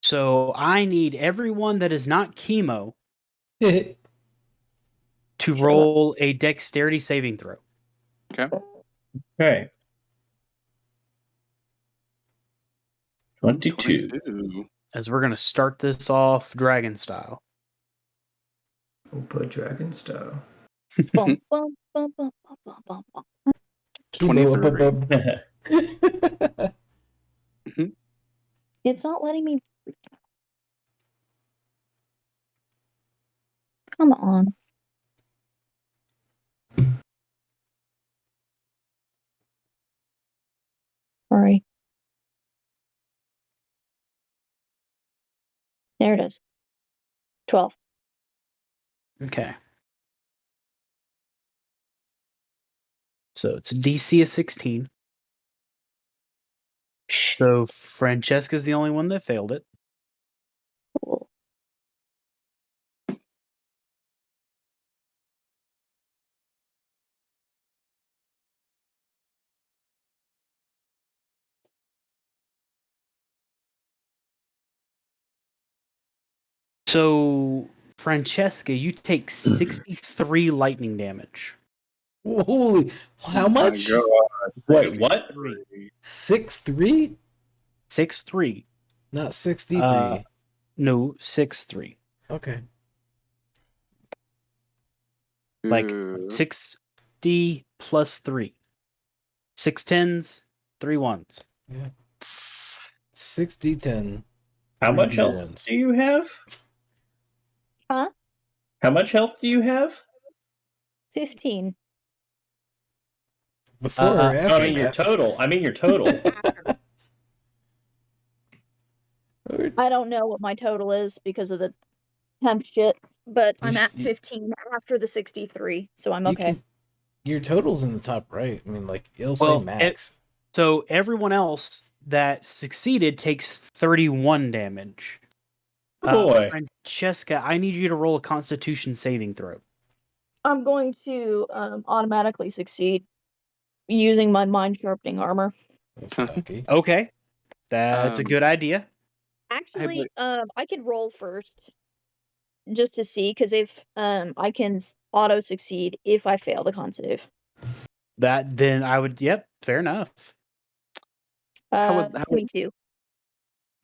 Speaker 1: So I need everyone that is not chemo to
Speaker 5: Sure.
Speaker 1: roll a dexterity saving throw.
Speaker 4: Okay. 22.
Speaker 2: 22.
Speaker 1: As we're going to start this off dragon style.
Speaker 6: Opa Dragon style.
Speaker 5: Bum, bum, bum, bum, bum, bum, bum, bum.
Speaker 3: Chemo up
Speaker 2: 23.
Speaker 3: above.
Speaker 5: It's not letting me. Come on. Sorry. There it is. 12.
Speaker 1: Okay. So it's a DC of 16. So Francesca's the only one that failed it.
Speaker 5: Cool.
Speaker 1: So Francesca, you take 63 lightning damage.
Speaker 3: Holy, how much?
Speaker 2: My God.
Speaker 4: Wait, what?
Speaker 3: 6'3"?
Speaker 1: 6-3.
Speaker 3: Not 63.
Speaker 1: No, 6-3.
Speaker 3: Okay.
Speaker 1: Like
Speaker 2: Ooh.
Speaker 1: 60 plus 3. 6 10s, 3 1s.
Speaker 3: Yeah. 6d10.
Speaker 4: How much
Speaker 3: 3d
Speaker 4: health
Speaker 3: ones.
Speaker 4: do you have?
Speaker 5: Huh?
Speaker 4: How much health do you have?
Speaker 5: 15.
Speaker 3: Before or
Speaker 1: Uh,
Speaker 3: after
Speaker 4: I mean your
Speaker 3: that?
Speaker 4: total. I mean your total.
Speaker 5: I don't know what my total is because of the temp shit, but I'm at
Speaker 3: You-
Speaker 5: 15 after the 63, so I'm
Speaker 3: You
Speaker 5: okay.
Speaker 3: can. Your total's in the top right. I mean, like it'll
Speaker 1: Well,
Speaker 3: say max.
Speaker 1: So everyone else that succeeded takes 31 damage.
Speaker 4: Boy.
Speaker 1: Francesca, I need you to roll a Constitution saving throw.
Speaker 5: I'm going to automatically succeed using my mind sharpening armor.
Speaker 3: That's cocky.
Speaker 1: Okay, that's a good idea.
Speaker 5: Actually, I could roll first just to see, because if I can auto succeed if I fail the con save.
Speaker 1: Then I would. Yep, fair enough.
Speaker 2: How would-
Speaker 5: 22.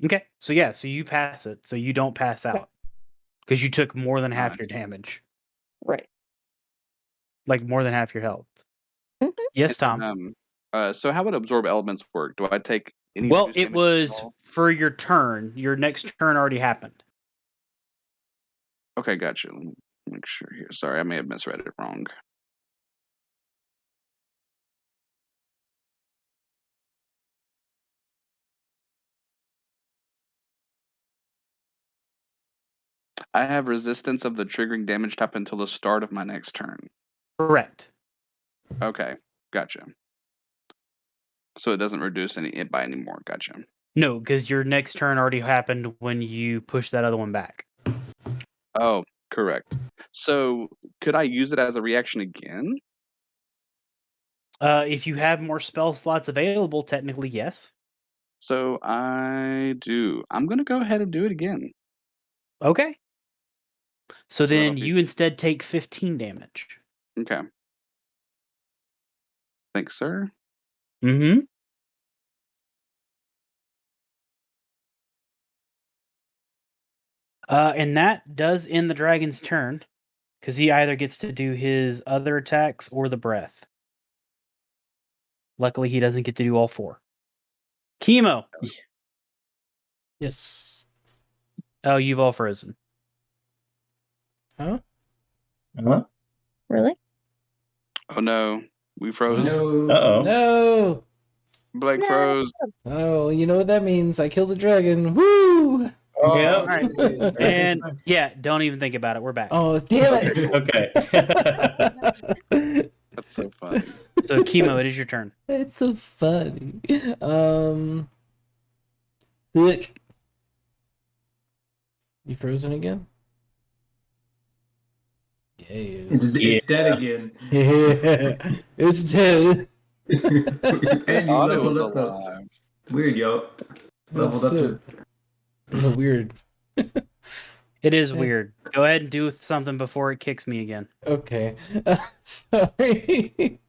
Speaker 1: Okay, so you pass it, so you don't pass out because you took more than half your
Speaker 2: Nice.
Speaker 1: damage,
Speaker 5: Right.
Speaker 1: like more than half your health.
Speaker 5: Mhm.
Speaker 1: Yes, Tom.
Speaker 2: So how would absorb elements work? Do I take any?
Speaker 1: Well,
Speaker 2: reduced
Speaker 1: it
Speaker 2: damage at
Speaker 1: was
Speaker 2: all?
Speaker 1: for your turn. Your next turn already happened.
Speaker 2: Okay, gotcha. Let me make sure here. Sorry, I may have misread it wrong. I have resistance of the triggering damage type until the start of my next turn.
Speaker 1: Correct.
Speaker 2: Okay, gotcha. So it doesn't reduce it by any more. Gotcha.
Speaker 1: No, because your next turn already happened when you push that other one back.
Speaker 2: Oh, correct. So could I use it as a reaction again?
Speaker 1: If you have more spell slots available, technically yes.
Speaker 2: So I do. I'm gonna go ahead and do it again.
Speaker 1: Okay. So
Speaker 2: that'll
Speaker 1: then
Speaker 2: be-
Speaker 1: you instead take 15 damage.
Speaker 2: Okay. Thanks, sir.
Speaker 1: Mm-hmm. And that does end the dragon's turn, because he either gets to do his other attacks or the breath. Luckily, he doesn't get to do all four. Chemo.
Speaker 3: Yes.
Speaker 1: Oh, you've all frozen.
Speaker 3: Huh?
Speaker 4: Huh?
Speaker 5: Really?
Speaker 2: Oh no, we froze.
Speaker 6: No.
Speaker 4: Uh-oh.
Speaker 3: No.
Speaker 2: Blake
Speaker 5: No.
Speaker 2: froze.
Speaker 3: Oh, you know what that means? I killed the dragon. Woo!
Speaker 2: Oh,
Speaker 4: Yeah.
Speaker 1: All right. And yeah, don't even think about it. We're back.
Speaker 3: Oh, damn
Speaker 2: Okay,
Speaker 3: it!
Speaker 2: cool.
Speaker 4: Okay.
Speaker 2: That's so funny.
Speaker 1: So, Chemo, it is your turn.
Speaker 3: It's so funny. Look. You frozen again? Yes.
Speaker 6: It's dead again.
Speaker 3: Yeah. It's dead.
Speaker 6: And
Speaker 2: I
Speaker 6: you
Speaker 2: thought it
Speaker 6: leveled
Speaker 2: was
Speaker 6: up though.
Speaker 2: alive.
Speaker 6: Weird, yo. Leveled up
Speaker 3: so
Speaker 6: to
Speaker 3: weird.
Speaker 1: It is weird. Go ahead and do something before it kicks me again.
Speaker 3: Okay. Sorry.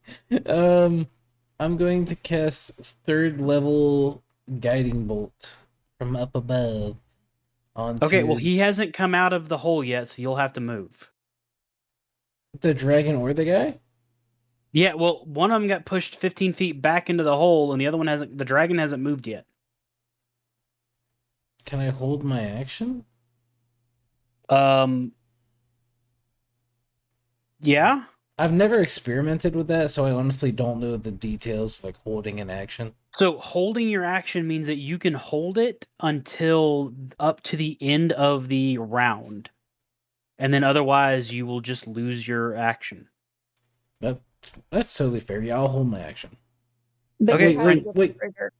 Speaker 3: I'm going to cast 3rd level guiding bolt from up above. Onto
Speaker 1: Okay, well, he hasn't come out of the hole yet, so you'll have to move.
Speaker 3: the dragon or the guy?
Speaker 1: Yeah, well, one of them got pushed 15 feet back into the hole, and the other one hasn't. The dragon hasn't moved yet.
Speaker 3: Can I hold my action?
Speaker 1: Yeah.
Speaker 3: I've never experimented with that, so I honestly don't know the details of like holding an action.
Speaker 1: So holding your action means that you can hold it until up to the end of the round, and then otherwise you will just lose your action.
Speaker 3: That's totally fair. Yeah, I'll hold my action.
Speaker 5: But
Speaker 1: Okay,
Speaker 5: you have to
Speaker 3: wait.
Speaker 5: get the trigger.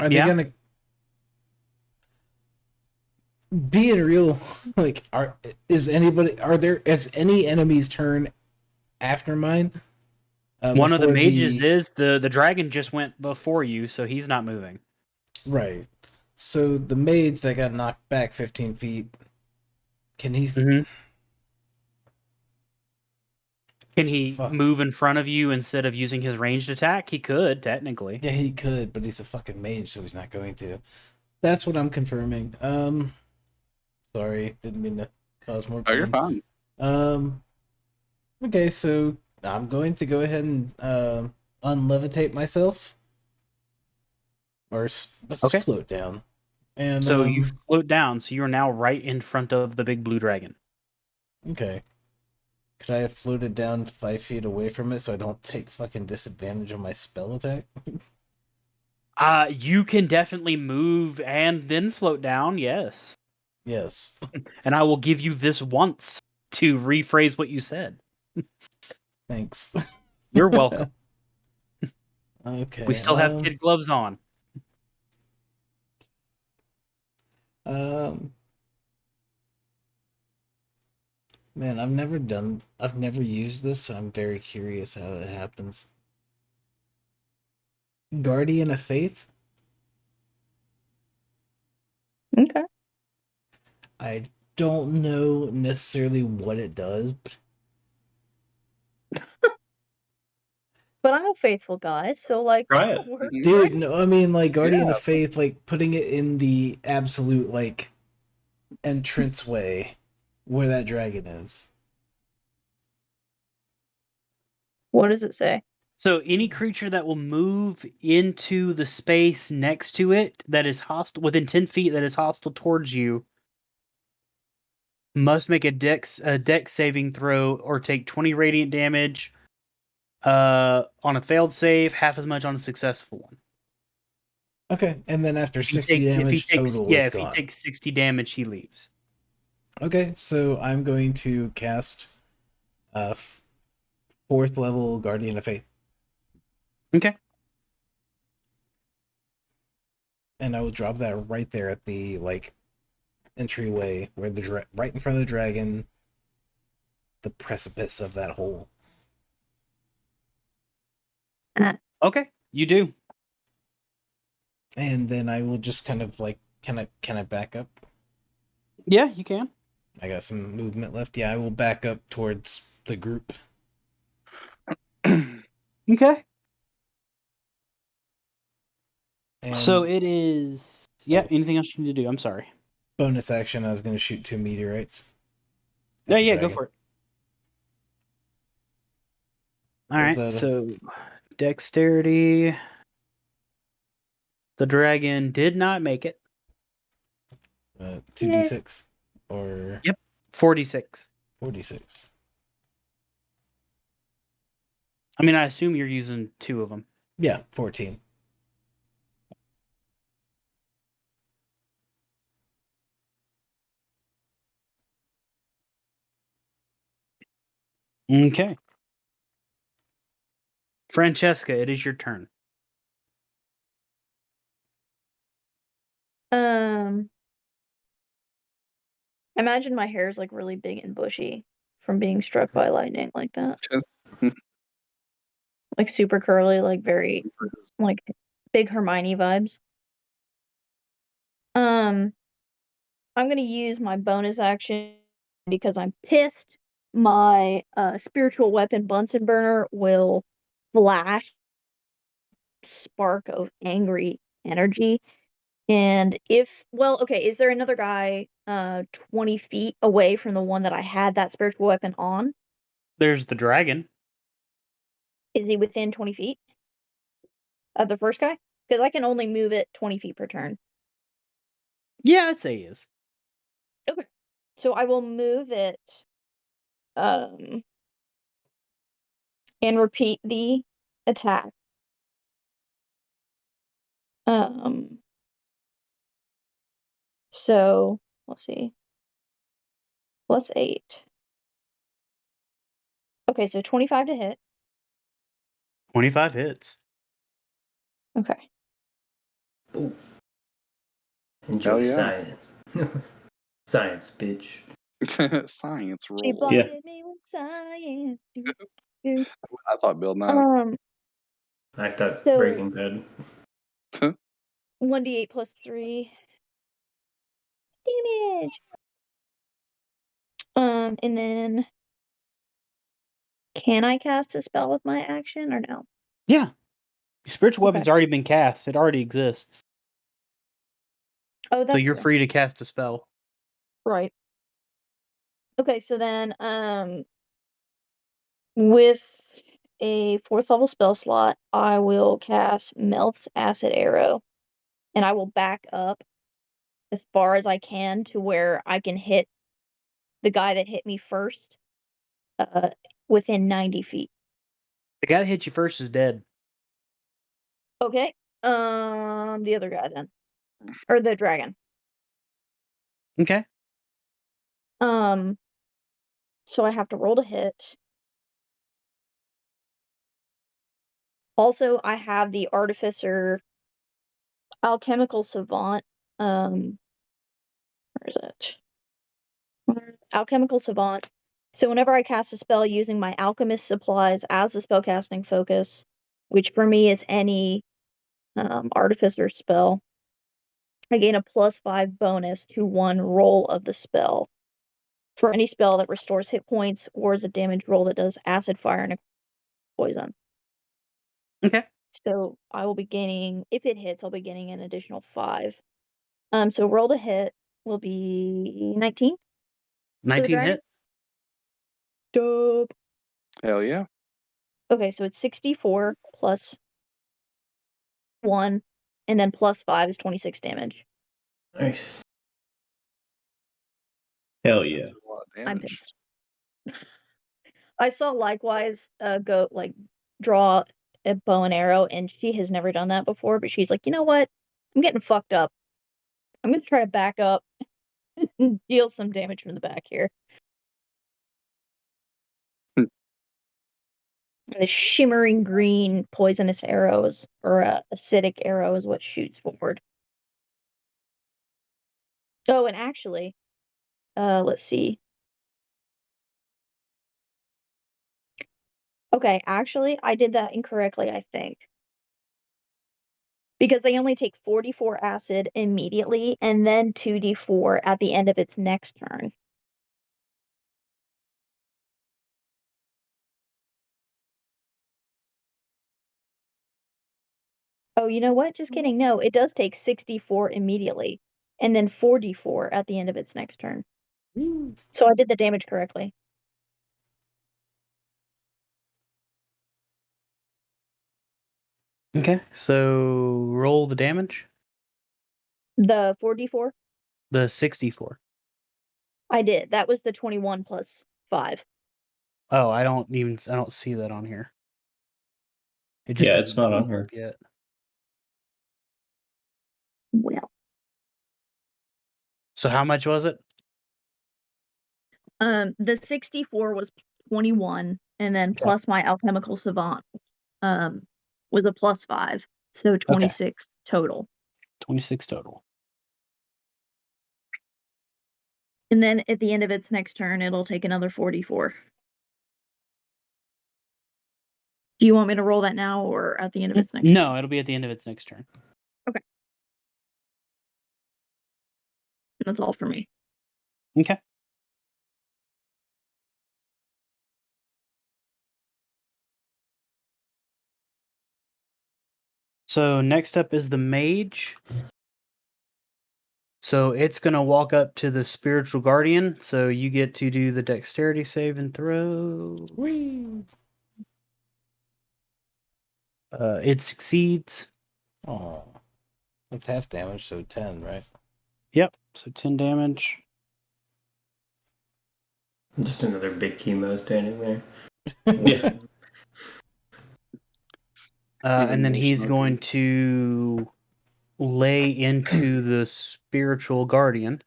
Speaker 3: Are they
Speaker 1: Yeah.
Speaker 3: gonna being real? Like, is any enemy's turn after mine?
Speaker 1: One of the
Speaker 3: before
Speaker 1: mages is the dragon just went before you, so he's not moving.
Speaker 3: right. So the mage that got knocked back 15 feet, can he?
Speaker 1: Mhm. Can he
Speaker 3: Fuck.
Speaker 1: move in front of you instead of using his ranged attack? He could, technically.
Speaker 3: Yeah, he could, but he's a fucking mage, so he's not going to. That's what I'm confirming. Sorry, didn't mean to cause more
Speaker 2: Oh, you're
Speaker 3: pain.
Speaker 2: fine.
Speaker 3: Okay, so I'm going to go ahead and unlevitate myself, or let's
Speaker 1: Okay.
Speaker 3: float down. And
Speaker 1: So you float down, so you are now right in front of the big blue dragon.
Speaker 3: okay. Could I have floated down 5 feet away from it so I don't take fucking disadvantage on my spell attack?
Speaker 1: You can definitely move and then float down, yes.
Speaker 3: Yes.
Speaker 1: And I will give you this once to rephrase what you said.
Speaker 3: Thanks.
Speaker 1: You're welcome.
Speaker 3: Okay.
Speaker 1: We still have kid gloves on.
Speaker 3: Man, I've never used this, so I'm very curious how it happens. Guardian of Faith?
Speaker 5: Okay.
Speaker 3: I don't know necessarily what it does, but
Speaker 5: But I'm a faithful guy, so like,
Speaker 4: Try it.
Speaker 5: we're
Speaker 3: dude, no, I mean, like, Guardian
Speaker 2: Yeah,
Speaker 3: of Faith, like, putting it in the absolute, like, entranceway where that dragon is.
Speaker 5: What does it say?
Speaker 1: So any creature that will move into the space next to it that is hostile within 10 feet that is hostile towards you must make a dex saving throw or take 20 radiant damage on a failed save, half as much on a successful one.
Speaker 3: Okay, and then after 60 damage total, it's
Speaker 1: if he
Speaker 3: gone.
Speaker 1: takes 60 damage, he leaves.
Speaker 3: Okay, so I'm going to cast 4th level Guardian of Faith.
Speaker 1: Okay.
Speaker 3: And I will drop that right there at the, like, entryway where the right in front of the dragon, the precipice of that hole.
Speaker 1: Okay, you do.
Speaker 3: And then I will just kind of like, can I back up?
Speaker 1: Yeah, you can.
Speaker 3: I got some movement left. Yeah, I will back up towards the group.
Speaker 1: Okay.
Speaker 3: And
Speaker 1: So it is. Yeah. Anything else you need to do? I'm sorry.
Speaker 3: bonus action, I was going to shoot 2 meteorites.
Speaker 1: Yeah, yeah, go for it. All right.
Speaker 3: that
Speaker 1: So dexterity. The dragon did not make it.
Speaker 3: 2d6 or
Speaker 1: Yep. 46.
Speaker 3: 46.
Speaker 1: I mean, I assume you're using 2 of them.
Speaker 3: Yeah, 14.
Speaker 1: Okay. Francesca, it is your turn.
Speaker 5: Imagine my hair is like really big and bushy from being struck by lightning like that. Like super curly, like very like big Hermione vibes. I'm gonna use my bonus action because I'm pissed. My spiritual weapon Bunsen burner will flash spark of angry energy. And is there another guy 20 feet away from the one that I had that spiritual weapon on?
Speaker 1: There's the dragon.
Speaker 5: Is he within 20 feet of the first guy? Because I can only move it 20 feet per turn.
Speaker 1: Yeah, I'd say he is.
Speaker 5: Okay. So I will move it and repeat the attack. So let's see. +8. Okay, so 25 to hit.
Speaker 1: 25 hits.
Speaker 5: Okay.
Speaker 6: Ooh. Enjoy
Speaker 2: Hell yeah.
Speaker 6: science. Science, bitch.
Speaker 2: Science
Speaker 5: She
Speaker 2: roll.
Speaker 5: blinded me with science.
Speaker 2: I thought building that.
Speaker 6: I thought
Speaker 5: So-
Speaker 6: Breaking Bad.
Speaker 5: 1d8 plus 3 damage. And then can I cast a spell with my action or no?
Speaker 1: Yeah. Your spiritual
Speaker 5: Okay.
Speaker 1: weapon's already been cast. It already exists.
Speaker 5: Oh, that's
Speaker 1: So you're
Speaker 5: fair.
Speaker 1: free to cast a spell.
Speaker 5: Right. Okay, so then with a 4th level spell slot, I will cast Melt's Acid Arrow, and I will back up as far as I can to where I can hit the guy that hit me first within 90 feet.
Speaker 1: The guy that hit you first is dead.
Speaker 5: Okay. The other guy then. Or the dragon.
Speaker 1: Okay.
Speaker 5: So I have to roll to hit. Also, I have the Artificer Alchemical Savant. Where is it? Alchemical Savant. So whenever I cast a spell using my alchemist supplies as the spellcasting focus, which for me is any artificer spell, I gain a +5 bonus to one roll of the spell. For any spell that restores hit points or is a damage roll that does acid, fire, and poison.
Speaker 1: Okay.
Speaker 5: So I will be gaining, if it hits, I'll be gaining an additional 5. So roll to hit will be 19.
Speaker 1: 19
Speaker 5: dragon?
Speaker 1: hits.
Speaker 5: Dope.
Speaker 2: Hell yeah.
Speaker 5: Okay, so it's 64 plus 1, and then plus 5 is 26 damage.
Speaker 6: Nice.
Speaker 4: Hell yeah.
Speaker 2: That's a lot of
Speaker 5: I'm
Speaker 2: damage.
Speaker 5: pissed. I saw Likewise go draw a bow and arrow, and she has never done that before, but she's like, you know what? I'm getting fucked up. I'm gonna try to back up and deal some damage from the back here. And the shimmering green poisonous arrows, or acidic arrow, is what shoots forward. Oh, and actually, let's see. Okay, actually, I did that incorrectly, I think. Because they only take 44 acid immediately, and then 2d4 at the end of its next turn. Oh, you know what? Just kidding. No, it does take 64 immediately, and then 4d4 at the end of its next turn. So I did the damage correctly.
Speaker 1: Okay. So roll the damage.
Speaker 5: The 4d4?
Speaker 1: The 64.
Speaker 5: I did. That was the 21 plus 5.
Speaker 1: Oh, I don't see that on here. It just
Speaker 4: Yeah,
Speaker 1: hasn't
Speaker 4: it's not on
Speaker 1: popped
Speaker 4: here.
Speaker 1: up yet.
Speaker 5: Well.
Speaker 1: So how much was it?
Speaker 5: The 64 was 21, and then
Speaker 1: Okay.
Speaker 5: plus my alchemical savant was a plus 5. So 26 total.
Speaker 1: 26 total.
Speaker 5: And then at the end of its next turn, it'll take another 44. Do you want me to roll that now or at the end of its next turn?
Speaker 1: No, it'll be at the end of its next turn.
Speaker 5: Okay. That's all for me.
Speaker 1: Okay. So next up is the mage. So it's going to walk up to the spiritual guardian. So you get to do the dexterity save and throw.
Speaker 3: Whee!
Speaker 1: It succeeds.
Speaker 3: Oh, that's half damage, so 10, right?
Speaker 1: Yep. So 10 damage.
Speaker 6: Just another big chemo standing there.
Speaker 4: Yeah.
Speaker 1: And then
Speaker 2: more
Speaker 1: he's
Speaker 2: smoking.
Speaker 1: going to lay into the spiritual guardian.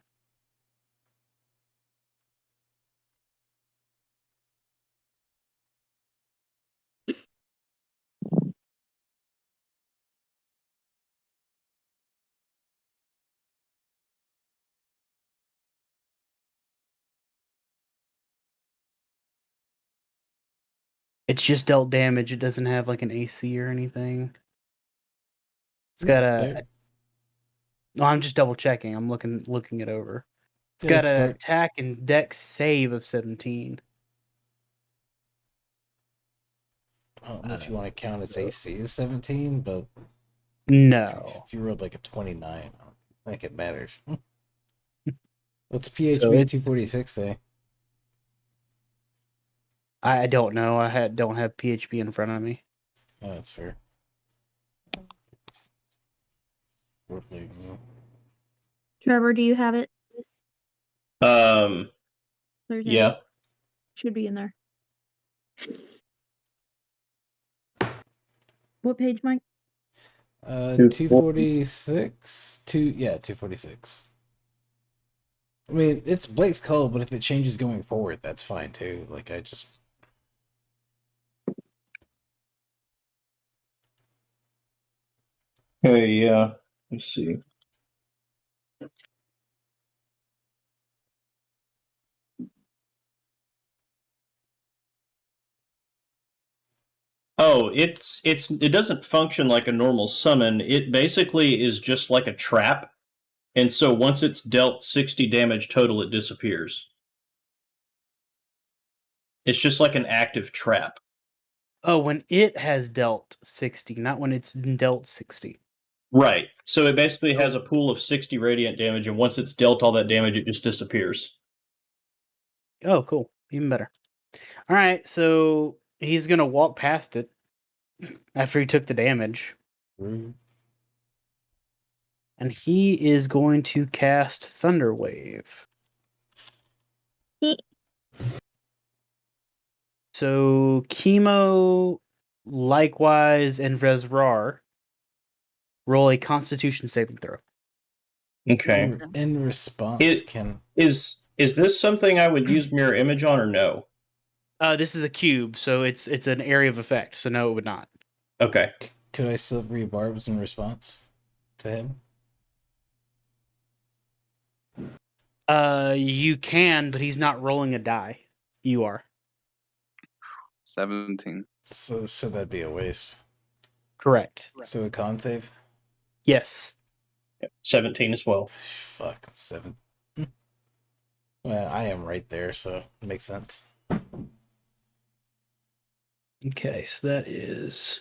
Speaker 1: It's just dealt damage. It doesn't have like an AC or anything. It's got a. No, I'm just double checking. I'm looking it over. It's got an attack and dex save of 17.
Speaker 3: I don't know if you want to count its AC as 17, but
Speaker 1: No.
Speaker 3: if you rolled like a 29, I don't think it matters. What's PHP
Speaker 1: So it's-
Speaker 3: 246 say?
Speaker 1: I don't know. I don't have PHP in front of me.
Speaker 3: Oh, that's fair.
Speaker 5: Trevor, do you have it?
Speaker 4: Yeah.
Speaker 5: Should be in there. What page, Mike?
Speaker 3: 246. 246. I mean, it's Blake's call, but if it changes going forward, that's fine too. Like, I just.
Speaker 4: Okay, yeah. Let's see. Oh, it doesn't function like a normal summon. It basically is just like a trap. And so once it's dealt 60 damage total, it disappears. It's just like an active trap.
Speaker 1: Oh, when it has dealt 60, not when it's dealt 60.
Speaker 4: Right. So it basically has a pool of 60 radiant damage, and once it's dealt all that damage, it just disappears.
Speaker 1: Oh, cool. Even better. All right, so he's going to walk past it after he took the damage.
Speaker 3: Rude.
Speaker 1: And he is going to cast Thunder Wave.
Speaker 5: He-
Speaker 1: So Chemo, likewise, and Vezrar roll a Constitution saving throw.
Speaker 4: Okay.
Speaker 3: In response,
Speaker 4: It-
Speaker 3: can.
Speaker 4: Is this something I would use mirror image on or no?
Speaker 1: This is a cube, so it's an area of effect. So no, it would not.
Speaker 4: Okay.
Speaker 3: Could I silvery barbs in response to him?
Speaker 1: You can, but he's not rolling a die. You are.
Speaker 2: 17.
Speaker 3: So that'd be a waste.
Speaker 1: Correct.
Speaker 3: So a con save?
Speaker 1: Yes.
Speaker 4: 17 as well.
Speaker 3: Fuck, 7. Well, I am right there, so it makes sense.
Speaker 1: Okay, so that is.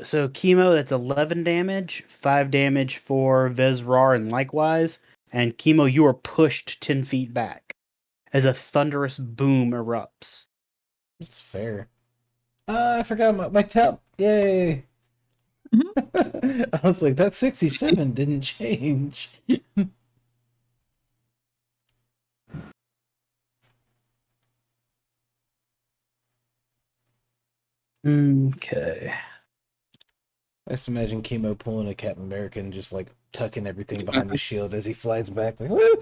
Speaker 1: So Chemo, that's 11 damage, 5 damage for Vezrar and likewise. And Chemo, you are pushed 10 feet back as a thunderous boom erupts.
Speaker 3: It's fair. I forgot my tap. Yay! I was like, that 67 didn't change.
Speaker 1: Okay.
Speaker 3: I just imagine Chemo pulling a Captain America and just like tucking everything behind the shield as he flies back. Like, woo!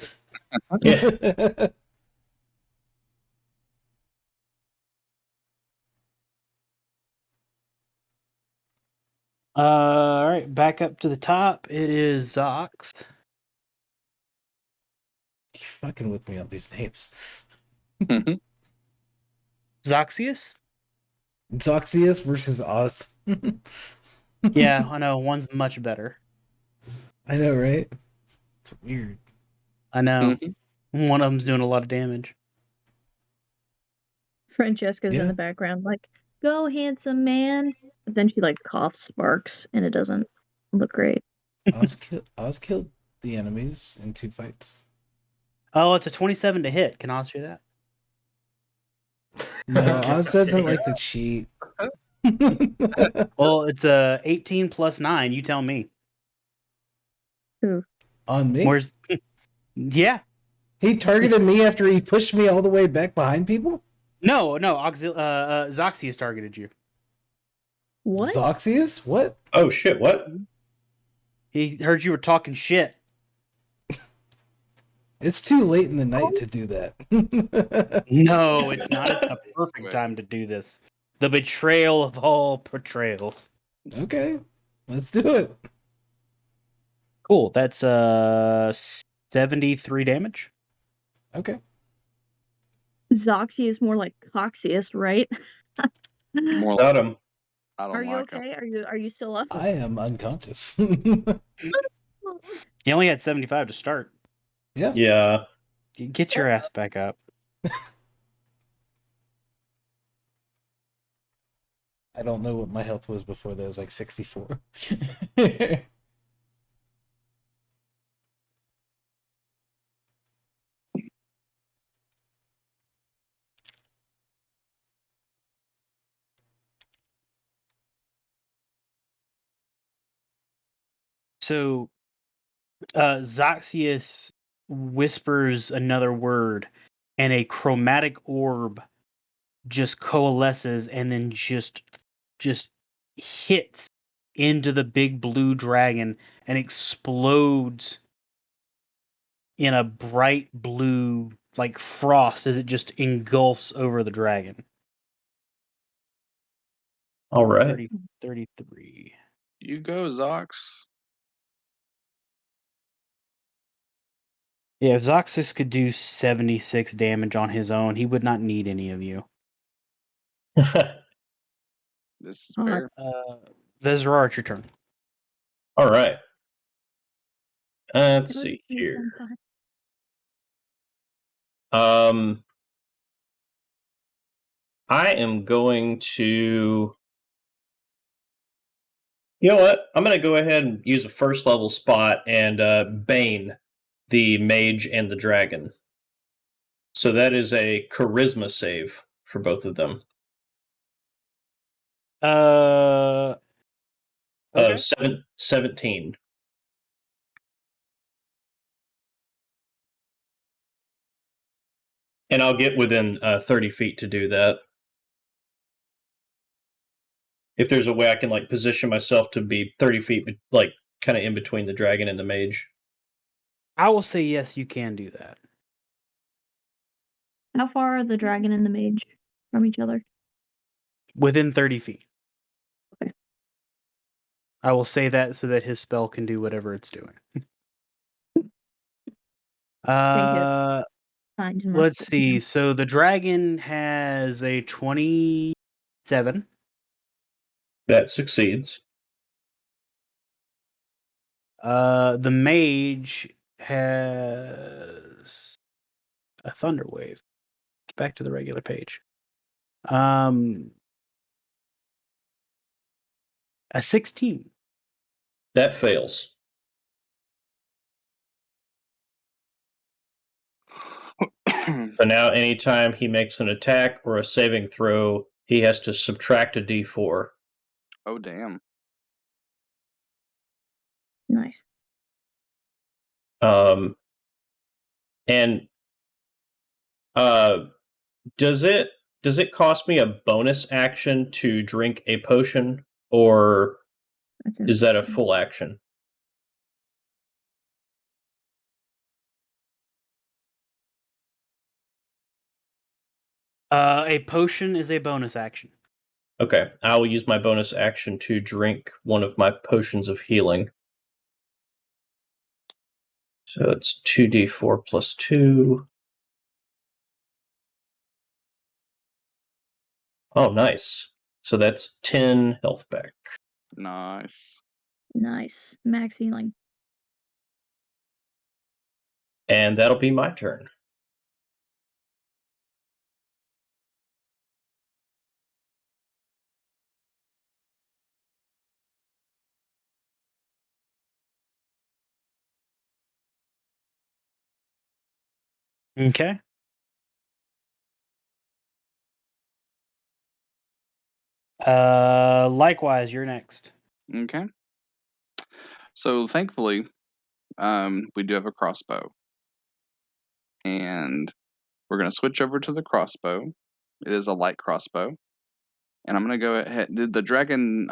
Speaker 4: Yeah.
Speaker 1: All right, back up to the top. It is Zox.
Speaker 3: You're fucking with me on these names.
Speaker 1: Zoxius?
Speaker 3: Zoxius versus Oz.
Speaker 1: Yeah, I know. One's much better.
Speaker 3: I know, right? It's weird.
Speaker 1: I know. One of them's doing a lot of damage.
Speaker 5: Francesca's
Speaker 3: Yeah.
Speaker 5: in the background, like, go, handsome man. But then she, like, coughs sparks, and it doesn't look great.
Speaker 3: Oz killed the enemies in 2 fights.
Speaker 1: Oh, it's a 27 to hit. Can Oz do that?
Speaker 3: No, Oz doesn't like to cheat.
Speaker 1: Well, it's a 18 plus 9. You tell me.
Speaker 3: On me?
Speaker 1: Where's? Yeah.
Speaker 3: He targeted me after he pushed me all the way back behind people?
Speaker 1: No. Zoxius targeted you.
Speaker 5: What?
Speaker 3: Zoxius? What?
Speaker 4: Oh shit, what?
Speaker 1: He heard you were talking shit.
Speaker 3: It's too late in the night to do that.
Speaker 1: No, it's not. It's the perfect time to do this. The betrayal of all betrayals.
Speaker 3: Okay, let's do it.
Speaker 1: Cool. That's 73 damage.
Speaker 3: Okay.
Speaker 5: Zoxy is more like Coxius, right?
Speaker 2: More
Speaker 4: Got him.
Speaker 2: I don't
Speaker 5: Are you
Speaker 2: like 'em.
Speaker 5: okay? Are you still up?
Speaker 3: I am unconscious.
Speaker 1: He only had 75 to start.
Speaker 4: Yeah.
Speaker 1: Get your ass back up.
Speaker 3: I don't know what my health was before that. It was like 64.
Speaker 1: So Zoxius whispers another word, and a chromatic orb just coalesces and then just hits into the big blue dragon and explodes in a bright blue like frost as it just engulfs over the dragon.
Speaker 4: All right.
Speaker 1: 33.
Speaker 2: You go, Zox.
Speaker 1: Yeah, if Zoxus could do 76 damage on his own, he would not need any of you.
Speaker 2: This is
Speaker 5: Alright.
Speaker 2: fair.
Speaker 1: Vezrar, it's your turn.
Speaker 4: All right. Let's
Speaker 5: Can I
Speaker 4: see
Speaker 5: just do
Speaker 4: here.
Speaker 5: one time?
Speaker 4: I am going to. You know what? I'm going to go ahead and use a first level spot and Bane the mage and the dragon. So that is a charisma save for both of them.
Speaker 1: Okay.
Speaker 4: 17. And I'll get within 30 feet to do that. If there's a way I can like position myself to be 30 feet, like kind of in between the dragon and the mage.
Speaker 1: I will say yes, you can do that.
Speaker 5: How far are the dragon and the mage from each other?
Speaker 1: Within 30 feet.
Speaker 5: Okay.
Speaker 1: I will say that so that his spell can do whatever it's doing.
Speaker 5: Kind and
Speaker 1: Let's
Speaker 5: merciful.
Speaker 1: see. So the dragon has a 27.
Speaker 4: That succeeds.
Speaker 1: The mage has a thunder wave. Get back to the regular page. A 16.
Speaker 4: That fails. So now anytime he makes an attack or a saving throw, he has to subtract a d4.
Speaker 2: Oh, damn.
Speaker 5: Nice.
Speaker 4: And does it cost me a bonus action to drink a potion, or
Speaker 5: That's
Speaker 4: is that a full action?
Speaker 1: A potion is a bonus action.
Speaker 4: Okay, I will use my bonus action to drink one of my potions of healing. So it's 2d4 plus 2. Oh, nice. So that's 10 health back.
Speaker 2: Nice.
Speaker 5: Nice. Max healing.
Speaker 4: And that'll be my turn.
Speaker 1: Okay. Likewise, you're next.
Speaker 2: Okay. So thankfully, we do have a crossbow. And we're going to switch over to the crossbow. It is a light crossbow. And I'm going to go ahead. Did the dragon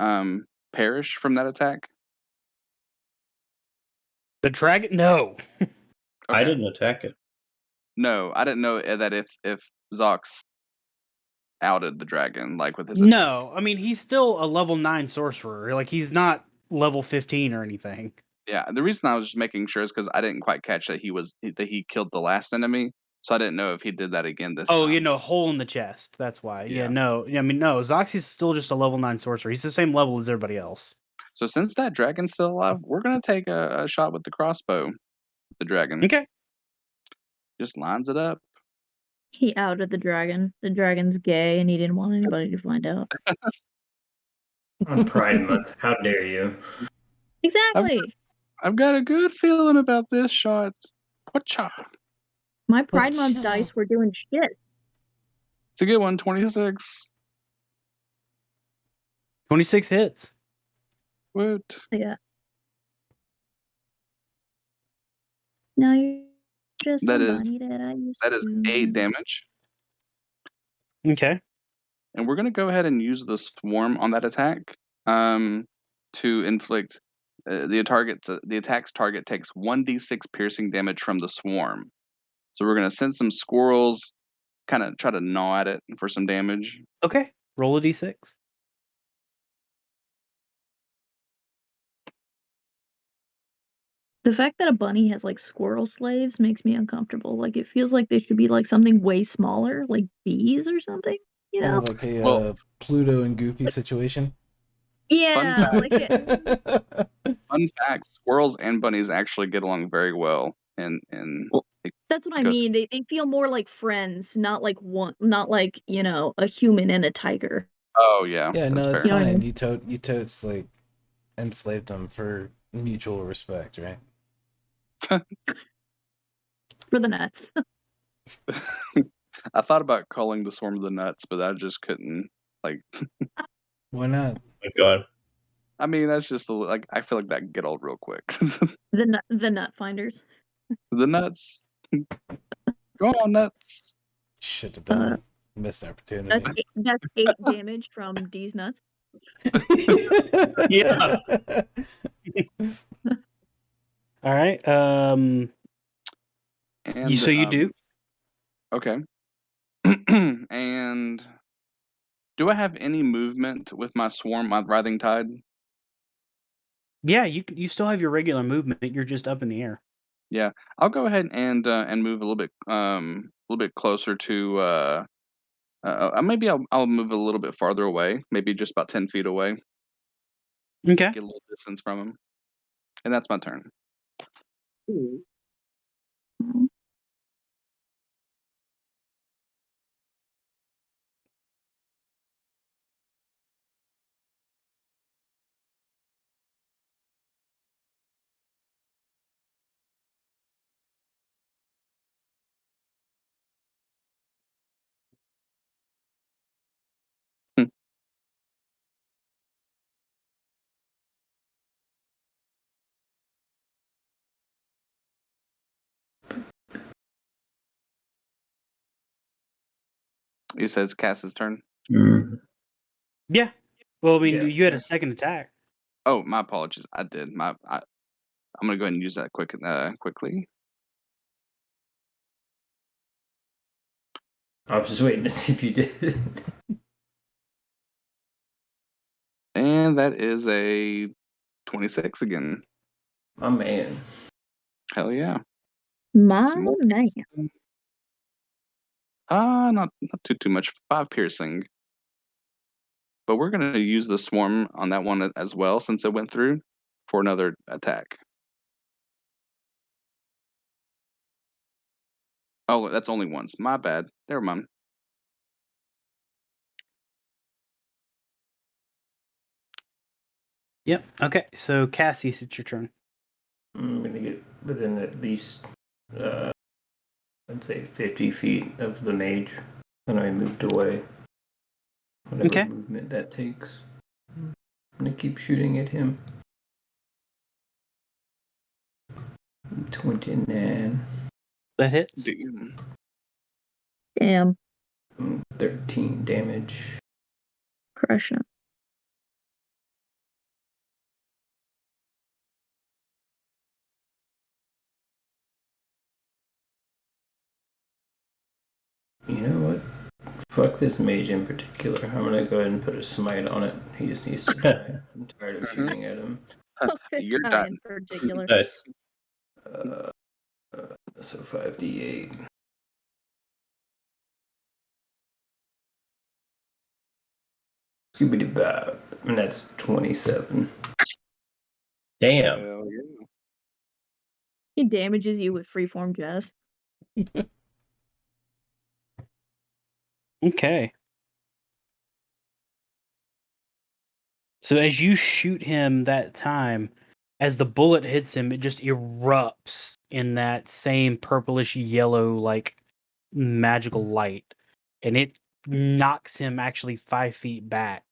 Speaker 2: perish from that attack?
Speaker 1: The dragon? No.
Speaker 4: I
Speaker 2: Okay.
Speaker 4: didn't attack it.
Speaker 2: No, I didn't know that if Zox outed the dragon, like with his
Speaker 1: No. I mean, he's still a level 9 sorcerer. Like, he's not level 15 or anything.
Speaker 2: Yeah, the reason I was just making sure is because I didn't quite catch that he killed the last enemy, so I didn't know if he did that again this
Speaker 1: Oh,
Speaker 2: time.
Speaker 1: you know, hole in the chest. That's why.
Speaker 2: Yeah.
Speaker 1: Yeah, no. I mean, no. Zoxy's still just a level 9 sorcerer. He's the same level as everybody else.
Speaker 2: So since that dragon's still alive, we're gonna take a shot with the crossbow. The dragon
Speaker 1: Okay.
Speaker 2: just lines it up.
Speaker 5: He outed the dragon. The dragon's gay and he didn't want anybody to find out.
Speaker 6: On Pride Month. How dare you?
Speaker 5: Exactly.
Speaker 2: I've got a good feeling about this shot. Whatcha?
Speaker 5: My Pride Month dice were doing shit.
Speaker 2: It's a good one. 26.
Speaker 1: 26 hits.
Speaker 2: Woot.
Speaker 5: Yeah. Now you're just
Speaker 2: That is
Speaker 5: somebody that I used
Speaker 2: that is
Speaker 5: to
Speaker 2: 8
Speaker 5: know.
Speaker 2: damage,
Speaker 1: Okay.
Speaker 2: and we're gonna go ahead and use the swarm on that attack to inflict the attack's target takes 1d6 piercing damage from the swarm. So we're gonna send some squirrels, kind of try to gnaw at it for some damage.
Speaker 1: Okay. Roll a d6.
Speaker 5: The fact that a bunny has like squirrel slaves makes me uncomfortable. Like it feels like they should be like something way smaller, like bees or something. You
Speaker 3: Or
Speaker 5: know?
Speaker 3: like a
Speaker 2: Well-
Speaker 3: Pluto and Goofy situation.
Speaker 5: Yeah,
Speaker 2: fact.
Speaker 5: like
Speaker 2: Fun fact: squirrels and bunnies actually get along very well, and
Speaker 5: that's what I
Speaker 2: Goes-
Speaker 5: mean. They feel more like friends, not like a human and a tiger.
Speaker 2: oh yeah,
Speaker 3: Yeah,
Speaker 2: that's
Speaker 3: no, it's
Speaker 2: fair.
Speaker 5: You know what I
Speaker 3: fine.
Speaker 5: mean?
Speaker 3: You totes like enslaved them for mutual respect, right?
Speaker 5: For the nuts.
Speaker 2: I thought about calling the swarm the nuts, but I just couldn't. Like,
Speaker 3: Why not?
Speaker 4: My God.
Speaker 2: I mean, that's just like I feel like that can get old real quick.
Speaker 5: The nut finders.
Speaker 2: The nuts, go on nuts.
Speaker 3: Should have done it. Missed opportunity.
Speaker 5: That's 8 damage from D's nuts.
Speaker 4: Yeah.
Speaker 1: All right.
Speaker 2: And
Speaker 1: So you do?
Speaker 2: Okay. And do I have any movement with my swarm, my writhing tide?
Speaker 1: Yeah, you still have your regular movement. You're just up in the air.
Speaker 2: Yeah, I'll go ahead and move a little bit closer to. Maybe I'll move a little bit farther away, maybe just about 10 feet away,
Speaker 1: Okay.
Speaker 2: get a little distance from him, and that's my turn. Hmm. You said it's Cass's turn.
Speaker 1: Yeah. Well, I mean,
Speaker 6: Yeah.
Speaker 1: you had a second attack.
Speaker 2: Oh, my apologies. I did. I'm gonna go ahead and use that quickly.
Speaker 6: I was just waiting to see if you did.
Speaker 2: And that is a 26 again.
Speaker 6: My man.
Speaker 2: Hell yeah.
Speaker 5: My
Speaker 2: Some more.
Speaker 5: man.
Speaker 2: Not too much. 5 piercing. But we're gonna use the swarm on that one as well, since it went through, for another attack. Oh, that's only once. My bad. Never mind.
Speaker 1: Yep. Okay. So Cassius, it's your turn.
Speaker 6: I'm gonna get within at least, I'd say 50 feet of the mage, and I moved away. Whatever
Speaker 1: Okay.
Speaker 6: movement that takes. I'm gonna keep shooting at him. 29,
Speaker 1: That hits.
Speaker 2: Damn.
Speaker 5: Damn.
Speaker 6: 13 damage.
Speaker 5: Crushing it.
Speaker 6: You know what? Fuck this mage in particular. I'm gonna go ahead and put a smite on it. He just needs to die. I'm tired of shooting at him.
Speaker 5: Fuck this
Speaker 2: You're
Speaker 5: guy
Speaker 2: done.
Speaker 5: in particular.
Speaker 4: Nice.
Speaker 6: So 5d8. Scooby Bob. And that's 27.
Speaker 4: Damn.
Speaker 2: Hell yeah.
Speaker 5: He damages you with freeform jazz.
Speaker 1: Okay. So as you shoot him that time, as the bullet hits him, it just erupts in that same purplish yellow, like magical light, and it knocks him actually 5 feet back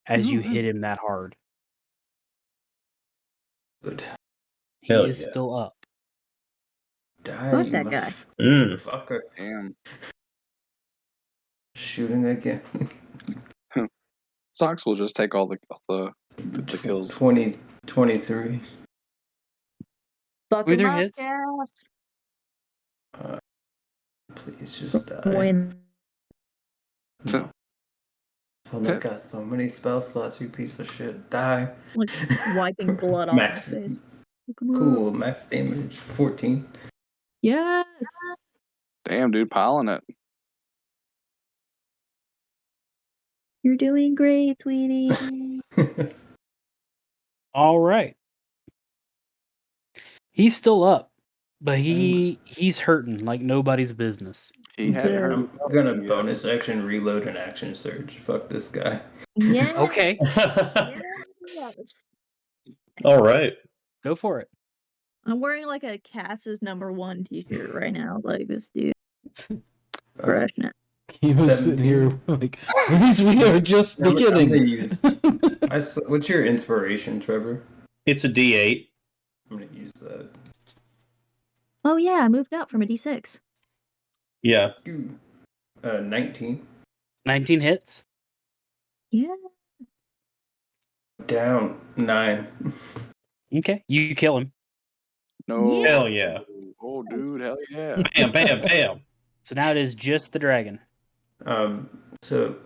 Speaker 1: as you hit him that hard.
Speaker 6: Good.
Speaker 1: He
Speaker 4: Hell
Speaker 1: is
Speaker 4: yeah.
Speaker 1: still up.
Speaker 6: Die,
Speaker 5: Fuck
Speaker 6: you
Speaker 5: that guy.
Speaker 6: motherfucker.
Speaker 2: Damn.
Speaker 6: Shooting again.
Speaker 2: Socks will just take all the kills.
Speaker 6: 23.
Speaker 5: Fuck
Speaker 1: With
Speaker 5: him
Speaker 1: your
Speaker 5: up,
Speaker 1: hits?
Speaker 5: Cass.
Speaker 6: Please just die.
Speaker 5: Win.
Speaker 6: No. Well, I got so many spell slots, you piece of shit. Die.
Speaker 5: Like wiping blood off
Speaker 6: Max.
Speaker 5: his face. Fuck him up.
Speaker 6: Cool. Max damage 14.
Speaker 5: Yes.
Speaker 2: Damn, dude, piling it.
Speaker 5: You're doing great, sweetie.
Speaker 1: All right. He's still up, but he's hurting like nobody's business.
Speaker 2: He had
Speaker 5: Good.
Speaker 2: her.
Speaker 6: I'm gonna
Speaker 2: Yeah.
Speaker 6: bonus action reload and action surge. Fuck this guy.
Speaker 5: Yeah.
Speaker 1: Okay,
Speaker 5: Yes.
Speaker 4: All right.
Speaker 1: go for it.
Speaker 5: I'm wearing like a Cass's #1 t-shirt right now. Like this dude. Crushing it.
Speaker 3: He was sitting here like, we are just
Speaker 6: I'm gonna
Speaker 3: beginning.
Speaker 6: use- What's your inspiration, Trevor?
Speaker 4: It's a D8.
Speaker 6: I'm gonna use that.
Speaker 5: Oh yeah, I moved up from a D6.
Speaker 4: Yeah.
Speaker 6: 19.
Speaker 1: 19 hits.
Speaker 5: Yeah.
Speaker 6: Down 9.
Speaker 1: Okay, you kill him.
Speaker 2: No.
Speaker 5: Yeah.
Speaker 4: Hell yeah.
Speaker 2: Oh, dude, hell yeah.
Speaker 4: Bam, bam, bam.
Speaker 1: So now it is just the dragon.
Speaker 6: So,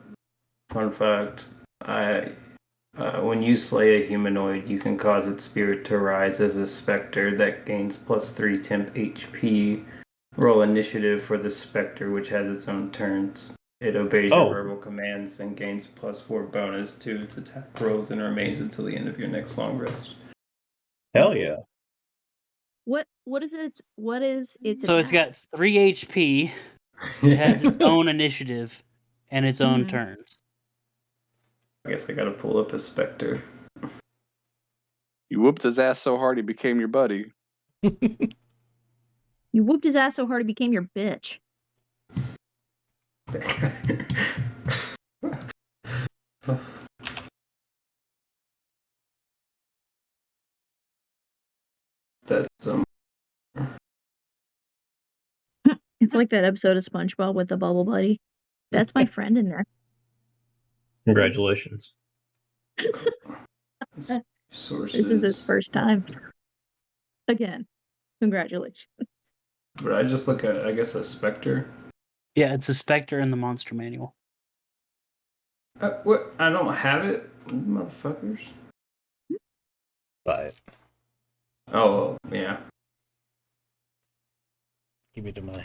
Speaker 6: fun fact: when you slay a humanoid, you can cause its spirit to rise as a specter that gains +3 temp HP. Roll initiative for the specter, which has its own turns. It obeys
Speaker 4: Oh.
Speaker 6: your verbal commands and gains +4 bonus to its attack rolls and remains until the end of your next long rest.
Speaker 4: Hell yeah.
Speaker 5: What is it? What is its
Speaker 1: So it's
Speaker 5: attack?
Speaker 1: got 3 HP. It has its own initiative and its own turns.
Speaker 6: I guess I gotta pull up a specter.
Speaker 2: You whooped his ass so hard he became your buddy.
Speaker 5: You whooped his ass so hard he became your bitch.
Speaker 6: That's
Speaker 5: It's like that episode of SpongeBob with the bubble buddy. That's my friend in there.
Speaker 4: Congratulations.
Speaker 6: sources.
Speaker 5: This is his first time. Again, congratulations.
Speaker 6: But I just look at, I guess, a specter.
Speaker 1: Yeah, it's a specter in the monster manual.
Speaker 6: What? I don't have it, motherfuckers.
Speaker 3: Buy it.
Speaker 6: Oh, yeah.
Speaker 3: Give me the money.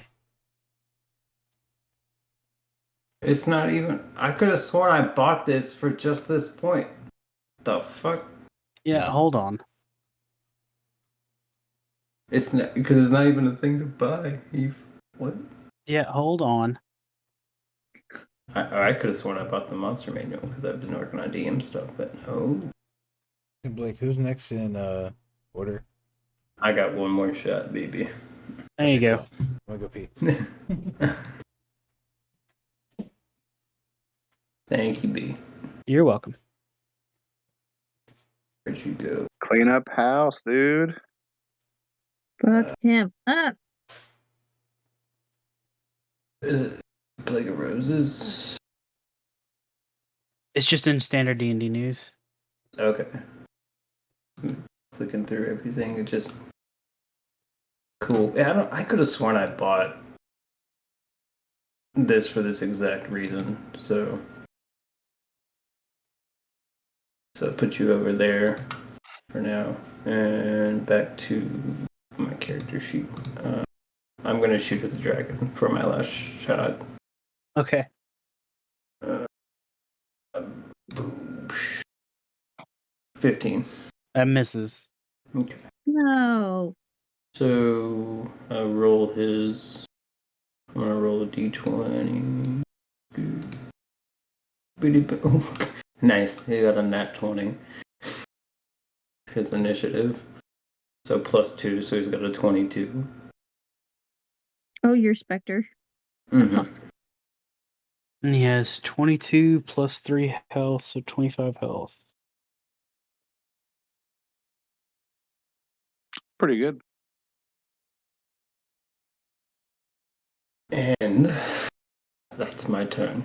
Speaker 6: It's not even. I could have sworn I bought this for just this point. The fuck?
Speaker 1: Yeah, hold on.
Speaker 6: It's not because it's not even a thing to buy. What?
Speaker 1: Yeah, hold on.
Speaker 6: I could have sworn I bought the monster manual because I've been working on DM stuff, but no.
Speaker 3: Hey, Blake, who's next in order?
Speaker 6: I got one more shot, baby.
Speaker 1: There you go.
Speaker 3: I'm gonna go pee.
Speaker 6: Thank you, B.
Speaker 1: You're welcome.
Speaker 6: Where'd you go?
Speaker 2: Clean up house, dude.
Speaker 5: Fuck him up.
Speaker 6: Is it Plague of Roses?
Speaker 1: It's just in standard D&D news.
Speaker 6: Okay. Clicking through everything, it just cool. Yeah, I could have sworn I bought this for this exact reason. So put you over there for now, and back to my character sheet. I'm gonna shoot at the dragon for my last shot.
Speaker 1: Okay.
Speaker 6: Boom. 15.
Speaker 1: That misses.
Speaker 6: Okay.
Speaker 5: No.
Speaker 6: So I roll his. I'm gonna roll a d20. Oh, nice. He got a nat 20. His initiative. So +2, so he's got a 22.
Speaker 5: Oh, you're Spectre. That's
Speaker 6: Mhm.
Speaker 5: awesome.
Speaker 1: And he has 22 plus 3 health, so 25 health.
Speaker 2: Pretty good.
Speaker 6: And that's my turn.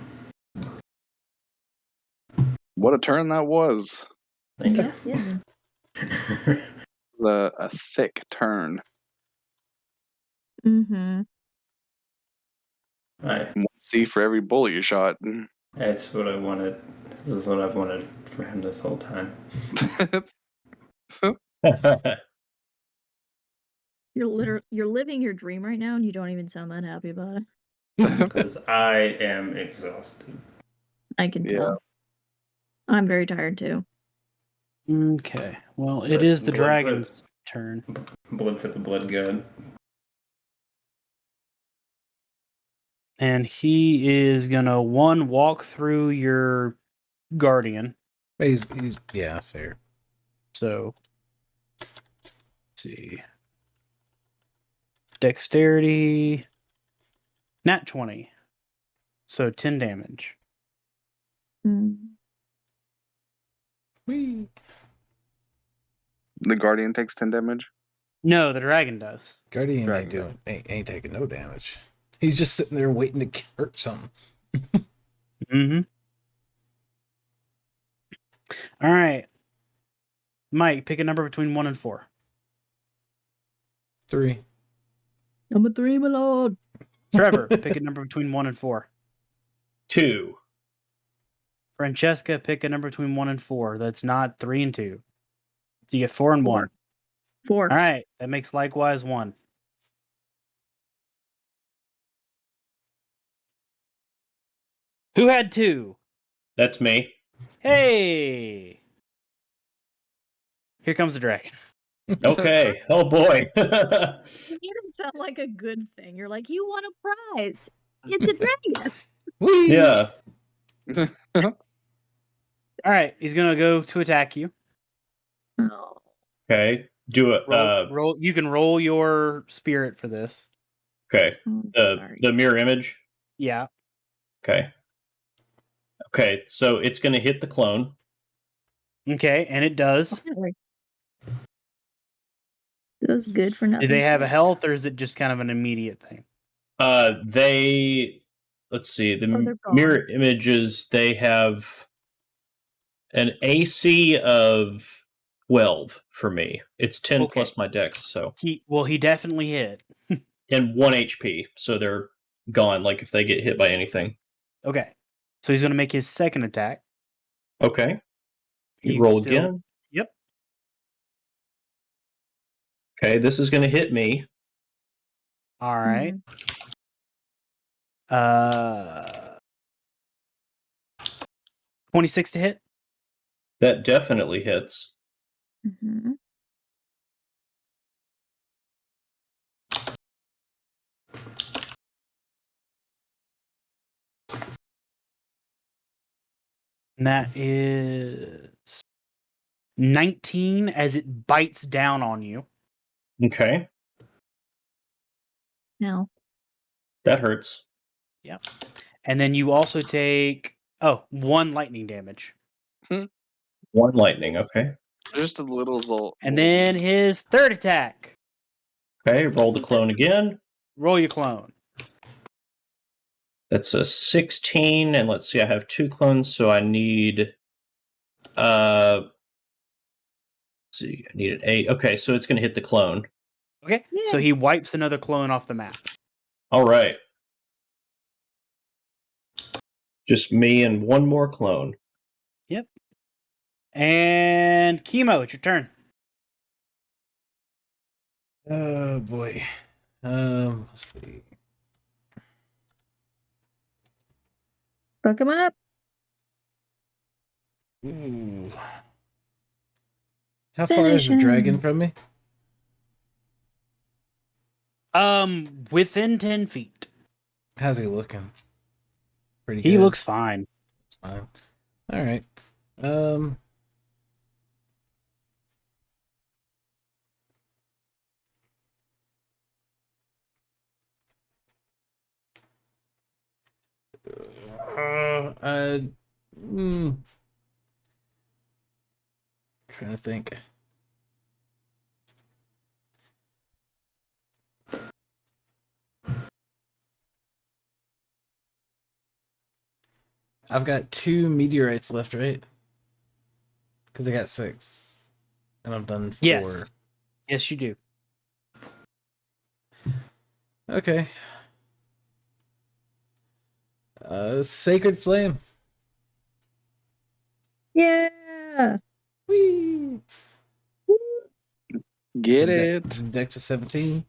Speaker 2: What a turn that was.
Speaker 6: Thank you.
Speaker 5: Yeah.
Speaker 2: A thick turn.
Speaker 5: Mm-hmm.
Speaker 6: Right.
Speaker 2: 1C for every bullet you shot.
Speaker 6: That's what I wanted. This is what I've wanted for him this whole time.
Speaker 5: You're living your dream right now, and you don't even sound that happy about it.
Speaker 6: Because I am exhausted.
Speaker 5: I can
Speaker 2: Yeah.
Speaker 5: tell. I'm very tired too.
Speaker 1: Okay. Well, it
Speaker 6: But
Speaker 1: is the
Speaker 6: blood for-
Speaker 1: dragon's turn.
Speaker 6: Blood for the blood god.
Speaker 1: And he is gonna walk through your guardian.
Speaker 3: He's yeah, fair.
Speaker 1: So let's see. Dexterity. Nat 20. So 10 damage.
Speaker 5: Mm.
Speaker 3: Whee.
Speaker 2: The Guardian takes 10 damage.
Speaker 1: No, the dragon does.
Speaker 3: Guardian
Speaker 2: Dragon
Speaker 3: ain't taking no damage. He's just sitting there waiting to hurt something.
Speaker 1: Mm-hmm. All right. Mike, pick a number between 1 and 4.
Speaker 3: 3.
Speaker 5: I'm a 3, my lord.
Speaker 1: Trevor, pick a number between 1 and 4.
Speaker 4: 2.
Speaker 1: Francesca, pick a number between 1 and 4. That's not 3 and 2. So you get 4 and 1.
Speaker 5: 4.
Speaker 1: All right. That makes likewise 1. Who had 2?
Speaker 4: That's me.
Speaker 1: Hey! Here comes the dragon.
Speaker 4: Okay. Oh boy.
Speaker 5: You don't sound like a good thing. You're like, you won a prize. It's a dragon.
Speaker 3: Whee!
Speaker 4: Yeah.
Speaker 1: All right. He's going to go to attack you.
Speaker 5: Oh.
Speaker 4: Okay. Do it.
Speaker 1: Roll. You can roll your spirit for this.
Speaker 4: Okay.
Speaker 5: I'm
Speaker 4: The
Speaker 5: sorry.
Speaker 4: mirror image.
Speaker 1: Yeah.
Speaker 4: Okay. Okay. So it's going to hit the clone.
Speaker 1: Okay. And it does.
Speaker 5: Finally. It was good for nothing.
Speaker 1: Do they have a health, or is it just kind of an immediate thing?
Speaker 4: Let's see. The
Speaker 5: Oh, they're gone.
Speaker 4: mirror images, they have an AC of 12 for me. It's 10
Speaker 1: Okay.
Speaker 4: plus my dex, so.
Speaker 1: He definitely hit.
Speaker 4: And 1 HP, so they're gone, like if they get hit by anything.
Speaker 1: Okay. So he's going to make his second attack.
Speaker 4: Okay. You
Speaker 1: You
Speaker 4: roll
Speaker 1: still-
Speaker 4: again.
Speaker 1: Yep.
Speaker 4: Okay, this is going to hit me.
Speaker 1: All right.
Speaker 5: Mm-hmm.
Speaker 1: 26 to hit.
Speaker 4: That definitely hits.
Speaker 5: Mm-hmm.
Speaker 1: And that is 19 as it bites down on you.
Speaker 4: Okay,
Speaker 5: No.
Speaker 4: that hurts.
Speaker 1: And then you also take 1 lightning damage.
Speaker 4: 1 lightning, okay.
Speaker 2: Just a little Zolt.
Speaker 1: And then his third attack.
Speaker 4: Okay, roll the clone again.
Speaker 1: Roll your clone.
Speaker 4: That's a 16, and let's see, I have 2 clones, so I need let's see, I need an 8. Okay, so it's gonna hit the clone.
Speaker 1: Okay. So
Speaker 5: Yay.
Speaker 1: he wipes another clone off the map.
Speaker 4: Alright. Just me and 1 more clone.
Speaker 1: And Chemo, it's your turn.
Speaker 3: Oh boy. Let's see.
Speaker 5: Fuck him up.
Speaker 3: Ooh. How far is the
Speaker 5: Finish
Speaker 3: dragon
Speaker 5: him.
Speaker 3: from me?
Speaker 1: Within 10 feet.
Speaker 3: How's he looking? Pretty
Speaker 1: He
Speaker 3: good.
Speaker 1: looks fine.
Speaker 3: It's fine. All right. Trying to think. I've got 2 meteorites left, right? Because I got 6. And I've done 4.
Speaker 1: Yes. Yes, you do.
Speaker 3: Okay. Sacred Flame.
Speaker 5: Yeah.
Speaker 3: Whee!
Speaker 2: Get
Speaker 3: So
Speaker 2: it.
Speaker 3: Dex is 17.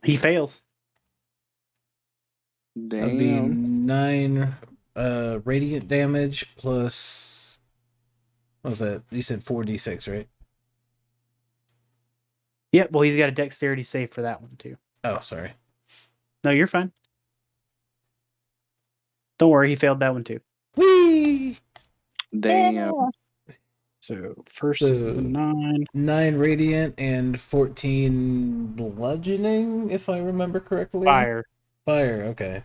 Speaker 1: He fails.
Speaker 3: That'd be
Speaker 2: Damn.
Speaker 3: 9 radiant damage plus. What was that? You said 4d6, right?
Speaker 1: Yep. Well, he's got a dexterity save for that one too.
Speaker 3: Oh, sorry.
Speaker 1: No, you're fine. Don't worry, he failed that one too.
Speaker 3: Whee!
Speaker 2: Damn.
Speaker 1: So first is the 9.
Speaker 3: 9 radiant and 14 bludgeoning, if I remember correctly.
Speaker 1: Fire.
Speaker 3: Fire, okay.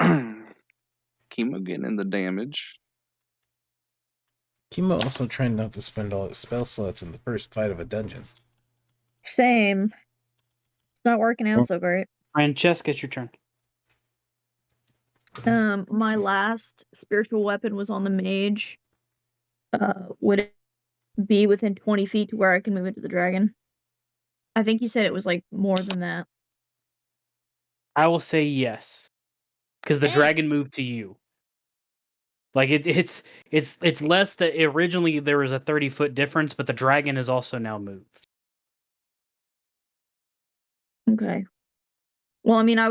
Speaker 2: Chemo getting in the damage.
Speaker 3: Kimo also trying not to spend all his spell slots in the first fight of a dungeon.
Speaker 5: Same. It's not working out so great.
Speaker 1: Francesca, it's your turn.
Speaker 5: My last spiritual weapon was on the mage. Would it be within 20 feet to where I can move into the dragon? I think you said it was like more than that.
Speaker 1: I will say yes, because the dragon moved to you. Like it's less that originally there was a 30-foot difference, but the dragon is also now moved.
Speaker 5: Okay. Well, I mean, I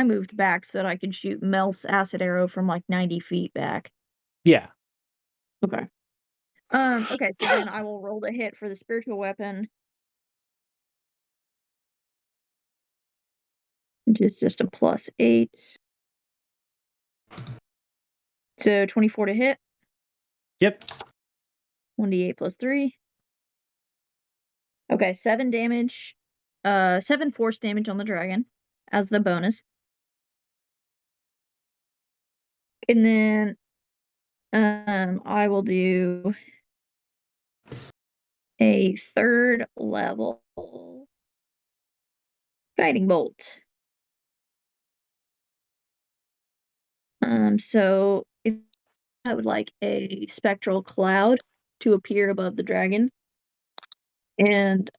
Speaker 5: moved back so that I could shoot Melf's acid arrow from like 90 feet back.
Speaker 1: Yeah.
Speaker 5: Okay. Okay, so then I will roll the hit for the spiritual weapon. Which is just a +8. So 24 to hit.
Speaker 1: Yep.
Speaker 5: 1d8 plus 3. Okay, 7 damage. 7 force damage on the dragon as the bonus. And then I will do a 3rd level guiding bolt. So if I would like a spectral cloud to appear above the dragon, and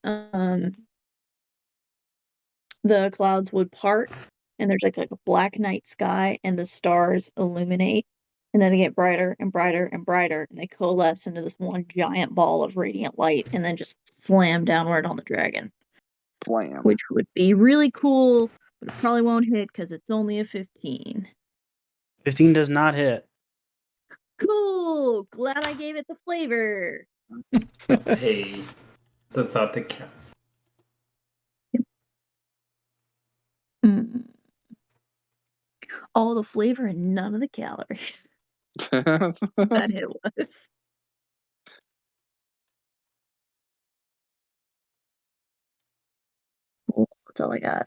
Speaker 5: the clouds would part, and there's like a black night sky, and the stars illuminate, and then they get brighter and brighter and brighter, and they coalesce into this one giant ball of radiant light, and then just slam downward on the dragon.
Speaker 2: Blam.
Speaker 5: Which would be really cool, but it probably won't hit because it's only a 15.
Speaker 1: 15 does not hit.
Speaker 5: Cool! Glad I gave it the flavor.
Speaker 6: Hey, it's a thought that counts.
Speaker 5: All the flavor and none of the calories. That hit was. That's all I got.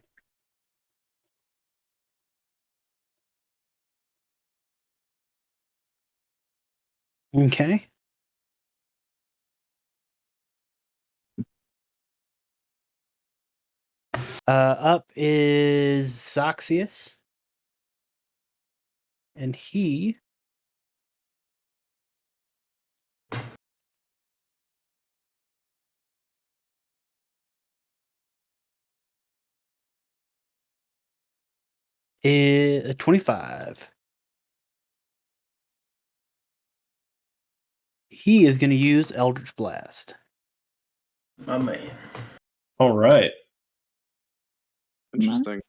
Speaker 1: Okay. Up is Zoxius. And he is a 25. He is going to use Eldritch Blast.
Speaker 6: My man.
Speaker 4: All right.
Speaker 2: Interesting.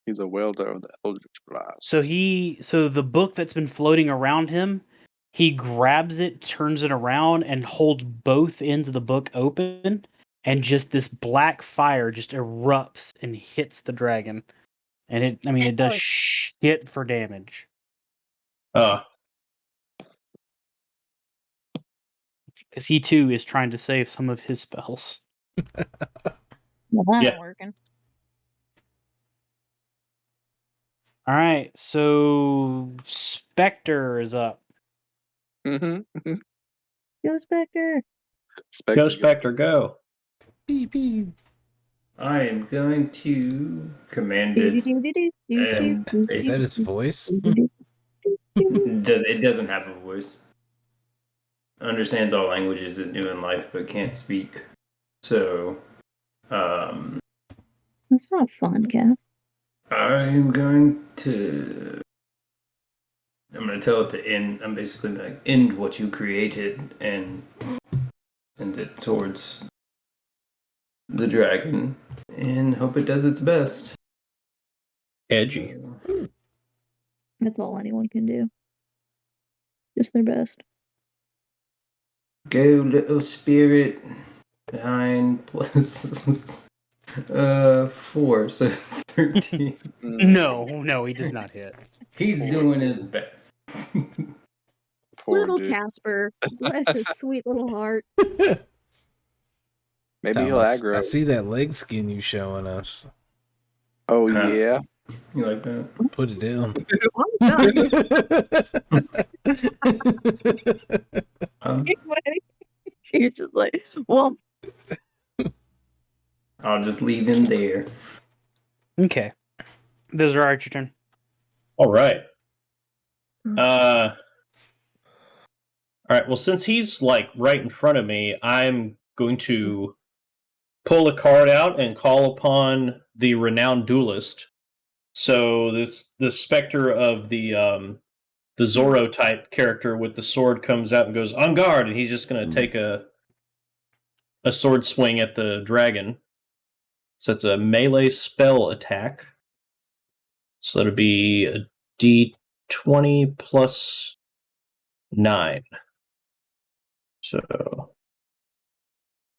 Speaker 2: He's a welder of the Eldritch Blast.
Speaker 1: So the book that's been floating around him, he grabs it, turns it around, and holds both ends of the book open, and just this black fire just erupts and hits the dragon. And it does shit for damage. Because he too is trying to save some of his spells.
Speaker 5: Well, that
Speaker 4: Yeah.
Speaker 5: ain't working.
Speaker 1: All right, so Spectre is up.
Speaker 2: Mm-hmm.
Speaker 5: Go Spectre.
Speaker 4: Go Spectre, go.
Speaker 3: Beep, beep.
Speaker 6: I am going to command it. And
Speaker 3: Is that his voice?
Speaker 6: it doesn't have a voice. Understands all languages it knew in life, but can't speak. So,
Speaker 5: That's not fun, Cat.
Speaker 6: I'm going to tell it to end. I'm basically like end what you created and send it towards the dragon and hope it does its best.
Speaker 4: Edgy.
Speaker 5: That's all anyone can do. Just their best.
Speaker 6: Go, little spirit. 9 plus 4, so 13.
Speaker 1: No, he does not hit.
Speaker 6: He's doing his best.
Speaker 2: Poor
Speaker 5: Little
Speaker 2: dude.
Speaker 5: Casper. Bless his sweet little heart.
Speaker 2: Maybe he'll
Speaker 3: Thomas,
Speaker 2: aggro.
Speaker 3: I see that leg skin you showing us.
Speaker 2: Oh
Speaker 6: Huh.
Speaker 2: yeah.
Speaker 6: You like that?
Speaker 3: Put it down.
Speaker 5: She's just like, well,
Speaker 6: I'll just leave him there.
Speaker 1: Okay. Those are your turn.
Speaker 4: All right. All right. Well, since he's like right in front of me, I'm going to pull a card out and call upon the renowned duelist. So the specter of the Zorro type character with the sword comes out and goes on guard, and he's just going to take a sword swing at the dragon. So it's a melee spell attack. So that'll be a D20 plus 9. So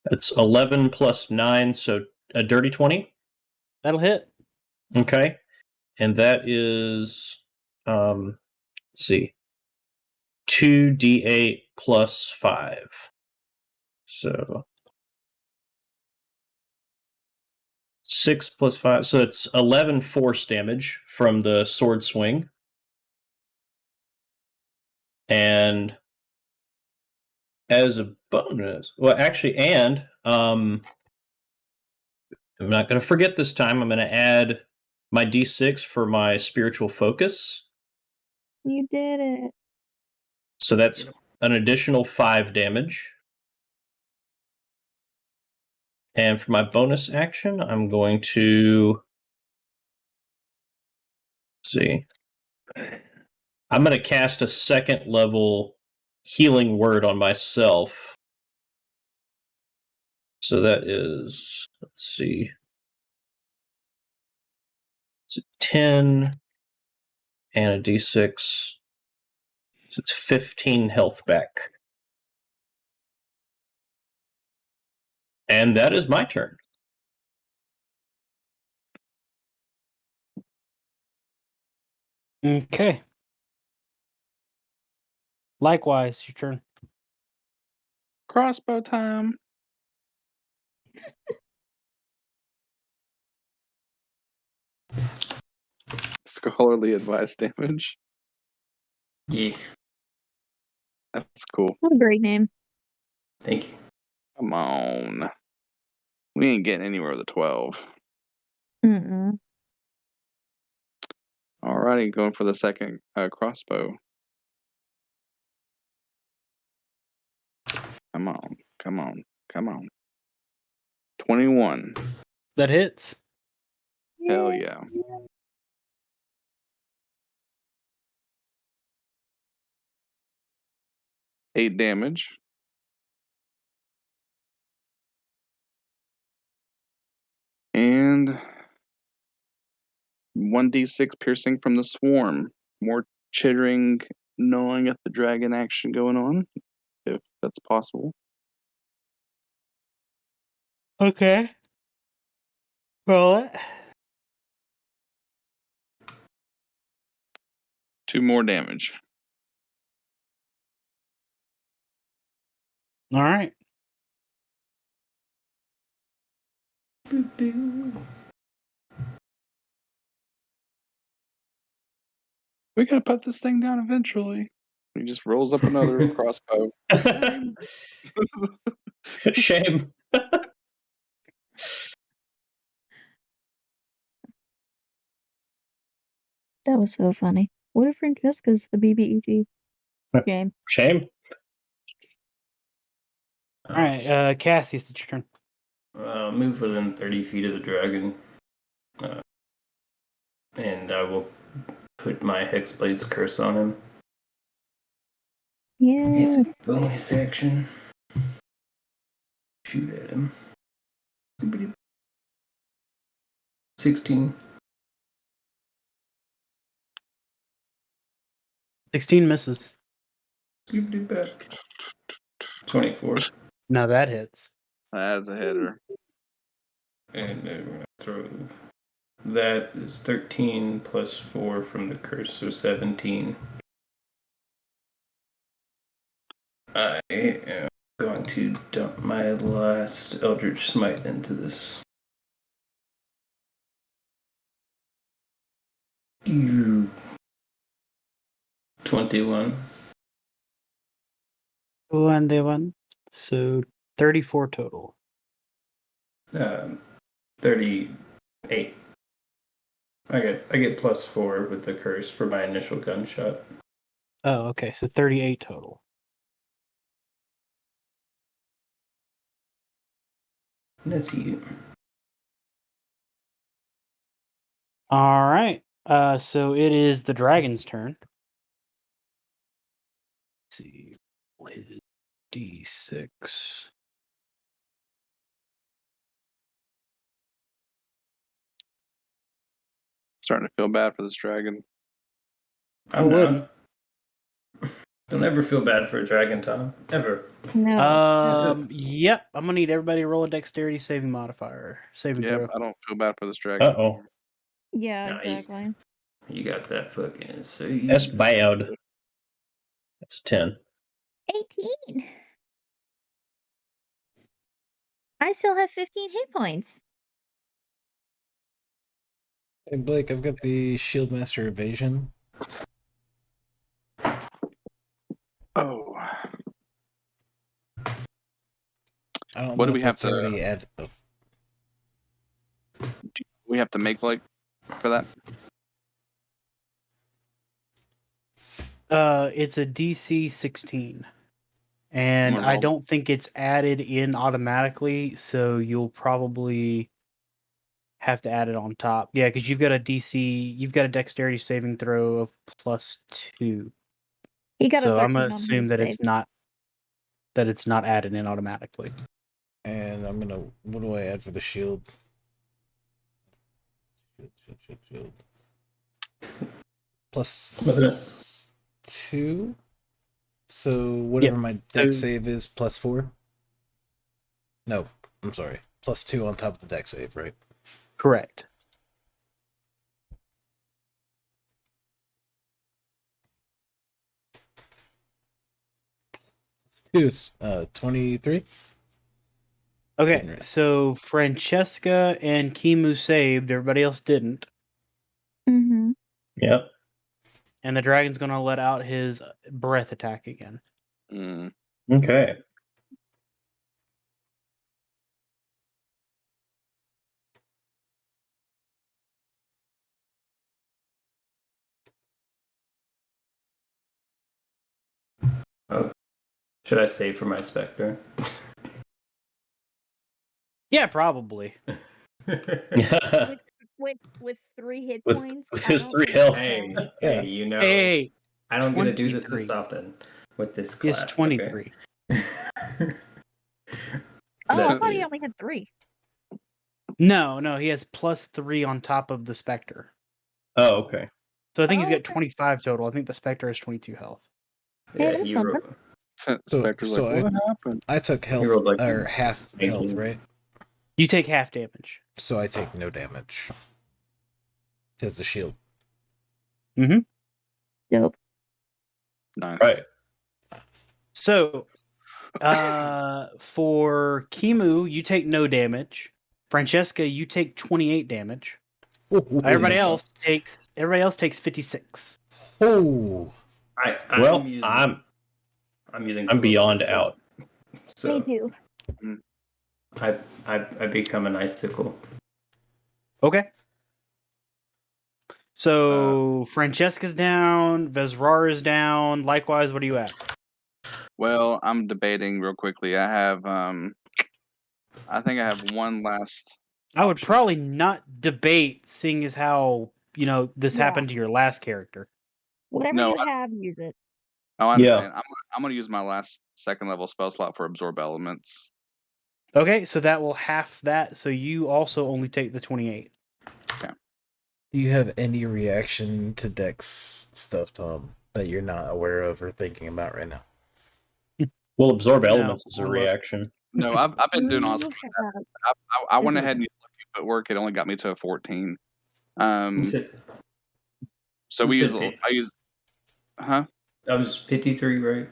Speaker 4: that's 11 plus 9, so a dirty 20.
Speaker 1: That'll hit.
Speaker 4: Okay. And that is, let's see, 2d8 plus 5. So 6 plus 5. So it's 11 force damage from the sword swing. And as a bonus, well, actually, and I'm not going to forget this time. I'm going to add my d6 for my spiritual focus.
Speaker 5: you did it.
Speaker 4: So that's an additional 5 damage. And for my bonus action, I'm going to see. I'm going to cast a second level healing word on myself. So that is, let's see. It's a 10 and a d6. So it's 15 health back. And that is my turn.
Speaker 1: Okay. Likewise, your turn.
Speaker 2: Crossbow time. Scholarly advice damage.
Speaker 6: Yeah,
Speaker 2: That's cool.
Speaker 5: What a great name.
Speaker 6: thank you.
Speaker 2: Come on. We ain't getting anywhere with a 12.
Speaker 5: Mm-mm.
Speaker 2: Alrighty, going for the second crossbow. Come on, come on, come on. 21.
Speaker 1: That hits.
Speaker 2: Hell yeah. Eight damage. And 1d6 piercing from the swarm. More chittering, gnawing at the dragon action going on, if that's possible.
Speaker 1: Okay. Roll it.
Speaker 2: 2 more damage.
Speaker 1: All right.
Speaker 2: We gotta put this thing down eventually. He just rolls up another crossbow.
Speaker 4: Shame.
Speaker 5: That was so funny. What if Francesca's the BBEG? Game.
Speaker 4: Shame.
Speaker 1: All right, Cassius, it's your turn.
Speaker 6: Move within 30 feet of the dragon. And I will put my Hexblade's curse on him.
Speaker 5: Yes.
Speaker 6: It's a bonus action. Shoot at him. 16.
Speaker 1: 16 misses.
Speaker 6: Back. 24.
Speaker 1: Now that hits.
Speaker 2: That's a hitter.
Speaker 6: And we're going to throw. That is 13 plus 4 from the curse, so 17. I am going to dump my last Eldritch Smite into this. You 21.
Speaker 1: 21. So 34 total.
Speaker 6: 38. I get plus 4 with the curse for my initial gunshot.
Speaker 1: Oh, okay. So 38 total.
Speaker 6: That's you.
Speaker 1: All right. So it is the dragon's turn. Let's see. What is D6?
Speaker 2: Starting to feel bad for this dragon.
Speaker 6: I wouldn't. Don't ever feel bad for a dragon, Tom. Ever.
Speaker 5: No.
Speaker 1: Yep. I'm gonna need everybody to roll a dexterity saving modifier. Saving throw.
Speaker 2: I don't feel bad for this dragon.
Speaker 4: Uh-oh.
Speaker 5: Yeah,
Speaker 6: Nah,
Speaker 5: exactly.
Speaker 6: You got that fucking save.
Speaker 4: That's bad. That's a 10.
Speaker 5: 18. I still have 15 hit points.
Speaker 3: Hey Blake, I've got the Shieldmaster Evasion.
Speaker 2: Oh.
Speaker 3: I don't
Speaker 2: What
Speaker 3: know
Speaker 2: do
Speaker 3: if
Speaker 2: we have
Speaker 3: that's
Speaker 2: to-
Speaker 3: already add.
Speaker 2: We have to make like for that.
Speaker 1: It's a DC 16. And
Speaker 2: I'm gonna
Speaker 1: I
Speaker 2: roll.
Speaker 1: don't think it's added in automatically, so you'll probably have to add it on top. Yeah, because you've got a dexterity saving throw of +2.
Speaker 5: He got
Speaker 1: So
Speaker 5: a 13
Speaker 1: I'm gonna
Speaker 5: on
Speaker 1: assume
Speaker 5: his
Speaker 1: that
Speaker 5: save.
Speaker 1: it's not added in automatically.
Speaker 3: And I'm gonna. What do I add for the shield? Shield. Plus 2. So whatever my dex save is, +4. No, I'm sorry. +2 on top of the dex save, right?
Speaker 1: Correct.
Speaker 3: It's 23.
Speaker 1: Okay,
Speaker 3: Right.
Speaker 1: so Francesca and Kimu saved. Everybody else didn't.
Speaker 5: Mm-hmm.
Speaker 4: Yep.
Speaker 1: And the dragon's gonna let out his breath attack again.
Speaker 2: Mm.
Speaker 4: Okay.
Speaker 6: Should I save for my Spectre?
Speaker 1: Yeah, probably.
Speaker 5: With 3 hit
Speaker 4: With-
Speaker 5: points.
Speaker 4: with
Speaker 5: I
Speaker 4: his
Speaker 5: don't
Speaker 4: 3
Speaker 5: think
Speaker 4: health.
Speaker 5: so.
Speaker 6: Hey,
Speaker 3: Yeah.
Speaker 6: you know,
Speaker 1: Hey,
Speaker 6: I don't get to do this
Speaker 1: 23.
Speaker 6: often with this class.
Speaker 1: it's 23.
Speaker 6: Okay?
Speaker 5: Oh, I
Speaker 6: That-
Speaker 5: thought he only had 3.
Speaker 1: No, he has +3 on top of the Spectre.
Speaker 4: Oh, okay.
Speaker 1: So I think he's
Speaker 5: Oh,
Speaker 1: got 25 total. I think the Spectre has 22 health.
Speaker 5: Yeah,
Speaker 6: yeah,
Speaker 5: that's
Speaker 6: you
Speaker 5: something.
Speaker 6: roll.
Speaker 2: Spectre's
Speaker 3: so
Speaker 2: like, what happened?
Speaker 3: I took health
Speaker 6: rolled like
Speaker 3: or half health,
Speaker 6: 18.
Speaker 3: right?
Speaker 1: You take half damage.
Speaker 3: So I take no damage. Because the shield.
Speaker 5: Dope.
Speaker 2: Nice.
Speaker 4: Right.
Speaker 1: So, for Kimu, you take no damage. Francesca, you take 28 damage. Everybody else takes 56.
Speaker 3: Oh,
Speaker 4: Well,
Speaker 6: I'm using,
Speaker 4: I'm
Speaker 6: using
Speaker 4: beyond
Speaker 6: photosynthesis.
Speaker 4: out.
Speaker 6: So
Speaker 5: Me too.
Speaker 6: I become an icicle.
Speaker 1: Okay. So Francesca's down, Vezrar is down. Likewise, what are you at?
Speaker 2: Well, I'm debating real quickly. I have I think I have one last.
Speaker 1: I would
Speaker 2: option.
Speaker 1: probably not debate, seeing as how this
Speaker 5: Yeah.
Speaker 1: happened to your last character.
Speaker 5: Whatever
Speaker 2: No,
Speaker 5: you have, use it.
Speaker 2: Oh, I
Speaker 4: Yeah.
Speaker 2: understand. I'm gonna use my last second level spell slot for absorb elements.
Speaker 1: Okay, so that will half that. So you also only take the 28.
Speaker 3: do you have any reaction to Dex stuff, Tom, that you're not aware of or thinking about right now?
Speaker 4: Well, absorb
Speaker 1: No,
Speaker 4: elements is a
Speaker 1: I'll look.
Speaker 4: reaction.
Speaker 2: No, I've been doing all.
Speaker 5: You have-
Speaker 2: I went ahead and used Lucky Footwork. It only got me to a 14.
Speaker 6: You said,
Speaker 2: So
Speaker 6: you
Speaker 2: we use.
Speaker 6: said
Speaker 2: I use. Huh?
Speaker 6: that was 53, right?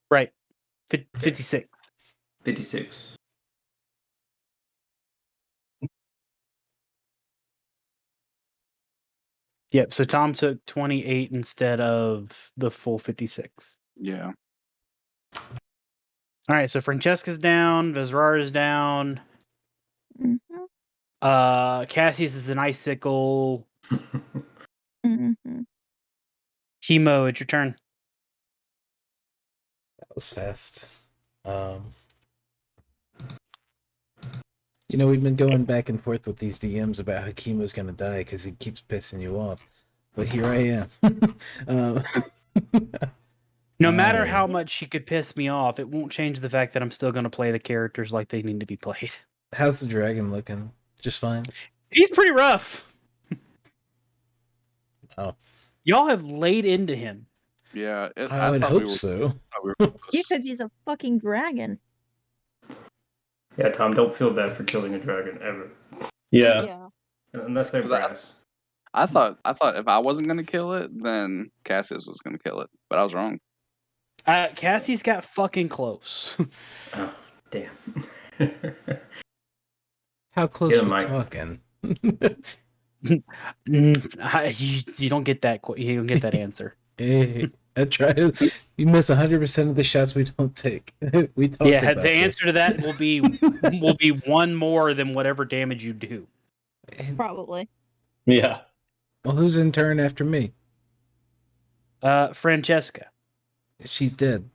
Speaker 1: Right. 56.
Speaker 6: 56.
Speaker 1: Yep, so Tom took 28 instead of the full 56.
Speaker 2: Yeah.
Speaker 1: All right, so Francesca's down, Vezrar is down.
Speaker 5: Mhm,
Speaker 1: Cassius is an icicle.
Speaker 5: mhm.
Speaker 1: Timo, it's your turn.
Speaker 3: That was fast. We've been going back and forth with these DMs about how Chemo's gonna die because he keeps pissing you off. But here I am. um,
Speaker 1: No matter
Speaker 3: Uh,
Speaker 1: how much she could piss me off, it won't change the fact that I'm still going to play the characters like they need to be played.
Speaker 3: how's the dragon looking? Just fine.
Speaker 1: He's pretty rough.
Speaker 3: Oh.
Speaker 1: Y'all have laid into him.
Speaker 2: Yeah.
Speaker 3: I would
Speaker 2: thought
Speaker 3: hope
Speaker 2: we were,
Speaker 3: so.
Speaker 2: thought we were close.
Speaker 5: Because he's a fucking dragon.
Speaker 6: Yeah, Tom, don't feel bad for killing a dragon ever.
Speaker 4: Yeah.
Speaker 6: Unless they're
Speaker 2: 'Cause
Speaker 6: brass.
Speaker 2: I thought if I wasn't gonna kill it, then Cassius was gonna kill it, but I was wrong.
Speaker 1: Cassie's got fucking close.
Speaker 6: Oh, damn.
Speaker 3: How close
Speaker 6: Get
Speaker 3: we
Speaker 6: him, Mike.
Speaker 3: talking?
Speaker 1: You don't get that. You don't get that answer.
Speaker 3: Hey, I try. You miss 100% of the shots we don't take. We talked
Speaker 1: Yeah,
Speaker 3: about
Speaker 1: the answer to that will be one more than whatever damage you do.
Speaker 5: Probably.
Speaker 4: Yeah.
Speaker 3: Well, who's in turn after me?
Speaker 1: Francesca.
Speaker 3: She's dead.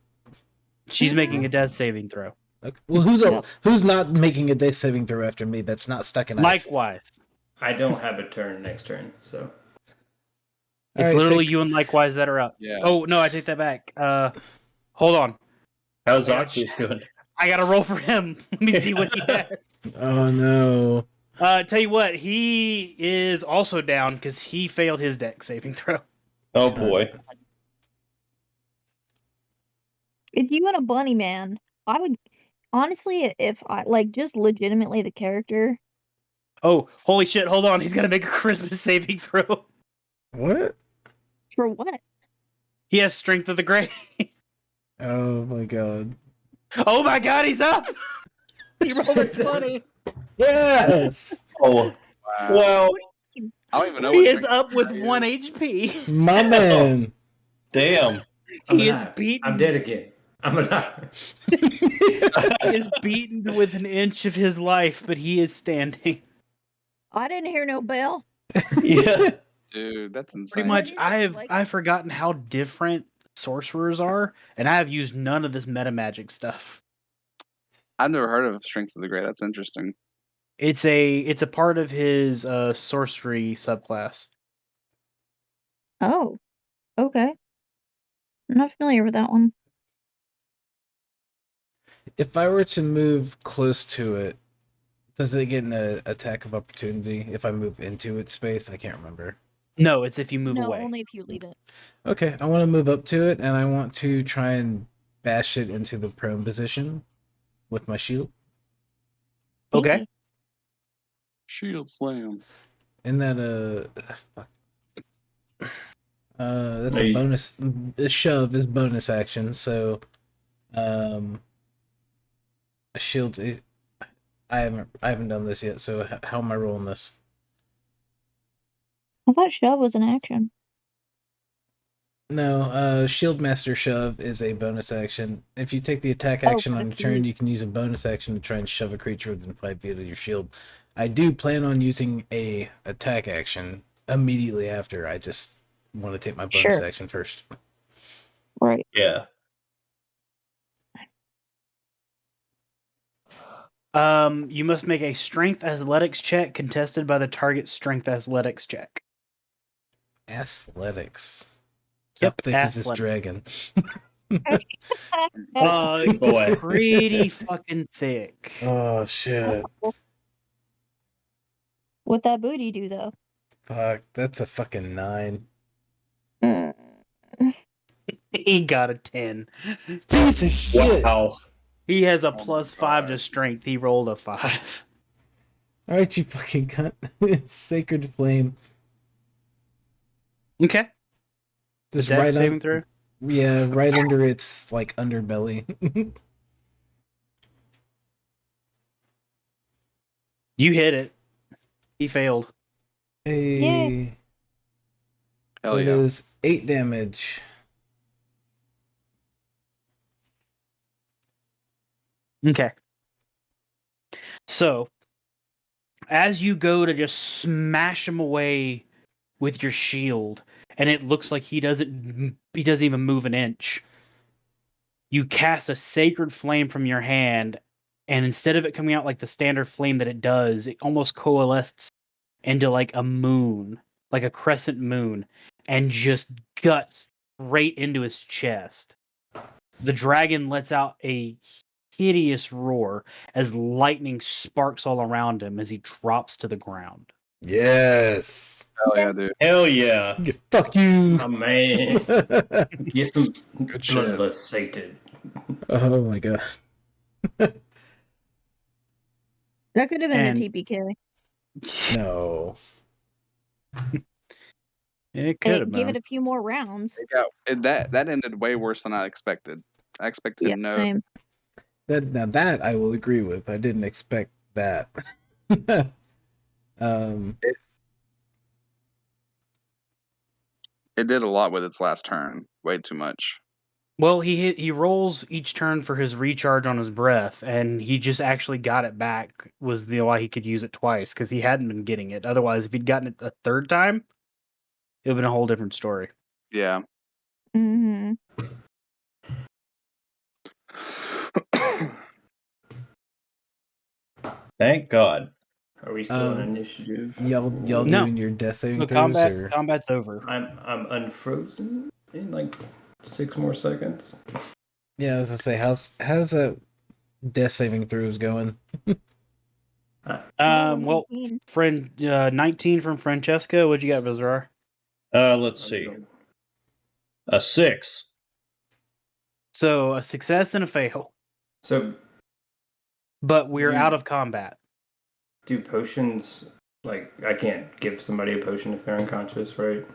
Speaker 1: She's making a death saving throw.
Speaker 3: Okay. Well, who's not making a death saving throw after me? That's not stuck in ice.
Speaker 1: Likewise.
Speaker 6: I don't have a turn next turn, so.
Speaker 1: It's
Speaker 3: Alright,
Speaker 1: literally you and Likewise that are up.
Speaker 2: Yeah.
Speaker 1: Oh, no, I take that back. Hold on.
Speaker 4: How's
Speaker 1: Yeah.
Speaker 4: Oxy's doing?
Speaker 1: I got to roll for him. Let me see what he has.
Speaker 3: Oh no.
Speaker 1: Tell you what, he is also down because he failed his deck saving throw.
Speaker 4: Oh boy.
Speaker 5: It's you and a bunny man. I would honestly, if I just legitimately the character.
Speaker 1: Oh, holy shit, hold on. He's got to make a Christmas saving throw.
Speaker 3: What?
Speaker 5: For what?
Speaker 1: He has Strength of the Grey.
Speaker 3: Oh my god.
Speaker 1: Oh my god, he's up! He rolled a 20.
Speaker 3: Yes.
Speaker 4: Oh.
Speaker 2: Wow.
Speaker 4: Well,
Speaker 2: I don't even know.
Speaker 1: He
Speaker 2: what
Speaker 1: is
Speaker 2: drink
Speaker 1: up with
Speaker 2: is.
Speaker 1: 1 HP.
Speaker 3: My man.
Speaker 4: damn.
Speaker 1: He is
Speaker 6: alive.
Speaker 1: beaten.
Speaker 6: I'm dead again. I'm alive.
Speaker 1: He is beaten with an inch of his life, but he is standing.
Speaker 5: I didn't hear no bell.
Speaker 4: Yeah.
Speaker 2: Dude, that's insane.
Speaker 1: Pretty much,
Speaker 5: is it, like-
Speaker 1: I've forgotten how different sorcerers are, and I have used none of this meta magic stuff.
Speaker 2: I've never heard of Strength of the Grey. That's interesting.
Speaker 1: It's a part of his sorcery subclass.
Speaker 5: Oh, okay. I'm not familiar with that one.
Speaker 3: If I were to move close to it, does it get an attack of opportunity if I move into its space? I can't remember.
Speaker 1: No, it's if you move
Speaker 5: no,
Speaker 1: away.
Speaker 5: only if you leave it.
Speaker 3: Okay, I want to move up to it, and I want to try and bash it into the prone position with my shield.
Speaker 1: Okay.
Speaker 2: Shield slam.
Speaker 3: And that fuck. That's
Speaker 6: Are
Speaker 3: a
Speaker 6: you-
Speaker 3: bonus. A shove is bonus action, so a shield. I haven't done this yet. So how am I rolling this?
Speaker 5: I thought shove was an action.
Speaker 3: No, Shield Master Shove is a bonus action. If you take the attack
Speaker 5: Oh,
Speaker 3: action on your
Speaker 5: that's
Speaker 3: turn,
Speaker 5: right.
Speaker 3: you can use a bonus action to try and shove a creature within 5 feet of your shield. I do plan on using a attack action immediately after. I just want to take my bonus
Speaker 5: Sure.
Speaker 3: action first.
Speaker 5: Right.
Speaker 4: Yeah.
Speaker 1: You must make a strength athletics check contested by the target's strength athletics check.
Speaker 3: Athletics.
Speaker 1: Yep,
Speaker 3: How thick is this
Speaker 1: athletics.
Speaker 3: dragon?
Speaker 4: Big boy.
Speaker 1: Pretty fucking thick.
Speaker 3: Oh shit.
Speaker 5: What that booty do though?
Speaker 3: Fuck, that's a fucking 9.
Speaker 1: He got a 10.
Speaker 3: Piece of shit.
Speaker 4: Wow.
Speaker 1: He has a
Speaker 4: Oh my
Speaker 1: +5 to
Speaker 4: God.
Speaker 1: strength. He rolled a 5.
Speaker 3: Alright, you fucking cunt. Sacred Flame.
Speaker 1: Okay.
Speaker 3: Just
Speaker 1: Dex
Speaker 3: right
Speaker 1: saving
Speaker 3: on,
Speaker 1: throw.
Speaker 3: yeah, right under its like underbelly.
Speaker 1: You hit it. He failed.
Speaker 3: Hey,
Speaker 2: Hell
Speaker 3: that
Speaker 2: yeah.
Speaker 3: is 8 damage.
Speaker 1: Okay. So, as you go to just smash him away with your shield, and it looks like he doesn't even move an inch, you cast a sacred flame from your hand, and instead of it coming out like the standard flame that it does, it almost coalesces into like a moon, like a crescent moon, and just guts right into his chest. The dragon lets out a hideous roar as lightning sparks all around him as he drops to the ground.
Speaker 3: Yes.
Speaker 2: Hell yeah, dude.
Speaker 4: Hell yeah.
Speaker 3: Fuck you.
Speaker 6: Oh man, get him
Speaker 2: shit.
Speaker 6: bloodless Satan.
Speaker 3: Oh my god.
Speaker 5: That could have been
Speaker 1: And-
Speaker 5: a TPK.
Speaker 3: No.
Speaker 1: It could have
Speaker 5: Give
Speaker 1: been.
Speaker 5: it a few more rounds.
Speaker 2: That ended way worse than I expected. I expected
Speaker 5: Yeah,
Speaker 2: no.
Speaker 5: same.
Speaker 3: That I will agree with. I didn't expect that.
Speaker 2: It did a lot with its last turn. Way too much.
Speaker 1: Well, he rolls each turn for his recharge on his breath, and he just actually got it back. Was the why he could use it twice because he hadn't been getting it. Otherwise, if he'd gotten it a third time, it would have been a whole different story.
Speaker 2: Yeah.
Speaker 5: Mm-hmm.
Speaker 4: Thank God.
Speaker 6: Are we still on initiative?
Speaker 3: Y'all
Speaker 1: No.
Speaker 3: doing your death saving
Speaker 1: So
Speaker 3: throws or
Speaker 1: combat's over.
Speaker 6: I'm unfrozen in like 6 more seconds.
Speaker 3: yeah, I was gonna say how's that death saving throws going?
Speaker 1: Well,
Speaker 5: 19.
Speaker 1: friend 19 from Francesca. What'd you got, Vizrar?
Speaker 4: Let's see. A 6.
Speaker 1: So a success and a fail,
Speaker 6: So
Speaker 1: but we're
Speaker 6: You-
Speaker 1: out of combat.
Speaker 6: do potions, like I can't give somebody a potion if they're unconscious, right?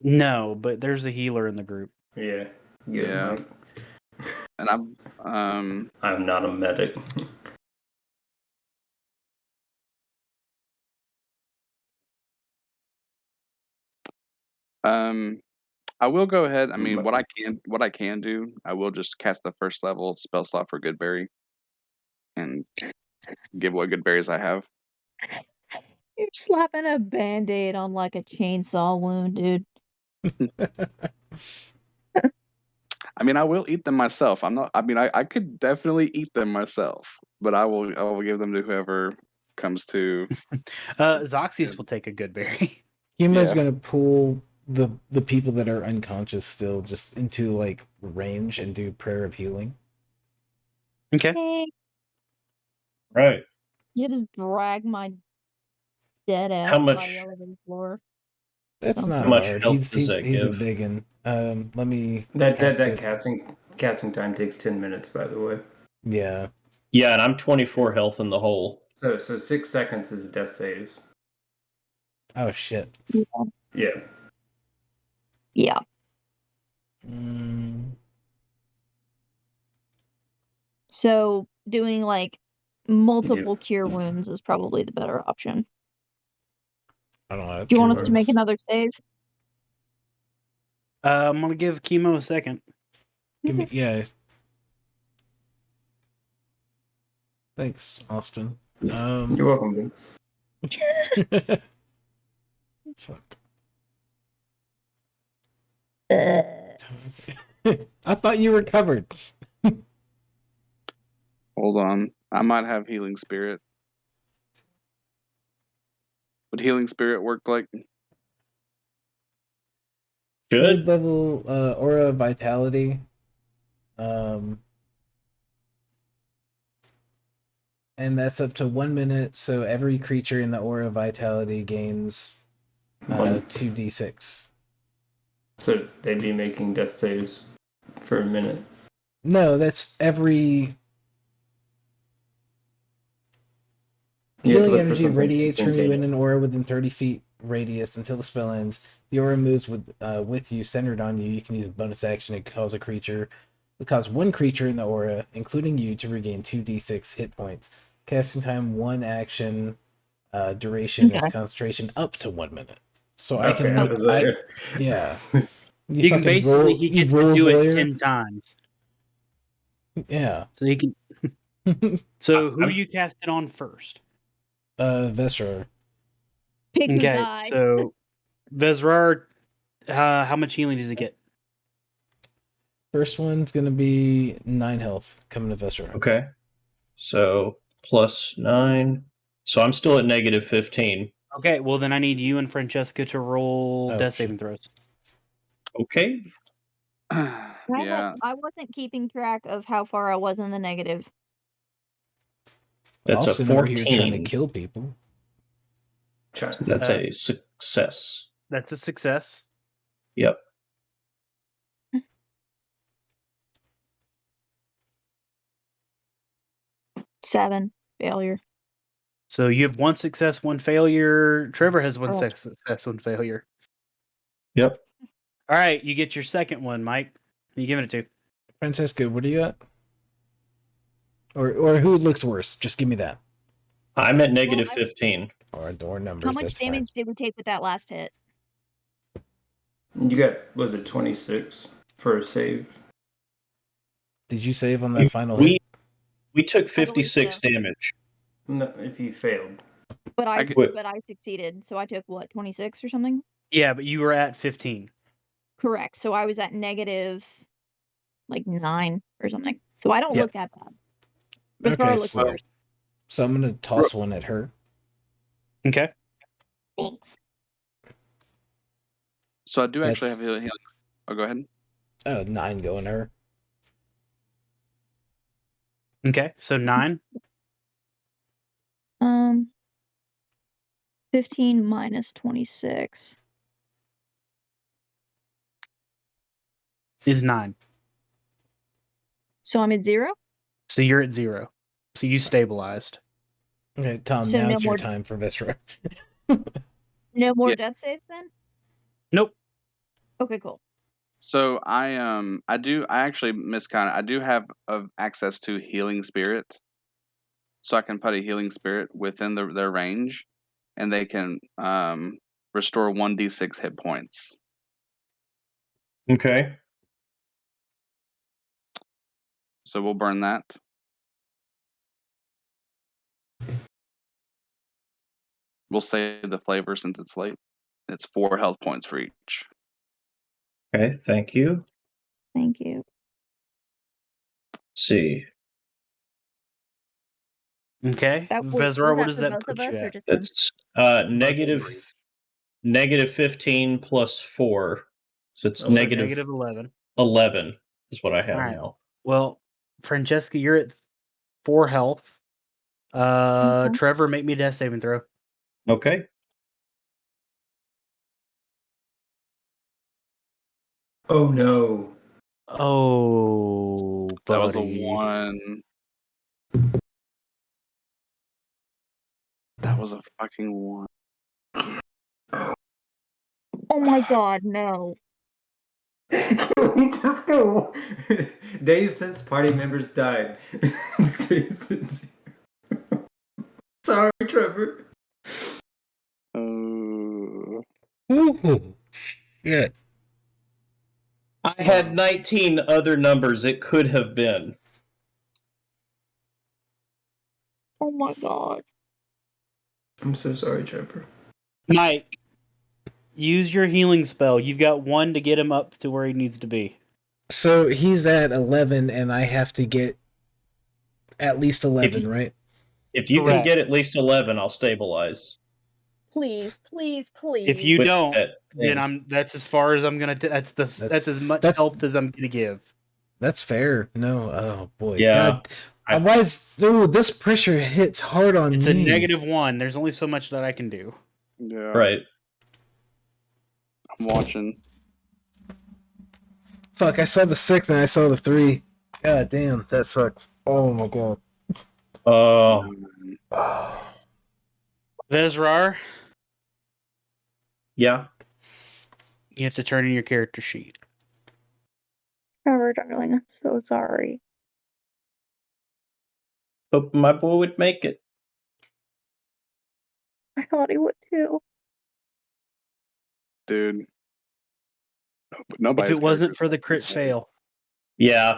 Speaker 1: No, but there's a healer in the group.
Speaker 6: Yeah. Good.
Speaker 2: Yeah.
Speaker 6: Like,
Speaker 2: And
Speaker 6: I'm not a medic.
Speaker 2: I will go ahead. I mean, what I can do, I will just cast the first level spell slot for Goodberry, and give what good berries I have.
Speaker 5: You're slapping a band-aid on like a chainsaw wound, dude.
Speaker 2: I mean, I will eat them myself. I'm not. I mean, I could definitely eat them myself, but I will give them to whoever comes to.
Speaker 1: Zoxius will take a good berry.
Speaker 3: Huma's
Speaker 2: Yeah.
Speaker 3: gonna pull the people that are unconscious still just into like range and do prayer of healing.
Speaker 1: Okay.
Speaker 5: Hey,
Speaker 4: Right.
Speaker 5: you just drag my dead ass
Speaker 4: How
Speaker 5: by
Speaker 4: much-
Speaker 5: the elevator floor.
Speaker 3: That's
Speaker 5: How
Speaker 3: not
Speaker 4: much
Speaker 3: hard.
Speaker 4: health
Speaker 3: He's
Speaker 4: does that
Speaker 3: he's a
Speaker 4: give?
Speaker 3: biggin. Let me
Speaker 6: That
Speaker 3: cast it.
Speaker 6: casting time takes 10 minutes, by the way.
Speaker 3: Yeah.
Speaker 4: Yeah, and I'm 24 health in the hole.
Speaker 6: So 6 seconds is death saves.
Speaker 3: Oh shit.
Speaker 6: Yeah.
Speaker 5: Yeah.
Speaker 3: Mm,
Speaker 5: So doing like multiple cure wounds is probably the better option.
Speaker 3: I don't know.
Speaker 5: Do you want us to make
Speaker 6: Yours.
Speaker 5: another save?
Speaker 1: I'm gonna give Chemo a second.
Speaker 3: Give me, yeah. Thanks, Austin.
Speaker 6: You're welcome, dude.
Speaker 3: Fuck.
Speaker 5: Uh,
Speaker 3: I thought you recovered.
Speaker 2: Hold on. I might have healing spirit. Would healing spirit work like?
Speaker 3: Third
Speaker 4: Should.
Speaker 3: level aura vitality. And that's up to 1 minute, so every creature in the aura vitality gains 2d6.
Speaker 6: So they'd be making death saves for a minute.
Speaker 3: No, that's every
Speaker 6: You have to
Speaker 3: healing
Speaker 6: look for
Speaker 3: energy
Speaker 6: something
Speaker 3: radiates from you in
Speaker 6: instantaneous.
Speaker 3: an aura within 30 feet radius until the spell ends. The aura moves with you, centered on you. You can use a bonus action to cause one creature in the aura, including you, to regain 2d6 hit points. Casting time 1 action. Duration is
Speaker 5: Okay.
Speaker 3: concentration up to 1 minute. So
Speaker 6: Okay,
Speaker 3: I can
Speaker 6: I was like,
Speaker 3: yeah.
Speaker 1: You can basically he gets to do it 10 times.
Speaker 3: Yeah.
Speaker 1: So he can. So who you cast it on first?
Speaker 3: Vesrar.
Speaker 5: Pick who
Speaker 1: Okay,
Speaker 5: dies.
Speaker 1: so Vezrar, how much healing does he get?
Speaker 3: First one's gonna be 9 health coming to Vesrar.
Speaker 4: Okay. So +9. So I'm still at -15.
Speaker 1: Okay, well then I need you and Francesca to roll
Speaker 3: Oh,
Speaker 1: death
Speaker 3: shit.
Speaker 1: saving throws.
Speaker 4: Okay.
Speaker 2: Yeah.
Speaker 5: I wasn't keeping track of how far I was in the negative.
Speaker 4: That's
Speaker 3: Austin
Speaker 4: a
Speaker 3: over here trying to
Speaker 4: 14.
Speaker 3: kill people.
Speaker 4: That's a success.
Speaker 1: That's a success.
Speaker 4: Yep.
Speaker 5: Seven. Failure.
Speaker 1: So you have 1 success, 1 failure. Trevor has 1
Speaker 5: Correct.
Speaker 1: success, 1 failure.
Speaker 4: Yep.
Speaker 1: All right, you get your second one, Mike. Who you giving it to?
Speaker 3: Francesco, what are you at? Or who looks worse? Just give me that.
Speaker 4: I'm at
Speaker 5: Well,
Speaker 4: -15.
Speaker 3: Or numbers.
Speaker 5: How much
Speaker 3: that's
Speaker 5: damage did we take with that last hit?
Speaker 6: you got, was it 26 for a save?
Speaker 3: Fine. Did you save on that final hit?
Speaker 4: We took
Speaker 5: I believe
Speaker 4: 56
Speaker 5: so.
Speaker 4: damage.
Speaker 6: No, if you failed.
Speaker 5: But
Speaker 2: I
Speaker 5: I succeeded, so I took what, 26 or something?
Speaker 1: Yeah, but you were at 15.
Speaker 5: Correct. So I was at negative like 9 or something. So I don't
Speaker 1: Yep.
Speaker 5: look that bad.
Speaker 3: Okay,
Speaker 5: Vezrar looks
Speaker 3: so-
Speaker 5: worse.
Speaker 3: So I'm gonna toss one at her.
Speaker 1: Okay.
Speaker 5: Thanks.
Speaker 2: So I do actually have
Speaker 3: That's-
Speaker 2: healing. Oh, go ahead.
Speaker 3: 9 going to her.
Speaker 1: Okay, so 9.
Speaker 5: 15 minus 26.
Speaker 1: Is 9.
Speaker 5: So I'm at 0?
Speaker 1: So you're at 0. So you stabilized.
Speaker 3: Okay, Tom,
Speaker 5: So
Speaker 3: now
Speaker 5: no
Speaker 3: it's your
Speaker 5: more-
Speaker 3: time for Vesra.
Speaker 5: No more
Speaker 2: Yeah.
Speaker 5: death saves then?
Speaker 1: Nope.
Speaker 5: Okay, cool.
Speaker 2: So I actually miscounted. I do have access to healing spirit, so I can put a healing spirit within their range, and they can restore 1d6 hit points.
Speaker 4: Okay.
Speaker 2: So we'll burn that. We'll save the flavor since it's late. It's 4 health points for each.
Speaker 4: Okay. Thank you.
Speaker 5: Thank you.
Speaker 4: Let's see.
Speaker 1: Okay.
Speaker 5: That was
Speaker 1: Vezrar,
Speaker 5: that
Speaker 1: what does
Speaker 5: for
Speaker 1: that
Speaker 5: both
Speaker 1: put
Speaker 5: of
Speaker 1: you
Speaker 5: us or
Speaker 1: at?
Speaker 5: just him?
Speaker 4: That's negative 15 plus 4. So it's
Speaker 1: So
Speaker 4: negative
Speaker 1: negative 11.
Speaker 4: 11 is what I have
Speaker 1: All right.
Speaker 4: now.
Speaker 1: Well, Francesca, you're at 4 health.
Speaker 5: Okay.
Speaker 1: Trevor, make me a death saving throw.
Speaker 4: Okay.
Speaker 6: Oh no.
Speaker 1: Oh,
Speaker 2: That was a
Speaker 1: buddy.
Speaker 2: 1. That was a fucking 1.
Speaker 5: Oh my god, no.
Speaker 6: Can we just go? Days since party members died. Sorry, Trevor.
Speaker 2: Oh.
Speaker 3: Ooh. Yeah.
Speaker 4: I had 19 other numbers it could have been.
Speaker 5: Oh my god.
Speaker 6: I'm so sorry, Trevor.
Speaker 1: Mike, use your healing spell. You've got 1 to get him up to where he needs to be.
Speaker 3: So he's at 11, and I have to get at least 11, right?
Speaker 4: If you can
Speaker 1: Correct.
Speaker 4: get at least 11, I'll stabilize.
Speaker 5: Please, please, please.
Speaker 1: If you
Speaker 4: With
Speaker 1: don't,
Speaker 4: that
Speaker 1: then
Speaker 4: thing.
Speaker 1: that's as far as I'm gonna. That's as much help as I'm gonna give.
Speaker 3: That's fair. No, oh boy,
Speaker 4: Yeah.
Speaker 3: God, why is this pressure hits hard on
Speaker 1: It's
Speaker 3: me?
Speaker 1: a -1. There's only so much that I can do.
Speaker 2: Yeah.
Speaker 4: Right.
Speaker 2: I'm watching.
Speaker 3: Fuck! I saw the 6 and I saw the 3. God damn, that sucks. Oh my god.
Speaker 4: Oh,
Speaker 1: Vezrar,
Speaker 4: yeah.
Speaker 1: you have to turn in your character sheet.
Speaker 5: Trevor, darling, I'm so sorry.
Speaker 4: Hope my boy would make it.
Speaker 5: I thought he would too.
Speaker 2: Dude.
Speaker 1: If
Speaker 2: Nobody's
Speaker 1: it wasn't
Speaker 2: character's
Speaker 1: for the
Speaker 2: fucking
Speaker 1: crit
Speaker 2: safe.
Speaker 1: fail,
Speaker 4: Yeah.